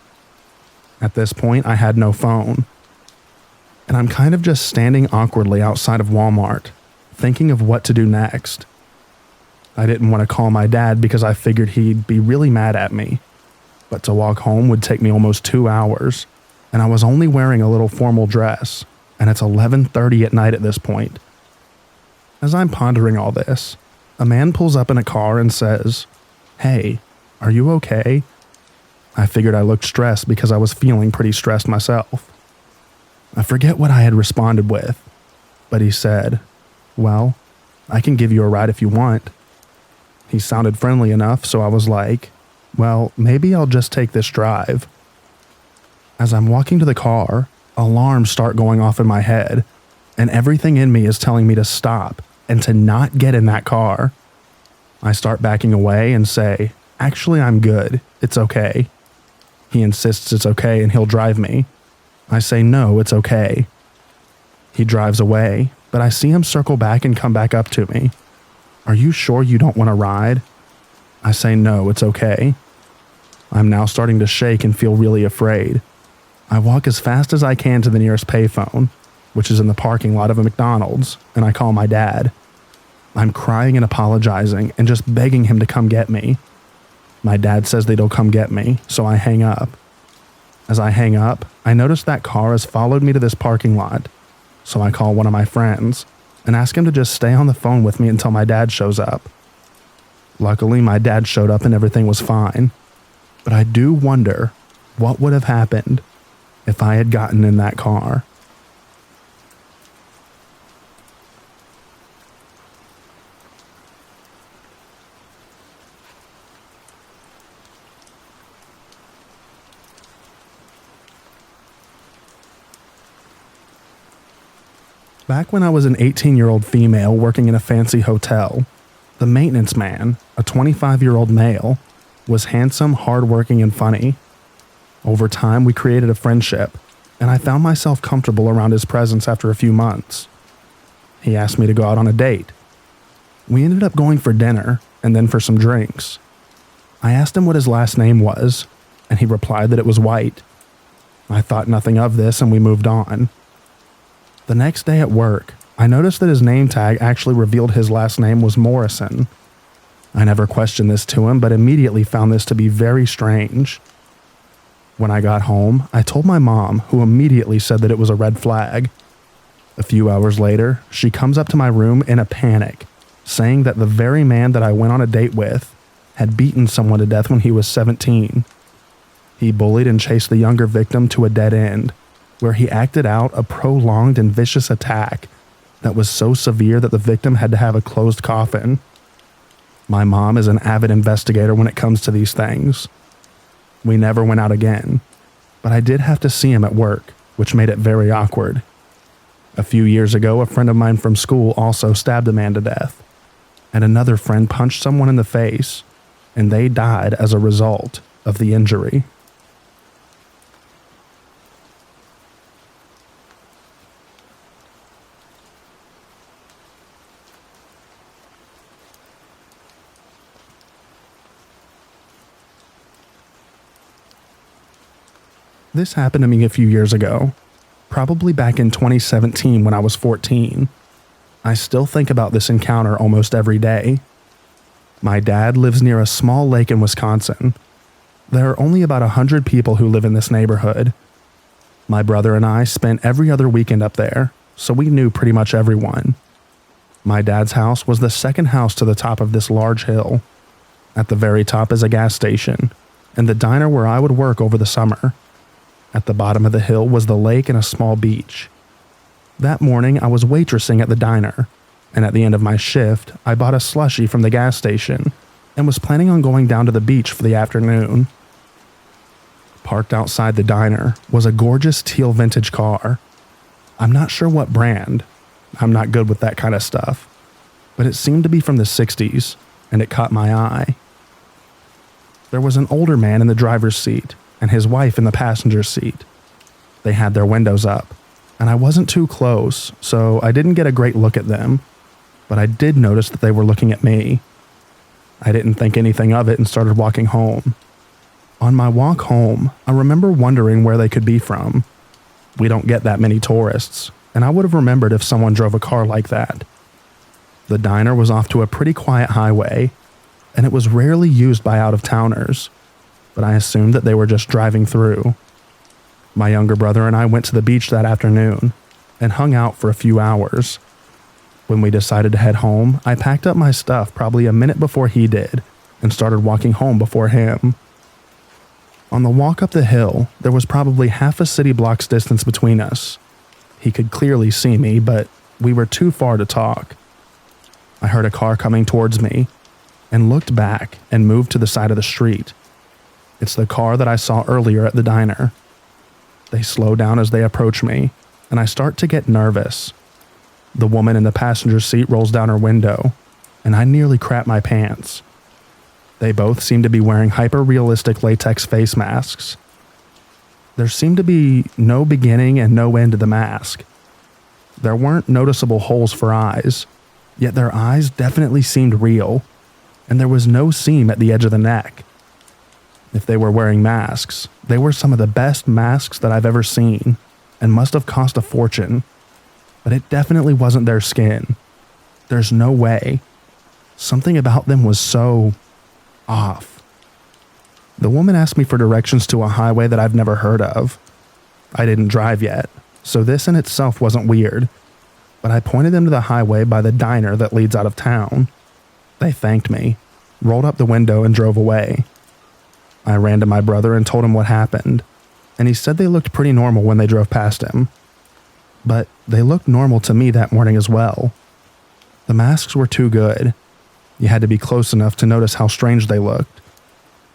At this point, I had no phone. And I'm kind of just standing awkwardly outside of Walmart, thinking of what to do next. I didn't want to call my dad because I figured he'd be really mad at me. But to walk home would take me almost 2 hours, and I was only wearing a little formal dress, and it's 11:30 at night at this point. As I'm pondering all this, a man pulls up in a car and says, "Hey, are you okay?" I figured I looked stressed because I was feeling pretty stressed myself. I forget what I had responded with, but he said, "Well, I can give you a ride if you want." He sounded friendly enough, so I was like, well, maybe I'll just take this drive. As I'm walking to the car, alarms start going off in my head, and everything in me is telling me to stop and to not get in that car. I start backing away and say, "Actually, I'm good. It's okay." He insists it's okay and he'll drive me. I say, "No, it's okay." He drives away, but I see him circle back and come back up to me. "Are you sure you don't want to ride?" I say, "No, it's okay." I'm now starting to shake and feel really afraid. I walk as fast as I can to the nearest payphone, which is in the parking lot of a McDonald's, and I call my dad. I'm crying and apologizing and just begging him to come get me. My dad says that he'll come get me, so I hang up. As I hang up, I notice that car has followed me to this parking lot, so I call one of my friends, and ask him to just stay on the phone with me until my dad shows up. Luckily, my dad showed up and everything was fine, but I do wonder what would have happened if I had gotten in that car. Back when I was an 18-year-old female working in a fancy hotel, the maintenance man, a 25-year-old male, was handsome, hardworking, and funny. Over time, we created a friendship, and I found myself comfortable around his presence after a few months. He asked me to go out on a date. We ended up going for dinner, and then for some drinks. I asked him what his last name was, and he replied that it was White. I thought nothing of this, and we moved on. The next day at work, I noticed that his name tag actually revealed his last name was Morrison. I never questioned this to him, but immediately found this to be very strange. When I got home, I told my mom, who immediately said that it was a red flag. A few hours later, she comes up to my room in a panic, saying that the very man that I went on a date with had beaten someone to death when he was 17. He bullied and chased the younger victim to a dead end, where he acted out a prolonged and vicious attack that was so severe that the victim had to have a closed coffin. My mom is an avid investigator when it comes to these things. We never went out again, but I did have to see him at work, which made it very awkward. A few years ago, a friend of mine from school also stabbed a man to death, and another friend punched someone in the face, and they died as a result of the injury. This happened to me a few years ago, probably back in 2017 when I was 14. I still think about this encounter almost every day. My dad lives near a small lake in Wisconsin. There are only about 100 people who live in this neighborhood. My brother and I spent every other weekend up there, so we knew pretty much everyone. My dad's house was the second house to the top of this large hill. At the very top is a gas station, and the diner where I would work over the summer. At the bottom of the hill was the lake and a small beach. That morning, I was waitressing at the diner, and at the end of my shift, I bought a slushie from the gas station and was planning on going down to the beach for the afternoon. Parked outside the diner was a gorgeous teal vintage car. I'm not sure what brand. I'm not good with that kind of stuff, but it seemed to be from the 60s, and it caught my eye. There was an older man in the driver's seat and his wife in the passenger seat. They had their windows up, and I wasn't too close, so I didn't get a great look at them, but I did notice that they were looking at me. I didn't think anything of it and started walking home. On my walk home, I remember wondering where they could be from. We don't get that many tourists, and I would have remembered if someone drove a car like that. The diner was off to a pretty quiet highway, and it was rarely used by out-of-towners, but I assumed that they were just driving through. My younger brother and I went to the beach that afternoon and hung out for a few hours. When we decided to head home, I packed up my stuff probably a minute before he did and started walking home before him. On the walk up the hill, there was probably half a city block's distance between us. He could clearly see me, but we were too far to talk. I heard a car coming towards me and looked back and moved to the side of the street. It's the car that I saw earlier at the diner. They slow down as they approach me, and I start to get nervous. The woman in the passenger seat rolls down her window, and I nearly crap my pants. They both seem to be wearing hyper-realistic latex face masks. There seemed to be no beginning and no end to the mask. There weren't noticeable holes for eyes, yet their eyes definitely seemed real, and there was no seam at the edge of the neck. If they were wearing masks, they were some of the best masks that I've ever seen, and must have cost a fortune. But it definitely wasn't their skin. There's no way. Something about them was so off. The woman asked me for directions to a highway that I've never heard of. I didn't drive yet, so this in itself wasn't weird, but I pointed them to the highway by the diner that leads out of town. They thanked me, rolled up the window, and drove away. I ran to my brother and told him what happened, and he said they looked pretty normal when they drove past him. But they looked normal to me that morning as well. The masks were too good. You had to be close enough to notice how strange they looked.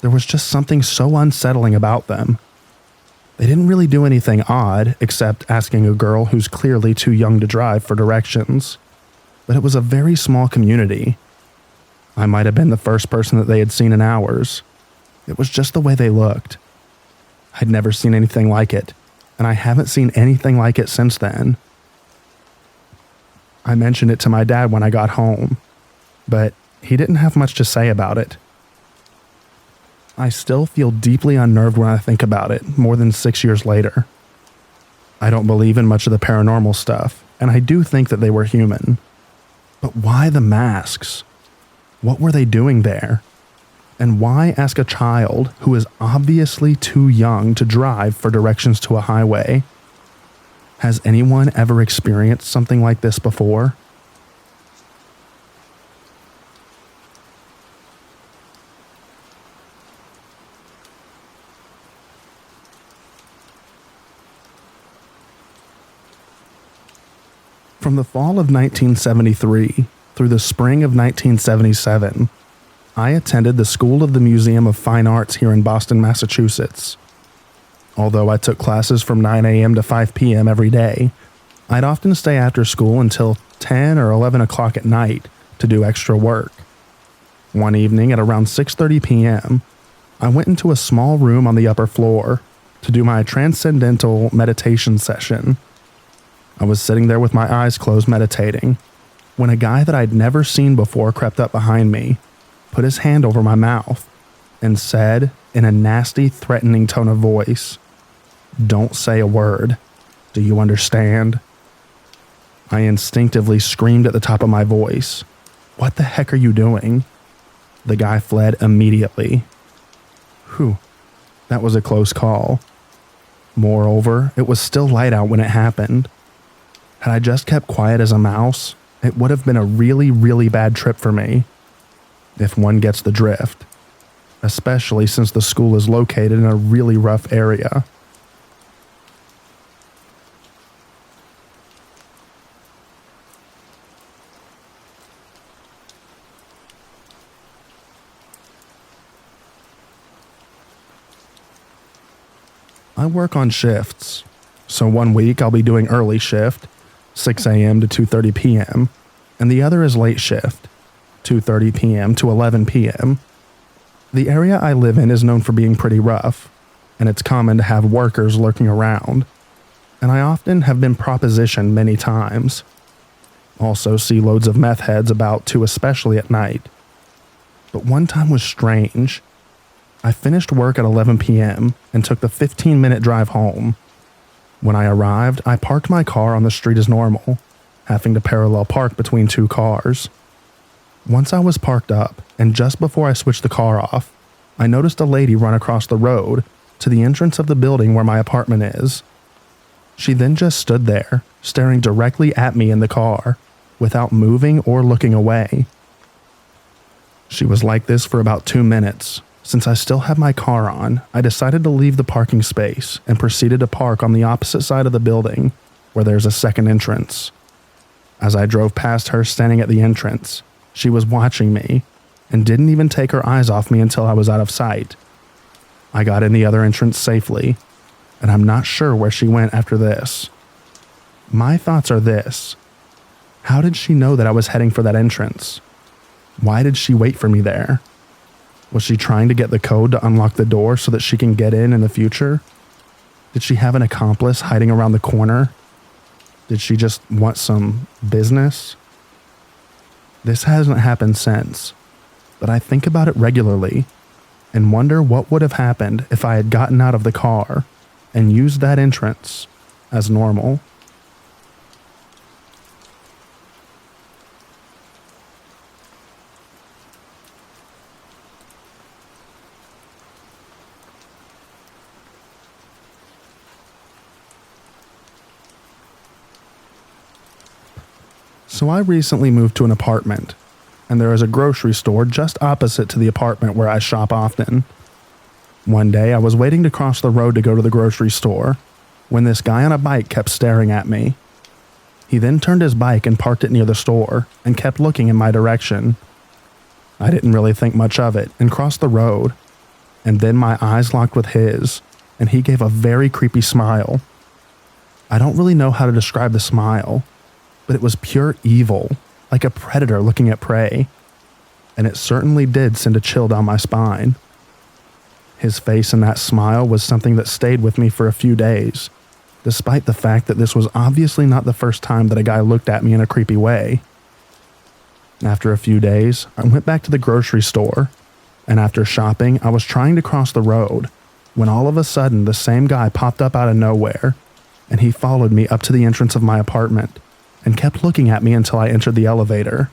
There was just something so unsettling about them. They didn't really do anything odd except asking a girl who's clearly too young to drive for directions. But it was a very small community. I might have been the first person that they had seen in hours. It was just the way they looked. I'd never seen anything like it, and I haven't seen anything like it since then. I mentioned it to my dad when I got home, but he didn't have much to say about it. I still feel deeply unnerved when I think about it, more than 6 years later. I don't believe in much of the paranormal stuff, and I do think that they were human. But why the masks? What were they doing there? And why ask a child who is obviously too young to drive for directions to a highway? Has anyone ever experienced something like this before? From the fall of 1973 through the spring of 1977, I attended the School of the Museum of Fine Arts here in Boston, Massachusetts. Although I took classes from 9 a.m. to 5 p.m. every day, I'd often stay after school until 10 or 11 o'clock at night to do extra work. One evening at around 6:30 p.m., I went into a small room on the upper floor to do my transcendental meditation session. I was sitting there with my eyes closed meditating when a guy that I'd never seen before crept up behind me, put his hand over my mouth, and said in a nasty, threatening tone of voice, "Don't say a word. Do you understand?" I instinctively screamed at the top of my voice, "What the heck are you doing?" The guy fled immediately. Whew, that was a close call. Moreover, it was still light out when it happened. Had I just kept quiet as a mouse, it would have been a really, really bad trip for me, if one gets the drift, especially since the school is located in a really rough area. I work on shifts, so one week I'll be doing early shift, 6 a.m. to 2:30 p.m., and the other is late shift, 2:30 p.m. to 11 p.m. The area I live in is known for being pretty rough, and it's common to have workers lurking around, and I often have been propositioned many times. Also see loads of meth heads about too, especially at night. But one time was strange. I finished work at 11 p.m. and took the 15-minute drive home. When I arrived, I parked my car on the street as normal, having to parallel park between two cars. Once I was parked up, and just before I switched the car off, I noticed a lady run across the road to the entrance of the building where my apartment is. She then just stood there, staring directly at me in the car, without moving or looking away. She was like this for about 2 minutes. Since I still had my car on, I decided to leave the parking space and proceeded to park on the opposite side of the building, where there's a second entrance. As I drove past her standing at the entrance, she was watching me and didn't even take her eyes off me until I was out of sight. I got in the other entrance safely, and I'm not sure where she went after this. My thoughts are this: how did she know that I was heading for that entrance? Why did she wait for me there? Was she trying to get the code to unlock the door so that she can get in the future? Did she have an accomplice hiding around the corner? Did she just want some business? This hasn't happened since, but I think about it regularly and wonder what would have happened if I had gotten out of the car and used that entrance as normal. So I recently moved to an apartment, and there is a grocery store just opposite to the apartment where I shop often. One day I was waiting to cross the road to go to the grocery store when this guy on a bike kept staring at me. He then turned his bike and parked it near the store and kept looking in my direction. I didn't really think much of it and crossed the road, and then my eyes locked with his, and he gave a very creepy smile. I don't really know how to describe the smile, but it was pure evil, like a predator looking at prey, and it certainly did send a chill down my spine. His face and that smile was something that stayed with me for a few days, despite the fact that this was obviously not the first time that a guy looked at me in a creepy way. After a few days, I went back to the grocery store, and after shopping, I was trying to cross the road when all of a sudden the same guy popped up out of nowhere, and he followed me up to the entrance of my apartment and kept looking at me until I entered the elevator.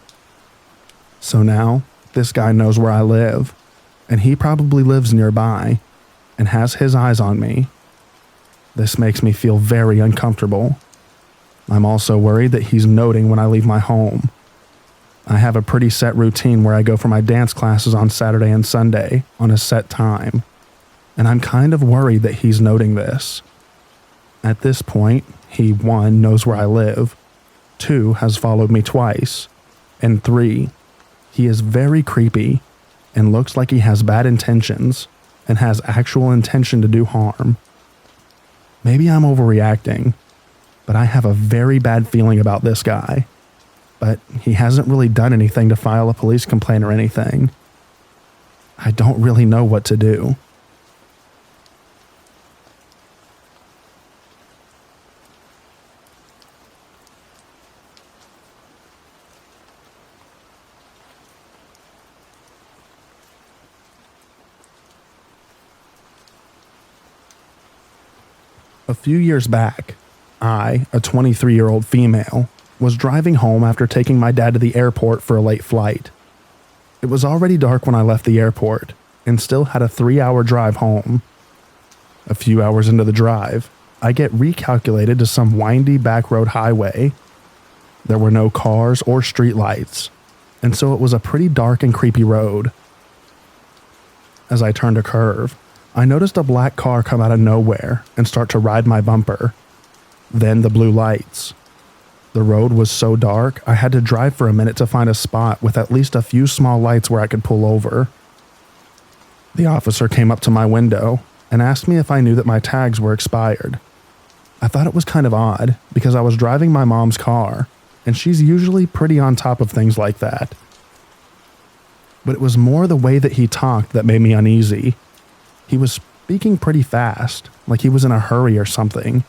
So now, this guy knows where I live, and he probably lives nearby and has his eyes on me. This makes me feel very uncomfortable. I'm also worried that he's noting when I leave my home. I have a pretty set routine where I go for my dance classes on Saturday and Sunday on a set time, and I'm kind of worried that he's noting this. At this point, he 1 knows where I live, 2 has followed me twice, and 3, he is very creepy and looks like he has bad intentions and has actual intention to do harm. Maybe I'm overreacting, but I have a very bad feeling about this guy. But he hasn't really done anything to file a police complaint or anything. I don't really know what to do. A few years back, I, a 23-year-old female, was driving home after taking my dad to the airport for a late flight. It was already dark when I left the airport and still had a 3-hour drive home. A few hours into the drive, I get recalculated to some windy back road highway. There were no cars or streetlights, and so it was a pretty dark and creepy road. As I turned a curve, I noticed a black car come out of nowhere and start to ride my bumper. Then the blue lights. The road was so dark, I had to drive for a minute to find a spot with at least a few small lights where I could pull over. The officer came up to my window and asked me if I knew that my tags were expired. I thought it was kind of odd because I was driving my mom's car, and she's usually pretty on top of things like that. But it was more the way that he talked that made me uneasy. He was speaking pretty fast, like he was in a hurry or something.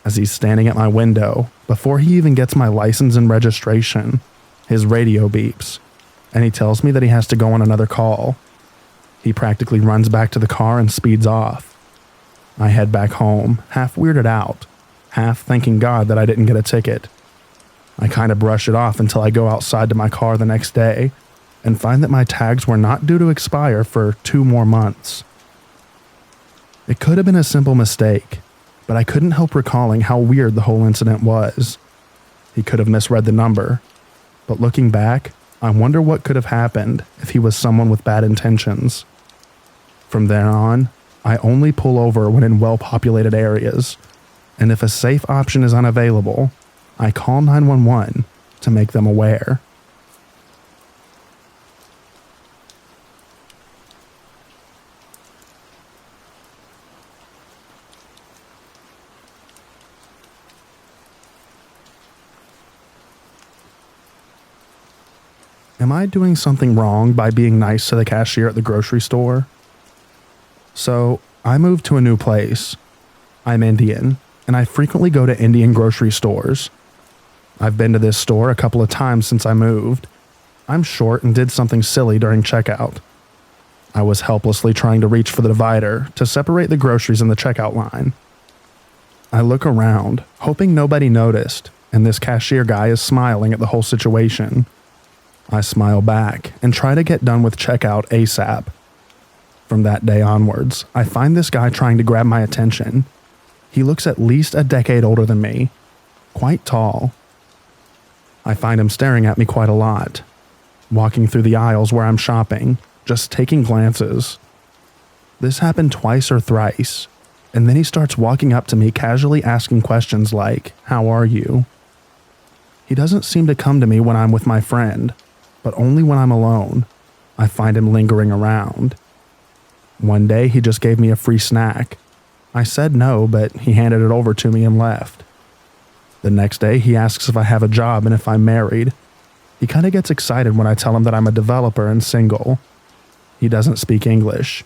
As he's standing at my window, before he even gets my license and registration, his radio beeps, and he tells me that he has to go on another call. He practically runs back to the car and speeds off. I head back home, half weirded out, half thanking God that I didn't get a ticket. I kind of brush it off until I go outside to my car the next day and find that my tags were not due to expire for 2 more months. It could have been a simple mistake, but I couldn't help recalling how weird the whole incident was. He could have misread the number, but looking back, I wonder what could have happened if he was someone with bad intentions. From then on, I only pull over when in well-populated areas, and if a safe option is unavailable, I call 911 to make them aware. Am I doing something wrong by being nice to the cashier at the grocery store? So, I moved to a new place. I'm Indian, and I frequently go to Indian grocery stores. I've been to this store a couple of times since I moved. I'm short and did something silly during checkout. I was helplessly trying to reach for the divider to separate the groceries in the checkout line. I look around, hoping nobody noticed, and this cashier guy is smiling at the whole situation. I smile back and try to get done with checkout ASAP. From that day onwards, I find this guy trying to grab my attention. He looks at least a decade older than me, quite tall. I find him staring at me quite a lot, walking through the aisles where I'm shopping, just taking glances. This happened twice or thrice, and then he starts walking up to me casually asking questions like, "How are you?" He doesn't seem to come to me when I'm with my friend, but only when I'm alone. I find him lingering around. One day he just gave me a free snack. I said no, but he handed it over to me and left. The next day he asks if I have a job and if I'm married. He kind of gets excited when I tell him that I'm a developer and single. He doesn't speak English.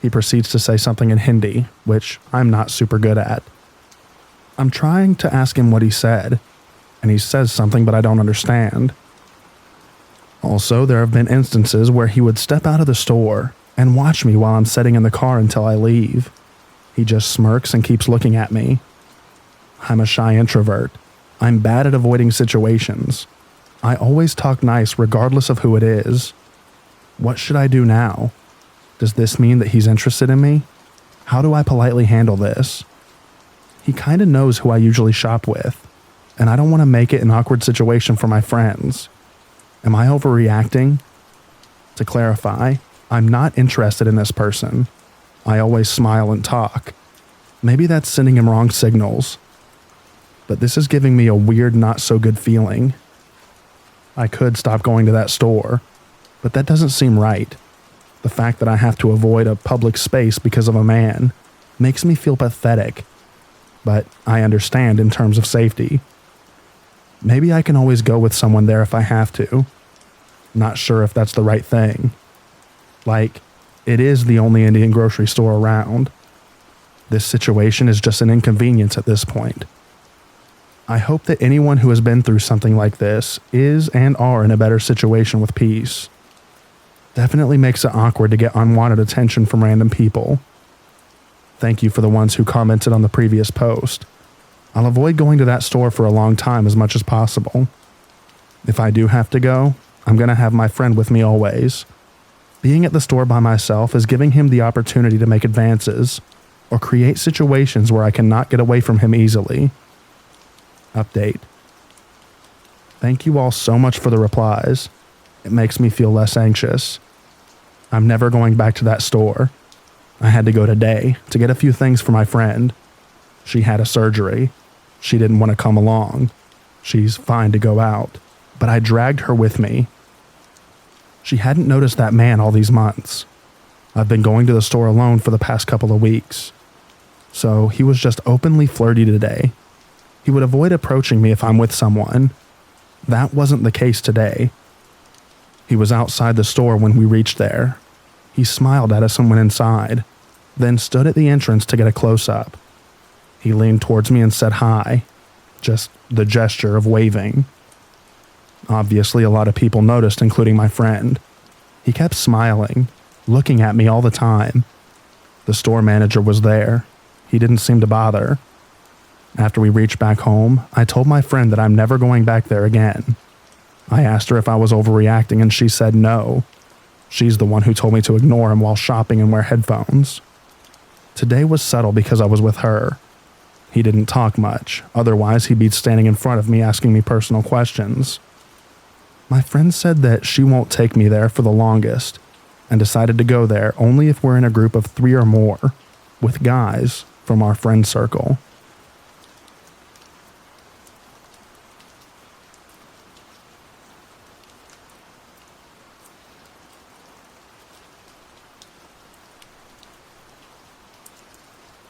He proceeds to say something in Hindi, which I'm not super good at. I'm trying to ask him what he said, and he says something but I don't understand. Also, there have been instances where he would step out of the store and watch me while I'm sitting in the car until I leave. He just smirks and keeps looking at me. I'm a shy introvert. I'm bad at avoiding situations. I always talk nice regardless of who it is. What should I do now? Does this mean that he's interested in me? How do I politely handle this? He kind of knows who I usually shop with, and I don't want to make it an awkward situation for my friends. Am I overreacting? To clarify, I'm not interested in this person. I always smile and talk. Maybe that's sending him wrong signals. But this is giving me a weird, not so good feeling. I could stop going to that store, but that doesn't seem right. The fact that I have to avoid a public space because of a man makes me feel pathetic, but I understand in terms of safety. Maybe I can always go with someone there if I have to. Not sure if that's the right thing. Like, it is the only Indian grocery store around. This situation is just an inconvenience at this point. I hope that anyone who has been through something like this is and are in a better situation with peace. Definitely makes it awkward to get unwanted attention from random people. Thank you for the ones who commented on the previous post. I'll avoid going to that store for a long time as much as possible. If I do have to go, I'm going to have my friend with me always. Being at the store by myself is giving him the opportunity to make advances or create situations where I cannot get away from him easily. Update. Thank you all so much for the replies. It makes me feel less anxious. I'm never going back to that store. I had to go today to get a few things for my friend. She had a surgery. She didn't want to come along. She's fine to go out, but I dragged her with me. She hadn't noticed that man all these months. I've been going to the store alone for the past couple of weeks. So he was just openly flirty today. He would avoid approaching me if I'm with someone. That wasn't the case today. He was outside the store when we reached there. He smiled at us and went inside, then stood at the entrance to get a close-up. He leaned towards me and said hi, just the gesture of waving. Obviously, a lot of people noticed, including my friend. He kept smiling, looking at me all the time. The store manager was there. He didn't seem to bother. After we reached back home, I told my friend that I'm never going back there again. I asked her if I was overreacting and she said no. She's the one who told me to ignore him while shopping and wear headphones. Today was subtle because I was with her. He didn't talk much, otherwise he'd be standing in front of me asking me personal questions. My friend said that she won't take me there for the longest, and decided to go there only if we're in a group of 3 or more, with guys from our friend circle.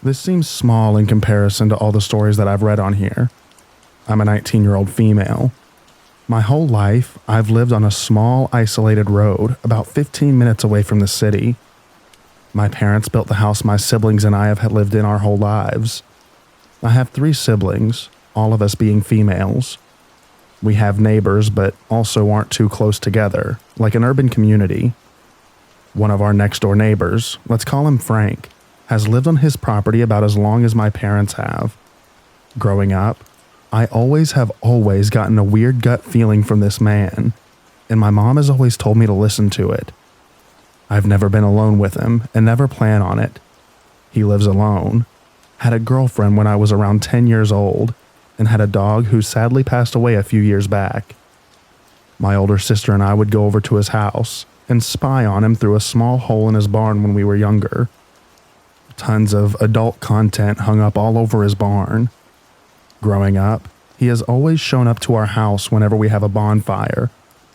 This seems small in comparison to all the stories that I've read on here. I'm a 19-year-old female. My whole life, I've lived on a small, isolated road about 15 minutes away from the city. My parents built the house my siblings and I have had lived in our whole lives. I have 3 siblings, all of us being females. We have neighbors, but also aren't too close together, like an urban community. One of our next-door neighbors, let's call him Frank, has lived on his property about as long as my parents have. Growing up, I have always gotten a weird gut feeling from this man, and my mom has always told me to listen to it. I've never been alone with him and never plan on it. He lives alone, had a girlfriend when I was around 10 years old, and had a dog who sadly passed away a few years back. My older sister and I would go over to his house and spy on him through a small hole in his barn when we were younger. Tons of adult content hung up all over his barn. Growing up, he has always shown up to our house whenever we have a bonfire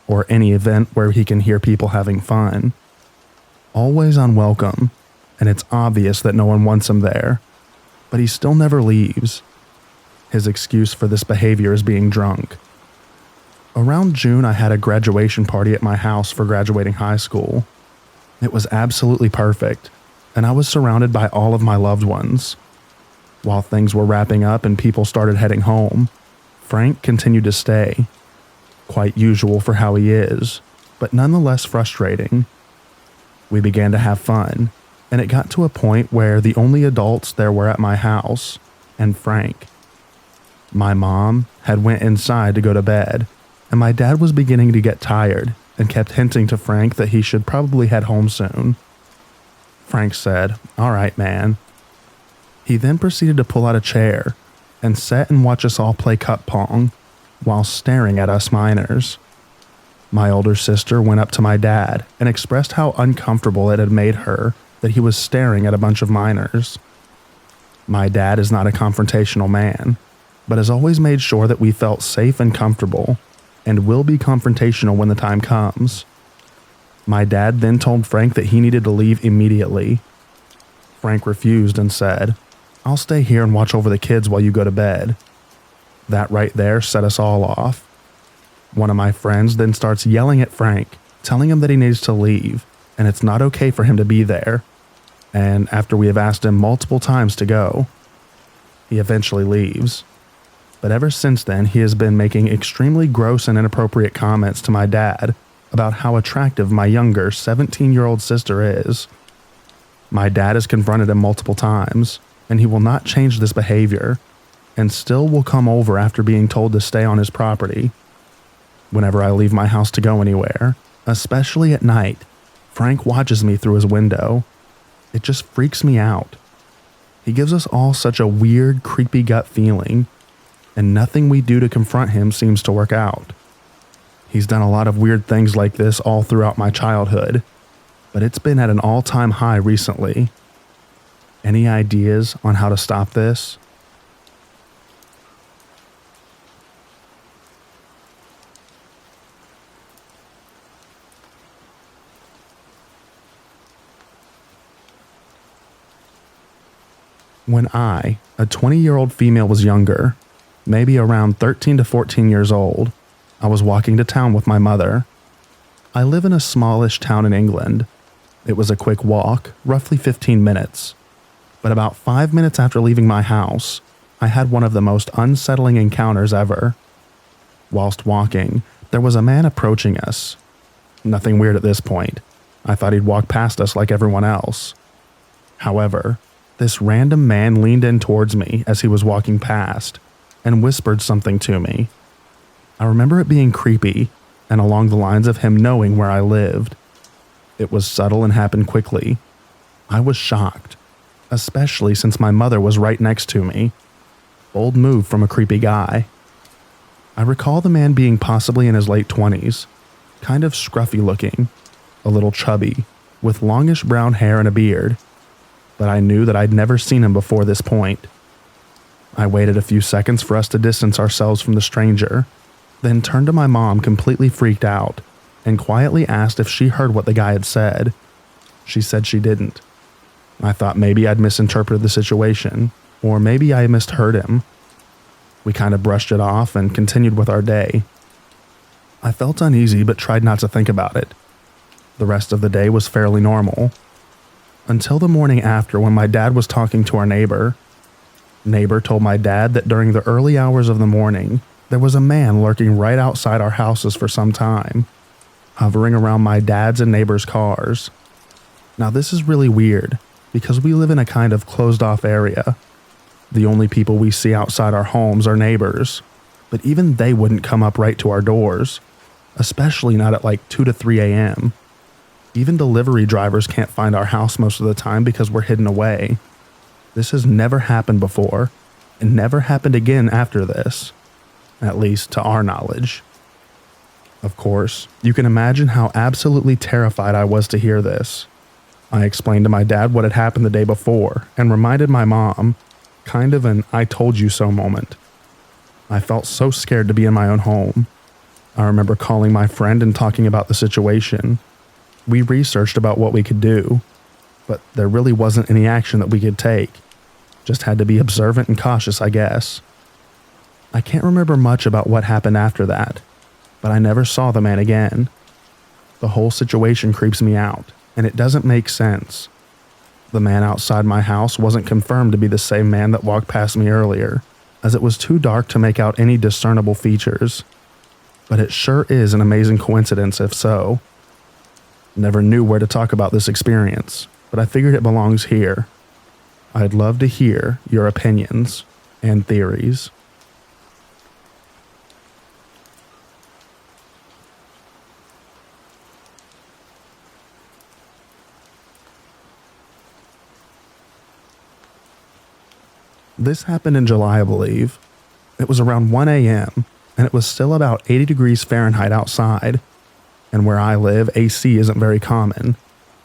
or any event where he can hear people having fun. Always unwelcome, and it's obvious that no one wants him there, but he still never leaves. His excuse for this behavior is being drunk. Around June, I had a graduation party at my house for graduating high school. It was absolutely perfect, and I was surrounded by all of my loved ones. While things were wrapping up and people started heading home, Frank continued to stay. Quite usual for how he is, but nonetheless frustrating. We began to have fun, and it got to a point where the only adults there were at my house, and Frank. My mom had went inside to go to bed, and my dad was beginning to get tired and kept hinting to Frank that he should probably head home soon. Frank said, "All right, man." He then proceeded to pull out a chair and sit and watch us all play cup pong while staring at us minors. My older sister went up to my dad and expressed how uncomfortable it had made her that he was staring at a bunch of minors. My dad is not a confrontational man, but has always made sure that we felt safe and comfortable, and will be confrontational when the time comes. My dad then told Frank that he needed to leave immediately. Frank refused and said, "I'll stay here and watch over the kids while you go to bed." That right there set us all off. One of my friends then starts yelling at Frank, telling him that he needs to leave, and it's not okay for him to be there. And after we have asked him multiple times to go, he eventually leaves. But ever since then, he has been making extremely gross and inappropriate comments to my dad about how attractive my younger 17-year-old sister is. My dad has confronted him multiple times, and he will not change this behavior, and still will come over after being told to stay on his property. Whenever I leave my house to go anywhere, especially at night, Frank watches me through his window. It just freaks me out. He gives us all such a weird, creepy gut feeling, and nothing we do to confront him seems to work out. He's done a lot of weird things like this all throughout my childhood, but it's been at an all-time high recently. Any ideas on how to stop this? When I, a 20-year-old female, was younger, maybe around 13 to 14 years old, I was walking to town with my mother. I live in a smallish town in England. It was a quick walk, roughly 15 minutes. But about 5 minutes after leaving my house, I had one of the most unsettling encounters ever. Whilst walking, there was a man approaching us. Nothing weird at this point. I thought he'd walk past us like everyone else. However, this random man leaned in towards me as he was walking past and whispered something to me. I remember it being creepy and along the lines of him knowing where I lived. It was subtle and happened quickly. I was shocked, especially since my mother was right next to me. Bold move from a creepy guy. I recall the man being possibly in his late 20s, kind of scruffy looking, a little chubby, with longish brown hair and a beard. But I knew that I'd never seen him before this point. I waited a few seconds for us to distance ourselves from the stranger, then turned to my mom completely freaked out, and quietly asked if she heard what the guy had said. She said she didn't. I thought maybe I'd misinterpreted the situation, or maybe I misheard him. We kind of brushed it off and continued with our day. I felt uneasy but tried not to think about it. The rest of the day was fairly normal. Until the morning after, when my dad was talking to our neighbor. Neighbor told my dad that during the early hours of the morning, there was a man lurking right outside our houses for some time, hovering around my dad's and neighbor's cars. Now this is really weird, because we live in a kind of closed-off area. The only people we see outside our homes are neighbors, but even they wouldn't come up right to our doors, especially not at like 2 to 3 a.m. Even delivery drivers can't find our house most of the time because we're hidden away. This has never happened before, and never happened again after this, at least to our knowledge. Of course, you can imagine how absolutely terrified I was to hear this. I explained to my dad what had happened the day before and reminded my mom, kind of an I told you so moment. I felt so scared to be in my own home. I remember calling my friend and talking about the situation. We researched about what we could do, but there really wasn't any action that we could take. Just had to be observant and cautious, I guess. I can't remember much about what happened after that, but I never saw the man again. The whole situation creeps me out, and it doesn't make sense. The man outside my house wasn't confirmed to be the same man that walked past me earlier, as it was too dark to make out any discernible features. But it sure is an amazing coincidence if so. Never knew where to talk about this experience, but I figured it belongs here. I'd love to hear your opinions and theories. This happened in July, I believe. It was around 1 a.m., and it was still about 80 degrees Fahrenheit outside. And where I live, AC isn't very common.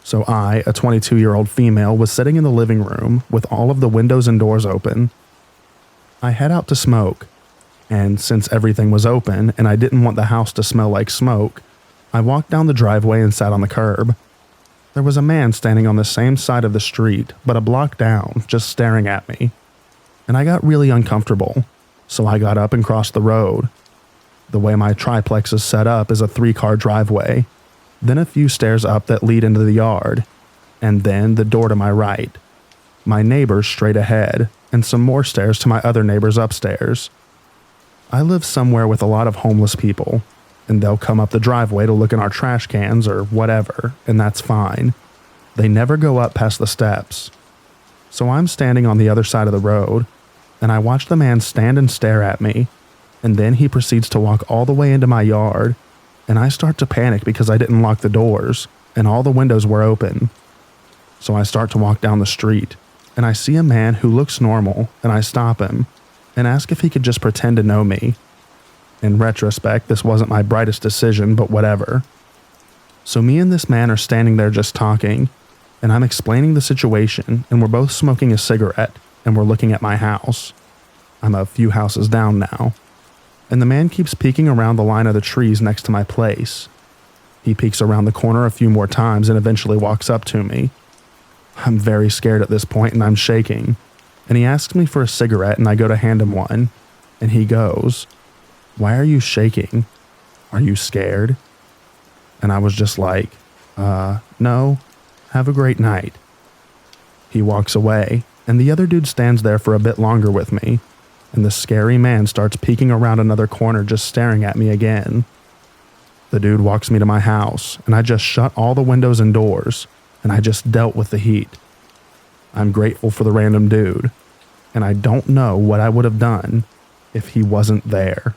So I, a 22-year-old female, was sitting in the living room with all of the windows and doors open. I head out to smoke, and since everything was open and I didn't want the house to smell like smoke, I walked down the driveway and sat on the curb. There was a man standing on the same side of the street, but a block down, just staring at me. And I got really uncomfortable, so I got up and crossed the road. The way my triplex is set up is a 3-car driveway, then a few stairs up that lead into the yard, and then the door to my right, my neighbors straight ahead, and some more stairs to my other neighbors upstairs. I live somewhere with a lot of homeless people, and they'll come up the driveway to look in our trash cans or whatever, and that's fine. They never go up past the steps. So I'm standing on the other side of the road, and I watch the man stand and stare at me, and then he proceeds to walk all the way into my yard, and I start to panic because I didn't lock the doors, and all the windows were open. So I start to walk down the street, and I see a man who looks normal, and I stop him, and ask if he could just pretend to know me. In retrospect, this wasn't my brightest decision, but whatever. So me and this man are standing there just talking, and I'm explaining the situation, and we're both smoking a cigarette, and we're looking at my house. I'm a few houses down now. And the man keeps peeking around the line of the trees next to my place. He peeks around the corner a few more times and eventually walks up to me. I'm very scared at this point and I'm shaking. And he asks me for a cigarette and I go to hand him one. And he goes, "Why are you shaking? Are you scared?" And I was just like, no, have a great night." He walks away, and the other dude stands there for a bit longer with me, and the scary man starts peeking around another corner just staring at me again. The dude walks me to my house, and I just shut all the windows and doors, and I just dealt with the heat. I'm grateful for the random dude, and I don't know what I would have done if he wasn't there.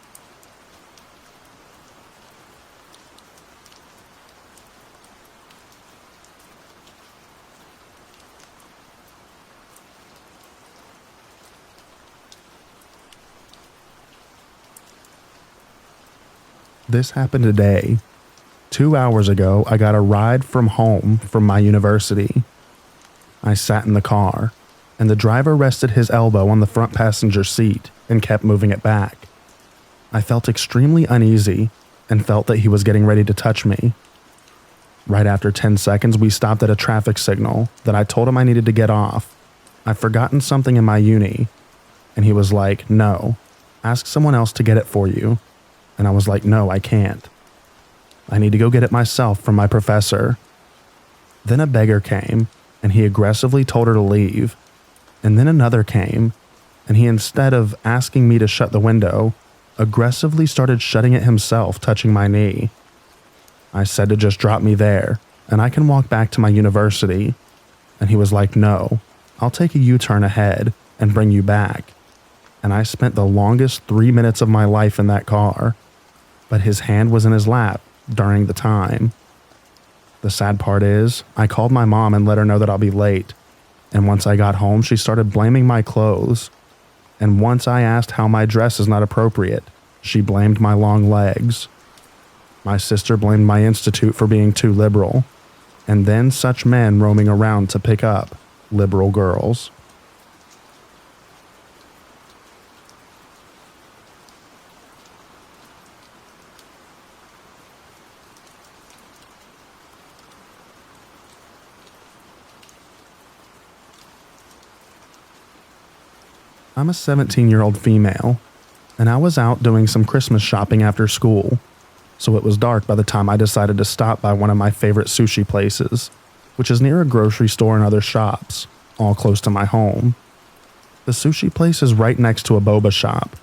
This happened today. 2 hours ago, I got a ride from home from my university. I sat in the car, and the driver rested his elbow on the front passenger seat and kept moving it back. I felt extremely uneasy and felt that he was getting ready to touch me. Right after 10 seconds, we stopped at a traffic signal that I told him I needed to get off. I'd forgotten something in my uni, and he was like, "No, ask someone else to get it for you." And I was like, "No, I can't. I need to go get it myself from my professor." Then a beggar came, and he aggressively told her to leave. And then another came, and he, instead of asking me to shut the window, aggressively started shutting it himself, touching my knee. I said to just drop me there, and I can walk back to my university. And he was like, "No, I'll take a U-turn ahead and bring you back." And I spent the longest 3 minutes of my life in that car. But his hand was in his lap during the time. The sad part is, I called my mom and let her know that I'll be late. And once I got home, she started blaming my clothes. And once I asked how my dress is not appropriate, she blamed my long legs. My sister blamed my institute for being too liberal, and then such men roaming around to pick up liberal girls. I'm a 17-year-old female, and I was out doing some Christmas shopping after school, so it was dark by the time I decided to stop by one of my favorite sushi places, which is near a grocery store and other shops, all close to my home. The sushi place is right next to a boba shop,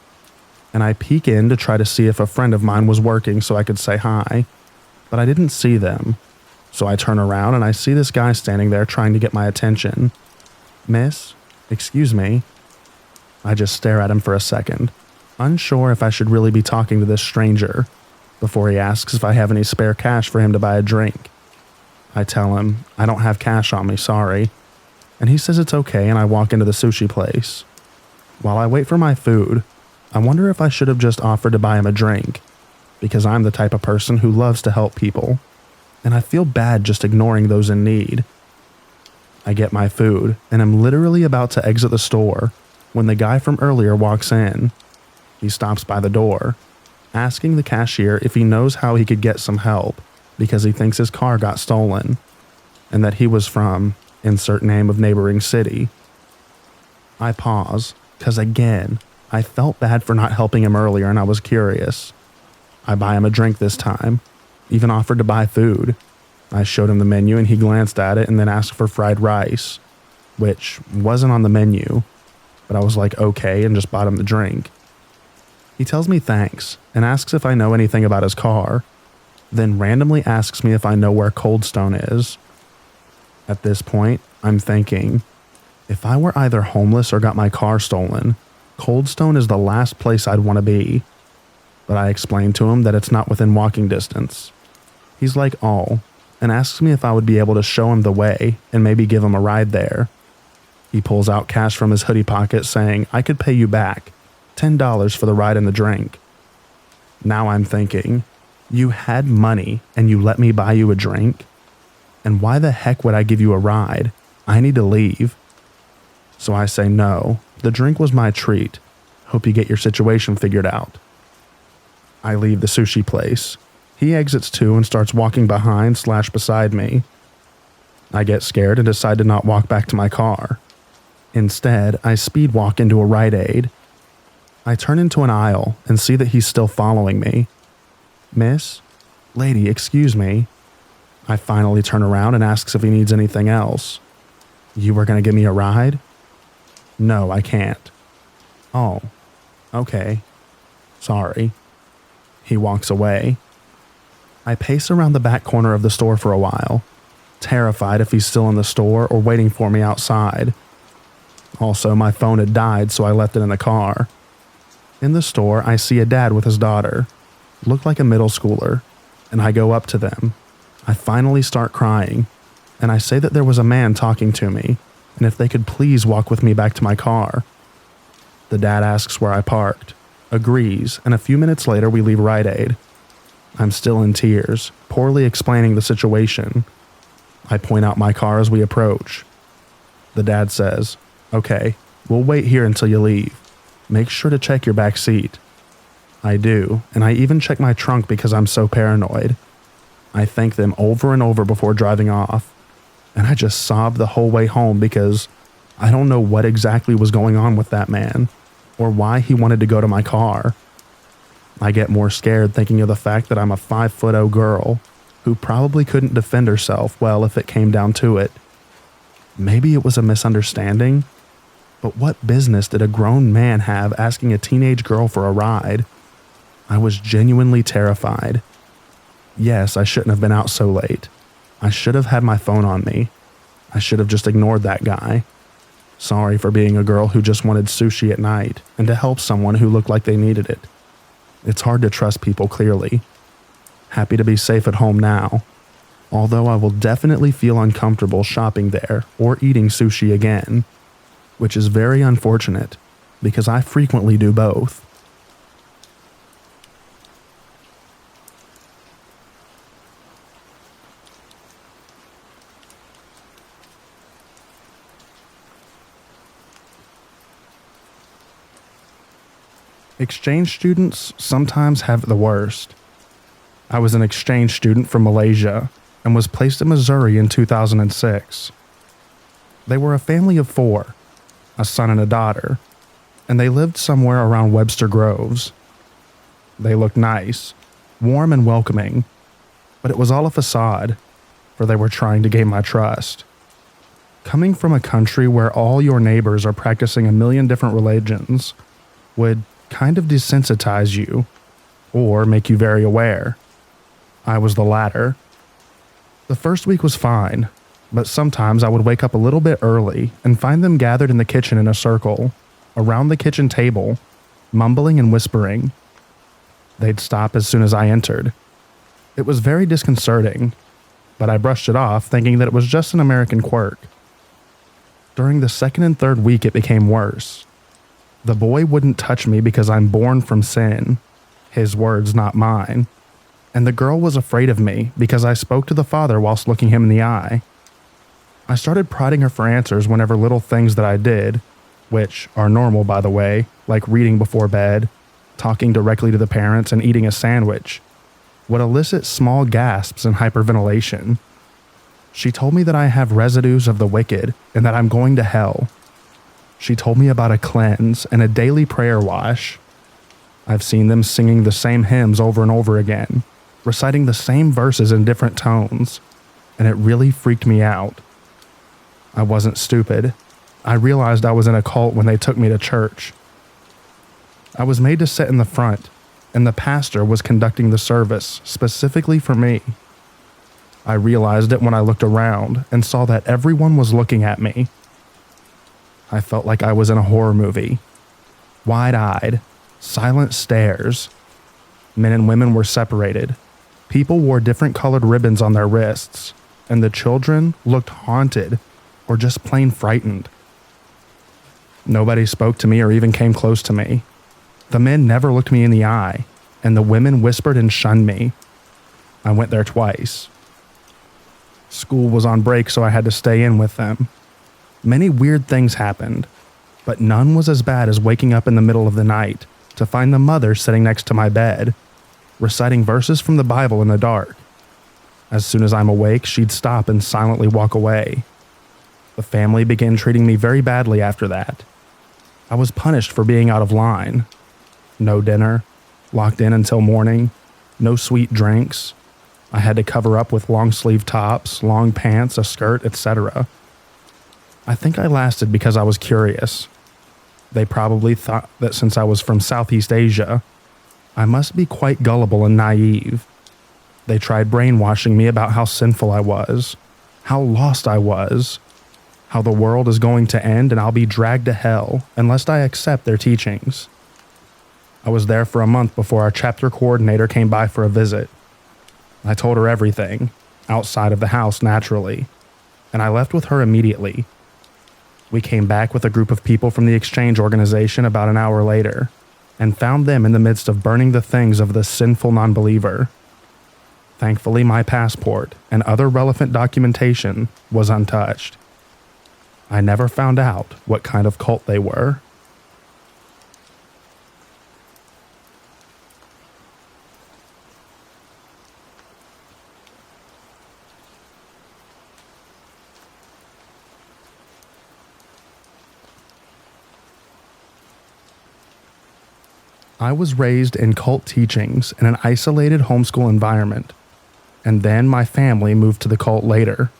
and I peek in to try to see if a friend of mine was working so I could say hi, but I didn't see them, so I turn around and I see this guy standing there trying to get my attention. "Miss, excuse me." I just stare at him for a second, unsure if I should really be talking to this stranger, before he asks if I have any spare cash for him to buy a drink. I tell him, I don't have cash on me, sorry, and he says it's okay, and I walk into the sushi place. While I wait for my food, I wonder if I should have just offered to buy him a drink, because I'm the type of person who loves to help people, and I feel bad just ignoring those in need. I get my food, and I'm literally about to exit the store when the guy from earlier walks in. He stops by the door, asking the cashier if he knows how he could get some help because he thinks his car got stolen, and that he was from insert name of neighboring city. I pause, because again, I felt bad for not helping him earlier and I was curious. I buy him a drink this time, even offered to buy food. I showed him the menu and he glanced at it and then asked for fried rice, which wasn't on the menu, but I was like, okay, and just bought him the drink. He tells me thanks and asks if I know anything about his car, then randomly asks me if I know where Cold Stone is. At this point, I'm thinking, if I were either homeless or got my car stolen, Cold Stone is the last place I'd want to be. But I explained to him that it's not within walking distance. He's like, oh, and asks me if I would be able to show him the way and maybe give him a ride there. He pulls out cash from his hoodie pocket saying, I could pay you back, $10 for the ride and the drink. Now I'm thinking, you had money and you let me buy you a drink? And why the heck would I give you a ride? I need to leave. So I say no, the drink was my treat. Hope you get your situation figured out. I leave the sushi place. He exits too and starts walking behind/beside me. I get scared and decide to not walk back to my car. Instead, I speed walk into a Rite Aid. I turn into an aisle and see that he's still following me. Miss? Lady, excuse me. I finally turn around and asks if he needs anything else. You were going to give me a ride? No, I can't. Oh, okay. Sorry. He walks away. I pace around the back corner of the store for a while, terrified if he's still in the store or waiting for me outside. Also, my phone had died, so I left it in the car. In the store, I see a dad with his daughter, looked like a middle schooler, and I go up to them. I finally start crying, and I say that there was a man talking to me, and if they could please walk with me back to my car. The dad asks where I parked, agrees, and a few minutes later we leave Rite Aid. I'm still in tears, poorly explaining the situation. I point out my car as we approach. The dad says, okay, we'll wait here until you leave. Make sure to check your back seat. I do, and I even check my trunk because I'm so paranoid. I thank them over and over before driving off, and I just sobbed the whole way home because I don't know what exactly was going on with that man, or why he wanted to go to my car. I get more scared thinking of the fact that I'm a 5'0" girl who probably couldn't defend herself well if it came down to it. Maybe it was a misunderstanding, but what business did a grown man have asking a teenage girl for a ride? I was genuinely terrified. Yes, I shouldn't have been out so late. I should have had my phone on me. I should have just ignored that guy. Sorry for being a girl who just wanted sushi at night and to help someone who looked like they needed it. It's hard to trust people clearly. Happy to be safe at home now, although I will definitely feel uncomfortable shopping there or eating sushi again, which is very unfortunate because I frequently do both. Exchange students sometimes have the worst. I was an exchange student from Malaysia and was placed in Missouri in 2006. They were a family of 4, a son and a daughter, and they lived somewhere around Webster Groves. They looked nice, warm and welcoming, but it was all a facade, for they were trying to gain my trust. Coming from a country where all your neighbors are practicing a million different religions would kind of desensitize you, or make you very aware. I was the latter. The first week was fine, but sometimes I would wake up a little bit early and find them gathered in the kitchen in a circle, around the kitchen table, mumbling and whispering. They'd stop as soon as I entered. It was very disconcerting, but I brushed it off thinking that it was just an American quirk. During the second and third week it became worse. The boy wouldn't touch me because I'm born from sin, his words not mine, and the girl was afraid of me because I spoke to the father whilst looking him in the eye. I started prodding her for answers whenever little things that I did, which are normal by the way, like reading before bed, talking directly to the parents, and eating a sandwich, would elicit small gasps and hyperventilation. She told me that I have residues of the wicked and that I'm going to hell. She told me about a cleanse and a daily prayer wash. I've seen them singing the same hymns over and over again, reciting the same verses in different tones, and it really freaked me out. I wasn't stupid. I realized I was in a cult when they took me to church. I was made to sit in the front, and the pastor was conducting the service specifically for me. I realized it when I looked around and saw that everyone was looking at me. I felt like I was in a horror movie. Wide-eyed, silent stares. Men and women were separated. People wore different colored ribbons on their wrists, and the children looked haunted or just plain frightened. Nobody spoke to me or even came close to me. The men never looked me in the eye, and the women whispered and shunned me. I went there twice. School was on break, so I had to stay in with them. Many weird things happened, but none was as bad as waking up in the middle of the night to find the mother sitting next to my bed, reciting verses from the Bible in the dark. As soon as I'm awake, she'd stop and silently walk away. The family began treating me very badly after that. I was punished for being out of line. No dinner, locked in until morning, no sweet drinks. I had to cover up with long-sleeve tops, long pants, a skirt, etc. I think I lasted because I was curious. They probably thought that since I was from Southeast Asia, I must be quite gullible and naive. They tried brainwashing me about how sinful I was, how lost I was, how the world is going to end and I'll be dragged to hell unless I accept their teachings. I was there for a month before our chapter coordinator came by for a visit. I told her everything, outside of the house naturally, and I left with her immediately. We came back with a group of people from the exchange organization about an hour later, and found them in the midst of burning the things of the sinful non-believer. Thankfully, my passport and other relevant documentation was untouched. I never found out what kind of cult they were. I was raised in cult teachings in an isolated homeschool environment, and then my family moved to the cult later.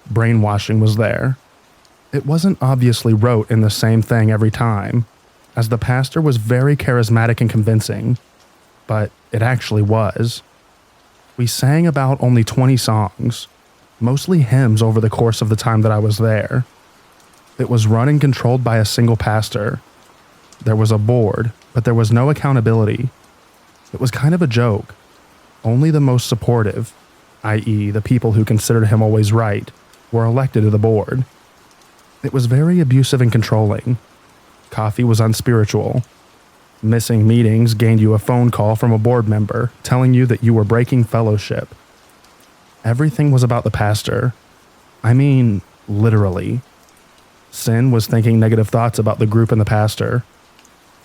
Brainwashing was there. It wasn't obviously rote in the same thing every time, as the pastor was very charismatic and convincing, but it actually was. We sang about only 20 songs, mostly hymns over the course of the time that I was there. It was run and controlled by a single pastor. There was a board, but there was no accountability. It was kind of a joke. Only the most supportive, i.e. the people who considered him always right, were elected to the board. It was very abusive and controlling. Coffee was unspiritual. Missing meetings gained you a phone call from a board member telling you that you were breaking fellowship. Everything was about the pastor. I mean, literally. Sin was thinking negative thoughts about the group and the pastor.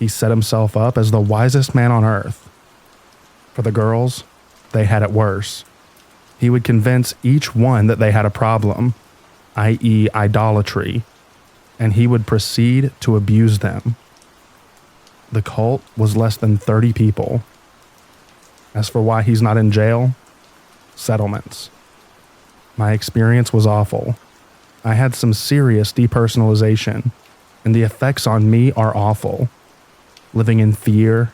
He set himself up as the wisest man on earth. For the girls, they had it worse. He would convince each one that they had a problem, i.e., idolatry, and he would proceed to abuse them. The cult was less than 30 people. As for why he's not in jail, settlements. My experience was awful. I had some serious depersonalization, and the effects on me are awful. Living in fear,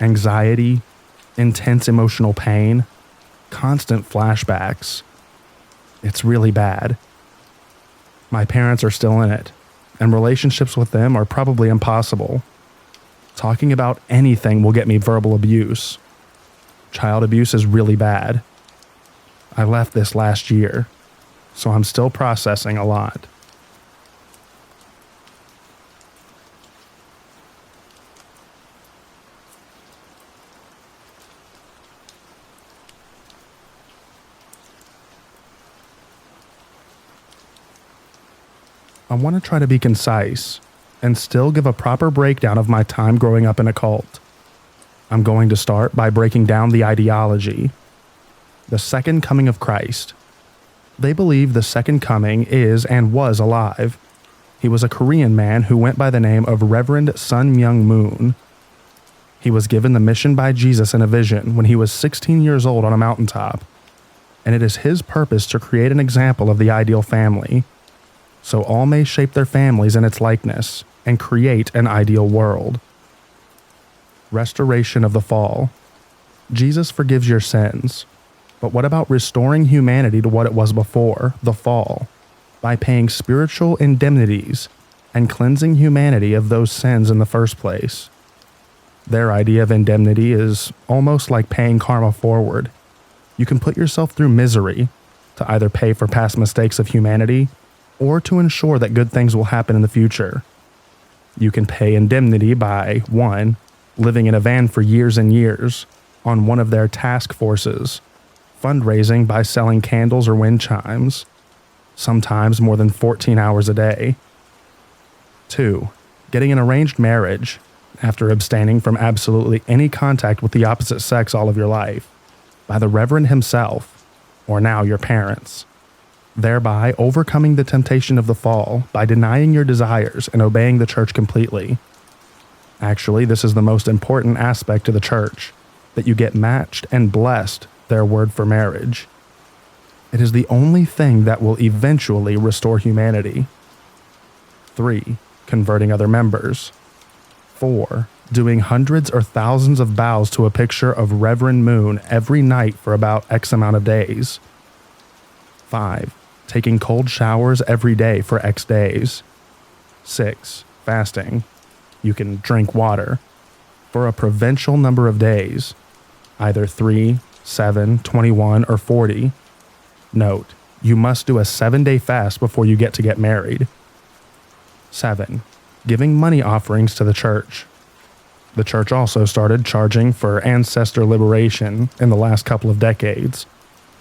anxiety, intense emotional pain, constant flashbacks. It's really bad. My parents are still in it, and relationships with them are probably impossible. Talking about anything will get me verbal abuse. Child abuse is really bad. I left this last year, so I'm still processing a lot. I want to try to be concise and still give a proper breakdown of my time growing up in a cult. I'm going to start by breaking down the ideology. The second coming of Christ. They believe the second coming is and was alive. He was a Korean man who went by the name of Reverend Sun Myung Moon. He was given the mission by Jesus in a vision when he was 16 years old on a mountaintop, and it is his purpose to create an example of the ideal family, so all may shape their families in its likeness and create an ideal world. Restoration of the fall. Jesus forgives your sins, but what about restoring humanity to what it was before the fall, by paying spiritual indemnities and cleansing humanity of those sins in the first place? Their idea of indemnity is almost like paying karma forward. You can put yourself through misery to either pay for past mistakes of humanity or to ensure that good things will happen in the future. You can pay indemnity by 1. Living in a van for years and years on one of their task forces, fundraising by selling candles or wind chimes, sometimes more than 14 hours a day. 2. Getting an arranged marriage after abstaining from absolutely any contact with the opposite sex all of your life, by the Reverend himself, or now your parents, thereby overcoming the temptation of the fall by denying your desires and obeying the church completely. Actually, this is the most important aspect to the church, that you get matched and blessed their word for marriage. It is the only thing that will eventually restore humanity. 3. Converting other members. 4. Doing hundreds or thousands of bows to a picture of Reverend Moon every night for about X amount of days. 5. Taking cold showers every day for X days. 6. Fasting. You can drink water for a provincial number of days, either 3, 7, 21, or 40. Note, you must do a 7-day fast before you get married. 7. Giving money offerings to the church. The church also started charging for ancestor liberation in the last couple of decades.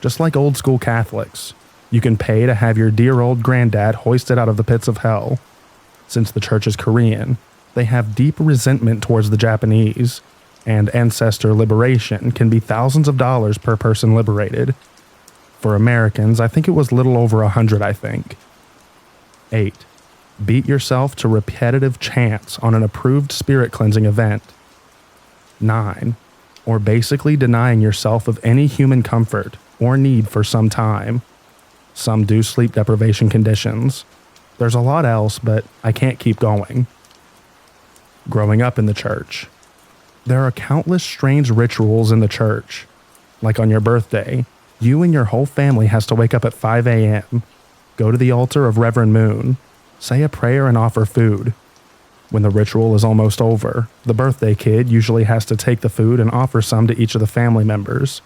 Just like old school Catholics, you can pay to have your dear old granddad hoisted out of the pits of hell. Since the church is Korean, they have deep resentment towards the Japanese, and ancestor liberation can be thousands of dollars per person liberated. For Americans, I think it was little over 100, I think. 8. Beat yourself to repetitive chants on an approved spirit cleansing event. 9. Or basically denying yourself of any human comfort or need for some time. Some do sleep deprivation conditions. There's a lot else, but I can't keep going. Growing up in the church. There are countless strange rituals in the church. Like on your birthday, you and your whole family has to wake up at 5 a.m., go to the altar of Reverend Moon, say a prayer and offer food. When the ritual is almost over, the birthday kid usually has to take the food and offer some to each of the family members,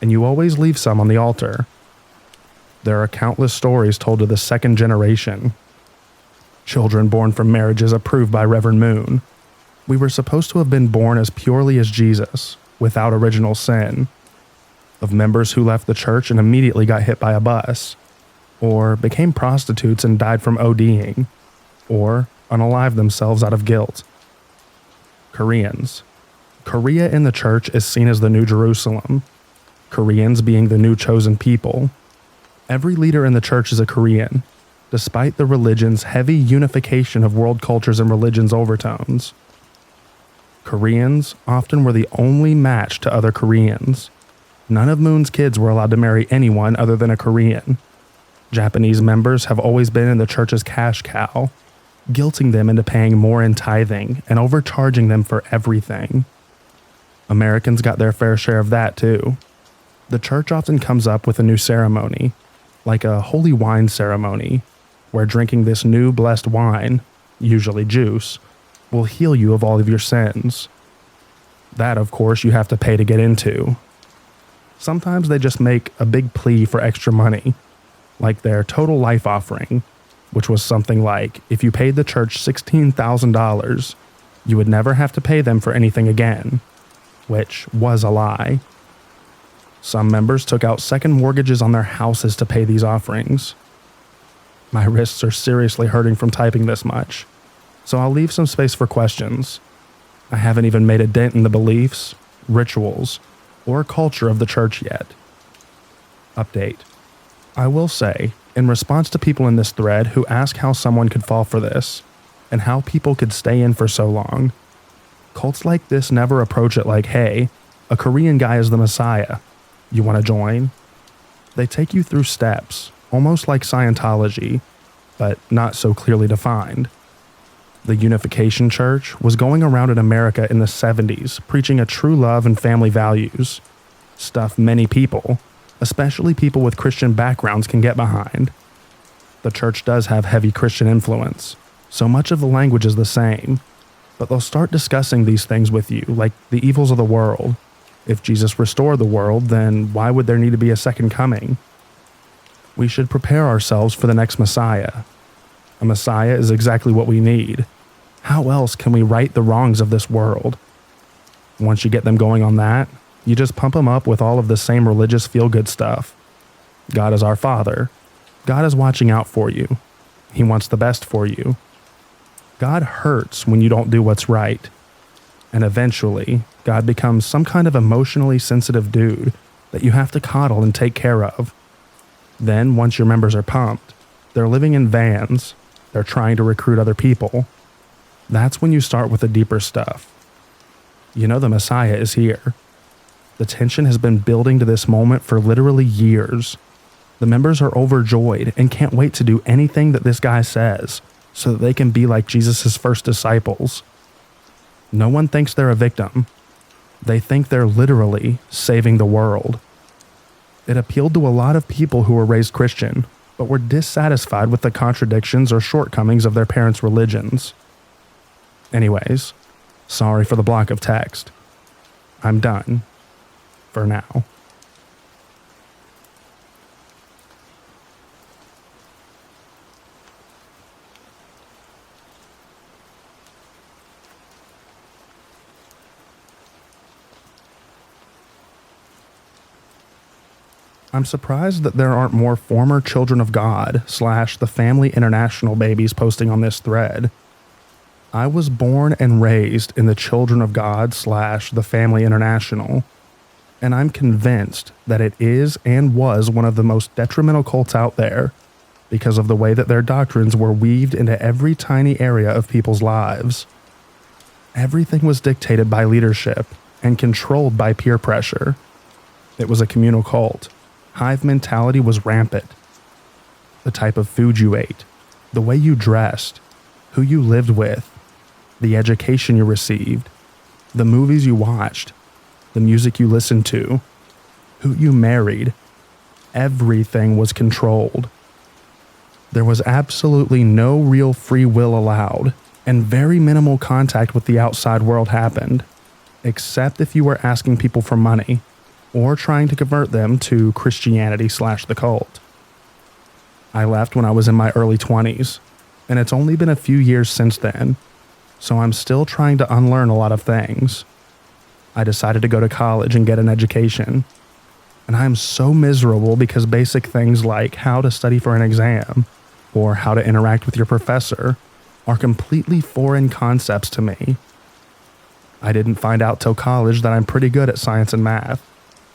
and you always leave some on the altar. There are countless stories told to the second generation. Children born from marriages approved by Reverend Moon. We were supposed to have been born as purely as Jesus, without original sin. Of members who left the church and immediately got hit by a bus, or became prostitutes and died from ODing, or unalived themselves out of guilt. Koreans. Korea in the church is seen as the New Jerusalem, Koreans being the new chosen people. Every leader in the church is a Korean, despite the religion's heavy unification of world cultures and religions overtones. Koreans often were the only match to other Koreans. None of Moon's kids were allowed to marry anyone other than a Korean. Japanese members have always been in the church's cash cow, guilting them into paying more in tithing and overcharging them for everything. Americans got their fair share of that too. The church often comes up with a new ceremony, like a holy wine ceremony, where drinking this new blessed wine, usually juice, will heal you of all of your sins. That, of course, you have to pay to get into. Sometimes they just make a big plea for extra money, like their total life offering, which was something like, if you paid the church $16,000, you would never have to pay them for anything again, which was a lie. Some members took out second mortgages on their houses to pay these offerings. My wrists are seriously hurting from typing this much, so I'll leave some space for questions. I haven't even made a dent in the beliefs, rituals, or culture of the church yet. Update. I will say, in response to people in this thread who ask how someone could fall for this, and how people could stay in for so long, cults like this never approach it like, hey, a Korean guy is the Messiah. You want to join? They take you through steps, almost like Scientology, but not so clearly defined. The Unification Church was going around in America in the 70s preaching a true love and family values, stuff many people, especially people with Christian backgrounds, can get behind. The church does have heavy Christian influence, so much of the language is the same, but they'll start discussing these things with you, like the evils of the world. If Jesus restored the world, then why would there need to be a second coming? We should prepare ourselves for the next Messiah. A Messiah is exactly what we need. How else can we right the wrongs of this world? Once you get them going on that, you just pump them up with all of the same religious feel-good stuff. God is our Father. God is watching out for you. He wants the best for you. God hurts when you don't do what's right. And eventually, God becomes some kind of emotionally sensitive dude that you have to coddle and take care of. Then, once your members are pumped, they're living in vans, they're trying to recruit other people. That's when you start with the deeper stuff. You know the Messiah is here. The tension has been building to this moment for literally years. The members are overjoyed and can't wait to do anything that this guy says so that they can be like Jesus' first disciples. No one thinks they're a victim. They think they're literally saving the world. It appealed to a lot of people who were raised Christian, but were dissatisfied with the contradictions or shortcomings of their parents' religions. Anyways, sorry for the block of text. I'm done. For now. I'm surprised that there aren't more former Children of God / the Family International babies posting on this thread. I was born and raised in the Children of God / the Family International, and I'm convinced that it is and was one of the most detrimental cults out there because of the way that their doctrines were weaved into every tiny area of people's lives. Everything was dictated by leadership and controlled by peer pressure. It was a communal cult. Hive mentality was rampant. The type of food you ate, the way you dressed, who you lived with, the education you received, the movies you watched, the music you listened to, who you married, everything was controlled. There was absolutely no real free will allowed, and very minimal contact with the outside world happened, except if you were asking people for money, or trying to convert them to Christianity / the cult. I left when I was in my early 20s, and it's only been a few years since then, so I'm still trying to unlearn a lot of things. I decided to go to college and get an education, and I'm so miserable because basic things like how to study for an exam, or how to interact with your professor, are completely foreign concepts to me. I didn't find out till college that I'm pretty good at science and math,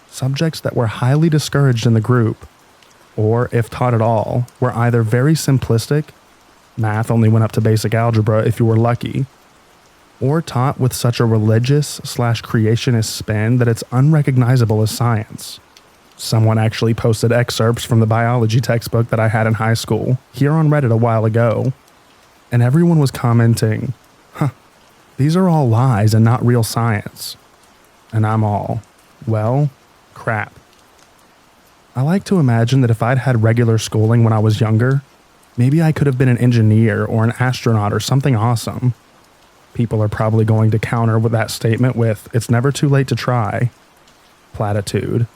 subjects that were highly discouraged in the group, or if taught at all, were either very simplistic, math only went up to basic algebra if you were lucky, or taught with such a religious/creationist spin that it's unrecognizable as science. Someone actually posted excerpts from the biology textbook that I had in high school here on Reddit a while ago, and everyone was commenting, these are all lies and not real science. And I'm all, well, crap. I like to imagine that if I'd had regular schooling when I was younger, maybe I could have been an engineer or an astronaut or something awesome. People are probably going to counter with that statement with, it's never too late to try. Platitude.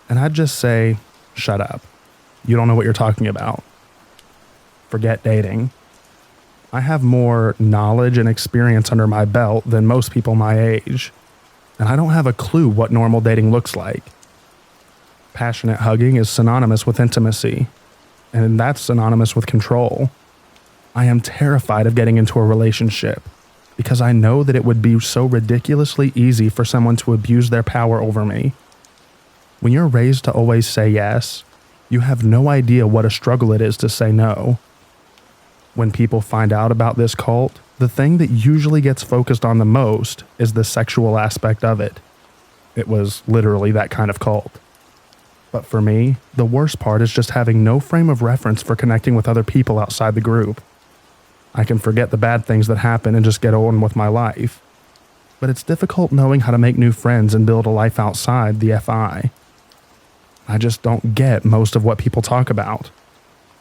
And I'd just say, shut up. You don't know what you're talking about. Forget dating. I have more knowledge and experience under my belt than most people my age, and I don't have a clue what normal dating looks like. Passionate hugging is synonymous with intimacy, and that's synonymous with control. I am terrified of getting into a relationship because I know that it would be so ridiculously easy for someone to abuse their power over me. When you're raised to always say yes, you have no idea what a struggle it is to say no. When people find out about this cult, the thing that usually gets focused on the most is the sexual aspect of it. It was literally that kind of cult. But for me, the worst part is just having no frame of reference for connecting with other people outside the group. I can forget the bad things that happen and just get on with my life. But it's difficult knowing how to make new friends and build a life outside the FI. I just don't get most of what people talk about.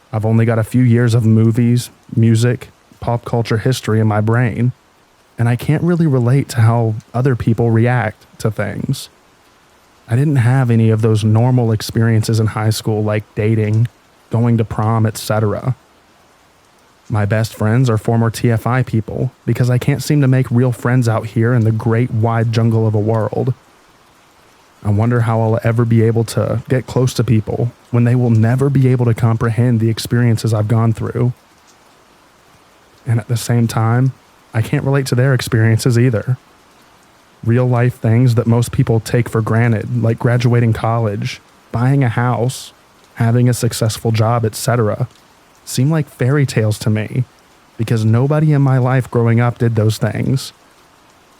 I've only got a few years of movies, music, pop culture history in my brain, and I can't really relate to how other people react to things. I didn't have any of those normal experiences in high school like dating, going to prom, etc. My best friends are former TFI people because I can't seem to make real friends out here in the great wide jungle of a world. I wonder how I'll ever be able to get close to people when they will never be able to comprehend the experiences I've gone through. And at the same time, I can't relate to their experiences either. Real life things that most people take for granted, like graduating college, buying a house, having a successful job, etc., seem like fairy tales to me because nobody in my life growing up did those things.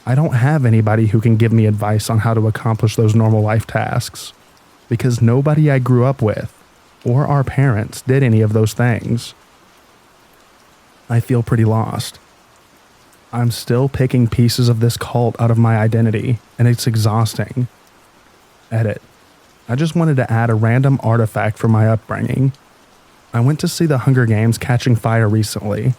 I don't have anybody who can give me advice on how to accomplish those normal life tasks because nobody I grew up with or our parents did any of those things. I feel pretty lost. I'm still picking pieces of this cult out of my identity, and it's exhausting. Edit. I just wanted to add a random artifact from my upbringing. I went to see the Hunger Games catching fire recently,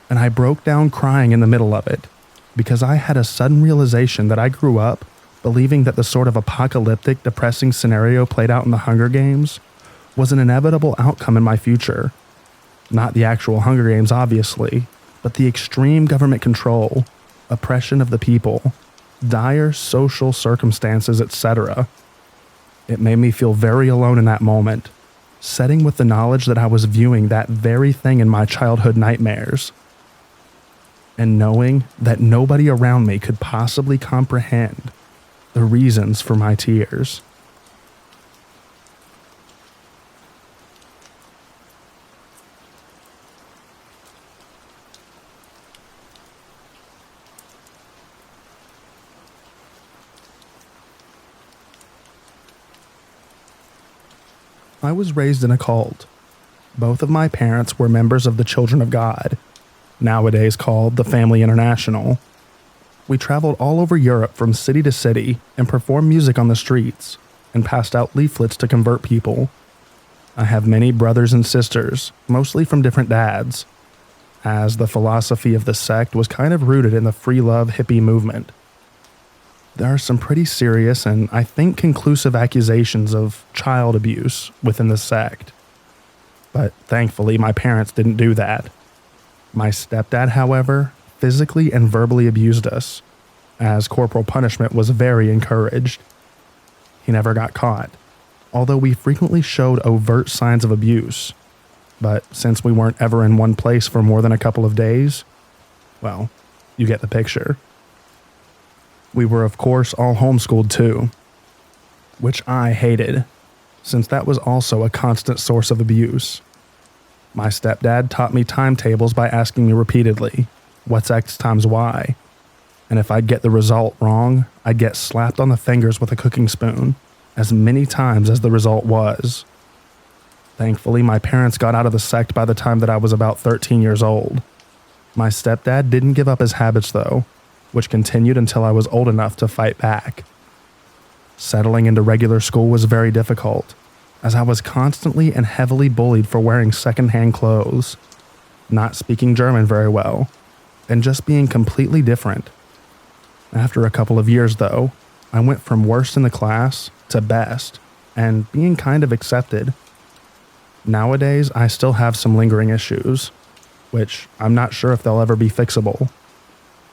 and I broke down crying in the middle of it because I had a sudden realization that I grew up believing that the sort of apocalyptic, depressing scenario played out in the Hunger Games was an inevitable outcome in my future. Not the actual Hunger Games, obviously, but the extreme government control, oppression of the people, dire social circumstances, etc. It made me feel very alone in that moment, setting with the knowledge that I was viewing that very thing in my childhood nightmares, and knowing that nobody around me could possibly comprehend the reasons for my tears. I was raised in a cult. Both of my parents were members of the Children of God, nowadays called the Family International. We traveled all over Europe from city to city and performed music on the streets and passed out leaflets to convert people. I have many brothers and sisters, mostly from different dads, as the philosophy of the sect was kind of rooted in the free love hippie movement. There are some pretty serious and I think conclusive accusations of child abuse within the sect. But thankfully, my parents didn't do that. My stepdad, however, physically and verbally abused us, as corporal punishment was very encouraged. He never got caught, although we frequently showed overt signs of abuse. But since we weren't ever in one place for more than a couple of days, well, you get the picture. We were, of course, all homeschooled too, which I hated, since that was also a constant source of abuse. My stepdad taught me timetables by asking me repeatedly, "What's X times Y?" And if I'd get the result wrong, I'd get slapped on the fingers with a cooking spoon, as many times as the result was. Thankfully, my parents got out of the sect by the time that I was about 13 years old. My stepdad didn't give up his habits though, which continued until I was old enough to fight back. Settling into regular school was very difficult, as I was constantly and heavily bullied for wearing secondhand clothes, not speaking German very well, and just being completely different. After a couple of years though, I went from worst in the class to best, and being kind of accepted. Nowadays, I still have some lingering issues, which I'm not sure if they'll ever be fixable.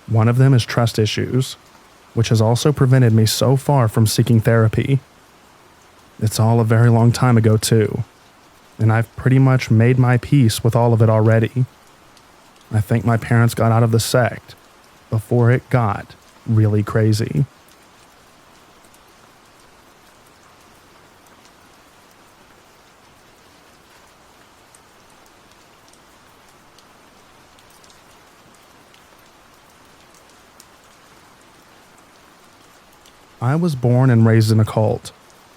One of them is trust issues, which has also prevented me so far from seeking therapy. It's all a very long time ago too, and I've pretty much made my peace with all of it already. I think my parents got out of the sect before it got really crazy. I was born and raised in a cult,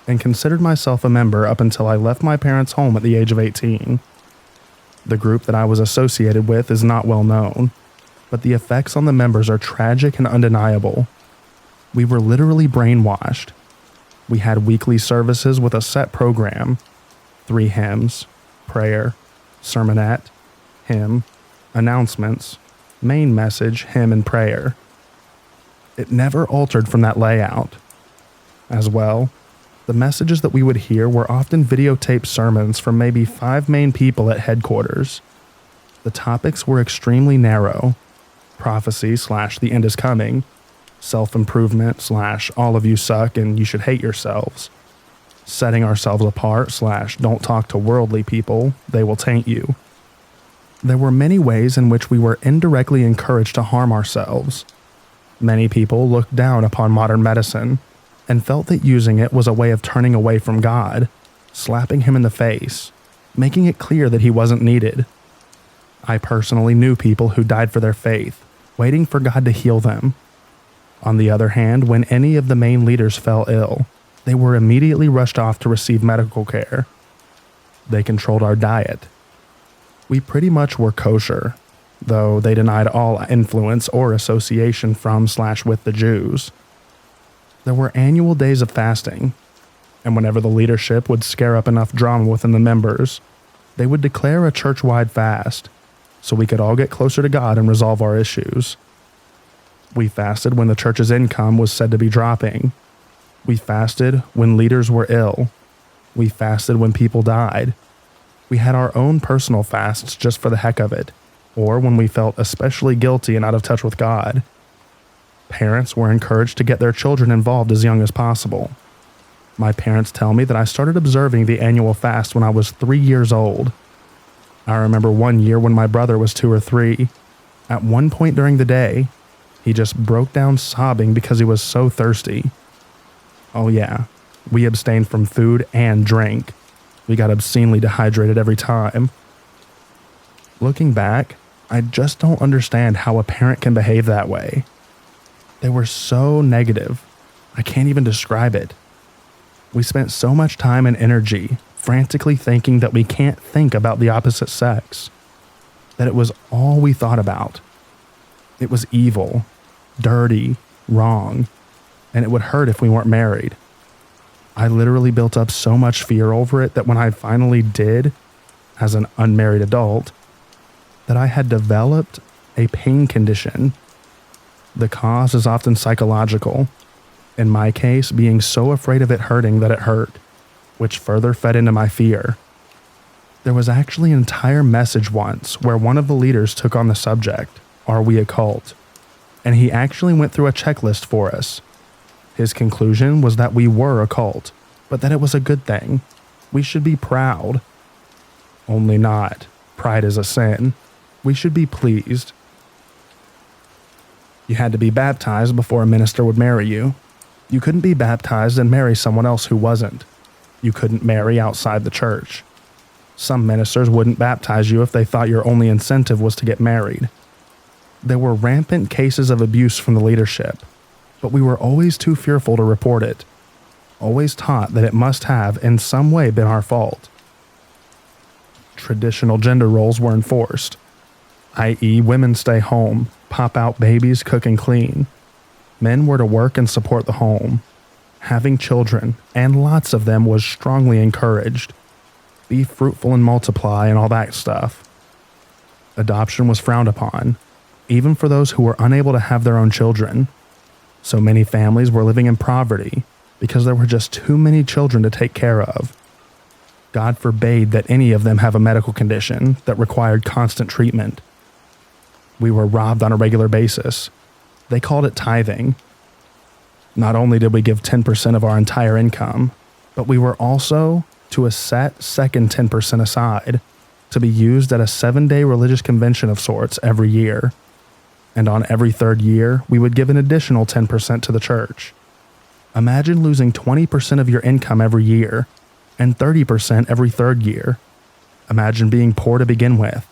and considered myself a member up until I left my parents' home at the age of 18. The group that I was associated with is not well known, but the effects on the members are tragic and undeniable. We were literally brainwashed. We had weekly services with a set program: 3 hymns, prayer, sermonette, hymn, announcements, main message, hymn, and prayer. It never altered from that layout. As well, the messages that we would hear were often videotaped sermons from maybe 5 main people at headquarters. The topics were extremely narrow: prophecy / the end is coming, self-improvement / all of you suck and you should hate yourselves, setting ourselves apart / don't talk to worldly people, they will taint you. There were many ways in which we were indirectly encouraged to harm ourselves. Many people looked down upon modern medicine and felt that using it was a way of turning away from God, slapping him in the face, making it clear that he wasn't needed. I personally knew people who died for their faith, waiting for God to heal them. On the other hand, when any of the main leaders fell ill, they were immediately rushed off to receive medical care. They controlled our diet. We pretty much were kosher, though they denied all influence or association from / with the Jews. There were annual days of fasting, and whenever the leadership would scare up enough drama within the members, they would declare a church-wide fast, so we could all get closer to God and resolve our issues. We fasted when the church's income was said to be dropping. We fasted when leaders were ill. We fasted when people died. We had our own personal fasts just for the heck of it, or when we felt especially guilty and out of touch with God. Parents were encouraged to get their children involved as young as possible. My parents tell me that I started observing the annual fast when I was 3 years old. I remember one year when my brother was 2 or 3. At one point during the day, he just broke down sobbing because he was so thirsty. Oh yeah, we abstained from food and drink. We got obscenely dehydrated every time. Looking back, I just don't understand how a parent can behave that way. They were so negative. I can't even describe it. We spent so much time and energy frantically thinking that we can't think about the opposite sex, that it was all we thought about. It was evil, dirty, wrong, and it would hurt if we weren't married. I literally built up so much fear over it that when I finally did, as an unmarried adult, that I had developed a pain condition. The cause is often psychological, in my case being so afraid of it hurting that it hurt, which further fed into my fear. There was actually an entire message once where one of the leaders took on the subject, "Are we a cult?" And he actually went through a checklist for us. His conclusion was that we were a cult, but that it was a good thing. We should be proud. Only not. Pride is a sin. We should be pleased. You had to be baptized before a minister would marry you. You couldn't be baptized and marry someone else who wasn't. You couldn't marry outside the church. Some ministers wouldn't baptize you if they thought your only incentive was to get married. There were rampant cases of abuse from the leadership, but we were always too fearful to report it. Always taught that it must have in some way been our fault. Traditional gender roles were enforced, i.e., women stay home, pop out babies, cook and clean. Men were to work and support the home. Having children, and lots of them, was strongly encouraged. Be fruitful and multiply and all that stuff. Adoption was frowned upon, even for those who were unable to have their own children. So many families were living in poverty because there were just too many children to take care of. God forbade that any of them have a medical condition that required constant treatment. We were robbed on a regular basis. They called it tithing. Not only did we give 10% of our entire income, but we were also to a set second 10% aside to be used at a 7-day religious convention of sorts every year. And on every third year, we would give an additional 10% to the church. Imagine losing 20% of your income every year and 30% every third year. Imagine being poor to begin with.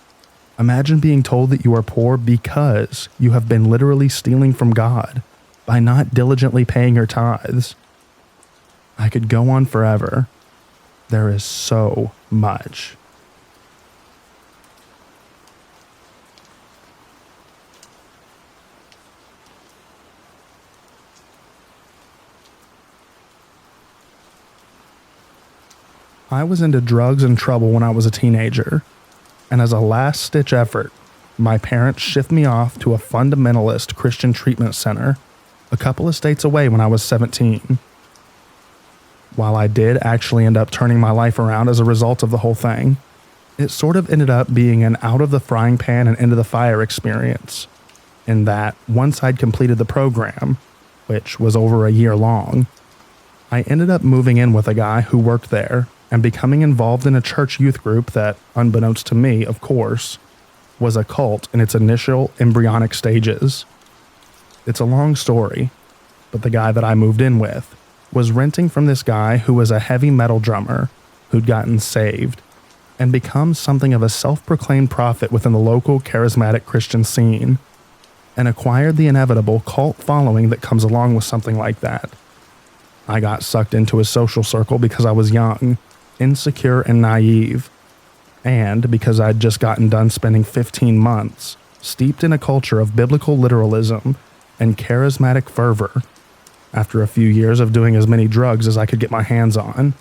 Imagine being told that you are poor because you have been literally stealing from God by not diligently paying your tithes. I could go on forever. There is so much. I was into drugs and trouble when I was a teenager, and as a last-ditch effort, my parents shipped me off to a fundamentalist Christian treatment center a couple of states away when I was 17. While I did actually end up turning my life around as a result of the whole thing, it sort of ended up being an out-of-the-frying-pan and into-the-fire experience, in that once I'd completed the program, which was over a year long, I ended up moving in with a guy who worked there and becoming involved in a church youth group that, unbeknownst to me, of course, was a cult in its initial embryonic stages. It's a long story, but the guy that I moved in with was renting from this guy who was a heavy metal drummer who'd gotten saved and become something of a self-proclaimed prophet within the local charismatic Christian scene, and acquired the inevitable cult following that comes along with something like that. I got sucked into his social circle because I was young, insecure, and naive, and because I'd just gotten done spending 15 months steeped in a culture of biblical literalism and charismatic fervor, after a few years of doing as many drugs as I could get my hands on.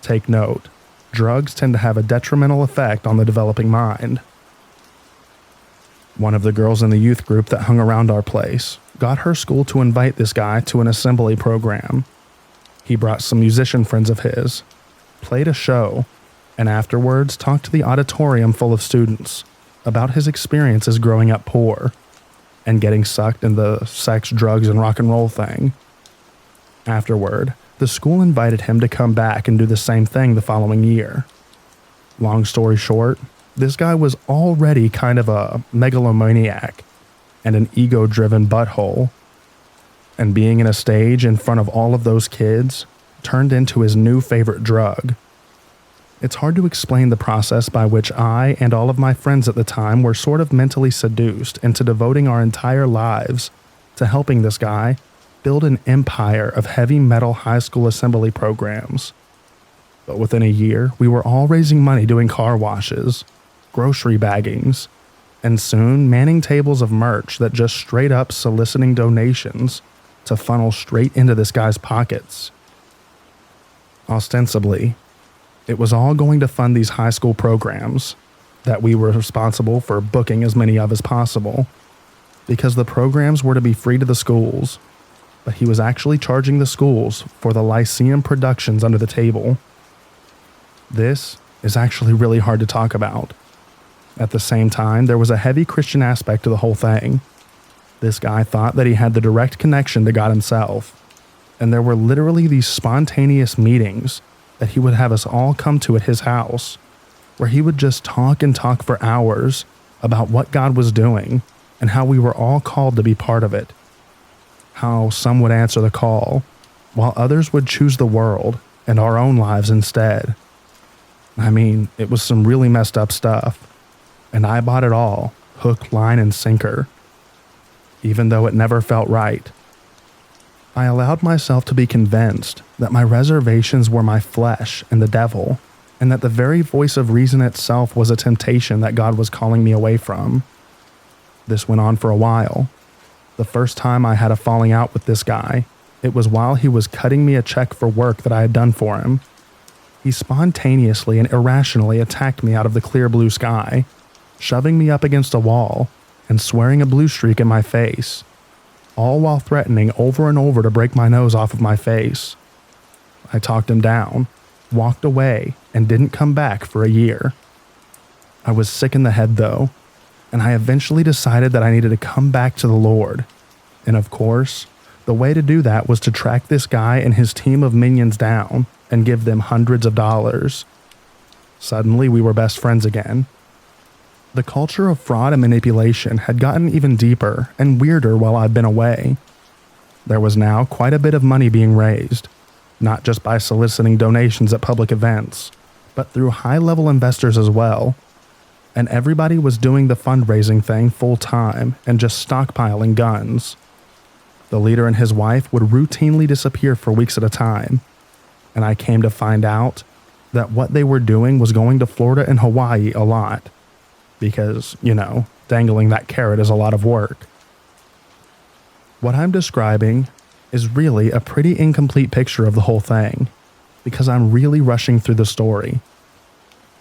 Take note, drugs tend to have a detrimental effect on the developing mind. One of the girls in the youth group that hung around our place got her school to invite this guy to an assembly program. He brought some musician friends of his, played a show, and afterwards talked to the auditorium full of students about his experiences growing up poor and getting sucked in the sex, drugs, and rock and roll thing. Afterward, the school invited him to come back and do the same thing the following year. Long story short, this guy was already kind of a megalomaniac and an ego-driven butthole, and being in a stage in front of all of those kids turned into his new favorite drug. It's hard to explain the process by which I and all of my friends at the time were sort of mentally seduced into devoting our entire lives to helping this guy build an empire of heavy metal high school assembly programs. But within a year, we were all raising money doing car washes, grocery baggings, and soon manning tables of merch that just straight up soliciting donations to funnel straight into this guy's pockets. Ostensibly, it was all going to fund these high school programs that we were responsible for booking as many of as possible, because the programs were to be free to the schools, but he was actually charging the schools for the Lyceum productions under the table. This is actually really hard to talk about. At the same time, there was a heavy Christian aspect to the whole thing. This guy thought that he had the direct connection to God himself, and there were literally these spontaneous meetings that he would have us all come to at his house, where he would just talk and talk for hours about what God was doing and how we were all called to be part of it. How some would answer the call, while others would choose the world and our own lives instead. I mean, it was some really messed up stuff, and I bought it all, hook, line, and sinker, even though it never felt right. I allowed myself to be convinced that my reservations were my flesh and the devil, and that the very voice of reason itself was a temptation that God was calling me away from. This went on for a while. The first time I had a falling out with this guy, it was while he was cutting me a check for work that I had done for him. He spontaneously and irrationally attacked me out of the clear blue sky, shoving me up against a wall and swearing a blue streak in my face, all while threatening over and over to break my nose off of my face. I talked him down, walked away, and didn't come back for a year. I was sick in the head though, and I eventually decided that I needed to come back to the Lord. And of course, the way to do that was to track this guy and his team of minions down and give them hundreds of dollars. Suddenly, we were best friends again. The culture of fraud and manipulation had gotten even deeper and weirder while I'd been away. There was now quite a bit of money being raised, not just by soliciting donations at public events, but through high-level investors as well. And everybody was doing the fundraising thing full-time and just stockpiling guns. The leader and his wife would routinely disappear for weeks at a time, and I came to find out that what they were doing was going to Florida and Hawaii a lot. Because, dangling that carrot is a lot of work. What I'm describing is really a pretty incomplete picture of the whole thing, because I'm really rushing through the story.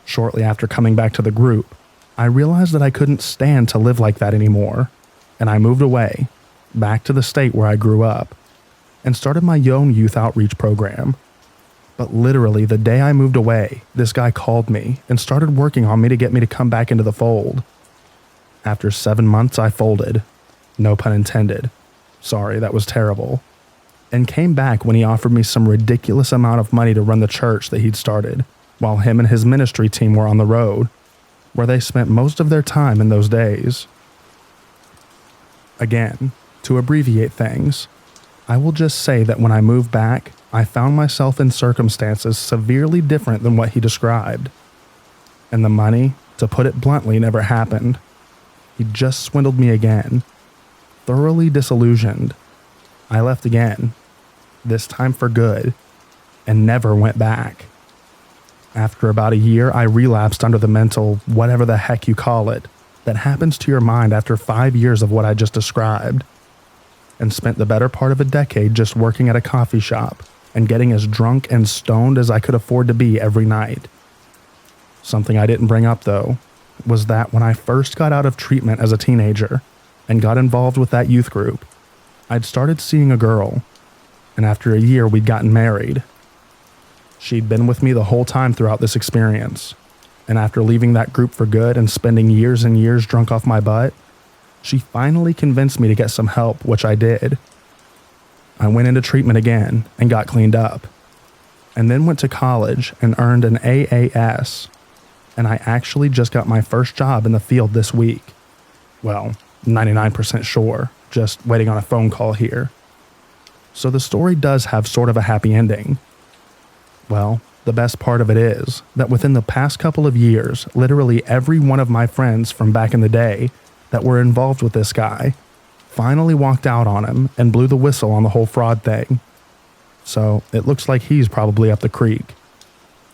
Shortly after coming back to the group, I realized that I couldn't stand to live like that anymore, and I moved away, back to the state where I grew up, and started my own youth outreach program. But literally the day I moved away, this guy called me and started working on me to get me to come back into the fold. After 7 months, I folded. No pun intended. Sorry, that was terrible. And came back when he offered me some ridiculous amount of money to run the church that he'd started, while him and his ministry team were on the road, where they spent most of their time in those days. Again, to abbreviate things, I will just say that when I moved back, I found myself in circumstances severely different than what he described. And the money, to put it bluntly, never happened. He just swindled me again. Thoroughly disillusioned, I left again, this time for good, and never went back. After about a year, I relapsed under the mental, whatever the heck you call it, that happens to your mind after 5 years of what I just described, and spent the better part of a decade just working at a coffee shop and getting as drunk and stoned as I could afford to be every night. Something I didn't bring up, though, was that when I first got out of treatment as a teenager and got involved with that youth group, I'd started seeing a girl, and after a year we'd gotten married. She'd been with me the whole time throughout this experience, and after leaving that group for good and spending years and years drunk off my butt, she finally convinced me to get some help, which I did. I went into treatment again and got cleaned up, and then went to college and earned an AAS, and I actually just got my first job in the field this week. Well, 99% sure, just waiting on a phone call here. So the story does have sort of a happy ending. Well, the best part of it is that within the past couple of years, literally every one of my friends from back in the day that were involved with this guy finally walked out on him and blew the whistle on the whole fraud thing. So it looks like he's probably up the creek.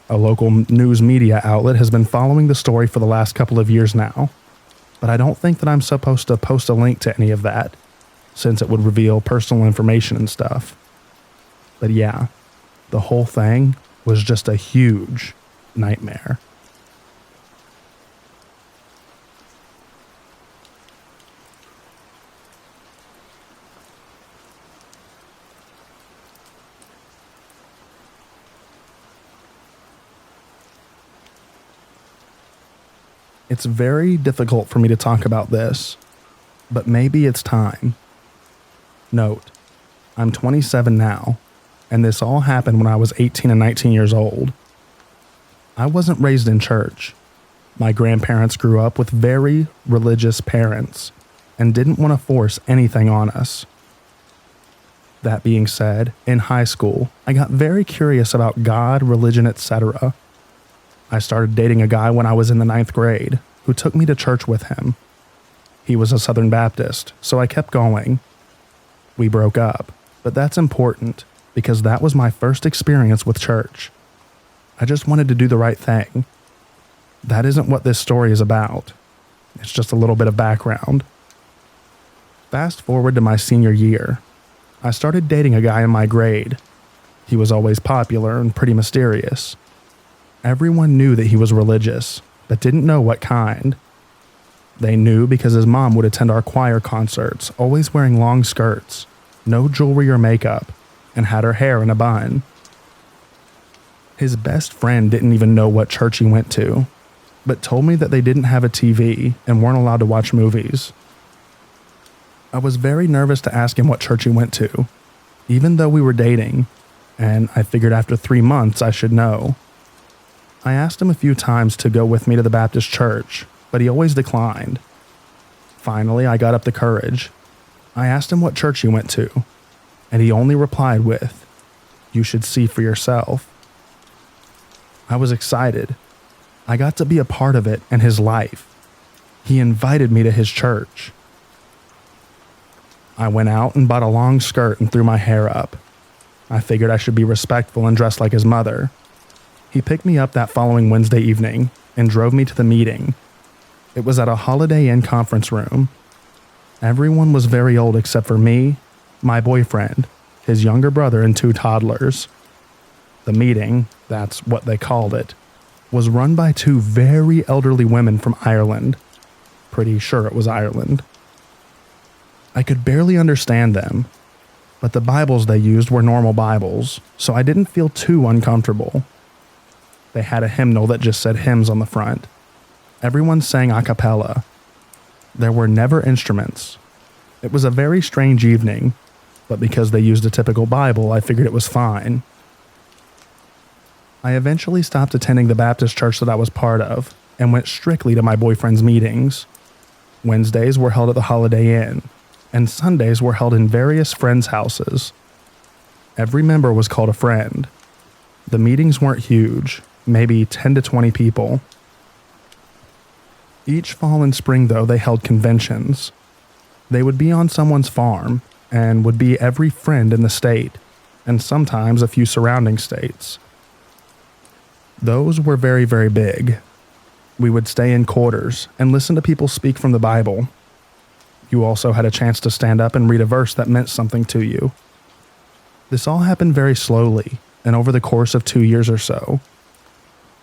A local news media outlet has been following the story for the last couple of years now, but I don't think that I'm supposed to post a link to any of that, since it would reveal personal information and stuff. But yeah, the whole thing was just a huge nightmare. It's very difficult for me to talk about this, but maybe it's time. Note, I'm 27 now, and this all happened when I was 18 and 19 years old. I wasn't raised in church. My grandparents grew up with very religious parents, and didn't want to force anything on us. That being said, in high school, I got very curious about God, religion, etc. I started dating a guy when I was in the 9th grade who took me to church with him. He was a Southern Baptist, so I kept going. We broke up, but that's important because that was my first experience with church. I just wanted to do the right thing. That isn't what this story is about. It's just a little bit of background. Fast forward to my senior year. I started dating a guy in my grade. He was always popular and pretty mysterious. Everyone knew that he was religious, but didn't know what kind. They knew because his mom would attend our choir concerts, always wearing long skirts, no jewelry or makeup, and had her hair in a bun. His best friend didn't even know what church he went to, but told me that they didn't have a TV and weren't allowed to watch movies. I was very nervous to ask him what church he went to, even though we were dating, and I figured after 3 months I should know. I asked him a few times to go with me to the Baptist church, but he always declined. Finally, I got up the courage. I asked him what church he went to, and he only replied with, "You should see for yourself." I was excited. I got to be a part of it and his life. He invited me to his church. I went out and bought a long skirt and threw my hair up. I figured I should be respectful and dress like his mother. He picked me up that following Wednesday evening and drove me to the meeting. It was at a Holiday Inn conference room. Everyone was very old except for me, my boyfriend, his younger brother, and 2 toddlers. The meeting, that's what they called it, was run by 2 very elderly women from Ireland. Pretty sure it was Ireland. I could barely understand them, but the Bibles they used were normal Bibles, so I didn't feel too uncomfortable. They had a hymnal that just said hymns on the front. Everyone sang a cappella. There were never instruments. It was a very strange evening, but because they used a typical Bible, I figured it was fine. I eventually stopped attending the Baptist church that I was part of and went strictly to my boyfriend's meetings. Wednesdays were held at the Holiday Inn, and Sundays were held in various friends' houses. Every member was called a friend. The meetings weren't huge, maybe 10 to 20 people. Each fall and spring, though, they held conventions. They would be on someone's farm and would be every friend in the state, and sometimes a few surrounding states. Those were very, very big. We would stay in quarters and listen to people speak from the Bible. You also had a chance to stand up and read a verse that meant something to you. This all happened very slowly and over the course of 2 years or so.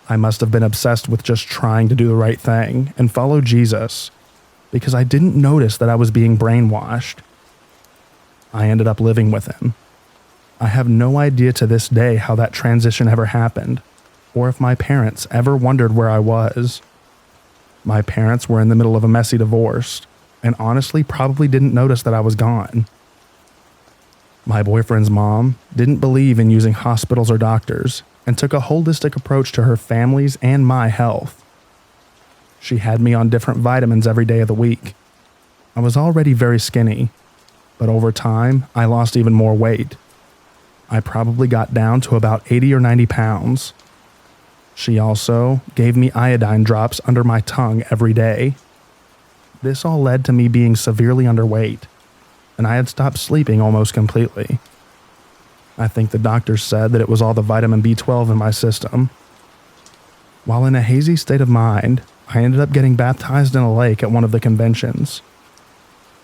I must have been obsessed with just trying to do the right thing and follow Jesus because I didn't notice that I was being brainwashed. I ended up living with him. I have no idea to this day how that transition ever happened, or if my parents ever wondered where I was. My parents were in the middle of a messy divorce, and honestly probably didn't notice that I was gone. My boyfriend's mom didn't believe in using hospitals or doctors and took a holistic approach to her family's and my health. She had me on different vitamins every day of the week. I was already very skinny, but over time, I lost even more weight. I probably got down to about 80 or 90 pounds. She also gave me iodine drops under my tongue every day. This all led to me being severely underweight, and I had stopped sleeping almost completely. I think the doctors said that it was all the vitamin B12 in my system. While in a hazy state of mind, I ended up getting baptized in a lake at one of the conventions.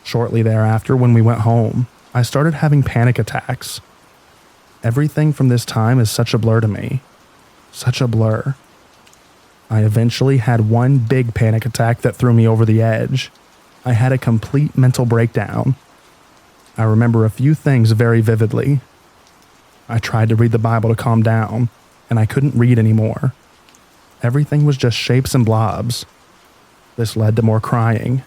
Shortly thereafter, when we went home, I started having panic attacks. Everything from this time is such a blur to me. Such a blur. I eventually had one big panic attack that threw me over the edge. I had a complete mental breakdown. I remember a few things very vividly. I tried to read the Bible to calm down, and I couldn't read anymore. Everything was just shapes and blobs. This led to more crying.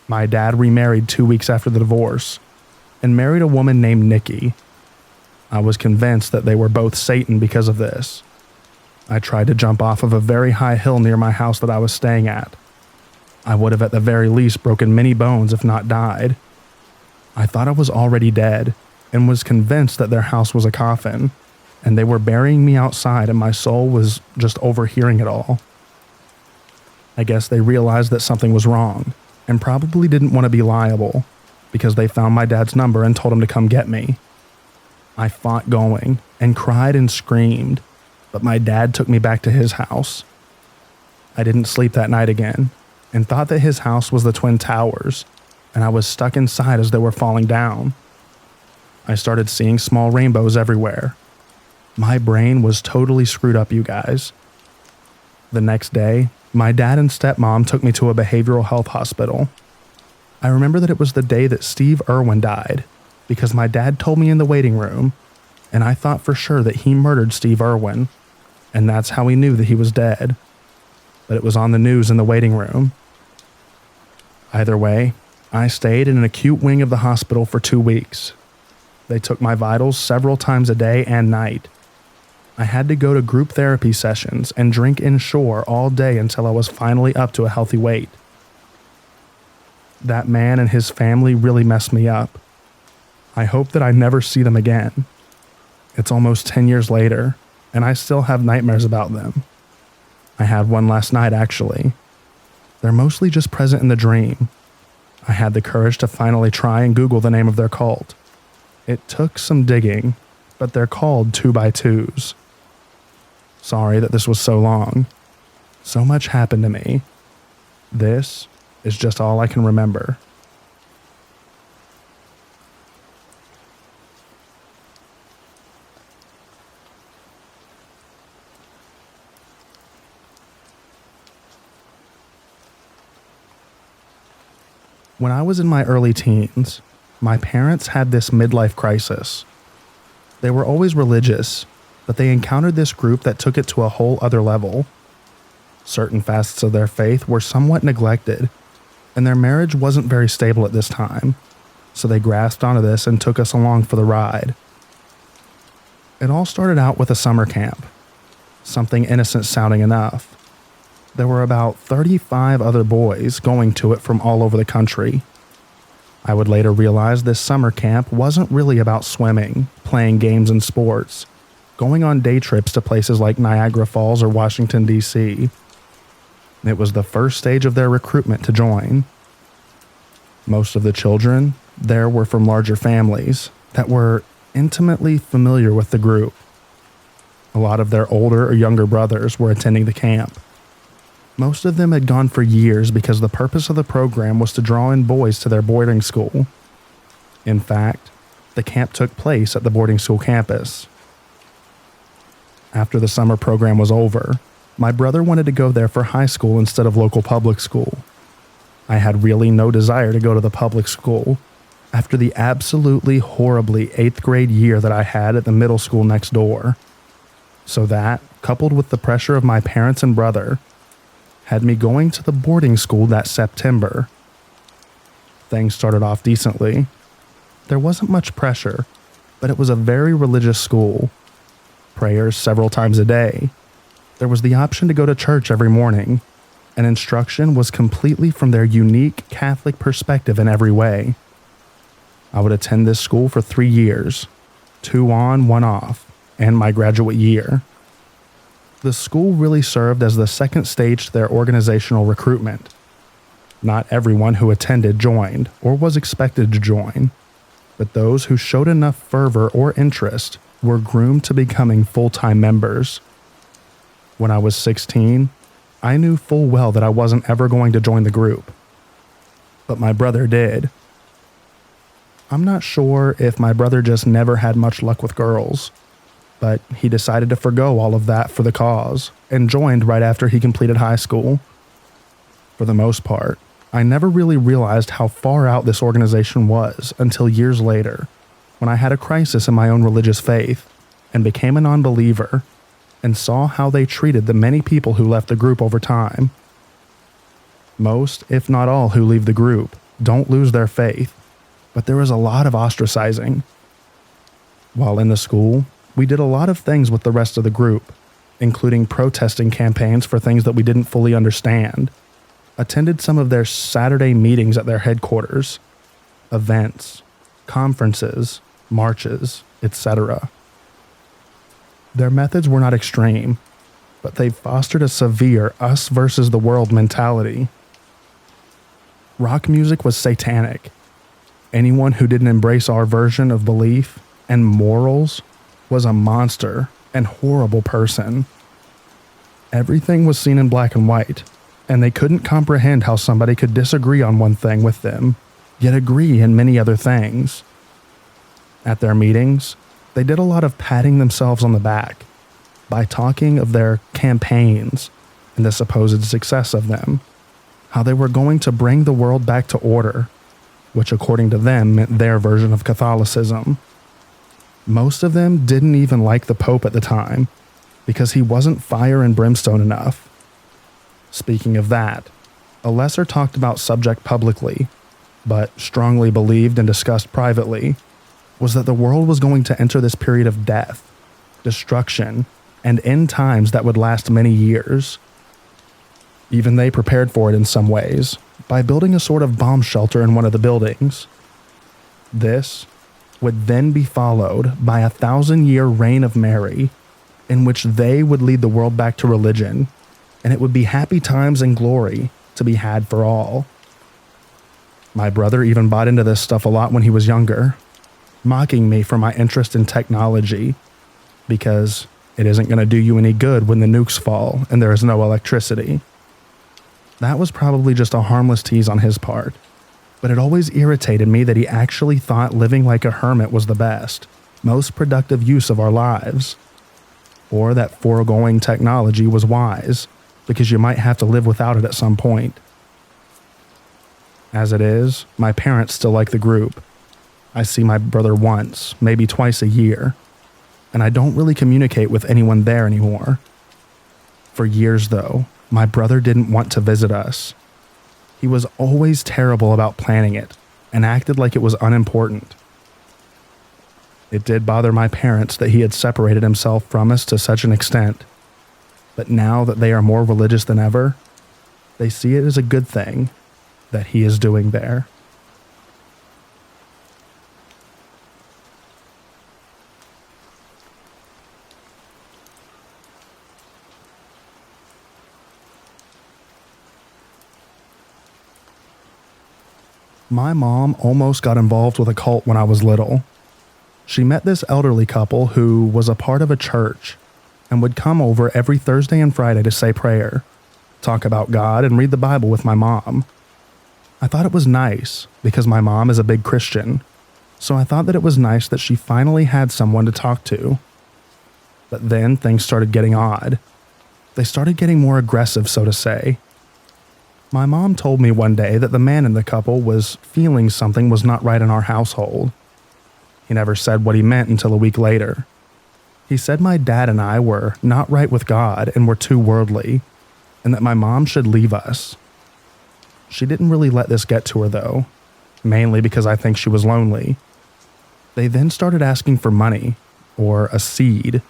My dad remarried 2 weeks after the divorce, and married a woman named Nikki. I was convinced that they were both Satan because of this. I tried to jump off of a very high hill near my house that I was staying at. I would have at the very least broken many bones if not died. I thought I was already dead and was convinced that their house was a coffin, and they were burying me outside and my soul was just overhearing it all. I guess they realized that something was wrong and probably didn't want to be liable because they found my dad's number and told him to come get me. I fought going and cried and screamed, but my dad took me back to his house. I didn't sleep that night again and thought that his house was the Twin Towers, and I was stuck inside as they were falling down. I started seeing small rainbows everywhere. My brain was totally screwed up, you guys. The next day, my dad and stepmom took me to a behavioral health hospital. I remember that it was the day that Steve Irwin died, because my dad told me in the waiting room, and I thought for sure that he murdered Steve Irwin, and that's how he knew that he was dead. But it was on the news in the waiting room. Either way, I stayed in an acute wing of the hospital for 2 weeks. They took my vitals several times a day and night. I had to go to group therapy sessions and drink Ensure all day until I was finally up to a healthy weight. That man and his family really messed me up. I hope that I never see them again. It's almost 10 years later, and I still have nightmares about them. I had one last night, actually. They're mostly just present in the dream. I had the courage to finally try and Google the name of their cult. It took some digging, but they're called 2x2s. Sorry that this was so long. So much happened to me. This is just all I can remember. When I was in my early teens, my parents had this midlife crisis. They were always religious, but they encountered this group that took it to a whole other level. Certain facets of their faith were somewhat neglected, and their marriage wasn't very stable at this time, so they grasped onto this and took us along for the ride. It all started out with a summer camp, something innocent sounding enough. There were about 35 other boys going to it from all over the country. I would later realize this summer camp wasn't really about swimming, playing games and sports, going on day trips to places like Niagara Falls or Washington, D.C. It was the first stage of their recruitment to join. Most of the children there were from larger families that were intimately familiar with the group. A lot of their older or younger brothers were attending the camp. Most of them had gone for years because the purpose of the program was to draw in boys to their boarding school. In fact, the camp took place at the boarding school campus. After the summer program was over, my brother wanted to go there for high school instead of local public school. I had really no desire to go to the public school after the absolutely horribly 8th grade year that I had at the middle school next door. So that, coupled with the pressure of my parents and brother, had me going to the boarding school that September. Things started off decently. There wasn't much pressure, but it was a very religious school. Prayers several times a day. There was the option to go to church every morning, and instruction was completely from their unique Catholic perspective in every way. I would attend this school for 3 years, 2 on, 1 off, and my graduate year. The school really served as the second stage to their organizational recruitment. Not everyone who attended joined or was expected to join, but those who showed enough fervor or interest were groomed to becoming full-time members. When I was 16, I knew full well that I wasn't ever going to join the group. But my brother did. I'm not sure if my brother just never had much luck with girls, but he decided to forgo all of that for the cause and joined right after he completed high school. For the most part, I never really realized how far out this organization was until years later, when I had a crisis in my own religious faith and became a non-believer and saw how they treated the many people who left the group over time. Most, if not all, who leave the group don't lose their faith, but there is a lot of ostracizing. While in the school, we did a lot of things with the rest of the group, including protesting campaigns for things that we didn't fully understand. attended some of their Saturday meetings at their headquarters, events, conferences, marches, etc. Their methods were not extreme, but they fostered a severe us versus the world mentality. Rock music was satanic. Anyone who didn't embrace our version of belief and morals was a monster and horrible person. Everything was seen in black and white, and they couldn't comprehend how somebody could disagree on one thing with them, yet agree in many other things. At their meetings, they did a lot of patting themselves on the back by talking of their campaigns and the supposed success of them, how they were going to bring the world back to order, which according to them meant their version of Catholicism. Most of them didn't even like the Pope at the time, because he wasn't fire and brimstone enough. Speaking of that, a lesser talked about subject publicly, but strongly believed and discussed privately, was that the world was going to enter this period of death, destruction, and end times that would last many years. Even they prepared for it in some ways, by building a sort of bomb shelter in one of the buildings. This would then be followed by a 1,000-year reign of Mary, in which they would lead the world back to religion, and it would be happy times and glory to be had for all. My brother even bought into this stuff a lot when he was younger, mocking me for my interest in technology, because it isn't going to do you any good when the nukes fall and there is no electricity. That was probably just a harmless tease on his part, but it always irritated me that he actually thought living like a hermit was the best, most productive use of our lives. Or that foregoing technology was wise, because you might have to live without it at some point. As it is, my parents still like the group. I see my brother once, maybe twice a year, and I don't really communicate with anyone there anymore. For years, though, my brother didn't want to visit us. He was always terrible about planning it, and acted like it was unimportant. It did bother my parents that he had separated himself from us to such an extent, but now that they are more religious than ever, they see it as a good thing that he is doing there. My mom almost got involved with a cult when I was little. She met this elderly couple who was a part of a church and would come over every Thursday and Friday to say prayer, talk about God, and read the Bible with my mom. I thought it was nice because my mom is a big Christian, so I thought that it was nice that she finally had someone to talk to. But then things started getting odd. They started getting more aggressive, so to say. My mom told me one day that the man in the couple was feeling something was not right in our household. He never said what he meant until a week later. He said my dad and I were not right with God and were too worldly, and that my mom should leave us. She didn't really let this get to her though, mainly because I think she was lonely. They then started asking for money, or a seed.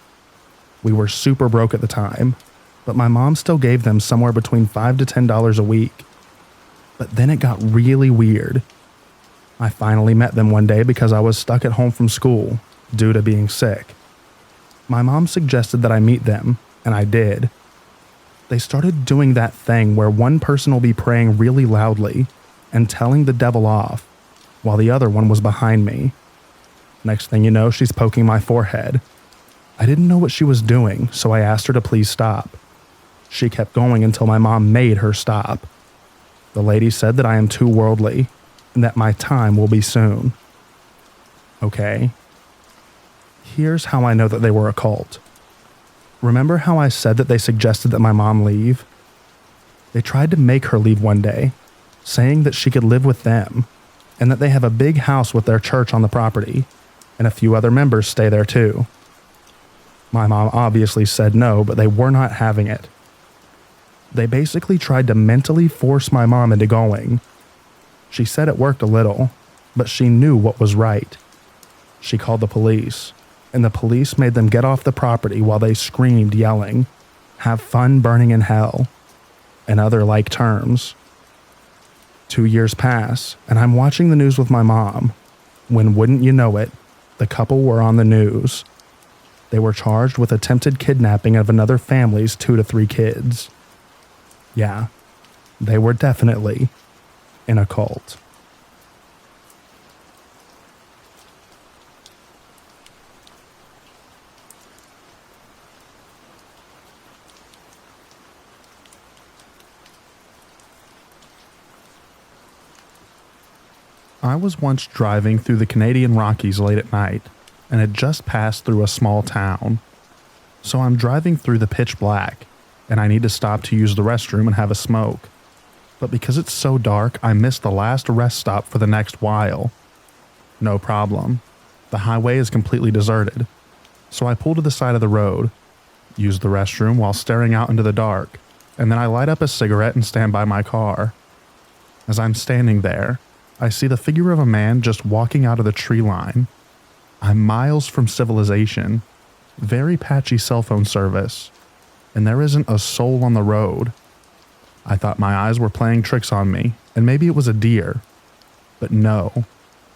We were super broke at the time, but my mom still gave them somewhere between $5 to $10 a week. But then it got really weird. I finally met them one day because I was stuck at home from school due to being sick. My mom suggested that I meet them, and I did. They started doing that thing where one person will be praying really loudly and telling the devil off, while the other one was behind me. Next thing you know, she's poking my forehead. I didn't know what she was doing, so I asked her to please stop. She kept going until my mom made her stop. The lady said that I am too worldly, and that my time will be soon. Okay. Here's how I know that they were a cult. Remember how I said that they suggested that my mom leave? They tried to make her leave one day, saying that she could live with them, and that they have a big house with their church on the property, and a few other members stay there too. My mom obviously said no, but they were not having it. They basically tried to mentally force my mom into going. She said it worked a little, but she knew what was right. She called the police, and the police made them get off the property while they screamed, yelling, "Have fun burning in hell," and other like terms, 2 years pass, and I'm watching the news with my mom, when wouldn't you know it, the couple were on the news. They were charged with attempted kidnapping of another family's 2 to 3 kids. Yeah, they were definitely in a cult. I was once driving through the Canadian Rockies late at night and had just passed through a small town. So I'm driving through the pitch black and I need to stop to use the restroom and have a smoke. But because it's so dark, I missed the last rest stop for the next while. No problem. The highway is completely deserted. So I pull to the side of the road, use the restroom while staring out into the dark, and then I light up a cigarette and stand by my car. As I'm standing there, I see the figure of a man just walking out of the tree line. I'm miles from civilization, very patchy cell phone service, and there isn't a soul on the road. I thought my eyes were playing tricks on me, and maybe it was a deer. But no,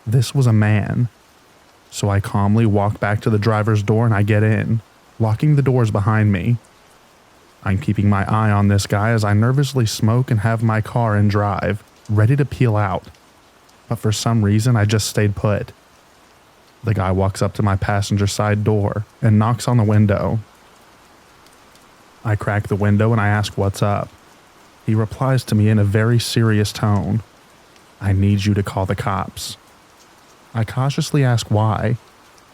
this was a man. So I calmly walk back to the driver's door and I get in, locking the doors behind me. I'm keeping my eye on this guy as I nervously smoke and have my car in drive, ready to peel out. But for some reason, I just stayed put. The guy walks up to my passenger side door and knocks on the window. I crack the window and I ask what's up. He replies to me in a very serious tone. I need you to call the cops. I cautiously ask why,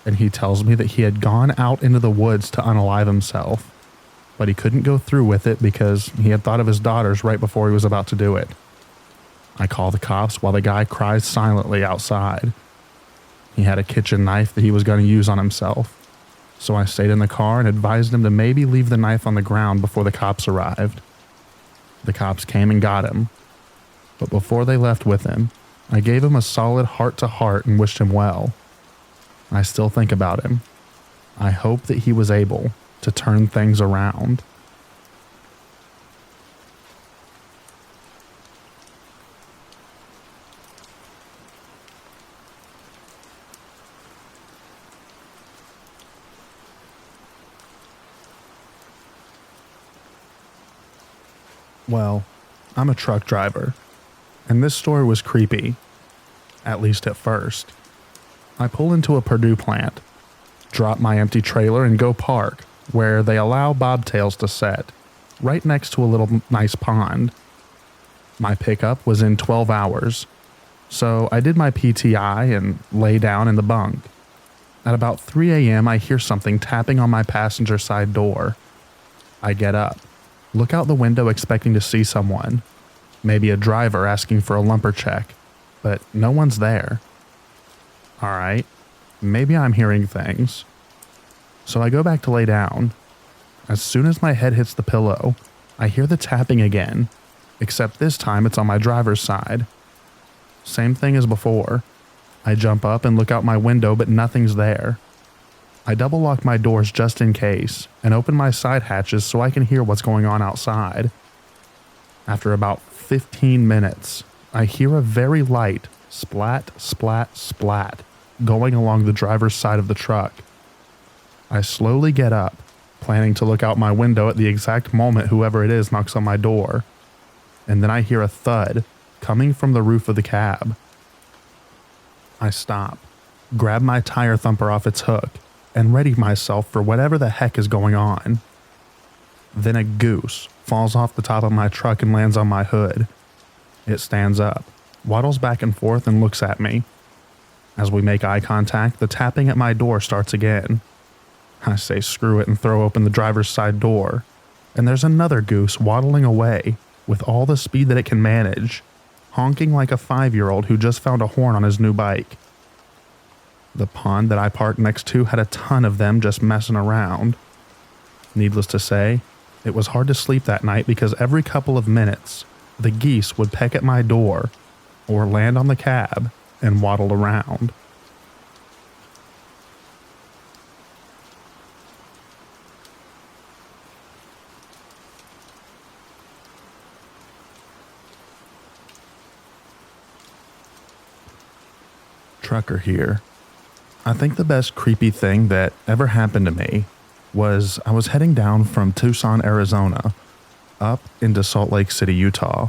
and he tells me that he had gone out into the woods to unalive himself, but he couldn't go through with it because he had thought of his daughters right before he was about to do it. I call the cops while the guy cries silently outside. He had a kitchen knife that he was going to use on himself, so I stayed in the car and advised him to maybe leave the knife on the ground before the cops arrived. The cops came and got him, but before they left with him, I gave him a solid heart-to-heart and wished him well. I still think about him. I hope that he was able to turn things around. Well, I'm a truck driver, and this story was creepy, at least at first. I pull into a Purdue plant, drop my empty trailer and go park where they allow bobtails to set, right next to a little nice pond. My pickup was in 12 hours, so I did my PTI and lay down in the bunk. At about 3 a.m. I hear something tapping on my passenger side door. I get up, look out the window expecting to see someone, maybe a driver asking for a lumper check, but no one's there. All right, maybe I'm hearing things. So I go back to lay down. As soon as my head hits the pillow, I hear the tapping again, except this time it's on my driver's side. Same thing as before. I jump up and look out my window, but nothing's there. I double lock my doors just in case and open my side hatches so I can hear what's going on outside. After about 15 minutes, I hear a very light splat, splat, splat going along the driver's side of the truck. I slowly get up, planning to look out my window at the exact moment whoever it is knocks on my door, and then I hear a thud coming from the roof of the cab. I stop, grab my tire thumper off its hook, and ready myself for whatever the heck is going on. Then a goose falls off the top of my truck and lands on my hood. It stands up, waddles back and forth, and looks at me. As we make eye contact, the tapping at my door starts again. I say screw it and throw open the driver's side door, and there's another goose waddling away with all the speed that it can manage, honking like a 5-year-old who just found a horn on his new bike. The pond that I parked next to had a ton of them just messing around. Needless to say, it was hard to sleep that night because every couple of minutes, the geese would peck at my door or land on the cab and waddle around. Trucker here. I think the best creepy thing that ever happened to me was I was heading down from Tucson, Arizona, up into Salt Lake City, Utah.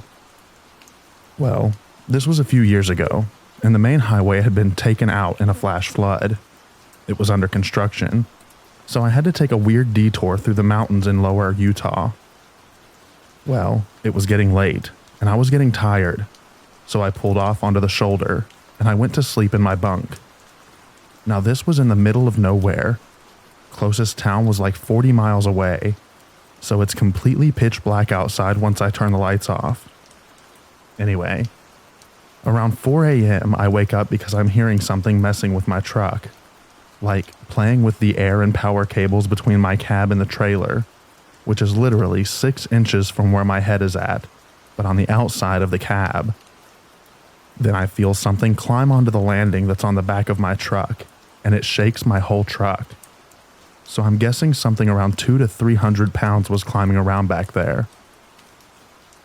Well, this was a few years ago, and the main highway had been taken out in a flash flood. It was under construction, so I had to take a weird detour through the mountains in lower Utah. Well, it was getting late, and I was getting tired, so I pulled off onto the shoulder, and I went to sleep in my bunk. Now this was in the middle of nowhere. Closest town was like 40 miles away, so it's completely pitch black outside once I turn the lights off. Anyway, around 4 a.m. I wake up because I'm hearing something messing with my truck, like playing with the air and power cables between my cab and the trailer, which is literally 6 inches from where my head is at, but on the outside of the cab. Then I feel something climb onto the landing that's on the back of my truck, and it shakes my whole truck. So I'm guessing something around 200 to 300 pounds was climbing around back there.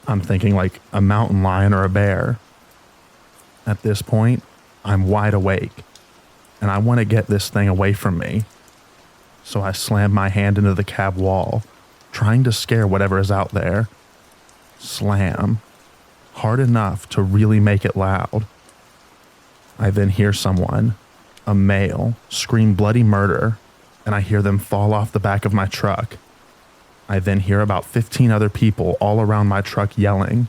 I'm thinking like a mountain lion or a bear. At this point, I'm wide awake, and I want to get this thing away from me. So I slam my hand into the cab wall, trying to scare whatever is out there. Slam. Hard enough to really make it loud. I then hear someone, a male, scream bloody murder, and I hear them fall off the back of my truck. I then hear about 15 other people all around my truck yelling.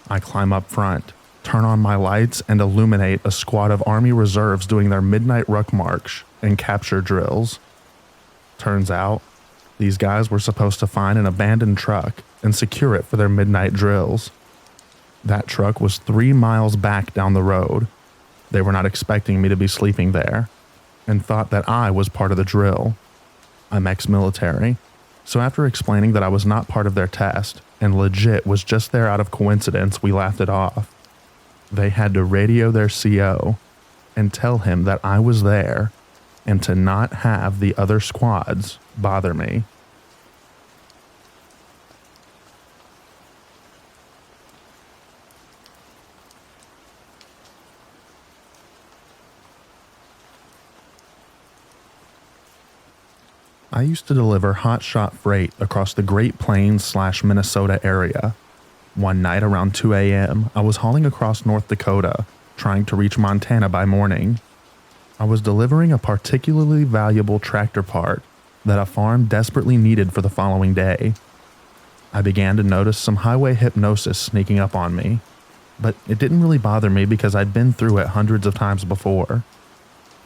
I climb up front, turn on my lights, and illuminate a squad of Army reserves doing their midnight ruck march and capture drills. Turns out, these guys were supposed to find an abandoned truck and secure it for their midnight drills. That truck was 3 miles back down the road. They were not expecting me to be sleeping there, and thought that I was part of the drill. I'm ex-military, so after explaining that I was not part of their test, and legit was just there out of coincidence, we laughed it off. They had to radio their CO and tell him that I was there, and to not have the other squads bother me. I used to deliver hotshot freight across the Great Plains/Minnesota area. One night around 2 a.m., I was hauling across North Dakota, trying to reach Montana by morning. I was delivering a particularly valuable tractor part that a farm desperately needed for the following day. I began to notice some highway hypnosis sneaking up on me, but it didn't really bother me because I'd been through it hundreds of times before.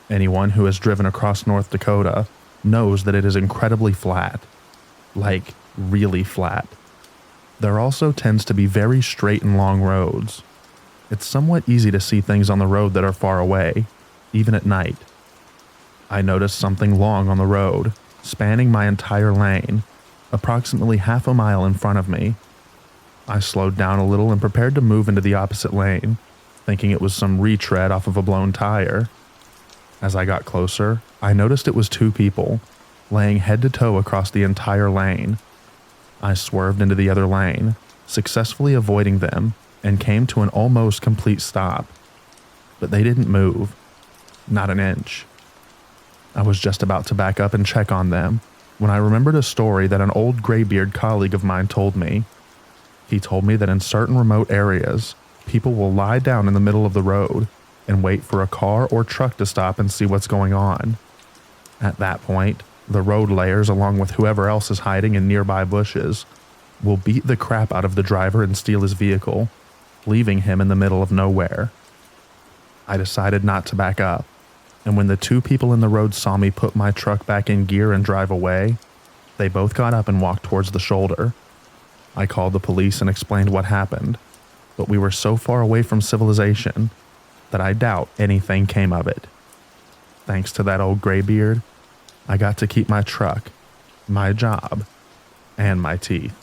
Anyone who has driven across North Dakota knows that it is incredibly flat. Like, really flat. There also tends to be very straight and long roads. It's somewhat easy to see things on the road that are far away, even at night. I noticed something long on the road, spanning my entire lane, approximately half a mile in front of me. I slowed down a little and prepared to move into the opposite lane, thinking it was some retread off of a blown tire. As I got closer, I noticed it was 2 people, laying head to toe across the entire lane. I swerved into the other lane, successfully avoiding them, and came to an almost complete stop. But they didn't move. Not an inch. I was just about to back up and check on them when I remembered a story that an old graybeard colleague of mine told me. He told me that in certain remote areas, people will lie down in the middle of the road and wait for a car or truck to stop and see what's going on. At that point, the road layers, along with whoever else is hiding in nearby bushes, will beat the crap out of the driver and steal his vehicle, leaving him in the middle of nowhere. I decided not to back up, and when the 2 people in the road saw me put my truck back in gear and drive away, they both got up and walked towards the shoulder. I called the police and explained what happened, but we were so far away from civilization that I doubt anything came of it. Thanks to that old graybeard, I got to keep my truck, my job, and my teeth.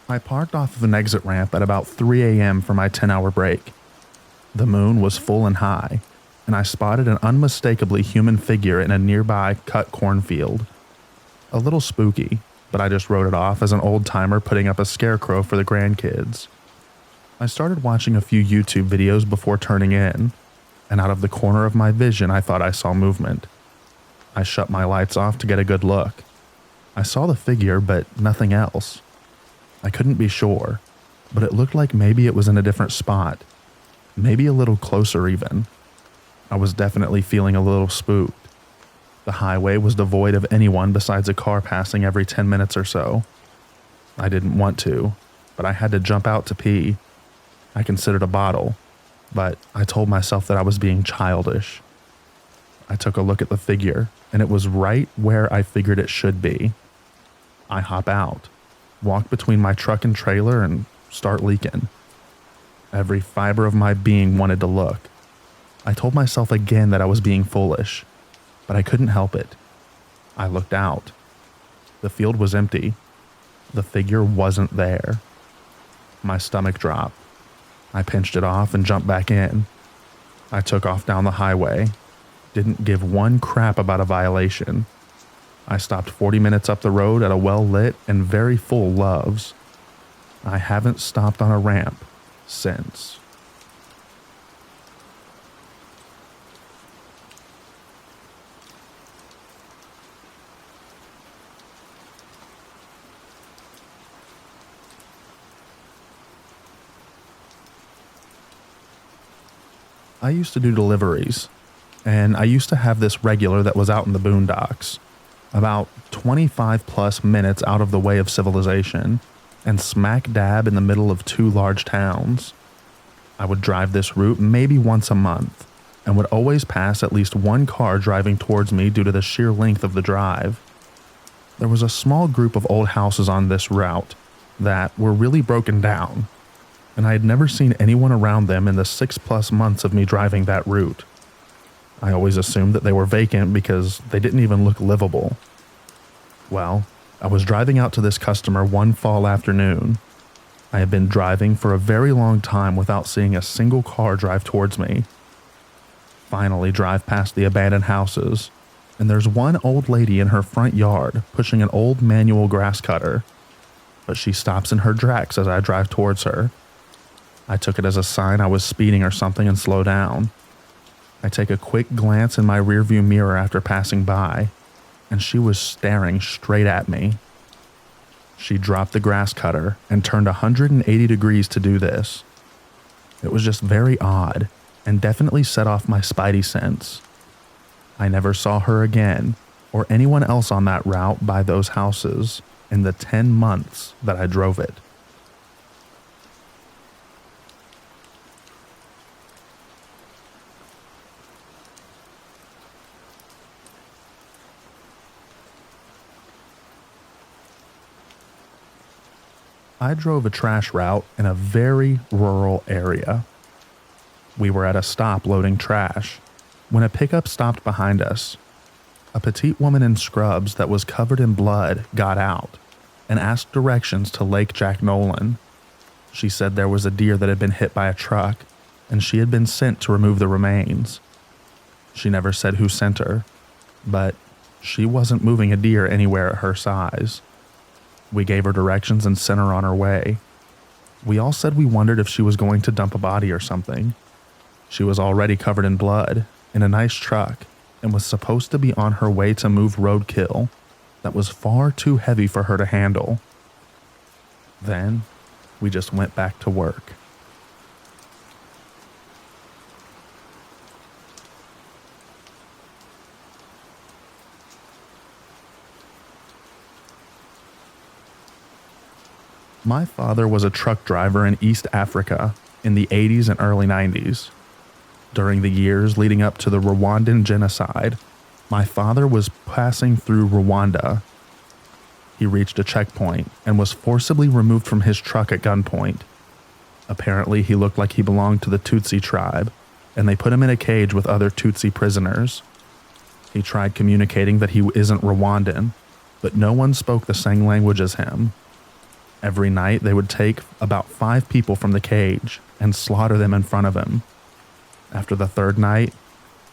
I parked off of an exit ramp at about 3 a.m. for my 10-hour break. The moon was full and high, and I spotted an unmistakably human figure in a nearby cut cornfield. A little spooky, but I just wrote it off as an old-timer putting up a scarecrow for the grandkids. I started watching a few YouTube videos before turning in, and out of the corner of my vision I thought I saw movement. I shut my lights off to get a good look. I saw the figure, but nothing else. I couldn't be sure, but it looked like maybe it was in a different spot, maybe a little closer even. I was definitely feeling a little spooked. The highway was devoid of anyone besides a car passing every 10 minutes or so. I didn't want to, but I had to jump out to pee. I considered a bottle, but I told myself that I was being childish. I took a look at the figure, and it was right where I figured it should be. I hop out, walk between my truck and trailer, and start leaking. Every fiber of my being wanted to look. I told myself again that I was being foolish, but I couldn't help it. I looked out. The field was empty. The figure wasn't there. My stomach dropped. I pinched it off and jumped back in. I took off down the highway. Didn't give one crap about a violation. I stopped 40 minutes up the road at a well-lit and very full Love's. I haven't stopped on a ramp since. I used to do deliveries, and I used to have this regular that was out in the boondocks, about 25 plus minutes out of the way of civilization, and smack dab in the middle of two large towns. I would drive this route maybe once a month, and would always pass at least one car driving towards me due to the sheer length of the drive. There was a small group of old houses on this route that were really broken down, and I had never seen anyone around them in the 6+ months of me driving that route. I always assumed that they were vacant because they didn't even look livable. Well, I was driving out to this customer one fall afternoon. I had been driving for a very long time without seeing a single car drive towards me. Finally drive past the abandoned houses, and there's one old lady in her front yard pushing an old manual grass cutter, but she stops in her tracks as I drive towards her. I took it as a sign I was speeding or something and slow down. I take a quick glance in my rearview mirror after passing by, and she was staring straight at me. She dropped the grass cutter and turned 180 degrees to do this. It was just very odd and definitely set off my spidey sense. I never saw her again or anyone else on that route by those houses in the 10 months that I drove it. I drove a trash route in a very rural area. We were at a stop loading trash when a pickup stopped behind us. A petite woman in scrubs that was covered in blood got out and asked directions to Lake Jack Nolan. She said there was a deer that had been hit by a truck and she had been sent to remove the remains. She never said who sent her, but she wasn't moving a deer anywhere at her size. We gave her directions and sent her on her way. We all said we wondered if she was going to dump a body or something. She was already covered in blood, in a nice truck, and was supposed to be on her way to move roadkill that was far too heavy for her to handle. Then, we just went back to work. My father was a truck driver in East Africa in the 80s and early 90s. During the years leading up to the Rwandan genocide, my father was passing through Rwanda. He reached a checkpoint and was forcibly removed from his truck at gunpoint. Apparently, he looked like he belonged to the Tutsi tribe, and they put him in a cage with other Tutsi prisoners. He tried communicating that he isn't Rwandan, but no one spoke the same language as him. Every night, they would take about 5 people from the cage and slaughter them in front of him. After the third night,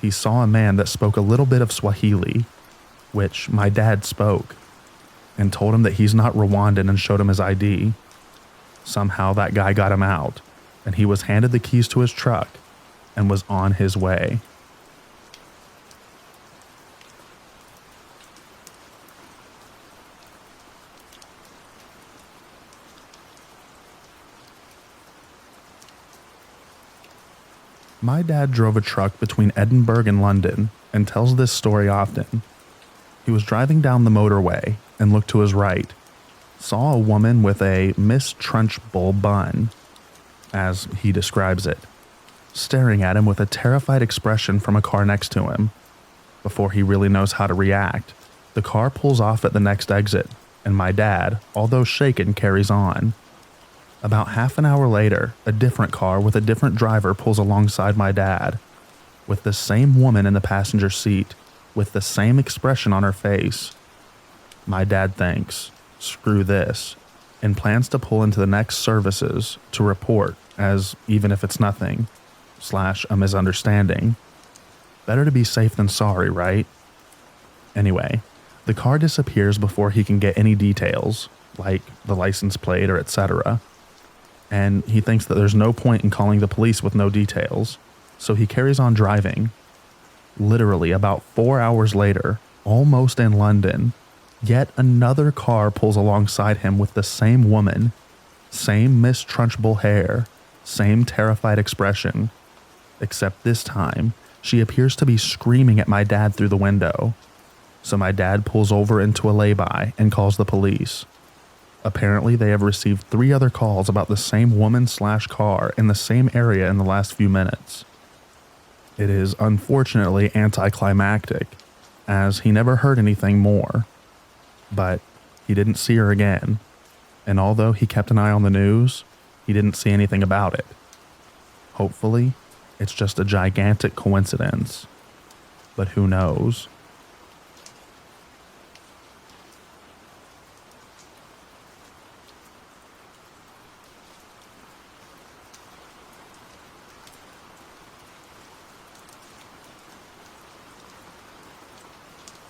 he saw a man that spoke a little bit of Swahili, which my dad spoke, and told him that he's not Rwandan and showed him his ID. Somehow that guy got him out, and he was handed the keys to his truck and was on his way. My dad drove a truck between Edinburgh and London and tells this story often. He was driving down the motorway and looked to his right, saw a woman with a Miss Trunchbull bun, as he describes it, staring at him with a terrified expression from a car next to him. Before he really knows how to react, the car pulls off at the next exit, and my dad, although shaken, carries on. About half an hour later, a different car with a different driver pulls alongside my dad, with the same woman in the passenger seat, with the same expression on her face. My dad thinks, screw this, and plans to pull into the next services to report, as even if it's nothing, / a misunderstanding. Better to be safe than sorry, right? Anyway, the car disappears before he can get any details, like the license plate or etc., and he thinks that there's no point in calling the police with no details, so he carries on driving. Literally about 4 hours later, almost in London, yet another car pulls alongside him with the same woman, same Miss Trunchbull hair, same terrified expression, except this time she appears to be screaming at my dad through the window. So my dad pulls over into a lay-by and calls the police. Apparently, they have received 3 other calls about the same woman / car in the same area in the last few minutes. It is unfortunately anticlimactic, as he never heard anything more. But he didn't see her again, and although he kept an eye on the news, he didn't see anything about it. Hopefully, it's just a gigantic coincidence. But who knows?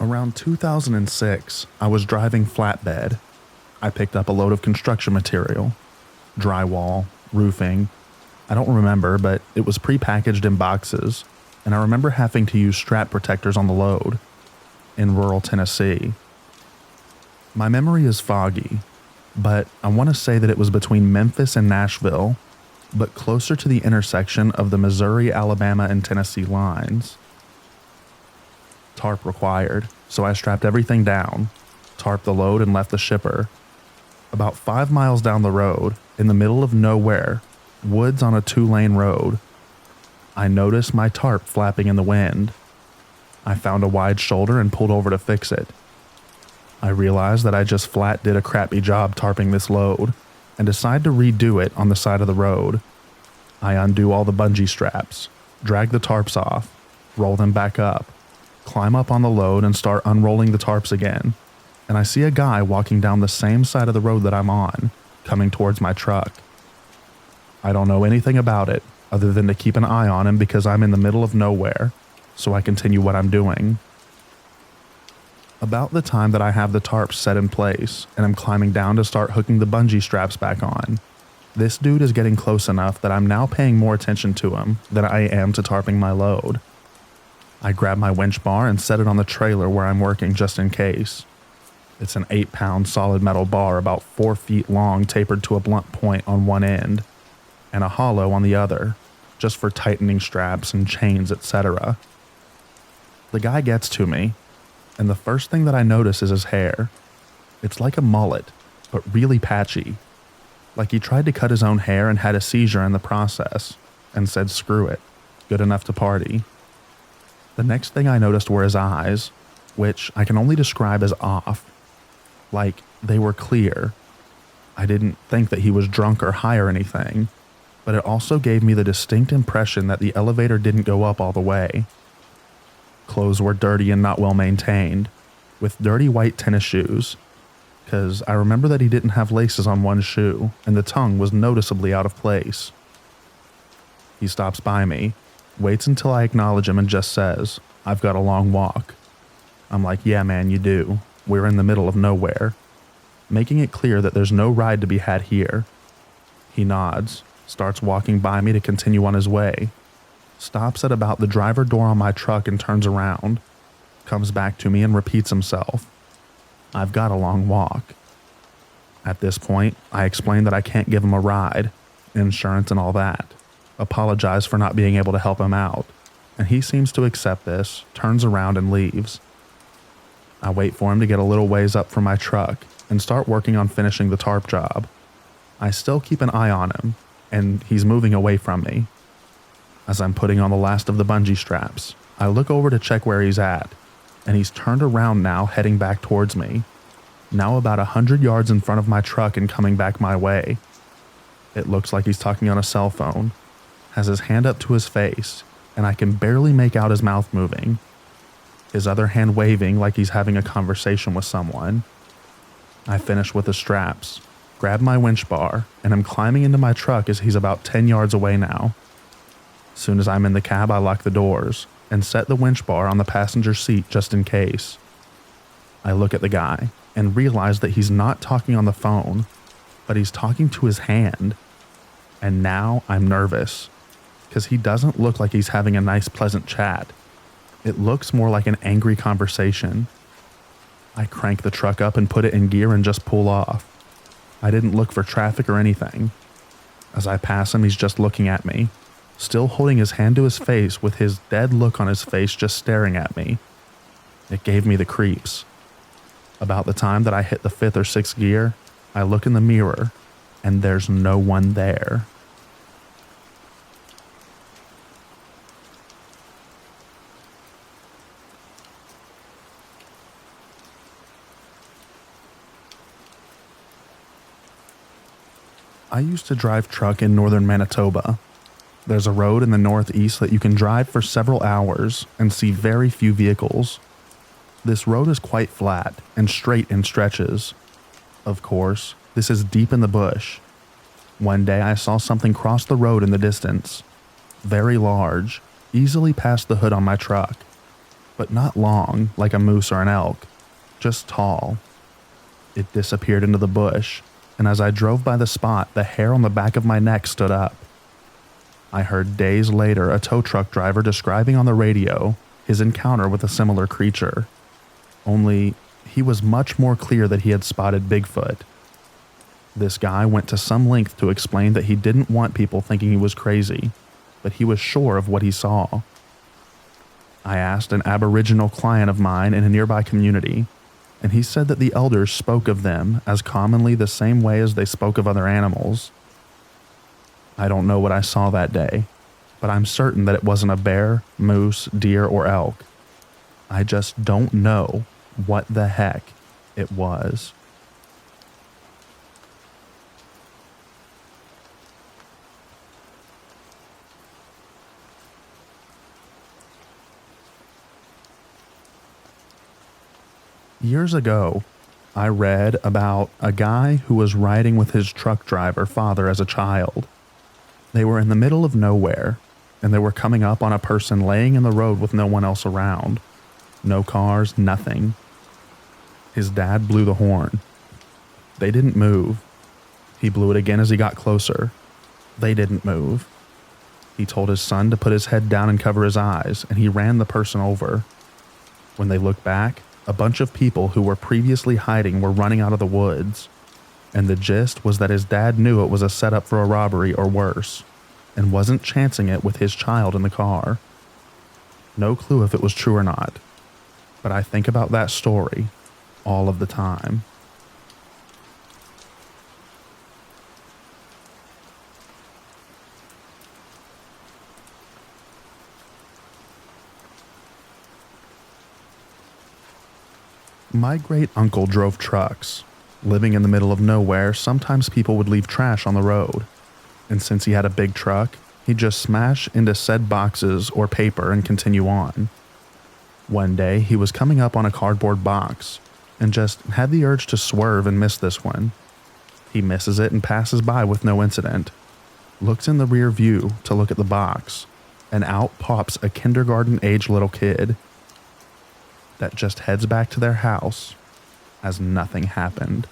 Around 2006, I was driving flatbed. I picked up a load of construction material, drywall, roofing. I don't remember, but it was prepackaged in boxes, and I remember having to use strap protectors on the load in rural Tennessee. My memory is foggy, but I want to say that it was between Memphis and Nashville, but closer to the intersection of the Missouri, Alabama, and Tennessee lines. Tarp required, so I strapped everything down, tarped the load, and left the shipper. About 5 miles down the road, in the middle of nowhere, woods on a 2-lane road, I noticed my tarp flapping in the wind. I found a wide shoulder and pulled over to fix it. I realized that I just flat did a crappy job tarping this load, and decided to redo it on the side of the road. I undo all the bungee straps, drag the tarps off, roll them back up, climb up on the load and start unrolling the tarps again, and I see a guy walking down the same side of the road that I'm on, coming towards my truck. I don't know anything about it, other than to keep an eye on him because I'm in the middle of nowhere, so I continue what I'm doing. About the time that I have the tarps set in place, and I'm climbing down to start hooking the bungee straps back on, this dude is getting close enough that I'm now paying more attention to him than I am to tarping my load. I grab my winch bar and set it on the trailer where I'm working just in case. It's an 8-pound solid metal bar about 4 feet long tapered to a blunt point on one end, and a hollow on the other, just for tightening straps and chains, etc. The guy gets to me, and the first thing that I notice is his hair. It's like a mullet, but really patchy. Like he tried to cut his own hair and had a seizure in the process, and said screw it, good enough to party. The next thing I noticed were his eyes, which I can only describe as off. Like, they were clear. I didn't think that he was drunk or high or anything, but it also gave me the distinct impression that the elevator didn't go up all the way. Clothes were dirty and not well maintained, with dirty white tennis shoes, because I remember that he didn't have laces on one shoe, and the tongue was noticeably out of place. He stops by me, waits until I acknowledge him and just says, "I've got a long walk." I'm like, "Yeah, man, you do. We're in the middle of nowhere," making it clear that there's no ride to be had here. He nods, starts walking by me to continue on his way, stops at about the driver door on my truck and turns around, comes back to me and repeats himself. "I've got a long walk." At this point, I explain that I can't give him a ride, insurance and all that, apologize for not being able to help him out, and he seems to accept this, turns around and leaves. I wait for him to get a little ways up from my truck and start working on finishing the tarp job. I still keep an eye on him, and he's moving away from me. As I'm putting on the last of the bungee straps, I look over to check where he's at, and he's turned around now, heading back towards me, now about 100 yards in front of my truck and coming back my way. It looks like he's talking on a cell phone, has his hand up to his face, and I can barely make out his mouth moving, his other hand waving like he's having a conversation with someone. I finish with the straps, grab my winch bar, and I'm climbing into my truck as he's about 10 yards away now. Soon as I'm in the cab, I lock the doors and set the winch bar on the passenger seat just in case. I look at the guy and realize that he's not talking on the phone, but he's talking to his hand. And now I'm nervous, because he doesn't look like he's having a nice, pleasant chat. It looks more like an angry conversation. I crank the truck up and put it in gear and just pull off. I didn't look for traffic or anything. As I pass him, he's just looking at me, still holding his hand to his face with his dead look on his face, just staring at me. It gave me the creeps. About the time that I hit the 5th or 6th gear, I look in the mirror, and there's no one there. I used to drive truck in northern Manitoba. There's a road in the northeast that you can drive for several hours and see very few vehicles. This road is quite flat and straight in stretches. Of course, this is deep in the bush. One day I saw something cross the road in the distance. Very large, easily past the hood on my truck, but not long like a moose or an elk, just tall. It disappeared into the bush, and as I drove by the spot, the hair on the back of my neck stood up. I heard days later a tow truck driver describing on the radio his encounter with a similar creature. Only, he was much more clear that he had spotted Bigfoot. This guy went to some length to explain that he didn't want people thinking he was crazy, but he was sure of what he saw. I asked an Aboriginal client of mine in a nearby community, and he said that the elders spoke of them as commonly the same way as they spoke of other animals. I don't know what I saw that day, but I'm certain that it wasn't a bear, moose, deer, or elk. I just don't know what the heck it was. Years ago, I read about a guy who was riding with his truck driver father as a child. They were in the middle of nowhere, and they were coming up on a person laying in the road with no one else around. No cars, nothing. His dad blew the horn. They didn't move. He blew it again as he got closer. They didn't move. He told his son to put his head down and cover his eyes, and he ran the person over. When they looked back, a bunch of people who were previously hiding were running out of the woods, and the gist was that his dad knew it was a setup for a robbery or worse, and wasn't chancing it with his child in the car. No clue if it was true or not, but I think about that story all of the time. My great uncle drove trucks. Living in the middle of nowhere, sometimes people would leave trash on the road. And since he had a big truck, he'd just smash into said boxes or paper and continue on. One day, he was coming up on a cardboard box and just had the urge to swerve and miss this one. He misses it and passes by with no incident. Looks in the rear view to look at the box, and out pops a kindergarten-age little kid that just heads back to their house as nothing happened.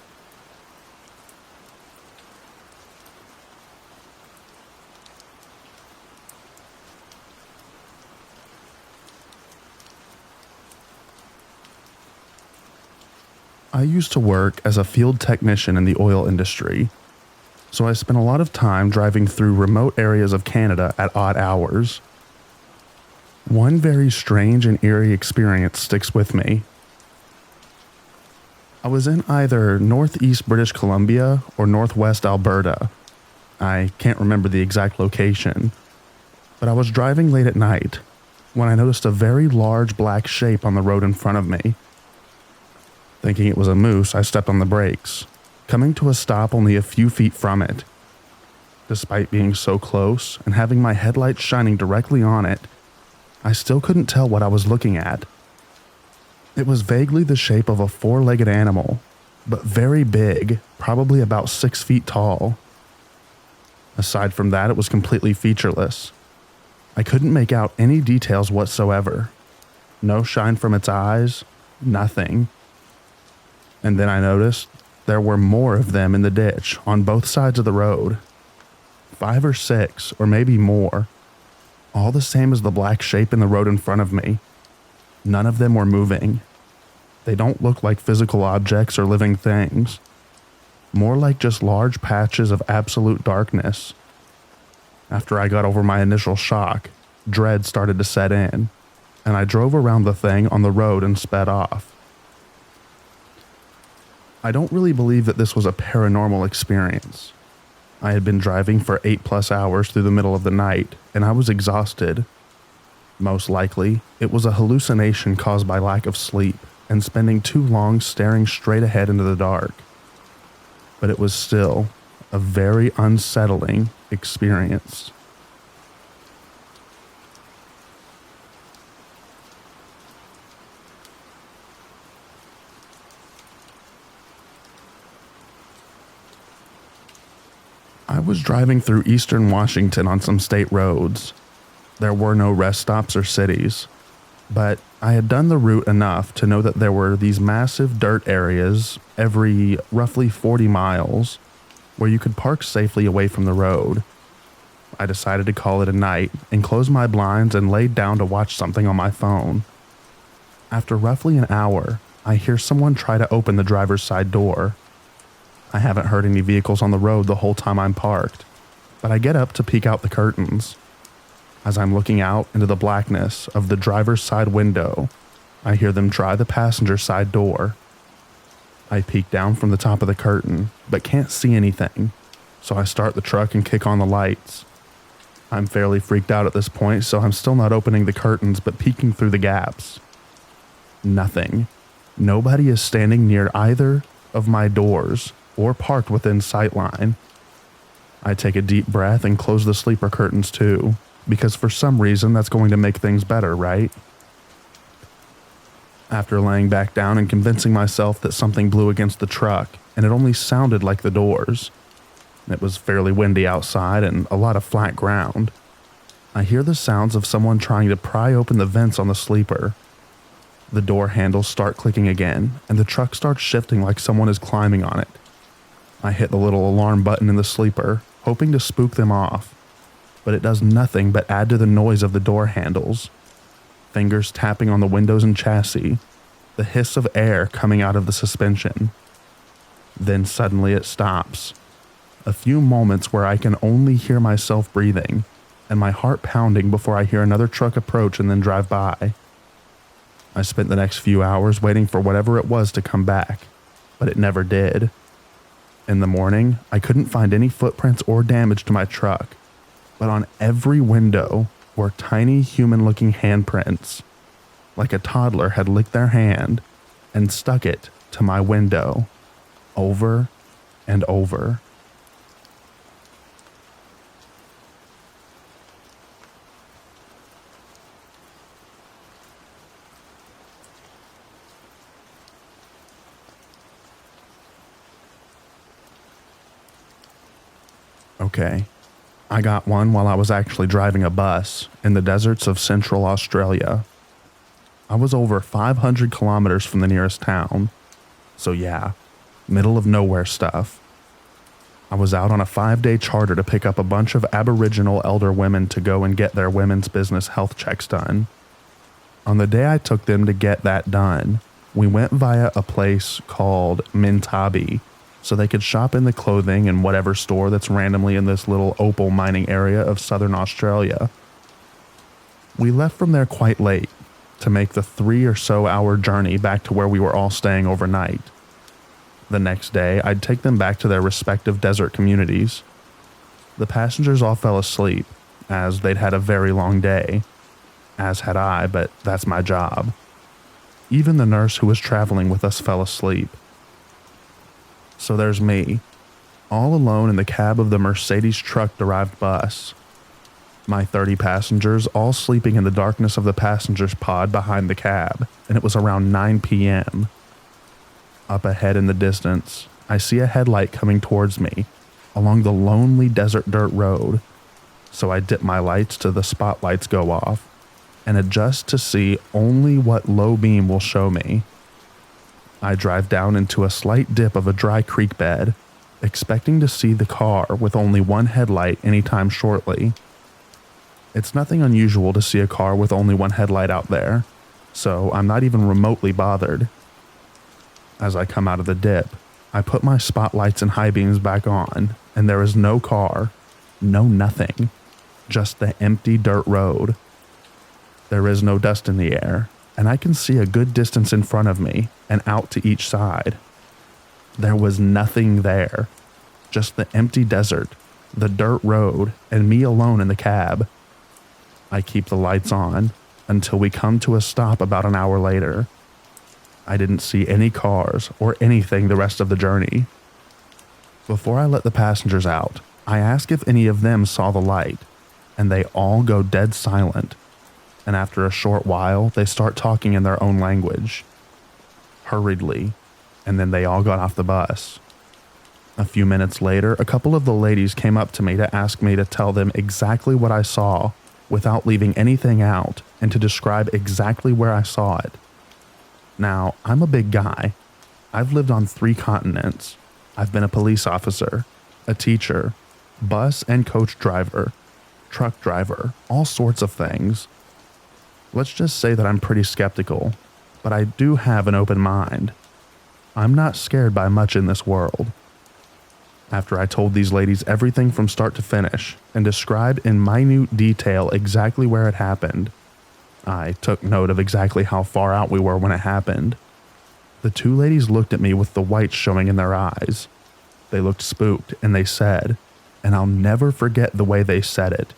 I used to work as a field technician in the oil industry, so I spent a lot of time driving through remote areas of Canada at odd hours. One very strange and eerie experience sticks with me. I was in either northeast British Columbia or northwest Alberta. I can't remember the exact location, but I was driving late at night when I noticed a very large black shape on the road in front of me. Thinking it was a moose, I stepped on the brakes, coming to a stop only a few feet from it. Despite being so close and having my headlights shining directly on it, I still couldn't tell what I was looking at. It was vaguely the shape of a four-legged animal, but very big, probably about 6 feet tall. Aside from that, it was completely featureless. I couldn't make out any details whatsoever. No shine from its eyes, nothing. And then I noticed there were more of them in the ditch on both sides of the road. 5 or 6, or maybe more. All the same as the black shape in the road in front of me. None of them were moving. They don't look like physical objects or living things. More like just large patches of absolute darkness. After I got over my initial shock, dread started to set in, and I drove around the thing on the road and sped off. I don't really believe that this was a paranormal experience. I had been driving for 8+ hours through the middle of the night, and I was exhausted. Most likely, it was a hallucination caused by lack of sleep and spending too long staring straight ahead into the dark. But it was still a very unsettling experience. I was driving through eastern Washington on some state roads. There were no rest stops or cities, but I had done the route enough to know that there were these massive dirt areas every roughly 40 miles where you could park safely away from the road. I decided to call it a night and closed my blinds and laid down to watch something on my phone. After roughly an hour, I hear someone try to open the driver's side door. I haven't heard any vehicles on the road the whole time I'm parked, but I get up to peek out the curtains. As I'm looking out into the blackness of the driver's side window, I hear them try the passenger side door. I peek down from the top of the curtain, but can't see anything, so I start the truck and kick on the lights. I'm fairly freaked out at this point, so I'm still not opening the curtains but peeking through the gaps. Nothing. Nobody is standing near either of my doors or parked within sightline. I take a deep breath and close the sleeper curtains too, because for some reason that's going to make things better, right? After laying back down and convincing myself that something blew against the truck and it only sounded like the doors, it was fairly windy outside and a lot of flat ground, I hear the sounds of someone trying to pry open the vents on the sleeper. The door handles start clicking again and the truck starts shifting like someone is climbing on it. I hit the little alarm button in the sleeper, hoping to spook them off, but it does nothing but add to the noise of the door handles. Fingers tapping on the windows and chassis, the hiss of air coming out of the suspension. Then suddenly it stops. A few moments where I can only hear myself breathing and my heart pounding before I hear another truck approach and then drive by. I spent the next few hours waiting for whatever it was to come back, but it never did. In the morning, I couldn't find any footprints or damage to my truck, but on every window were tiny human-looking handprints, like a toddler had licked their hand and stuck it to my window, over and over. Okay, I got one while I was actually driving a bus in the deserts of Central Australia. I was over 500 kilometers from the nearest town, so yeah, middle of nowhere stuff. I was out on a 5-day charter to pick up a bunch of Aboriginal elder women to go and get their women's business health checks done. On the day I took them to get that done, we went via a place called Mintabi, so they could shop in the clothing in whatever store that's randomly in this little opal mining area of southern Australia. We left from there quite late to make the 3 or so hour journey back to where we were all staying overnight. The next day, I'd take them back to their respective desert communities. The passengers all fell asleep, as they'd had a very long day. As had I, but that's my job. Even the nurse who was traveling with us fell asleep. So there's me, all alone in the cab of the Mercedes truck-derived bus. My 30 passengers all sleeping in the darkness of the passenger's pod behind the cab, and it was around 9 p.m. Up ahead in the distance, I see a headlight coming towards me along the lonely desert dirt road, so I dip my lights till the spotlights go off and adjust to see only what low beam will show me. I drive down into a slight dip of a dry creek bed, expecting to see the car with only one headlight anytime shortly. It's nothing unusual to see a car with only one headlight out there, so I'm not even remotely bothered. As I come out of the dip, I put my spotlights and high beams back on, and there is no car, no nothing, just the empty dirt road. There is no dust in the air, and I can see a good distance in front of me and out to each side. There was nothing there, just the empty desert, the dirt road, and me alone in the cab. I keep the lights on until we come to a stop about an hour later. I didn't see any cars or anything the rest of the journey. Before I let the passengers out, I ask if any of them saw the light, and they all go dead silent, and after a short while, they start talking in their own language. Hurriedly, and then they all got off the bus. A few minutes later, a couple of the ladies came up to me to ask me to tell them exactly what I saw without leaving anything out and to describe exactly where I saw it. Now, I'm a big guy. I've lived on 3 continents. I've been a police officer, a teacher, bus and coach driver, truck driver, all sorts of things. Let's just say that I'm pretty skeptical, but I do have an open mind. I'm not scared by much in this world. After I told these ladies everything from start to finish and described in minute detail exactly where it happened, I took note of exactly how far out we were when it happened. The 2 ladies looked at me with the whites showing in their eyes. They looked spooked and they said, and I'll never forget the way they said it.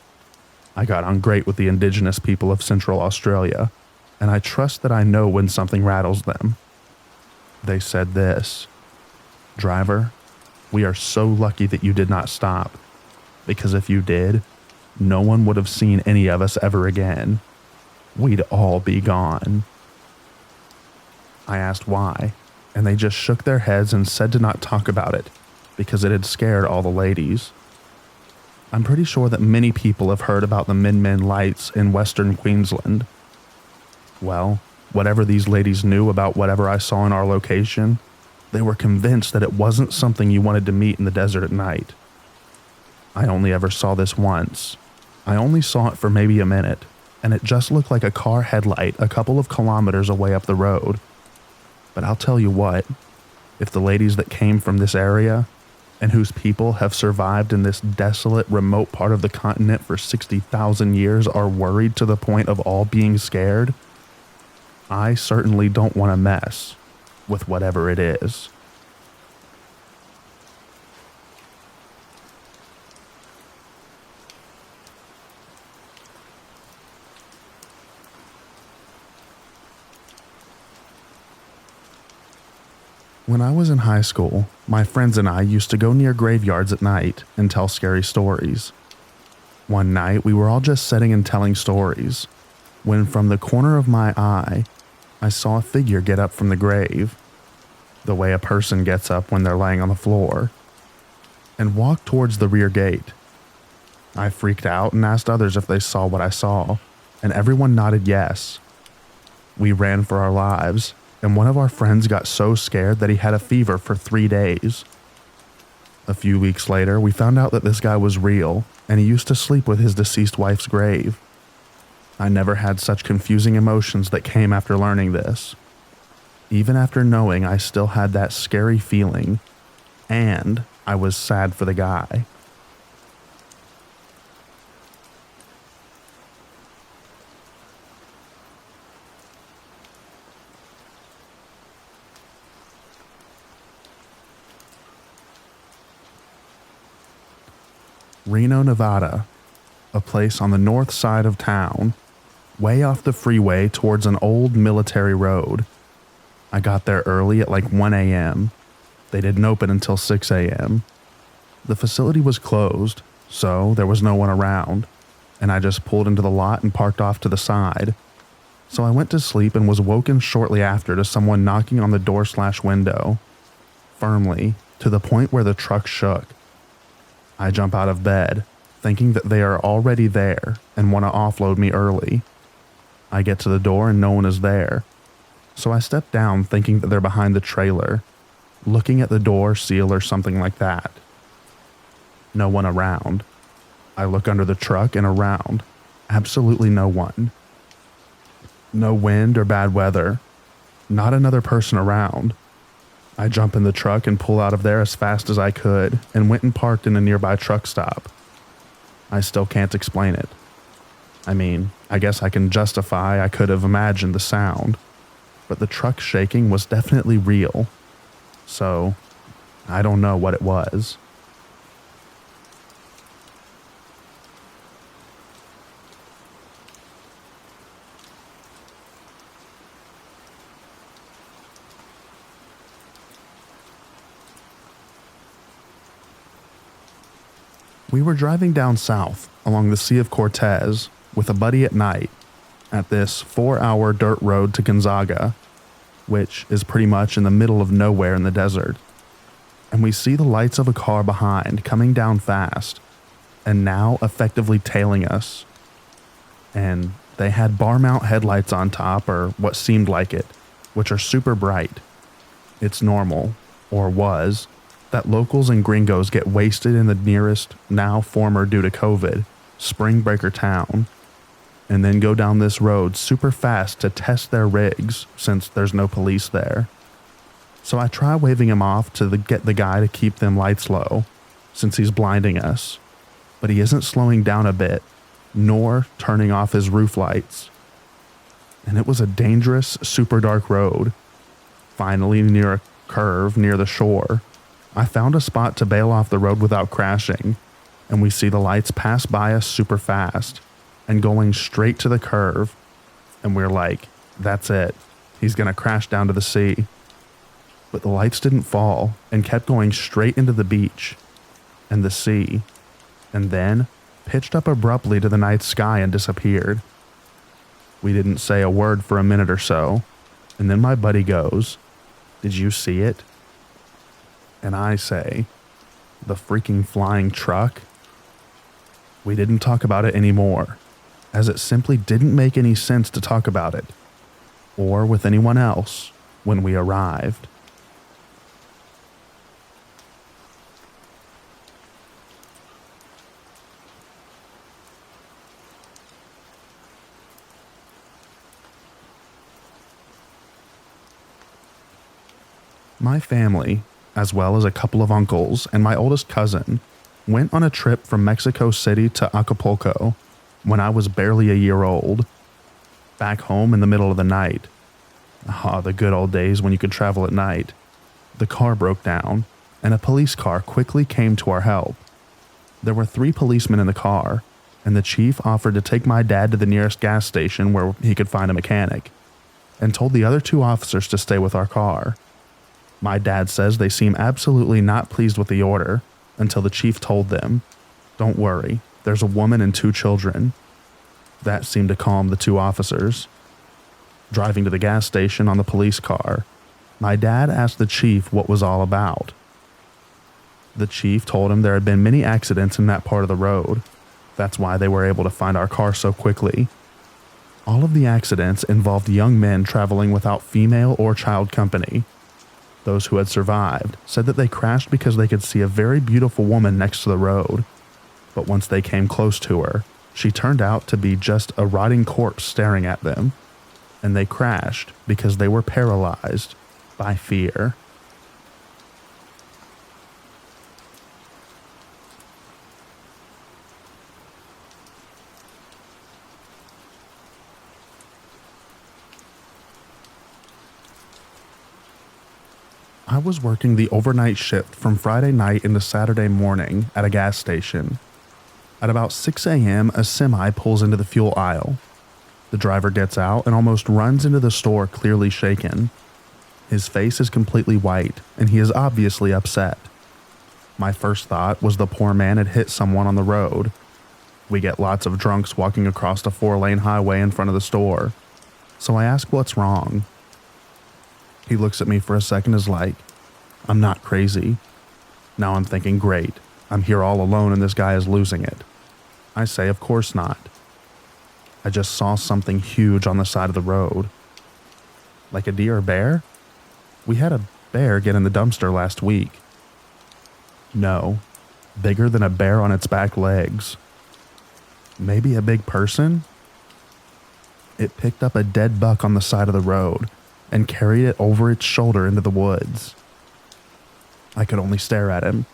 I got on great with the indigenous people of Central Australia, and I trust that I know when something rattles them. They said this, "Driver, we are so lucky that you did not stop, because if you did, no one would have seen any of us ever again. We'd all be gone." I asked why, and they just shook their heads and said to not talk about it, because it had scared all the ladies. I'm pretty sure that many people have heard about the Min Min lights in Western Queensland. Well, whatever these ladies knew about whatever I saw in our location, they were convinced that it wasn't something you wanted to meet in the desert at night. I only ever saw this once. I only saw it for maybe a minute, and it just looked like a car headlight a couple of kilometers away up the road. But I'll tell you what, if the ladies that came from this area, and whose people have survived in this desolate, remote part of the continent for 60,000 years are worried to the point of all being scared, I certainly don't want to mess with whatever it is. When I was in high school, my friends and I used to go near graveyards at night and tell scary stories. One night, we were all just sitting and telling stories, when from the corner of my eye, I saw a figure get up from the grave, the way a person gets up when they're laying on the floor, and walk towards the rear gate. I freaked out and asked others if they saw what I saw, and everyone nodded yes. We ran for our lives, and one of our friends got so scared that he had a fever for 3 days. A few weeks later, we found out that this guy was real, and he used to sleep with his deceased wife's grave. I never had such confusing emotions that came after learning this. Even after knowing, I still had that scary feeling, and I was sad for the guy. Reno, Nevada, a place on the north side of town, way off the freeway towards an old military road. I got there early at like 1 a.m. They didn't open until 6 a.m. The facility was closed, so there was no one around, and I just pulled into the lot and parked off to the side. So I went to sleep and was woken shortly after to someone knocking on the door/window, firmly, to the point where the truck shook. I jump out of bed, thinking that they are already there and want to offload me early. I get to the door and no one is there, so I step down thinking that they're behind the trailer, looking at the door seal or something like that. No one around. I look under the truck and around. Absolutely no one. No wind or bad weather. Not another person around. I jump in the truck and pull out of there as fast as I could and went and parked in a nearby truck stop. I still can't explain it. I mean, I guess I can justify I could have imagined the sound, but the truck shaking was definitely real. So, I don't know what it was. We were driving down south along the Sea of Cortez with a buddy at night at this 4-hour dirt road to Gonzaga, which is pretty much in the middle of nowhere in the desert. And we see the lights of a car behind coming down fast and now effectively tailing us. And they had bar mount headlights on top, or what seemed like it, which are super bright. It's normal, or was, that locals and gringos get wasted in the nearest, now former due to COVID, Spring Breaker town, and then go down this road super fast to test their rigs since there's no police there. So I try waving him off to get the guy to keep them lights low, since he's blinding us, but he isn't slowing down a bit, nor turning off his roof lights. And it was a dangerous, super dark road. Finally, near a curve near the shore, I found a spot to bail off the road without crashing, and we see the lights pass by us super fast and going straight to the curve, and we're like, that's it, he's gonna crash down to the sea. But the lights didn't fall and kept going straight into the beach and the sea, and then pitched up abruptly to the night sky and disappeared. We didn't say a word for a minute or so, and then my buddy goes, "Did you see it?" And I say, "The freaking flying truck?" We didn't talk about it anymore, as it simply didn't make any sense to talk about it, or with anyone else, when we arrived. My family, as well as a couple of uncles and my oldest cousin, went on a trip from Mexico City to Acapulco when I was barely a year old. Back home in the middle of the night. Ah, the good old days when you could travel at night. The car broke down, and a police car quickly came to our help. There were 3 policemen in the car, and the chief offered to take my dad to the nearest gas station where he could find a mechanic, and told the other 2 officers to stay with our car. My dad says they seem absolutely not pleased with the order until the chief told them, "Don't worry, there's a woman and 2 children." That seemed to calm the 2 officers. Driving to the gas station on the police car, my dad asked the chief what was all about. The chief told him there had been many accidents in that part of the road, That's why they were able to find our car so quickly. All of the accidents involved young men traveling without female or child company. Those who had survived said that they crashed because they could see a very beautiful woman next to the road, but once they came close to her, she turned out to be just a rotting corpse staring at them, and they crashed because they were paralyzed by fear. I was working the overnight shift from Friday night into Saturday morning at a gas station. At about 6 a.m., a semi pulls into the fuel aisle. The driver gets out and almost runs into the store, clearly shaken. His face is completely white, and he is obviously upset. My first thought was the poor man had hit someone on the road. We get lots of drunks walking across a 4-lane highway in front of the store, so I ask what's wrong. He looks at me for a second and is like, "I'm not crazy." Now I'm thinking, great, I'm here all alone and this guy is losing it. I say, of course not. I just saw something huge on the side of the road. Like a deer or bear? We had a bear get in the dumpster last week. No, bigger than a bear on its back legs. Maybe a big person? It picked up a dead buck on the side of the road and carried it over its shoulder into the woods. I could only stare at him.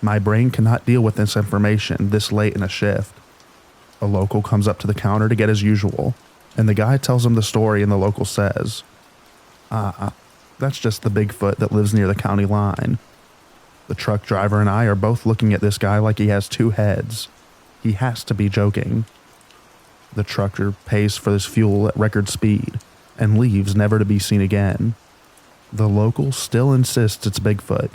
My brain cannot deal with this information this late in a shift. A local comes up to the counter to get his usual, and the guy tells him the story, and the local says, that's just the Bigfoot that lives near the county line. The truck driver and I are both looking at this guy like he has two heads. He has to be joking. The trucker pays for his fuel at record speed and leaves, never to be seen again. The local still insists it's Bigfoot.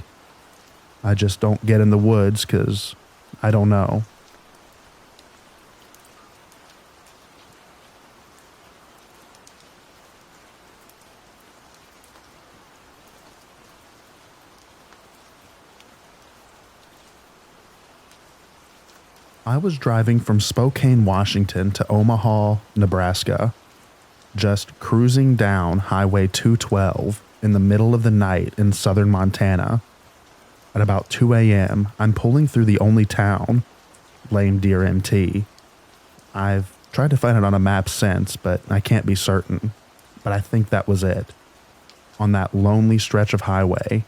I just don't get in the woods because I don't know. I was driving from Spokane, Washington to Omaha, Nebraska, just cruising down Highway 212 in the middle of the night in southern Montana. At about 2 a.m., I'm pulling through the only town, Lame Deer, MT. I've tried to find it on a map since, but I can't be certain. But I think that was it. On that lonely stretch of highway.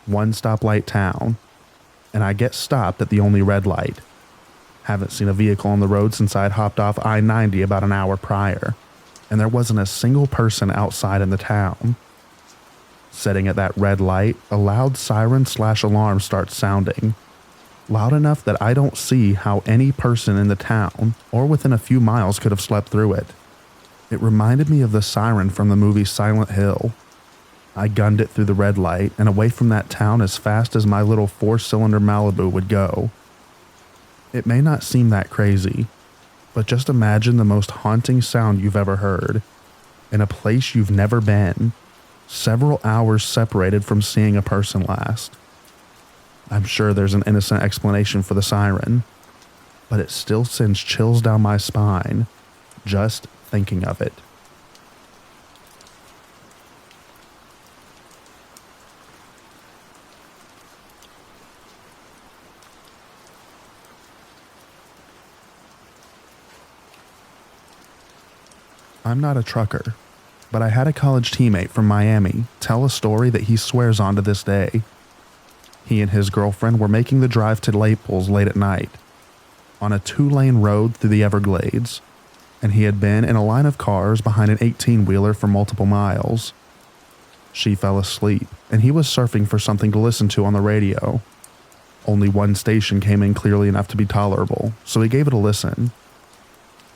One stoplight town, and I get stopped at the only red light. Haven't seen a vehicle on the road since I'd hopped off I-90 about an hour prior, and there wasn't a single person outside in the town. Sitting at that red light, a loud siren/alarm starts sounding. Loud enough that I don't see how any person in the town or within a few miles could have slept through it. It reminded me of the siren from the movie Silent Hill. I gunned it through the red light and away from that town as fast as my little 4-cylinder Malibu would go. It may not seem that crazy, but just imagine the most haunting sound you've ever heard, in a place you've never been, several hours separated from seeing a person last. I'm sure there's an innocent explanation for the siren, but it still sends chills down my spine, just thinking of it. I'm not a trucker, but I had a college teammate from Miami tell a story that he swears on to this day. He and his girlfriend were making the drive to Naples late at night, on a 2-lane road through the Everglades, and he had been in a line of cars behind an 18-wheeler for multiple miles. She fell asleep, and he was surfing for something to listen to on the radio. Only one station came in clearly enough to be tolerable, so he gave it a listen.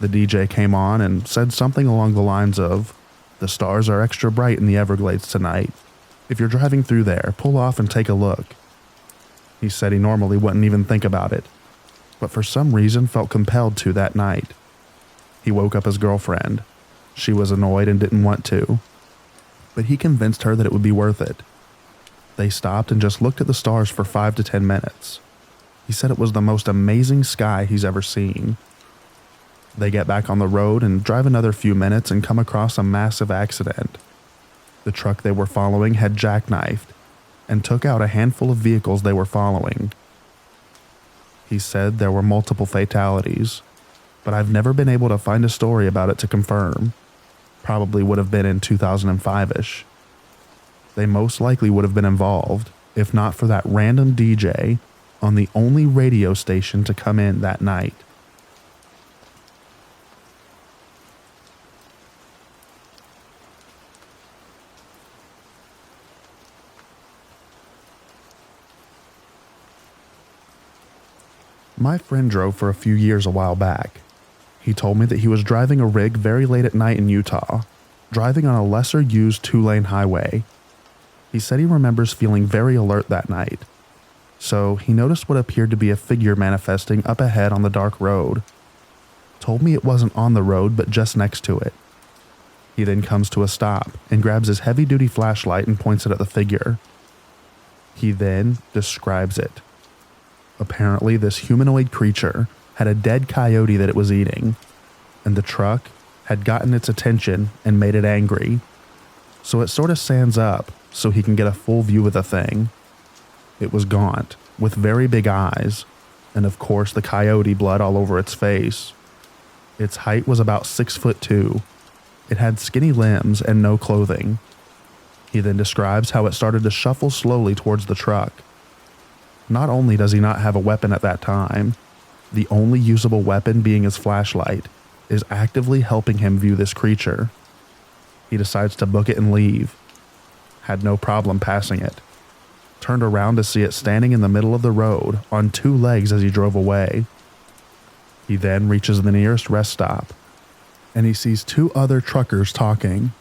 The DJ came on and said something along the lines of, "The stars are extra bright in the Everglades tonight. If you're driving through there, pull off and take a look." He said he normally wouldn't even think about it, but for some reason felt compelled to that night. He woke up his girlfriend. She was annoyed and didn't want to, but he convinced her that it would be worth it. They stopped and just looked at the stars for 5 to 10 minutes. He said it was the most amazing sky he's ever seen. They get back on the road and drive another few minutes and come across a massive accident. The truck they were following had jackknifed and took out a handful of vehicles they were following. He said there were multiple fatalities, but I've never been able to find a story about it to confirm. Probably would have been in 2005-ish. They most likely would have been involved, if not for that random DJ on the only radio station to come in that night. My friend drove for a few years a while back. He told me that he was driving a rig very late at night in Utah, driving on a lesser used 2-lane highway. He said he remembers feeling very alert that night. So he noticed what appeared to be a figure manifesting up ahead on the dark road. Told me it wasn't on the road but just next to it. He then comes to a stop and grabs his heavy-duty flashlight and points it at the figure. He then describes it. Apparently, this humanoid creature had a dead coyote that it was eating, and the truck had gotten its attention and made it angry. So it sort of stands up so he can get a full view of the thing. It was gaunt, with very big eyes, and of course the coyote blood all over its face. Its height was about 6'2". It had skinny limbs and no clothing. He then describes how it started to shuffle slowly towards the truck. Not only does he not have a weapon at that time, the only usable weapon being his flashlight is actively helping him view this creature. He decides to book it and leave. Had no problem passing it. Turned around to see it standing in the middle of the road on 2 legs as he drove away. He then reaches the nearest rest stop, and he sees 2 other truckers talking.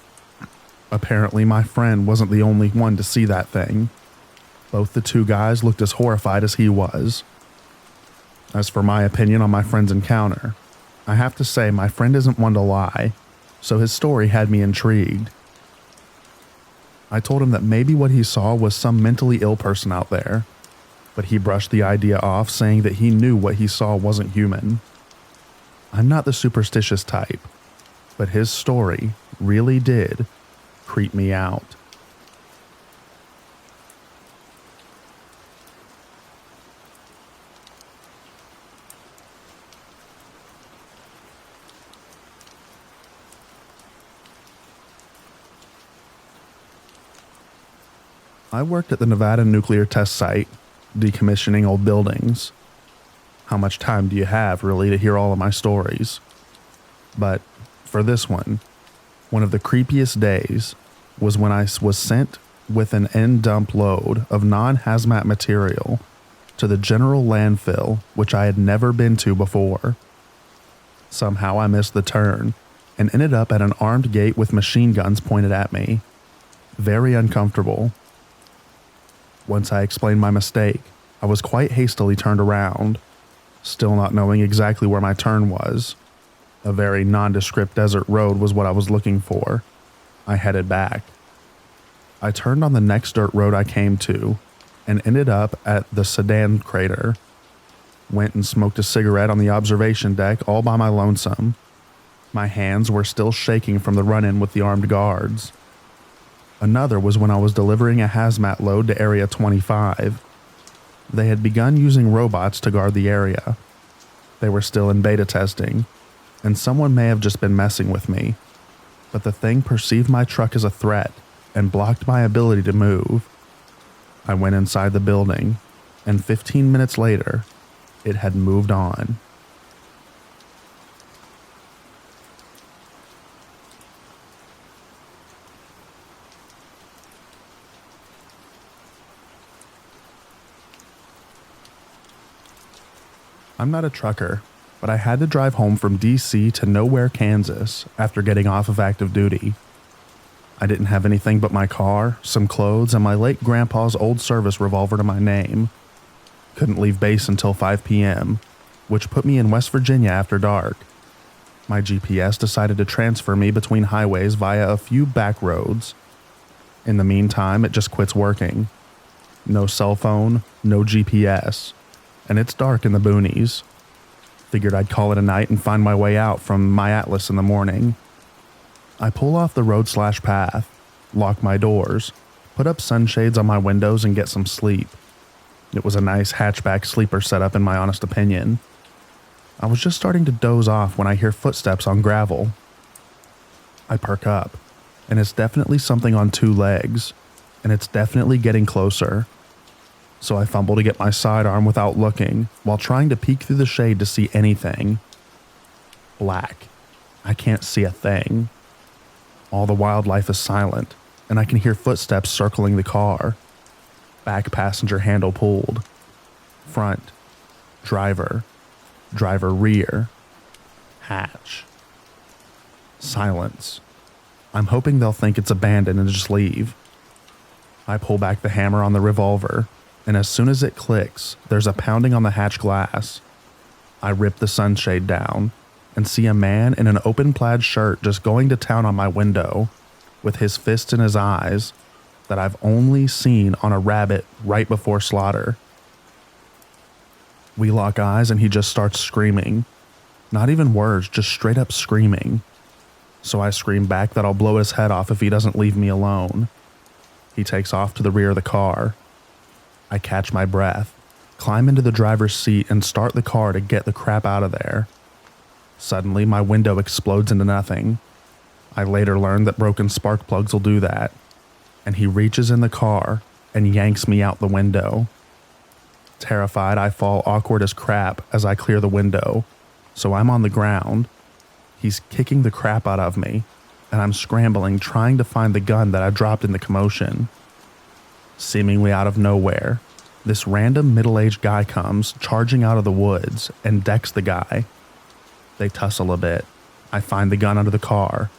Apparently my friend wasn't the only one to see that thing. Both the 2 guys looked as horrified as he was. As for my opinion on my friend's encounter, I have to say my friend isn't one to lie, so his story had me intrigued. I told him that maybe what he saw was some mentally ill person out there, but he brushed the idea off, saying that he knew what he saw wasn't human. I'm not the superstitious type, but his story really did creep me out. I worked at the Nevada nuclear test site, decommissioning old buildings. How much time do you have, really, to hear all of my stories? But for this one of the creepiest days was when I was sent with an end dump load of non-hazmat material to the general landfill, which I had never been to before. Somehow I missed the turn and ended up at an armed gate with machine guns pointed at me. Very uncomfortable. Once I explained my mistake, I was quite hastily turned around, still not knowing exactly where my turn was. A very nondescript desert road was what I was looking for. I headed back. I turned on the next dirt road I came to and ended up at the Sedan crater. Went and smoked a cigarette on the observation deck all by my lonesome. My hands were still shaking from the run-in with the armed guards. Another was when I was delivering a hazmat load to Area 25. They had begun using robots to guard the area. They were still in beta testing, and someone may have just been messing with me, but the thing perceived my truck as a threat and blocked my ability to move. I went inside the building, and 15 minutes later, it had moved on. I'm not a trucker, but I had to drive home from DC to Nowhere, Kansas after getting off of active duty. I didn't have anything but my car, some clothes, and my late grandpa's old service revolver to my name. Couldn't leave base until 5 p.m., which put me in West Virginia after dark. My GPS decided to transfer me between highways via a few back roads. In the meantime, it just quits working. No cell phone, no GPS. and it's dark in the boonies. Figured I'd call it a night and find my way out from my Atlas in the morning. I pull off the road/path, lock my doors, put up sunshades on my windows, and get some sleep. It was a nice hatchback sleeper setup in my honest opinion. I was just starting to doze off when I hear footsteps on gravel. I perk up, and it's definitely something on two legs, and it's definitely getting closer. So I fumble to get my sidearm without looking, while trying to peek through the shade to see anything. Black. I can't see a thing. All the wildlife is silent, and I can hear footsteps circling the car. Back passenger handle pulled. Front. Driver. Driver rear. Hatch. Silence. I'm hoping they'll think it's abandoned and just leave. I pull back the hammer on the revolver, and as soon as it clicks, there's a pounding on the hatch glass. I rip the sunshade down and see a man in an open plaid shirt just going to town on my window, with his fists in his eyes, that I've only seen on a rabbit right before slaughter. We lock eyes and he just starts screaming. Not even words, just straight up screaming. So I scream back that I'll blow his head off if he doesn't leave me alone. He takes off to the rear of the car. I catch my breath, climb into the driver's seat, and start the car to get the crap out of there. Suddenly, my window explodes into nothing. I later learned that broken spark plugs will do that, and he reaches in the car and yanks me out the window. Terrified, I fall awkward as crap as I clear the window, so I'm on the ground. He's kicking the crap out of me, and I'm scrambling trying to find the gun that I dropped in the commotion. Seemingly out of nowhere, this random middle-aged guy comes charging out of the woods and decks the guy. They tussle a bit. I find the gun under the car.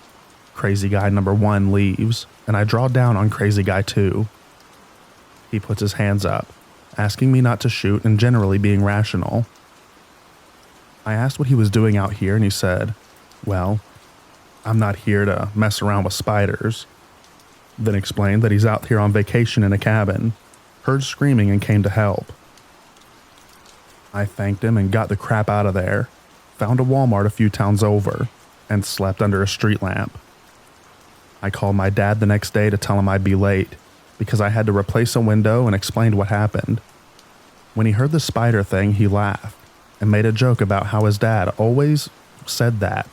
Crazy guy number 1 leaves, and I draw down on crazy guy 2. He puts his hands up, asking me not to shoot and generally being rational. I asked what he was doing out here, and he said, "Well, I'm not here to mess around with spiders." Then explained that he's out here on vacation in a cabin, heard screaming and came to help. I thanked him and got the crap out of there, found a Walmart a few towns over, and slept under a street lamp. I called my dad the next day to tell him I'd be late, because I had to replace a window, and explained what happened. When he heard the spider thing, he laughed and made a joke about how his dad always said that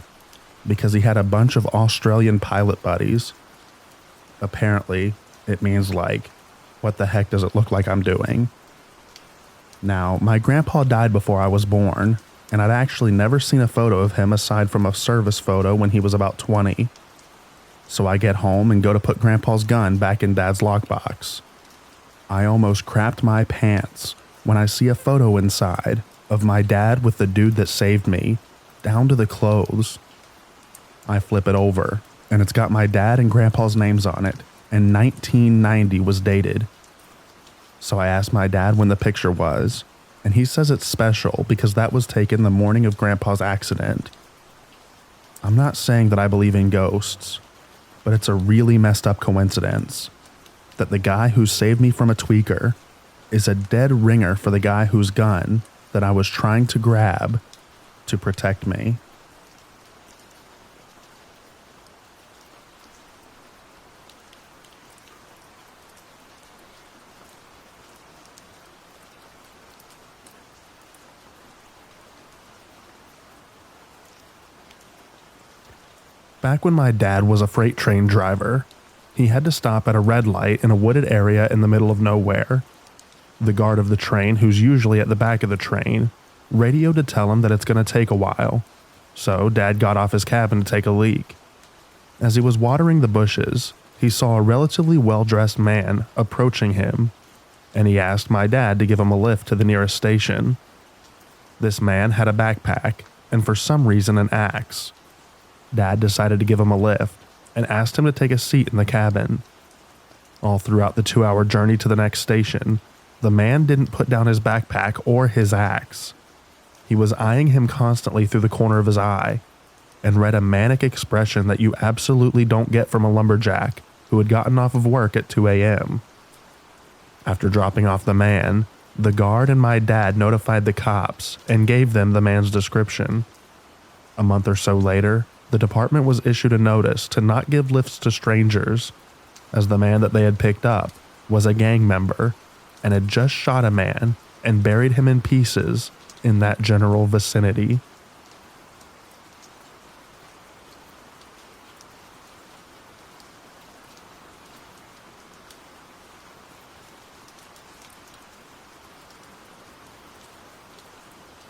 because he had a bunch of Australian pilot buddies. Apparently, it means like, what the heck does it look like I'm doing? Now, my grandpa died before I was born, and I'd actually never seen a photo of him aside from a service photo when he was about 20. So I get home and go to put Grandpa's gun back in Dad's lockbox. I almost crapped my pants when I see a photo inside of my dad with the dude that saved me, down to the clothes. I flip it over, and it's got my dad and Grandpa's names on it, and 1990 was dated. So I asked my dad when the picture was, and he says it's special because that was taken the morning of Grandpa's accident. I'm not saying that I believe in ghosts, but it's a really messed up coincidence that the guy who saved me from a tweaker is a dead ringer for the guy whose gun that I was trying to grab to protect me. Back when my dad was a freight train driver, he had to stop at a red light in a wooded area in the middle of nowhere. The guard of the train, who's usually at the back of the train, radioed to tell him that it's going to take a while. So Dad got off his cabin to take a leak. As he was watering the bushes, he saw a relatively well-dressed man approaching him, and he asked my dad to give him a lift to the nearest station. This man had a backpack, and for some reason an axe. Dad decided to give him a lift and asked him to take a seat in the cabin. All throughout the 2-hour journey to the next station, the man didn't put down his backpack or his axe. He was eyeing him constantly through the corner of his eye and read a manic expression that you absolutely don't get from a lumberjack who had gotten off of work at 2 a.m. After dropping off the man, The guard and my dad notified the cops and gave them the man's description. A month or so later, the department was issued a notice to not give lifts to strangers, as the man that they had picked up was a gang member and had just shot a man and buried him in pieces in that general vicinity.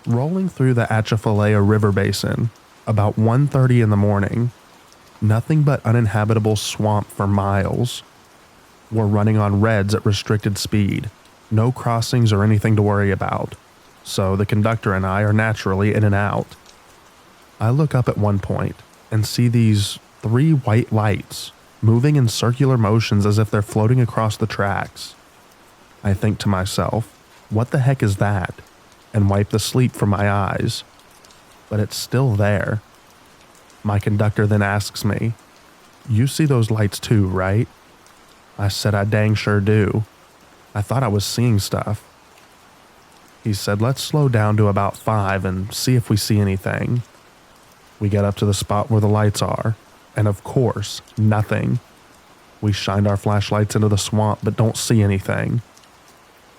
Rolling through the Atchafalaya River Basin, about 1:30 in the morning, nothing but uninhabitable swamp for miles. We're running on reds at restricted speed, no crossings or anything to worry about, so the conductor and I are naturally in and out. I look up at one point and see these 3 white lights moving in circular motions as if they're floating across the tracks. I think to myself, what the heck is that? And wipe the sleep from my eyes. But it's still there. My conductor then asks me, "You see those lights too, right?" I said I dang sure do. I thought I was seeing stuff. He said, "Let's slow down to about 5 and see if we see anything." We get up to the spot where the lights are, and of course, nothing. We shined our flashlights into the swamp but don't see anything.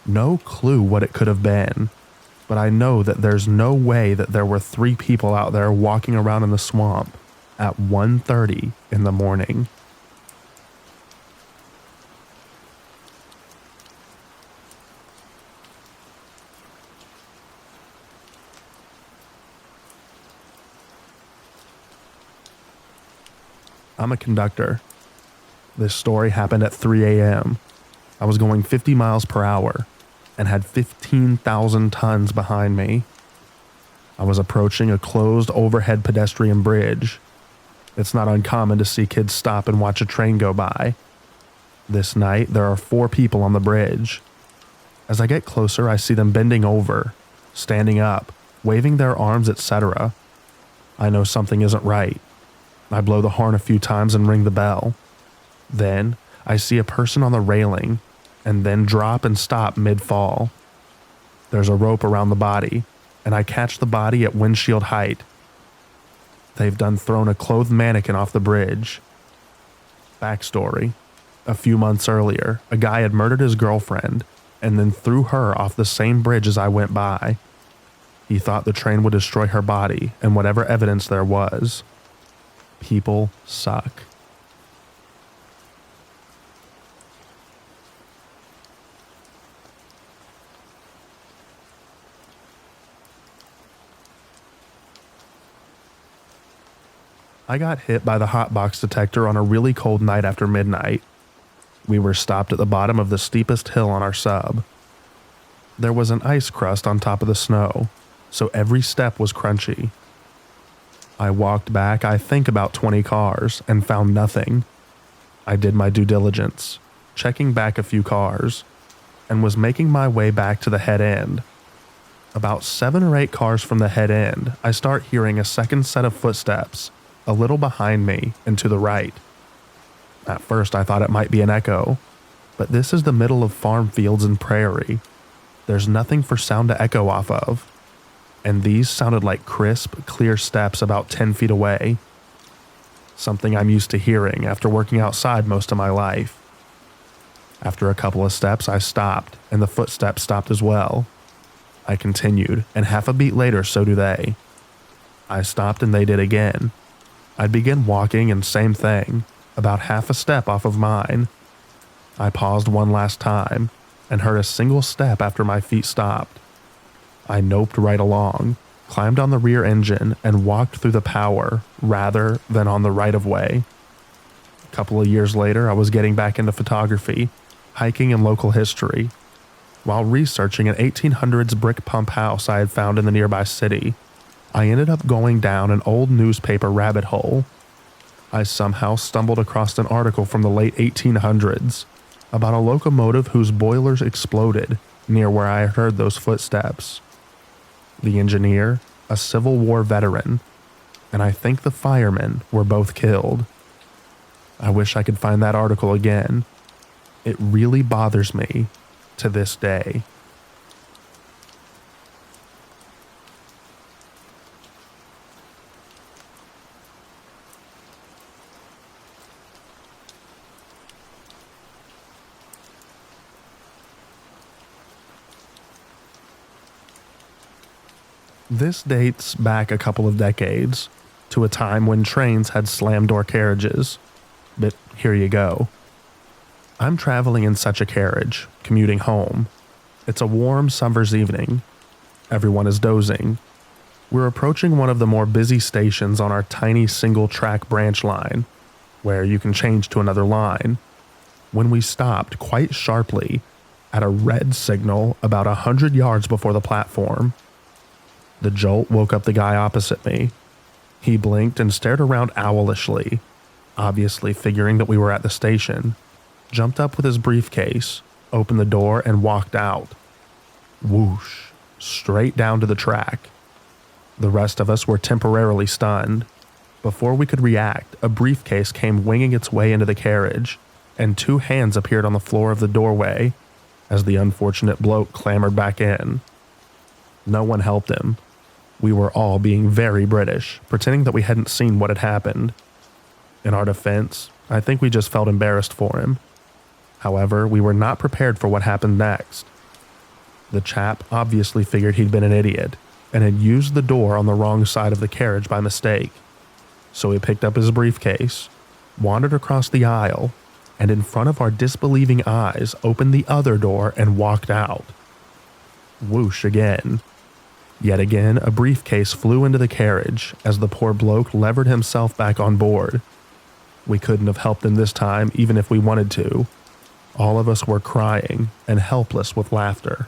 No clue what it could have been, but I know that there's no way that there were 3 people out there walking around in the swamp at 1:30 in the morning. I'm a conductor. This story happened at 3 a.m. I was going 50 miles per hour and had 15,000 tons behind me. I was approaching a closed overhead pedestrian bridge. It's not uncommon to see kids stop and watch a train go by. This night, there are 4 people on the bridge. As I get closer, I see them bending over, standing up, waving their arms, etc. I know something isn't right. I blow the horn a few times and ring the bell. Then, I see a person on the railing, and then drop and stop mid-fall. There's a rope around the body, and I catch the body at windshield height. They've done thrown a clothed mannequin off the bridge. Backstory: a few months earlier, a guy had murdered his girlfriend and then threw her off the same bridge as I went by. He thought the train would destroy her body and whatever evidence there was. People suck. I got hit by the hotbox detector on a really cold night after midnight. We were stopped at the bottom of the steepest hill on our sub. There was an ice crust on top of the snow, so every step was crunchy. I walked back, I think about 20 cars, and found nothing. I did my due diligence, checking back a few cars, and was making my way back to the head end. About 7 or 8 cars from the head end, I start hearing a second set of footsteps, a little behind me and to the right. At first I thought it might be an echo, but this is the middle of farm fields and prairie. There's nothing for sound to echo off of, and these sounded like crisp, clear steps about 10 feet away. Something I'm used to hearing after working outside most of my life. After a couple of steps I stopped, and the footsteps stopped as well. I continued, and half a beat later so do they. I stopped and they did again. I'd begin walking and same thing, about half a step off of mine. I paused one last time and heard a single step after my feet stopped. I noped right along, climbed on the rear engine and walked through the power rather than on the right of way. A couple of years later, I was getting back into photography, hiking and local history, while researching an 1800s brick pump house I had found in the nearby city. I ended up going down an old newspaper rabbit hole. I somehow stumbled across an article from the late 1800s about a locomotive whose boilers exploded near where I heard those footsteps. The engineer, a Civil War veteran, and I think the firemen were both killed. I wish I could find that article again. It really bothers me to this day. This dates back a couple of decades to a time when trains had slam door carriages. But here you go. I'm traveling in such a carriage, commuting home. It's a warm summer's evening. Everyone is dozing. We're approaching one of the more busy stations on our tiny single-track branch line, where you can change to another line, when we stopped quite sharply at a red signal about 100 yards before the platform. The jolt woke up the guy opposite me. He blinked and stared around owlishly, obviously figuring that we were at the station, jumped up with his briefcase, opened the door, and walked out. Whoosh, straight down to the track. The rest of us were temporarily stunned. Before we could react, a briefcase came winging its way into the carriage, and 2 hands appeared on the floor of the doorway as the unfortunate bloke clambered back in. No one helped him. We were all being very British, pretending that we hadn't seen what had happened. In our defense, I think we just felt embarrassed for him. However, we were not prepared for what happened next. The chap obviously figured he'd been an idiot and had used the door on the wrong side of the carriage by mistake. So he picked up his briefcase, wandered across the aisle, and in front of our disbelieving eyes opened the other door and walked out. Whoosh again. Yet again, a briefcase flew into the carriage as the poor bloke levered himself back on board. We couldn't have helped him this time, even if we wanted to. All of us were crying and helpless with laughter.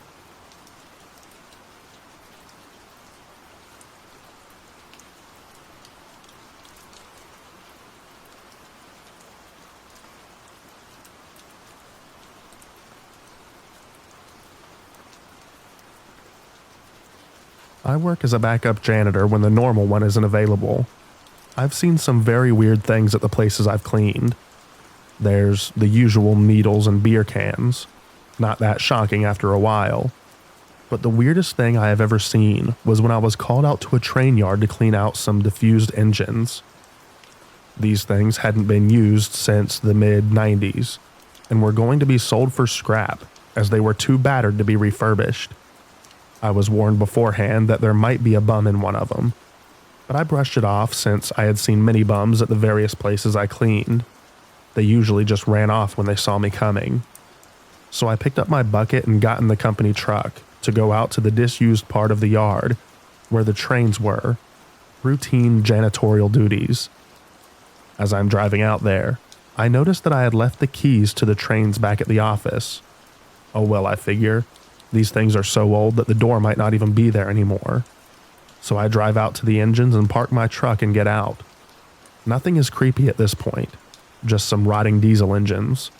I work as a backup janitor when the normal one isn't available. I've seen some very weird things at the places I've cleaned. There's the usual needles and beer cans. Not that shocking after a while. But the weirdest thing I have ever seen was when I was called out to a train yard to clean out some diffused engines. These things hadn't been used since the mid-90s and were going to be sold for scrap as they were too battered to be refurbished. I was warned beforehand that there might be a bum in one of them, but I brushed it off since I had seen many bums at the various places I cleaned. They usually just ran off when they saw me coming. So I picked up my bucket and got in the company truck to go out to the disused part of the yard where the trains were, routine janitorial duties. As I'm driving out there, I noticed that I had left the keys to the trains back at the office. Oh well, I figure. These things are so old that the door might not even be there anymore. So I drive out to the engines and park my truck and get out. Nothing is creepy at this point, just some rotting diesel engines.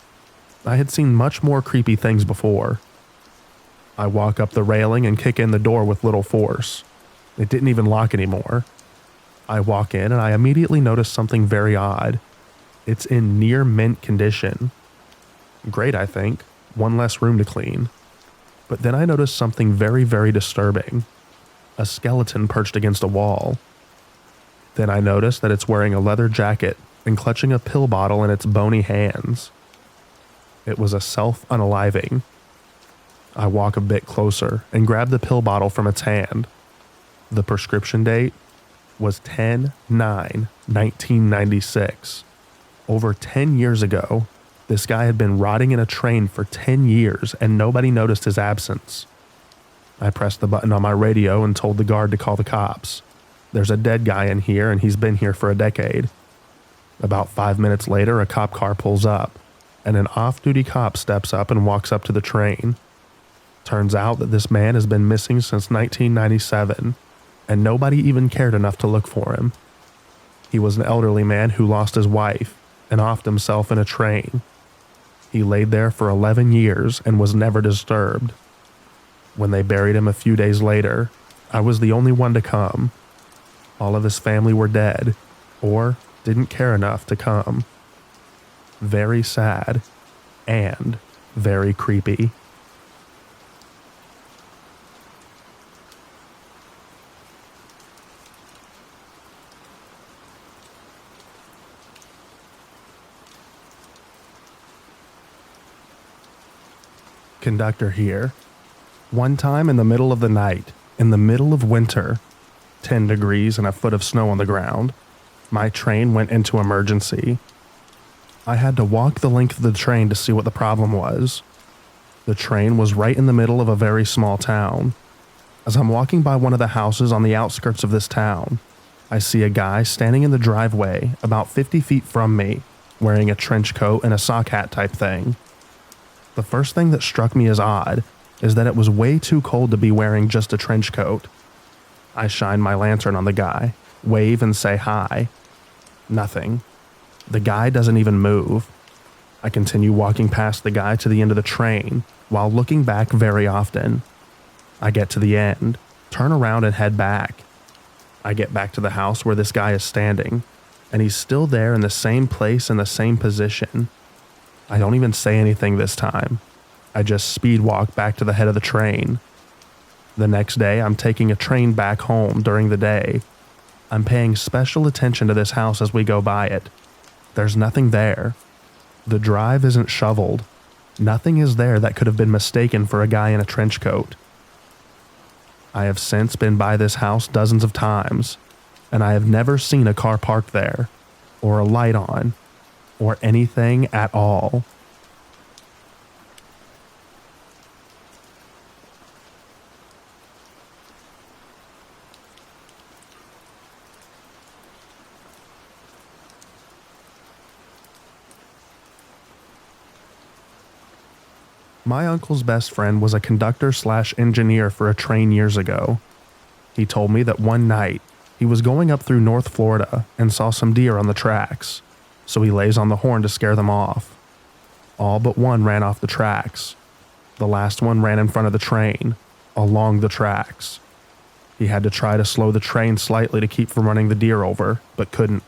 I had seen much more creepy things before. I walk up the railing and kick in the door with little force. It didn't even lock anymore. I walk in and I immediately notice something very odd. It's in near mint condition. Great, I think. One less room to clean. But then I noticed something very, very disturbing. A skeleton perched against a wall. Then I noticed that it's wearing a leather jacket and clutching a pill bottle in its bony hands. It was a self-unaliving. I walk a bit closer and grab the pill bottle from its hand. The prescription date was 10/9/1996. Over 10 years ago, this guy had been rotting in a train for 10 years and nobody noticed his absence. I pressed the button on my radio and told the guard to call the cops. There's a dead guy in here and he's been here for a decade. About 5 minutes later, a cop car pulls up, and an off-duty cop steps up and walks up to the train. Turns out that this man has been missing since 1997, and nobody even cared enough to look for him. He was an elderly man who lost his wife and offed himself in a train. He laid there for 11 years and was never disturbed. When they buried him a few days later, I was the only one to come. All of his family were dead, or didn't care enough to come. Very sad, and very creepy. Conductor here. One time in the middle of the night, in the middle of winter, 10 degrees and a foot of snow on the ground. My train went into emergency. I had to walk the length of the train to see what the problem was. The train was right in the middle of a very small town. As I'm walking by one of the houses on the outskirts of this town, I see a guy standing in the driveway about 50 feet from me, wearing a trench coat and a sock hat type thing. The first thing that struck me as odd is that it was way too cold to be wearing just a trench coat. I shine my lantern on the guy, wave and say hi. Nothing. The guy doesn't even move. I continue walking past the guy to the end of the train while looking back very often. I get to the end, turn around and head back. I get back to the house where this guy is standing, and he's still there in the same place in the same position. I don't even say anything this time. I just speed walk back to the head of the train. The next day, I'm taking a train back home during the day. I'm paying special attention to this house as we go by it. There's nothing there. The drive isn't shoveled. Nothing is there that could have been mistaken for a guy in a trench coat. I have since been by this house dozens of times, and I have never seen a car parked there, or a light on, or anything at all. My uncle's best friend was a conductor/engineer for a train years ago. He told me that one night he was going up through North Florida and saw some deer on the tracks, so he lays on the horn to scare them off. All but one ran off the tracks. The last one ran in front of the train, along the tracks. He had to try to slow the train slightly to keep from running the deer over, but couldn't.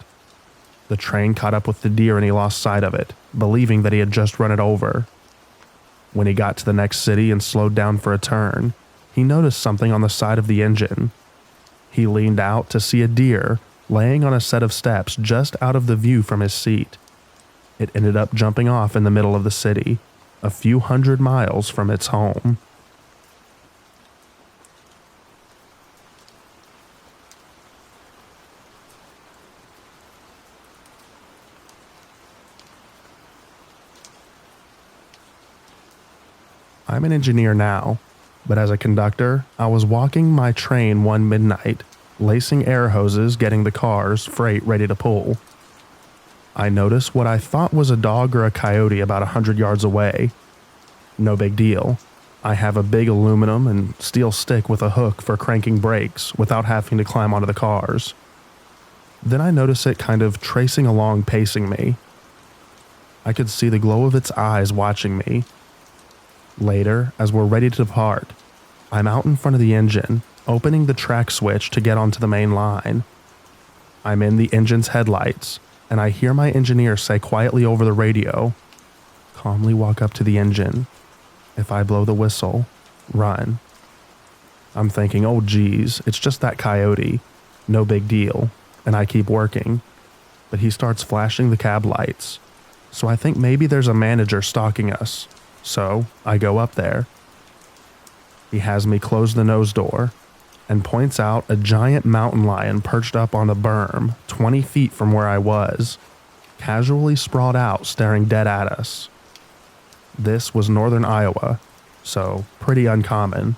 The train caught up with the deer and he lost sight of it, believing that he had just run it over. When he got to the next city and slowed down for a turn, he noticed something on the side of the engine. He leaned out to see a deer laying on a set of steps just out of the view from his seat. It ended up jumping off in the middle of the city, a few hundred miles from its home. I'm an engineer now, but as a conductor, I was walking my train one midnight, lacing air hoses, getting the car's freight ready to pull. I noticed what I thought was a dog or a coyote about 100 yards away. No big deal. I have a big aluminum and steel stick with a hook for cranking brakes without having to climb onto the cars. Then I notice it kind of tracing along, pacing me. I could see the glow of its eyes watching me. Later, as we're ready to depart, I'm out in front of the engine, opening the track switch to get onto the main line. I'm in the engine's headlights, and I hear my engineer say quietly over the radio, "Calmly walk up to the engine. If I blow the whistle, run." I'm thinking, oh geez, it's just that coyote. No big deal. And I keep working. But he starts flashing the cab lights. So I think maybe there's a manager stalking us. So I go up there. He has me close the nose door and points out a giant mountain lion perched up on the berm 20 feet from where I was, casually sprawled out staring dead at us. This was northern Iowa, so pretty uncommon.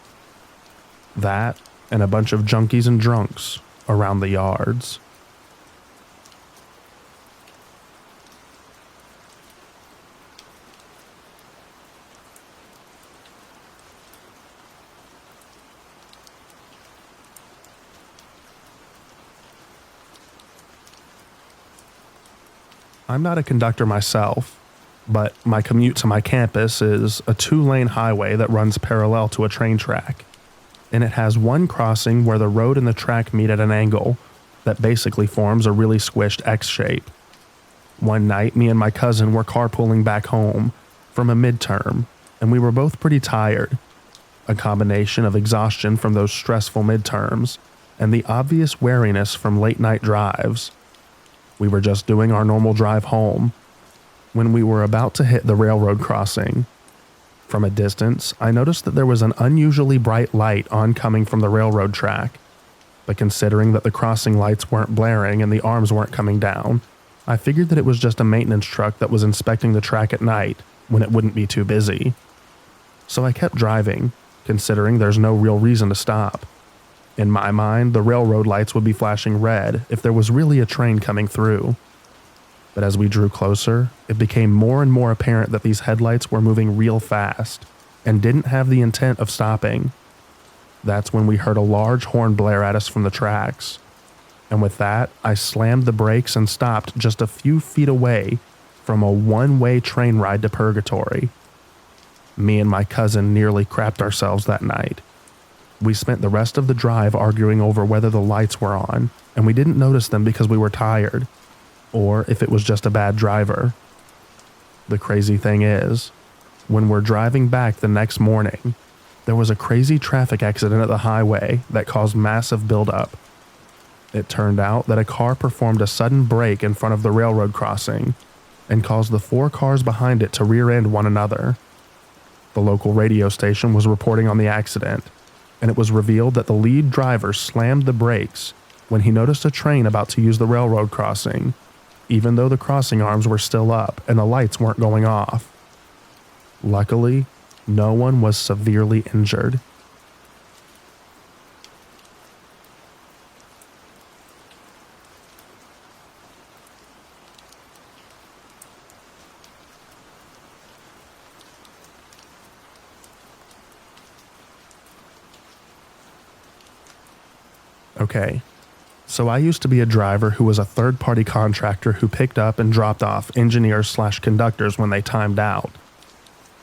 That and a bunch of junkies and drunks around the yards. I'm not a conductor myself, but my commute to my campus is a 2-lane highway that runs parallel to a train track, and it has one crossing where the road and the track meet at an angle that basically forms a really squished X shape. One night, me and my cousin were carpooling back home from a midterm, and we were both pretty tired, a combination of exhaustion from those stressful midterms and the obvious weariness from late-night drives. We were just doing our normal drive home when we were about to hit the railroad crossing. From a distance, I noticed that there was an unusually bright light oncoming from the railroad track. But considering that the crossing lights weren't blaring and the arms weren't coming down, I figured that it was just a maintenance truck that was inspecting the track at night when it wouldn't be too busy. So I kept driving, considering there's no real reason to stop. In my mind, the railroad lights would be flashing red if there was really a train coming through. But as we drew closer, it became more and more apparent that these headlights were moving real fast and didn't have the intent of stopping. That's when we heard a large horn blare at us from the tracks. And with that, I slammed the brakes and stopped just a few feet away from a one-way train ride to purgatory. Me and my cousin nearly crapped ourselves that night. We spent the rest of the drive arguing over whether the lights were on, and we didn't notice them because we were tired, or if it was just a bad driver. The crazy thing is, when we're driving back the next morning, there was a crazy traffic accident at the highway that caused massive buildup. It turned out that a car performed a sudden brake in front of the railroad crossing and caused the 4 cars behind it to rear-end one another. The local radio station was reporting on the accident, and it was revealed that the lead driver slammed the brakes when he noticed a train about to use the railroad crossing, even though the crossing arms were still up and the lights weren't going off. Luckily, no one was severely injured. Okay, so I used to be a driver who was a third-party contractor who picked up and dropped off engineers/conductors when they timed out.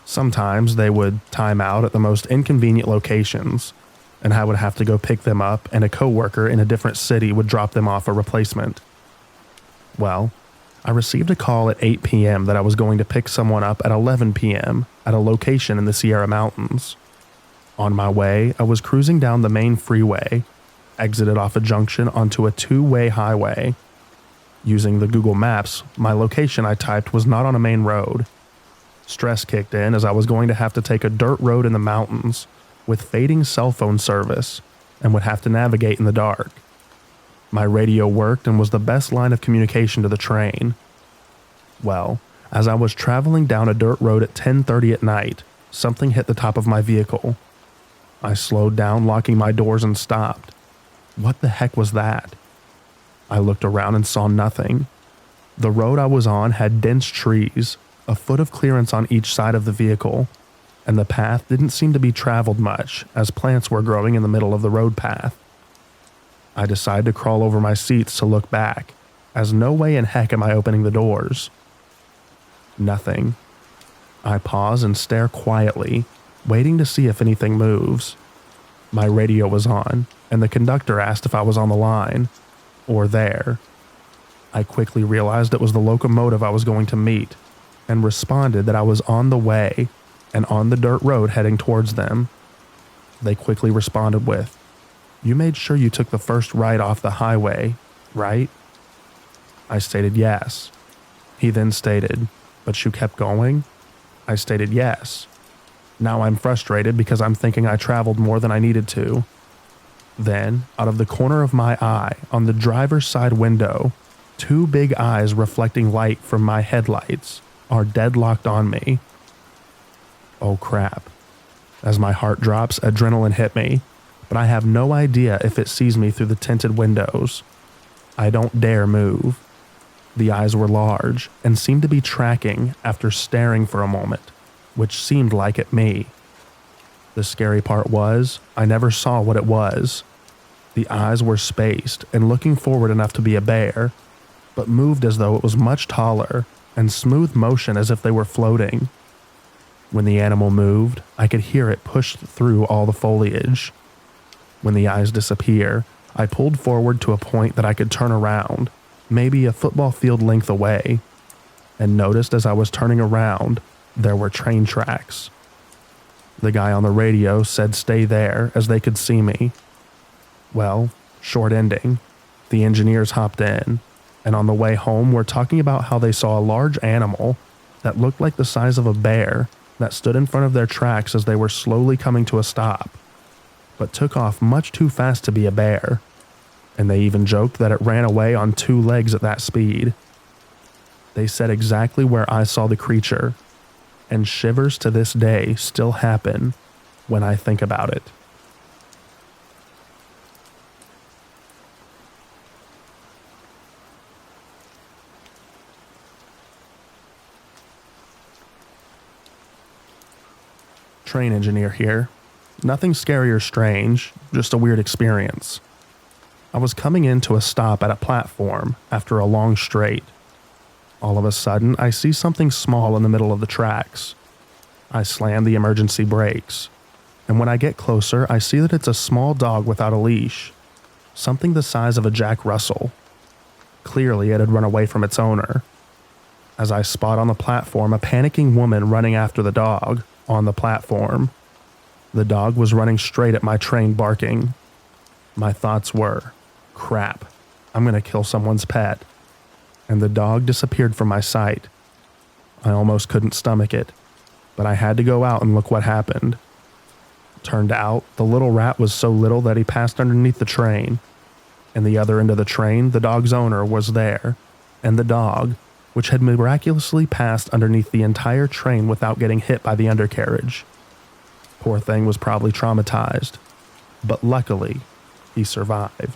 Sometimes they would time out at the most inconvenient locations, and I would have to go pick them up, and a coworker in a different city would drop them off a replacement. Well, I received a call at 8 p.m. that I was going to pick someone up at 11 p.m. at a location in the Sierra Mountains. On my way, I was cruising down the main freeway, exited off a junction onto a 2-way highway. Using the Google Maps, my location I typed was not on a main road. Stress kicked in as I was going to have to take a dirt road in the mountains with fading cell phone service and would have to navigate in the dark. My radio worked and was the best line of communication to the train. Well, as I was traveling down a dirt road at 10:30 at night, something hit the top of my vehicle. I slowed down, locking my doors, and stopped. What the heck was that? I looked around and saw nothing. The road I was on had dense trees, a foot of clearance on each side of the vehicle, and the path didn't seem to be traveled much as plants were growing in the middle of the road path. I decided to crawl over my seats to look back, as no way in heck am I opening the doors. Nothing. I pause and stare quietly, waiting to see if anything moves. My radio was on, and the conductor asked if I was on the line, or there. I quickly realized it was the locomotive I was going to meet, and responded that I was on the way and on the dirt road heading towards them. They quickly responded with, "You made sure you took the first right off the highway, right?" I stated yes. He then stated, "But you kept going?" I stated yes. Now I'm frustrated because I'm thinking I traveled more than I needed to. Then, out of the corner of my eye, on the driver's side window, 2 big eyes reflecting light from my headlights are deadlocked on me. Oh crap. As my heart drops, adrenaline hit me, but I have no idea if it sees me through the tinted windows. I don't dare move. The eyes were large and seemed to be tracking after staring for a moment, which seemed like at me. The scary part was, I never saw what it was. The eyes were spaced and looking forward enough to be a bear, but moved as though it was much taller and smooth motion as if they were floating. When the animal moved, I could hear it push through all the foliage. When the eyes disappear, I pulled forward to a point that I could turn around, maybe a football field length away, and noticed as I was turning around, there were train tracks. The guy on the radio said stay there as they could see me. Well, short ending, the engineers hopped in, and on the way home were talking about how they saw a large animal that looked like the size of a bear that stood in front of their tracks as they were slowly coming to a stop, but took off much too fast to be a bear. and they even joked that it ran away on 2 legs at that speed. They said exactly where I saw the creature, and shivers to this day still happen when I think about it. Train engineer here. Nothing scary or strange, just a weird experience. I was coming into a stop at a platform after a long straight. All of a sudden, I see something small in the middle of the tracks. I slam the emergency brakes, and when I get closer, I see that it's a small dog without a leash, something the size of a Jack Russell. Clearly, it had run away from its owner. As I spot on the platform a panicking woman running after the dog on the platform. The dog was running straight at my train barking. My thoughts were, crap, I'm gonna kill someone's pet. And the dog disappeared from my sight. I almost couldn't stomach it, but I had to go out and look what happened. Turned out, the little rat was so little that he passed underneath the train. And the other end of the train, the dog's owner was there, and the dog, which had miraculously passed underneath the entire train without getting hit by the undercarriage. Poor thing was probably traumatized, but luckily, he survived.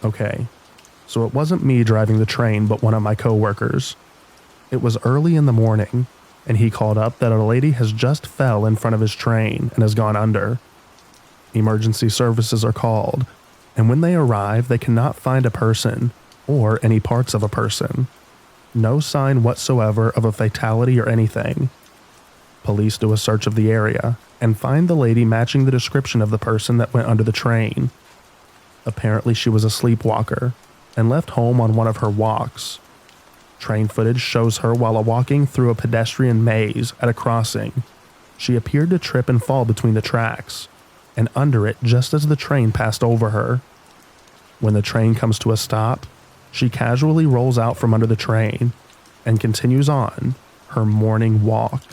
Okay, so it wasn't me driving the train, but one of my coworkers. It was early in the morning, and he called up that a lady has just fell in front of his train and has gone under. Emergency services are called, and when they arrive, they cannot find a person or any parts of a person. No sign whatsoever of a fatality or anything. Police do a search of the area and find the lady matching the description of the person that went under the train. Apparently she was a sleepwalker and left home on one of her walks. Train footage shows her while walking through a pedestrian maze at a crossing. She appeared to trip and fall between the tracks, and under it just as the train passed over her. When the train comes to a stop, she casually rolls out from under the train and continues on her morning walk.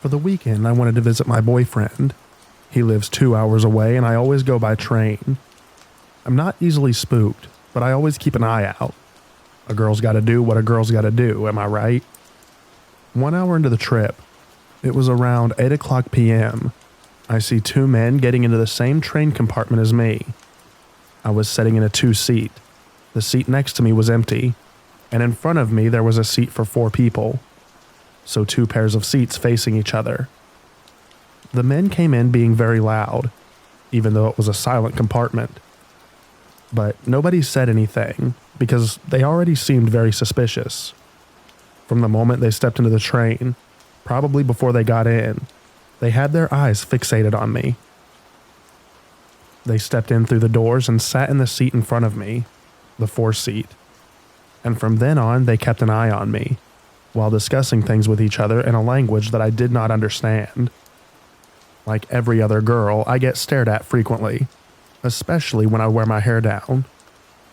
For the weekend, I wanted to visit my boyfriend. He lives 2 hours away, and I always go by train. I'm not easily spooked, but I always keep an eye out. A girl's gotta do what a girl's gotta do, am I right? 1 hour into the trip, it was around 8 o'clock p.m. I see 2 men getting into the same train compartment as me. I was sitting in a 2-seat. The seat next to me was empty, and in front of me there was a seat for 4 people. So 2 pairs of seats facing each other. The men came in being very loud, even though it was a silent compartment. But nobody said anything, because they already seemed very suspicious. From the moment they stepped into the train, probably before they got in, they had their eyes fixated on me. They stepped in through the doors and sat in the seat in front of me, the 4th seat. And from then on, they kept an eye on me, while discussing things with each other in a language that I did not understand. Like every other girl, I get stared at frequently, especially when I wear my hair down.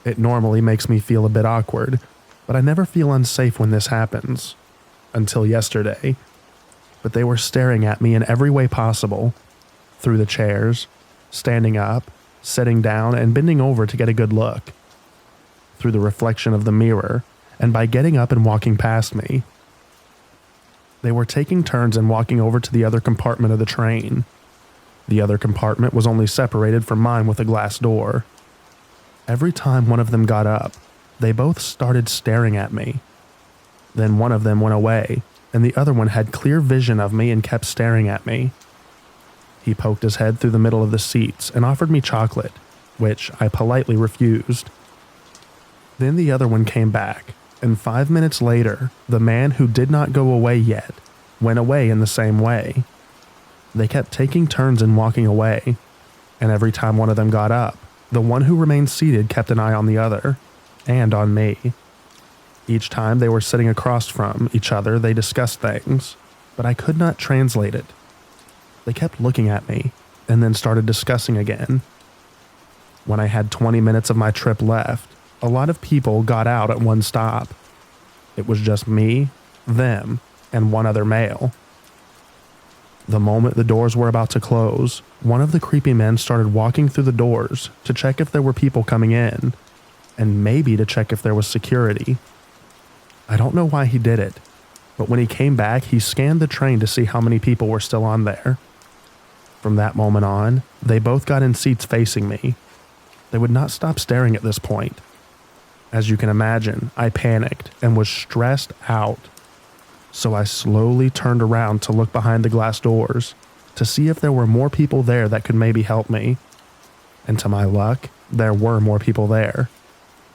It normally makes me feel a bit awkward, but I never feel unsafe when this happens. Until yesterday. But they were staring at me in every way possible. Through the chairs, standing up, sitting down, and bending over to get a good look. Through the reflection of the mirror, and by getting up and walking past me. They were taking turns in walking over to the other compartment of the train. The other compartment was only separated from mine with a glass door. Every time one of them got up, they both started staring at me. Then one of them went away, and the other one had clear vision of me and kept staring at me. He poked his head through the middle of the seats and offered me chocolate, which I politely refused. Then the other one came back, and 5 minutes later, the man who did not go away yet went away in the same way. They kept taking turns in walking away. and every time one of them got up, the one who remained seated kept an eye on the other, and on me. Each time they were sitting across from each other, they discussed things, but I could not translate it. They kept looking at me, and then started discussing again. When I had 20 minutes of my trip left, a lot of people got out at one stop. It was just me, them, and one other male. The moment the doors were about to close, one of the creepy men started walking through the doors to check if there were people coming in, and maybe to check if there was security. I don't know why he did it, but when he came back, he scanned the train to see how many people were still on there. From that moment on, they both got in seats facing me. They would not stop staring at this point. As you can imagine, I panicked and was stressed out. So I slowly turned around to look behind the glass doors to see if there were more people there that could maybe help me. And to my luck, there were more people there.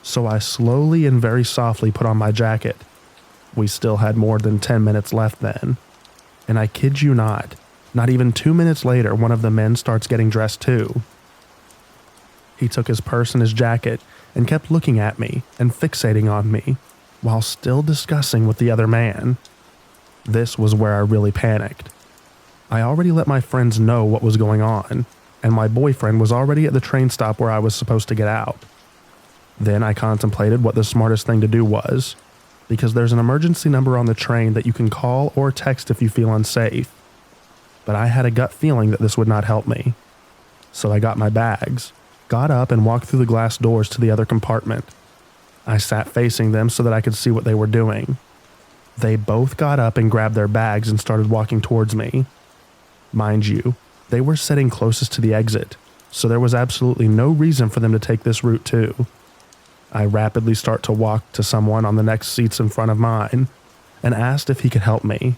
So I slowly and very softly put on my jacket. We still had more than 10 minutes left then. And I kid you not even 2 minutes later, one of the men starts getting dressed too. He took his purse and his jacket and kept looking at me and fixating on me while still discussing with the other man. This was where I really panicked. I already let my friends know what was going on, and my boyfriend was already at the train stop where I was supposed to get out. Then I contemplated what the smartest thing to do was, because there's an emergency number on the train that you can call or text if you feel unsafe. But I had a gut feeling that this would not help me. So I got my bags, got up and walked through the glass doors to the other compartment. I sat facing them so that I could see what they were doing. They both got up and grabbed their bags and started walking towards me. Mind you, they were sitting closest to the exit, so there was absolutely no reason for them to take this route too. I rapidly start to walk to someone on the next seats in front of mine and asked if he could help me,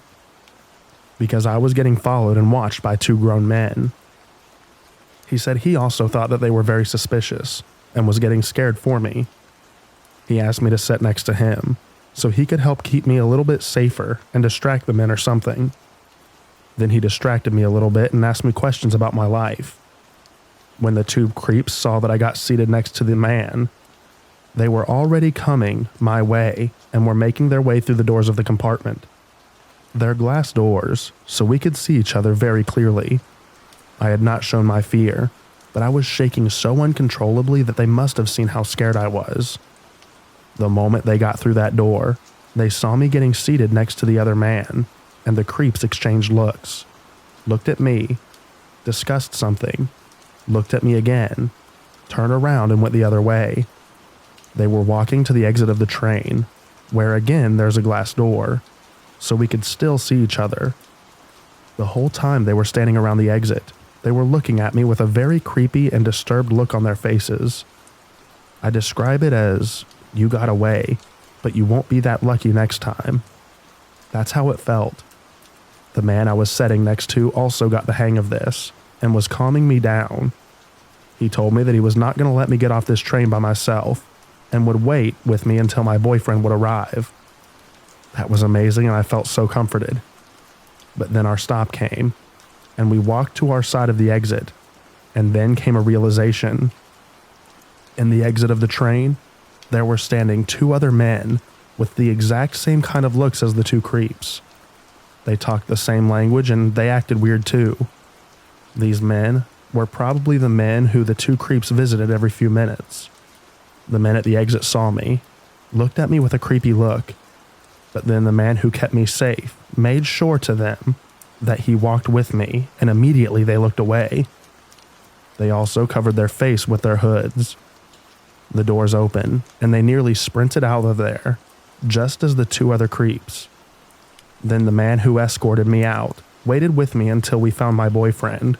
because I was getting followed and watched by two grown men. He said he also thought that they were very suspicious and was getting scared for me. He asked me to sit next to him so he could help keep me a little bit safer and distract the men or something. Then he distracted me a little bit and asked me questions about my life. When the two creeps saw that I got seated next to the man, they were already coming my way and were making their way through the doors of the compartment. They're glass doors, so we could see each other very clearly. I had not shown my fear, but I was shaking so uncontrollably that they must have seen how scared I was. The moment they got through that door, they saw me getting seated next to the other man, and the creeps exchanged looks. Looked at me, discussed something, looked at me again, turned around and went the other way. They were walking to the exit of the train, where again there's a glass door, so we could still see each other. The whole time they were standing around the exit, they were looking at me with a very creepy and disturbed look on their faces. I describe it as, you got away, but you won't be that lucky next time. That's how it felt. The man I was sitting next to also got the hang of this and was calming me down. He told me that he was not going to let me get off this train by myself and would wait with me until my boyfriend would arrive. That was amazing and I felt so comforted. But then our stop came, and we walked to our side of the exit, and then came a realization. In the exit of the train, there were standing two other men with the exact same kind of looks as the two creeps. They talked the same language and they acted weird too. These men were probably the men who the two creeps visited every few minutes. The men at the exit saw me, looked at me with a creepy look, but then the man who kept me safe made sure to them that he walked with me, and immediately they looked away. They also covered their face with their hoods. The doors opened, and they nearly sprinted out of there, just as the two other creeps. Then the man who escorted me out waited with me until we found my boyfriend,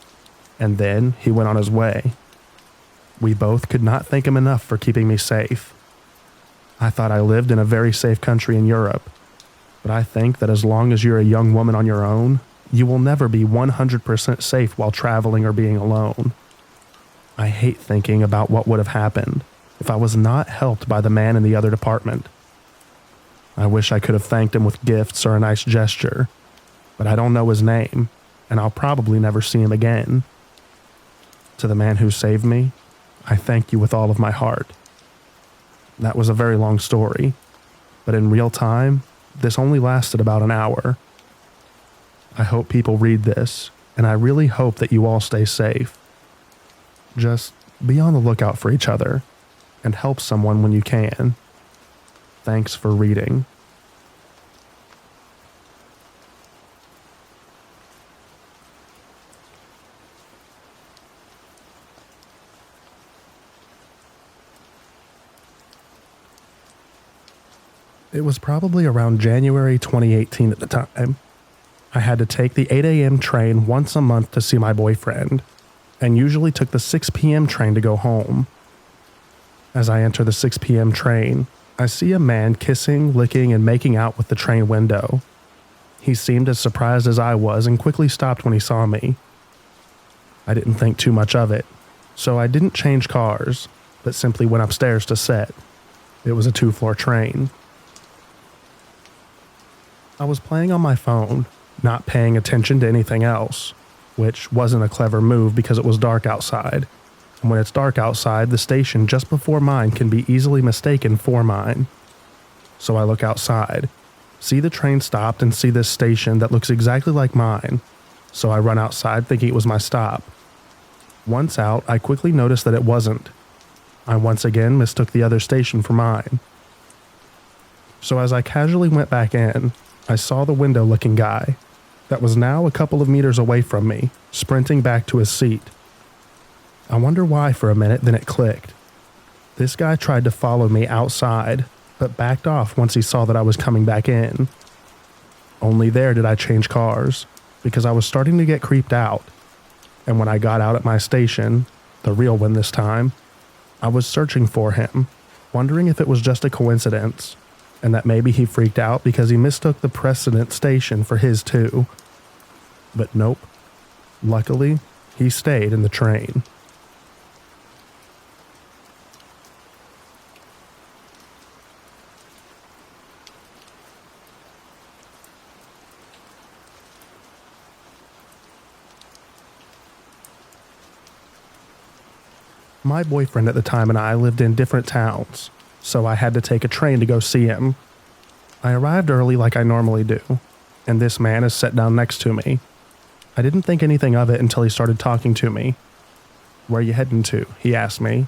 and then he went on his way. We both could not thank him enough for keeping me safe. I thought I lived in a very safe country in Europe, but I think that as long as you're a young woman on your own, you will never be 100% safe while traveling or being alone. I hate thinking about what would have happened if I was not helped by the man in the other department. I wish I could have thanked him with gifts or a nice gesture, but I don't know his name, and I'll probably never see him again. To the man who saved me, I thank you with all of my heart. That was a very long story, but in real time, this only lasted about an hour. I hope people read this, and I really hope that you all stay safe. Just be on the lookout for each other, and help someone when you can. Thanks for reading. It was probably around January 2018 at the time. I had to take the 8 a.m. train once a month to see my boyfriend, and usually took the 6 p.m. train to go home. As I enter the 6 p.m. train, I see a man kissing, licking, and making out with the train window. He seemed as surprised as I was and quickly stopped when he saw me. I didn't think too much of it, so I didn't change cars, but simply went upstairs to sit. It was a 2-floor train. I was playing on my phone, not paying attention to anything else, which wasn't a clever move because it was dark outside. And when it's dark outside, the station just before mine can be easily mistaken for mine. So I look outside, see the train stopped, and see this station that looks exactly like mine. So I run outside thinking it was my stop. Once out, I quickly noticed that it wasn't. I once again mistook the other station for mine. So as I casually went back in, I saw the window-looking guy that was now a couple of meters away from me, sprinting back to his seat. I wonder why for a minute, then it clicked. This guy tried to follow me outside, but backed off once he saw that I was coming back in. Only there did I change cars, because I was starting to get creeped out. And when I got out at my station, the real one this time, I was searching for him, wondering if it was just a coincidence, and that maybe he freaked out because he mistook the precedent station for his too. But nope. Luckily, he stayed in the train. My boyfriend at the time and I lived in different towns, so I had to take a train to go see him. I arrived early like I normally do, and this man is sat down next to me. I didn't think anything of it until he started talking to me. "Where you heading to?" he asked me,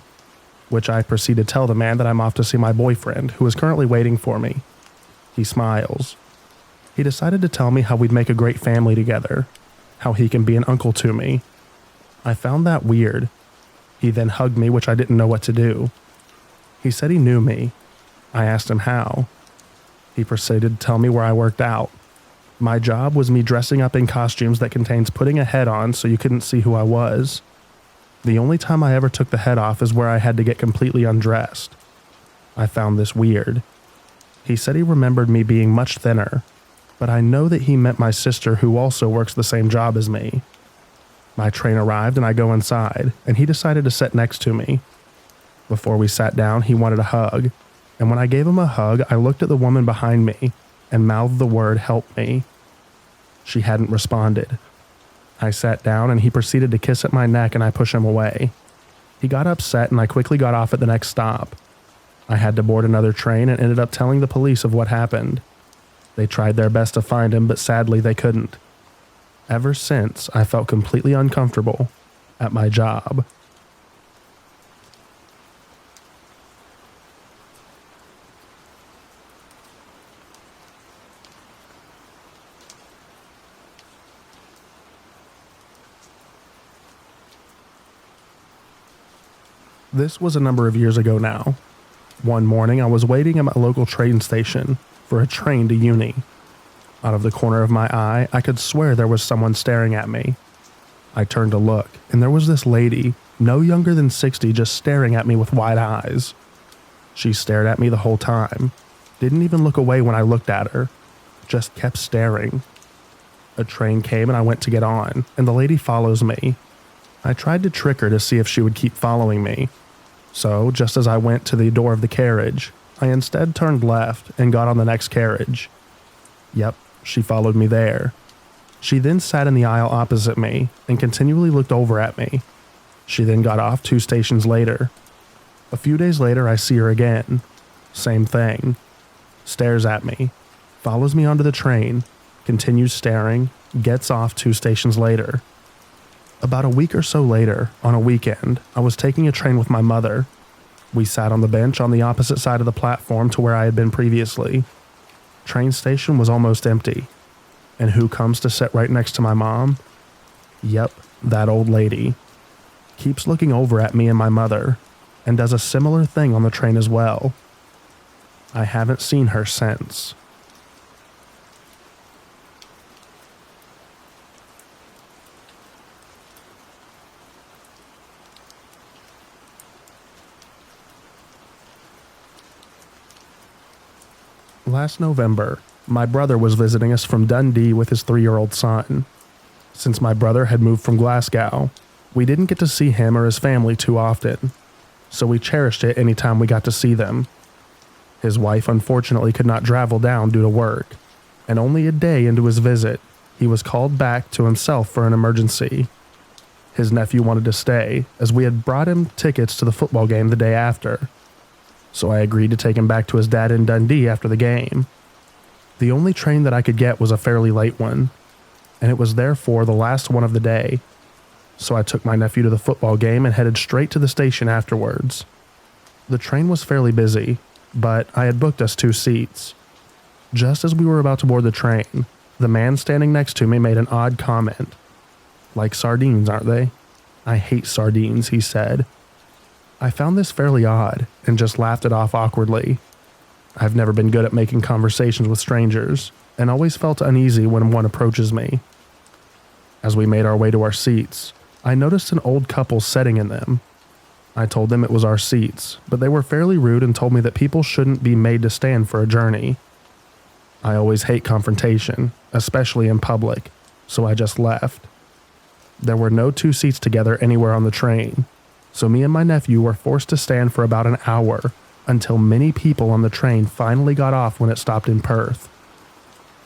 which I proceed to tell the man that I'm off to see my boyfriend, who is currently waiting for me. He smiles. He decided to tell me how we'd make a great family together, how he can be an uncle to me. I found that weird. He then hugged me, which I didn't know what to do. He said he knew me. I asked him how. He proceeded to tell me where I worked out. My job was me dressing up in costumes that contains putting a head on so you couldn't see who I was. The only time I ever took the head off is where I had to get completely undressed. I found this weird. He said he remembered me being much thinner, but I know that he meant my sister, who also works the same job as me. My train arrived and I go inside, and he decided to sit next to me. Before we sat down, he wanted a hug, and when I gave him a hug, I looked at the woman behind me and mouthed the word "help me." She hadn't responded. I sat down and he proceeded to kiss at my neck, and I pushed him away. He got upset and I quickly got off at the next stop. I had to board another train and ended up telling the police of what happened. They tried their best to find him, but sadly they couldn't. Ever since, I felt completely uncomfortable at my job. This was a number of years ago now. One morning, I was waiting at my local train station for a train to uni. Out of the corner of my eye, I could swear there was someone staring at me. I turned to look, and there was this lady, no younger than 60, just staring at me with wide eyes. She stared at me the whole time, didn't even look away when I looked at her, just kept staring. A train came and I went to get on, and the lady follows me. I tried to trick her to see if she would keep following me. So, just as I went to the door of the carriage, I instead turned left and got on the next carriage. Yep, she followed me there. She then sat in the aisle opposite me and continually looked over at me. She then got off 2 stations later. A few days later, I see her again. Same thing. Stares at me, follows me onto the train, continues staring, gets off 2 stations later. About a week or so later, on a weekend, I was taking a train with my mother. We sat on the bench on the opposite side of the platform to where I had been previously. Train station was almost empty. And who comes to sit right next to my mom? Yep, that old lady. Keeps looking over at me and my mother, and does a similar thing on the train as well. I haven't seen her since. Last November, my brother was visiting us from Dundee with his 3-year-old son. Since my brother had moved from Glasgow, we didn't get to see him or his family too often, so we cherished it any time we got to see them. His wife unfortunately could not travel down due to work, and only a day into his visit, he was called back to himself for an emergency. His nephew wanted to stay, as we had brought him tickets to the football game the day after, so I agreed to take him back to his dad in Dundee after the game. The only train that I could get was a fairly late one, and it was therefore the last one of the day, so I took my nephew to the football game and headed straight to the station afterwards. The train was fairly busy, but I had booked us 2 seats. Just as we were about to board the train, the man standing next to me made an odd comment. "Like sardines, aren't they? I hate sardines," he said. I found this fairly odd and just laughed it off awkwardly. I've never been good at making conversations with strangers and always felt uneasy when one approaches me. As we made our way to our seats, I noticed an old couple sitting in them. I told them it was our seats, but they were fairly rude and told me that people shouldn't be made to stand for a journey. I always hate confrontation, especially in public, so I just left. There were no 2 seats together anywhere on the train, so me and my nephew were forced to stand for about an hour until many people on the train finally got off when it stopped in Perth.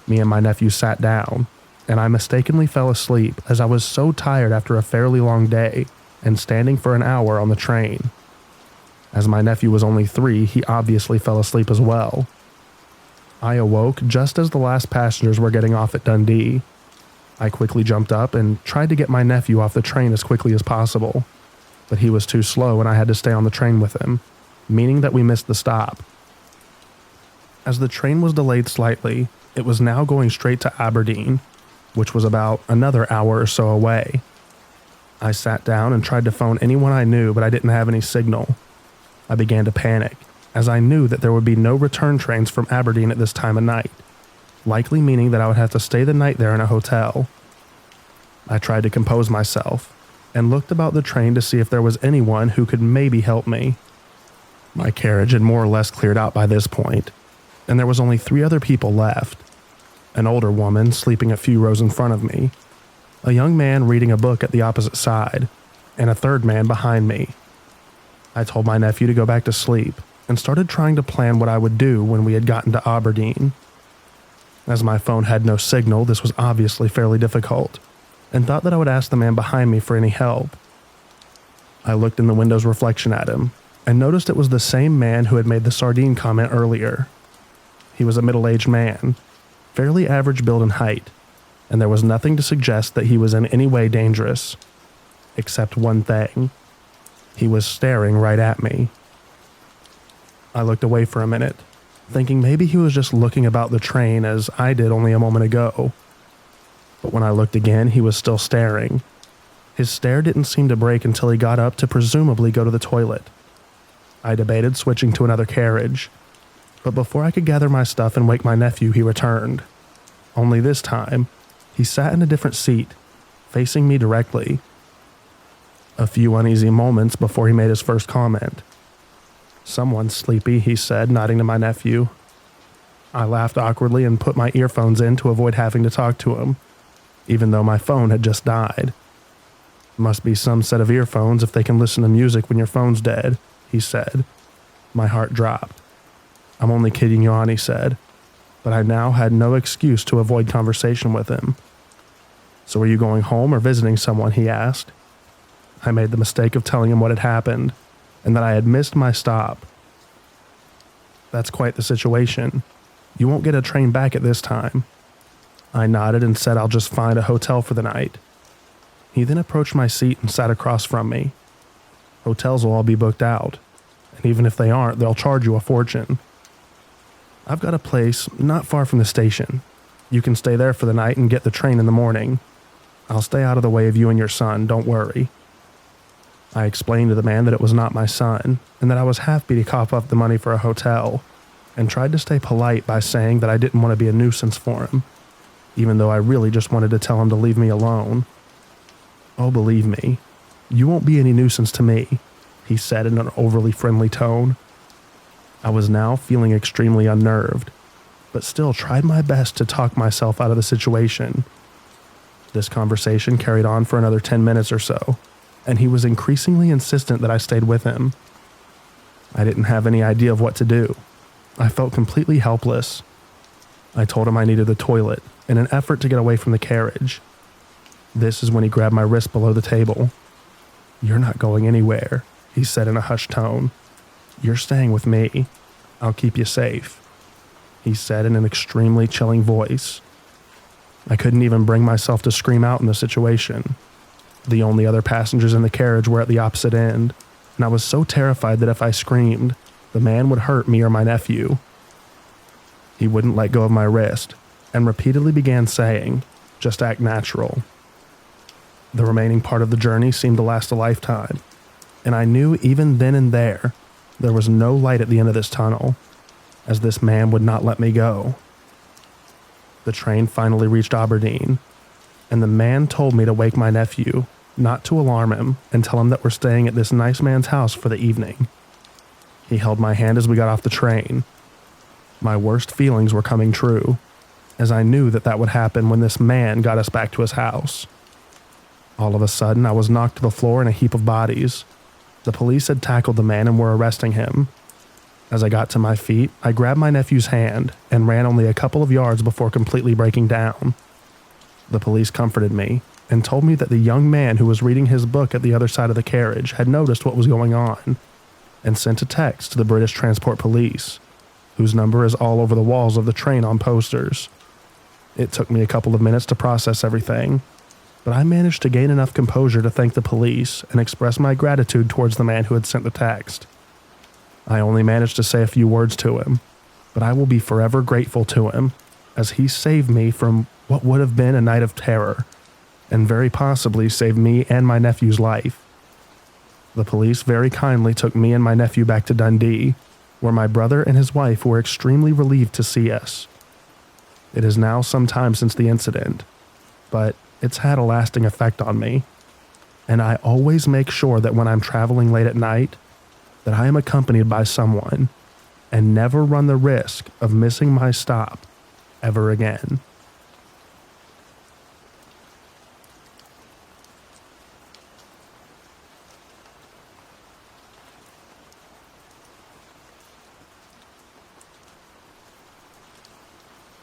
Me and my nephew sat down, and I mistakenly fell asleep as I was so tired after a fairly long day and standing for an hour on the train. As my nephew was only 3, he obviously fell asleep as well. I awoke just as the last passengers were getting off at Dundee. I quickly jumped up and tried to get my nephew off the train as quickly as possible, but he was too slow and I had to stay on the train with him, meaning that we missed the stop. As the train was delayed slightly, it was now going straight to Aberdeen, which was about another hour or so away. I sat down and tried to phone anyone I knew, but I didn't have any signal. I began to panic, as I knew that there would be no return trains from Aberdeen at this time of night, likely meaning that I would have to stay the night there in a hotel. I tried to compose myself, and looked about the train to see if there was anyone who could maybe help me. My carriage had more or less cleared out by this point, and there was only 3 other people left. An older woman sleeping a few rows in front of me, a young man reading a book at the opposite side, and a third man behind me. I told my nephew to go back to sleep and started trying to plan what I would do when we had gotten to Aberdeen. As my phone had no signal, this was obviously fairly difficult, and thought that I would ask the man behind me for any help. I looked in the window's reflection at him, and noticed it was the same man who had made the sardine comment earlier. He was a middle-aged man, fairly average build and height, and there was nothing to suggest that he was in any way dangerous. Except one thing. He was staring right at me. I looked away for a minute, thinking maybe he was just looking about the train as I did only a moment ago. But when I looked again, he was still staring. His stare didn't seem to break until he got up to presumably go to the toilet. I debated switching to another carriage, but before I could gather my stuff and wake my nephew, he returned. Only this time, he sat in a different seat, facing me directly. A few uneasy moments before he made his first comment. "Someone's sleepy," he said, nodding to my nephew. I laughed awkwardly and put my earphones in to avoid having to talk to him, even though my phone had just died. "Must be some set of earphones if they can listen to music when your phone's dead," he said. My heart dropped. "I'm only kidding you on," he said, but I now had no excuse to avoid conversation with him. "So are you going home or visiting someone?" he asked. I made the mistake of telling him what had happened and that I had missed my stop. That's quite the situation. You won't get a train back at this time. I nodded and said I'll just find a hotel for the night. He then approached my seat and sat across from me. Hotels will all be booked out, and even if they aren't, they'll charge you a fortune. I've got a place not far from the station. You can stay there for the night and get the train in the morning. I'll stay out of the way of you and your son, don't worry. I explained to the man that it was not my son, and that I was happy to cough up the money for a hotel, and tried to stay polite by saying that I didn't want to be a nuisance for him, even though I really just wanted to tell him to leave me alone. Oh, believe me, you won't be any nuisance to me, he said in an overly friendly tone. I was now feeling extremely unnerved, but still tried my best to talk myself out of the situation. This conversation carried on for another 10 minutes or so, and he was increasingly insistent that I stayed with him. I didn't have any idea of what to do. I felt completely helpless. I told him I needed the toilet in an effort to get away from the carriage. This is when he grabbed my wrist below the table. "You're not going anywhere," he said in a hushed tone. "You're staying with me. I'll keep you safe," he said in an extremely chilling voice. I couldn't even bring myself to scream out in the situation. The only other passengers in the carriage were at the opposite end, and I was so terrified that if I screamed, the man would hurt me or my nephew. He wouldn't let go of my wrist, and repeatedly began saying, "Just act natural." The remaining part of the journey seemed to last a lifetime, and I knew even then and there was no light at the end of this tunnel, as this man would not let me go. The train finally reached Aberdeen, and the man told me to wake my nephew, not to alarm him, and tell him that we're staying at this nice man's house for the evening. He held my hand as we got off the train. My worst feelings were coming true, as I knew that would happen when this man got us back to his house. All of a sudden, I was knocked to the floor in a heap of bodies. The police had tackled the man and were arresting him. As I got to my feet, I grabbed my nephew's hand and ran only a couple of yards before completely breaking down. The police comforted me and told me that the young man who was reading his book at the other side of the carriage had noticed what was going on and sent a text to the British Transport Police, whose number is all over the walls of the train on posters. It took me a couple of minutes to process everything, but I managed to gain enough composure to thank the police and express my gratitude towards the man who had sent the text. I only managed to say a few words to him, but I will be forever grateful to him, as he saved me from what would have been a night of terror, and very possibly saved me and my nephew's life. The police very kindly took me and my nephew back to Dundee, where my brother and his wife were extremely relieved to see us. It is now some time since the incident, but it's had a lasting effect on me, and I always make sure that when I'm traveling late at night, that I am accompanied by someone, and never run the risk of missing my stop ever again.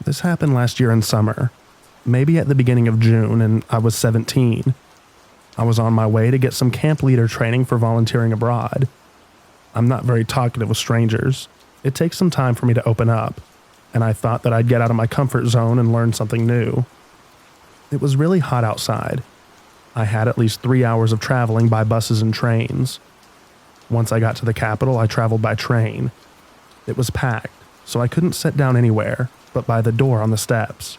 This happened last year in summer, maybe at the beginning of June, and I was 17. I was on my way to get some camp leader training for volunteering abroad. I'm not very talkative with strangers. It takes some time for me to open up, and I thought that I'd get out of my comfort zone and learn something new. It was really hot outside. I had at least 3 hours of traveling by buses and trains. Once I got to the capital, I traveled by train. It was packed, so I couldn't sit down anywhere but by the door on the steps.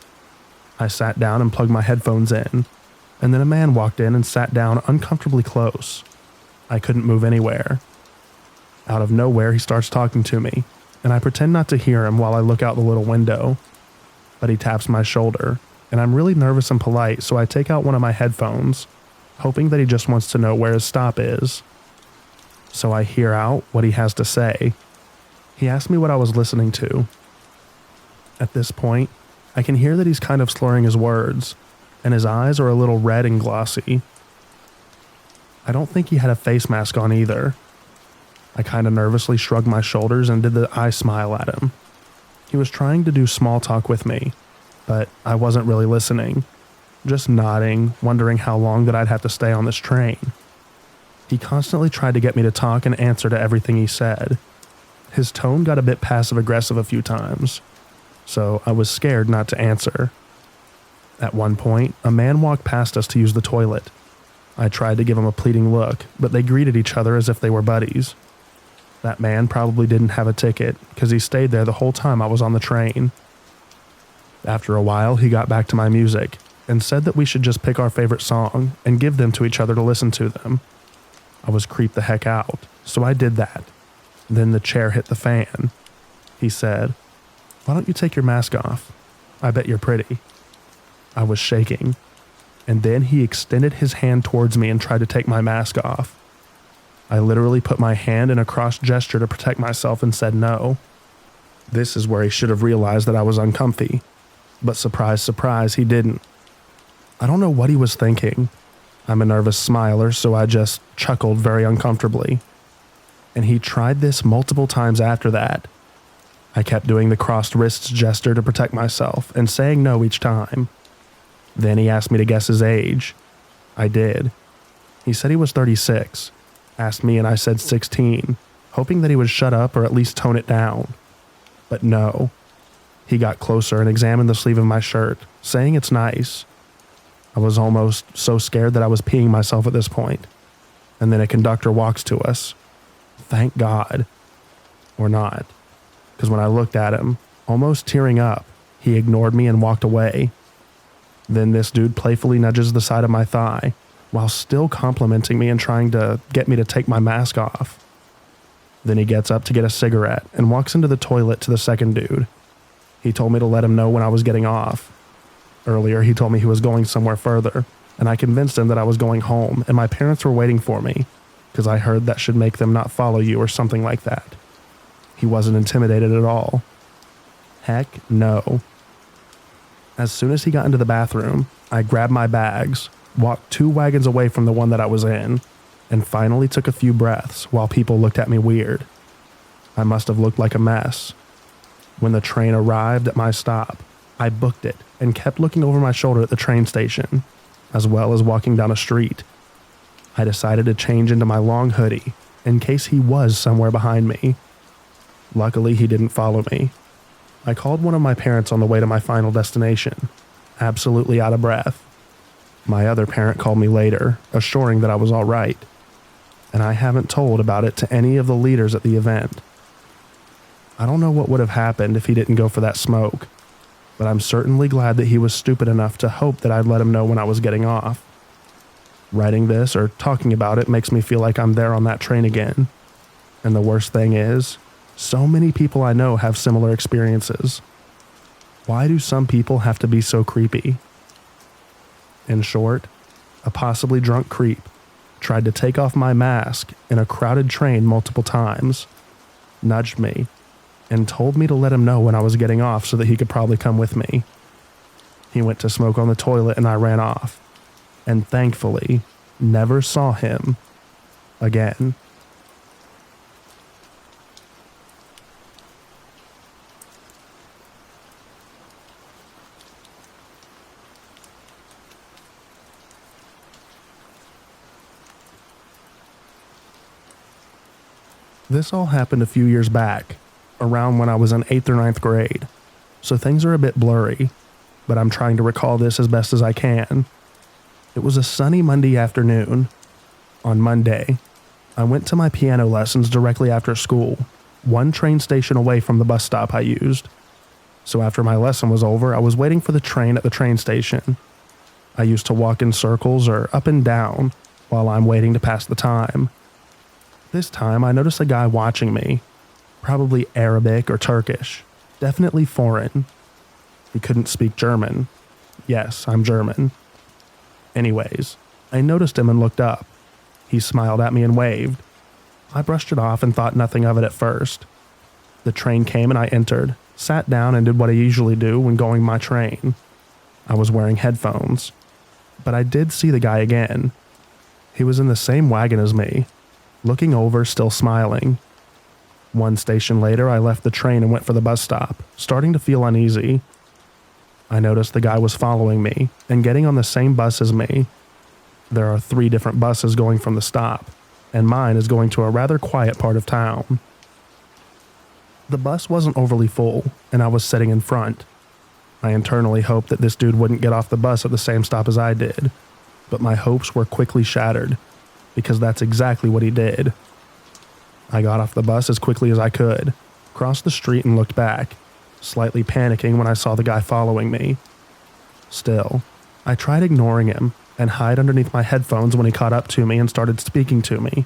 I sat down and plugged my headphones in, and then a man walked in and sat down uncomfortably close. I couldn't move anywhere. Out of nowhere, he starts talking to me, and I pretend not to hear him while I look out the little window. But he taps my shoulder, and I'm really nervous and polite, so I take out one of my headphones, hoping that he just wants to know where his stop is. So I hear out what he has to say. He asked me what I was listening to. At this point, I can hear that he's kind of slurring his words, and his eyes are a little red and glossy. I don't think he had a face mask on either. I kind of nervously shrugged my shoulders and did the eye smile at him. He was trying to do small talk with me, but I wasn't really listening, just nodding, wondering how long that I'd have to stay on this train. He constantly tried to get me to talk and answer to everything he said. His tone got a bit passive-aggressive a few times, so I was scared not to answer. At one point, a man walked past us to use the toilet. I tried to give him a pleading look, but they greeted each other as if they were buddies. That man probably didn't have a ticket because he stayed there the whole time I was on the train. After a while, he got back to my music and said that we should just pick our favorite song and give them to each other to listen to them. I was creeped the heck out, so I did that. Then the chair hit the fan. He said, "Why don't you take your mask off? I bet you're pretty." I was shaking, and then he extended his hand towards me and tried to take my mask off. I literally put my hand in a cross gesture to protect myself and said no. This is where he should have realized that I was uncomfy, but surprise, surprise, he didn't. I don't know what he was thinking. I'm a nervous smiler, so I just chuckled very uncomfortably. And he tried this multiple times after that. I kept doing the crossed wrists gesture to protect myself and saying no each time. Then he asked me to guess his age. I did. He said he was 36, asked me and I said 16, hoping that he would shut up or at least tone it down. But no. He got closer and examined the sleeve of my shirt, saying it's nice. I was almost so scared that I was peeing myself at this point. And then a conductor walks to us. Thank God. Or not. Because when I looked at him, almost tearing up, he ignored me and walked away. Then this dude playfully nudges the side of my thigh, while still complimenting me and trying to get me to take my mask off. Then he gets up to get a cigarette and walks into the toilet to the second dude. He told me to let him know when I was getting off. Earlier, he told me he was going somewhere further, and I convinced him that I was going home and my parents were waiting for me, because I heard that should make them not follow you or something like that. He wasn't intimidated at all. Heck no. As soon as he got into the bathroom, I grabbed my bags, walked 2 wagons away from the one that I was in, and finally took a few breaths while people looked at me weird. I must have looked like a mess. When the train arrived at my stop, I booked it and kept looking over my shoulder at the train station, as well as walking down a street. I decided to change into my long hoodie in case he was somewhere behind me. Luckily, he didn't follow me. I called one of my parents on the way to my final destination, absolutely out of breath. My other parent called me later, assuring that I was all right, and I haven't told about it to any of the leaders at the event. I don't know what would have happened if he didn't go for that smoke, but I'm certainly glad that he was stupid enough to hope that I'd let him know when I was getting off. Writing this or talking about it makes me feel like I'm there on that train again. And the worst thing is, so many people I know have similar experiences. Why do some people have to be so creepy? In short, a possibly drunk creep tried to take off my mask in a crowded train multiple times, nudged me, and told me to let him know when I was getting off so that he could probably come with me. He went to smoke on the toilet and I ran off, and thankfully never saw him again. This all happened a few years back, around when I was in 8th or 9th grade, so things are a bit blurry, but I'm trying to recall this as best as I can. It was a sunny Monday afternoon. On Monday, I went to my piano lessons directly after school, one train station away from the bus stop I used. So after my lesson was over, I was waiting for the train at the train station. I used to walk in circles or up and down while I'm waiting to pass the time. This time, I noticed a guy watching me, probably Arabic or Turkish, definitely foreign. He couldn't speak German. Yes, I'm German. Anyways, I noticed him and looked up. He smiled at me and waved. I brushed it off and thought nothing of it at first. The train came and I entered, sat down and did what I usually do when going my train. I was wearing headphones. But I did see the guy again. He was in the same wagon as me, looking over, still smiling. One station later, I left the train and went for the bus stop, starting to feel uneasy. I noticed the guy was following me and getting on the same bus as me. There are 3 different buses going from the stop, and mine is going to a rather quiet part of town. The bus wasn't overly full, and I was sitting in front. I internally hoped that this dude wouldn't get off the bus at the same stop as I did, but my hopes were quickly shattered, because that's exactly what he did. I got off the bus as quickly as I could, crossed the street and looked back, slightly panicking when I saw the guy following me. Still, I tried ignoring him and hide underneath my headphones when he caught up to me and started speaking to me.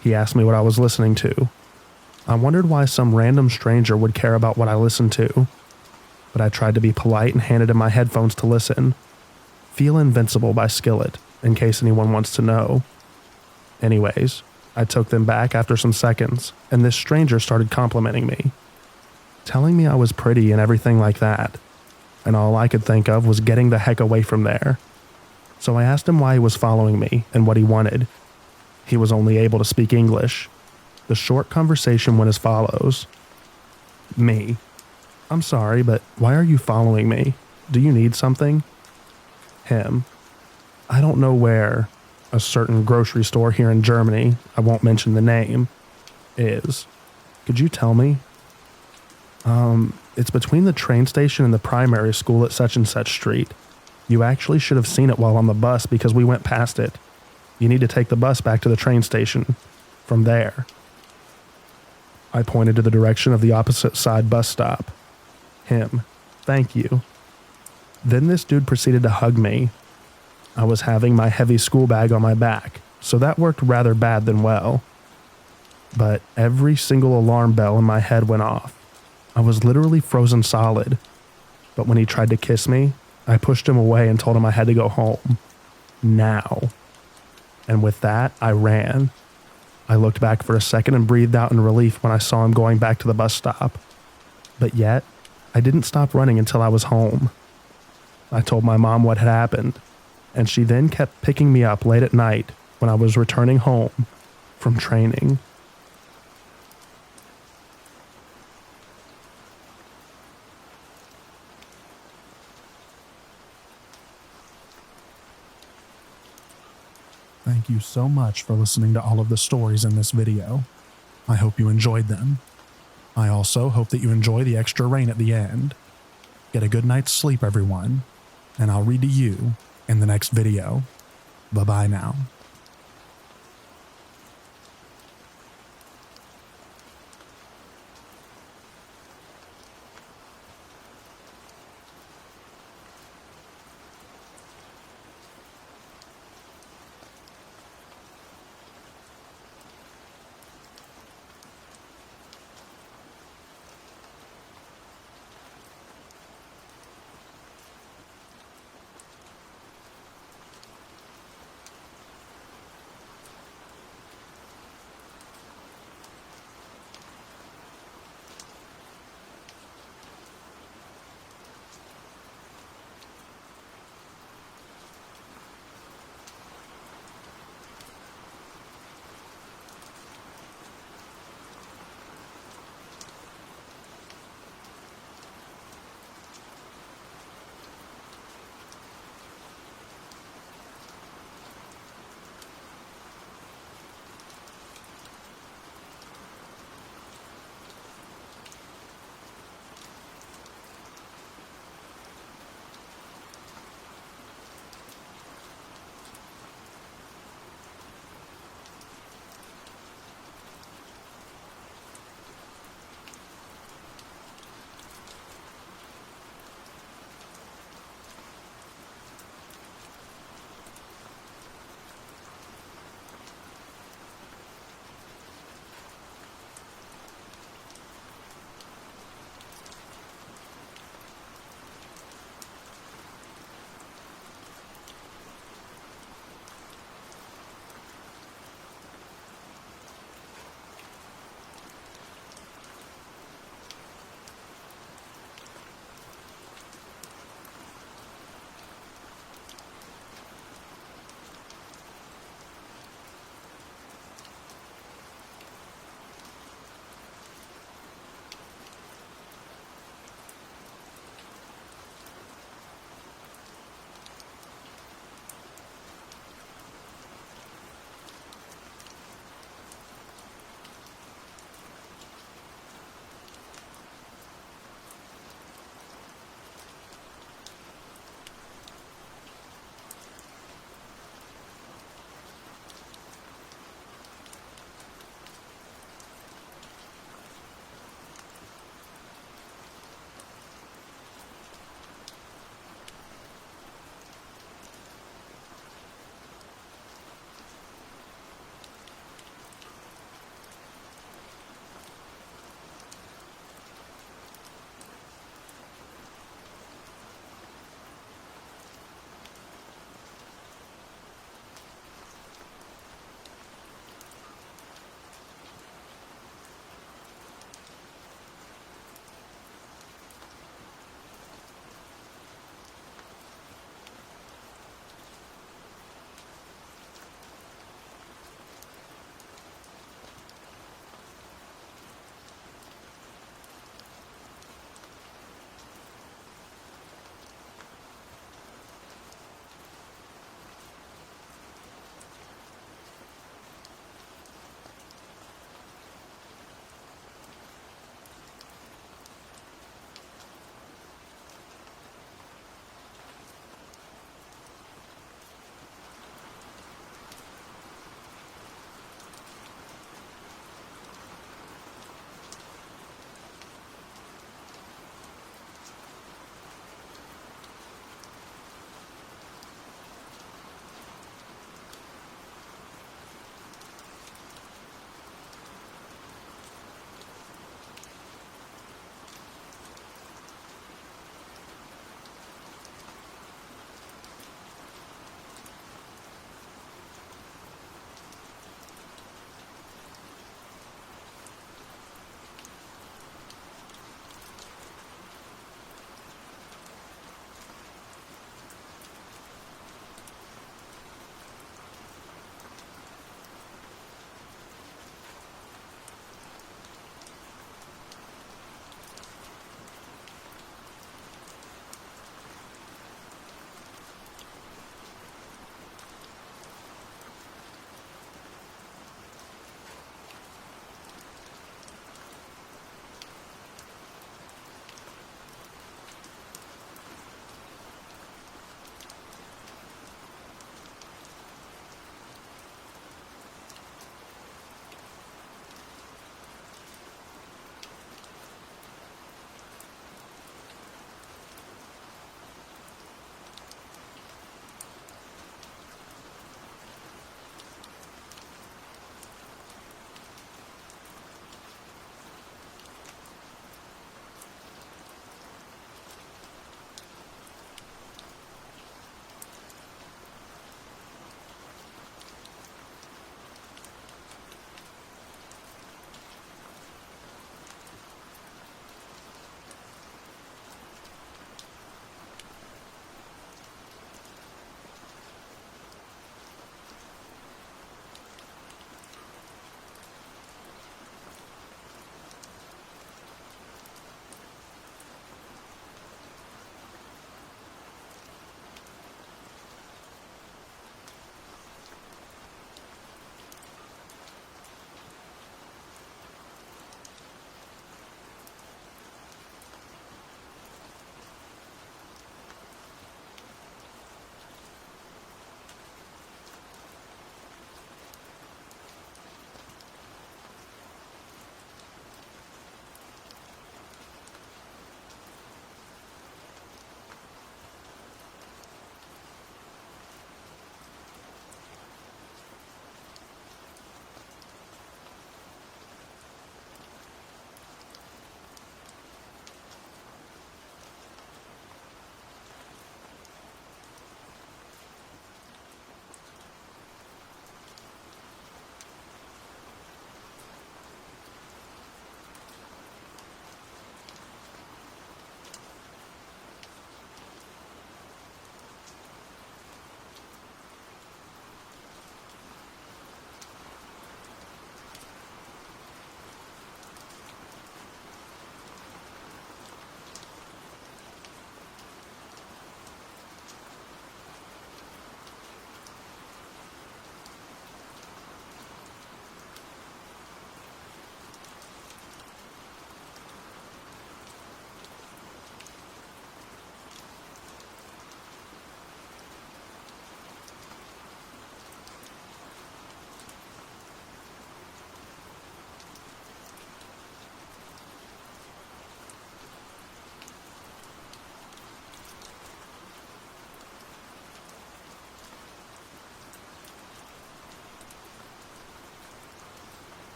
He asked me what I was listening to. I wondered why some random stranger would care about what I listened to, but I tried to be polite and handed him my headphones to listen. Feel Invincible by Skillet, in case anyone wants to know. Anyways, I took them back after some seconds, and this stranger started complimenting me, telling me I was pretty and everything like that, and all I could think of was getting the heck away from there. So I asked him why he was following me and what he wanted. He was only able to speak English. The short conversation went as follows. Me: I'm sorry, but why are you following me? Do you need something? Him: I don't know where a certain grocery store here in Germany, I won't mention the name, is. Could you tell me? It's between the train station and the primary school at such and such street. You actually should have seen it while on the bus because we went past it. You need to take the bus back to the train station. From there. I pointed to the direction of the opposite side bus stop. Him: thank you. Then this dude proceeded to hug me. I was having my heavy school bag on my back, so that worked rather bad than well. But every single alarm bell in my head went off. I was literally frozen solid. But when he tried to kiss me, I pushed him away and told him I had to go home. Now. And with that, I ran. I looked back for a second and breathed out in relief when I saw him going back to the bus stop. But yet, I didn't stop running until I was home. I told my mom what had happened, and she then kept picking me up late at night when I was returning home from training. Thank you so much for listening to all of the stories in this video. I hope you enjoyed them. I also hope that you enjoy the extra rain at the end. Get a good night's sleep, everyone, and I'll read to you in the next video. Bye-bye now.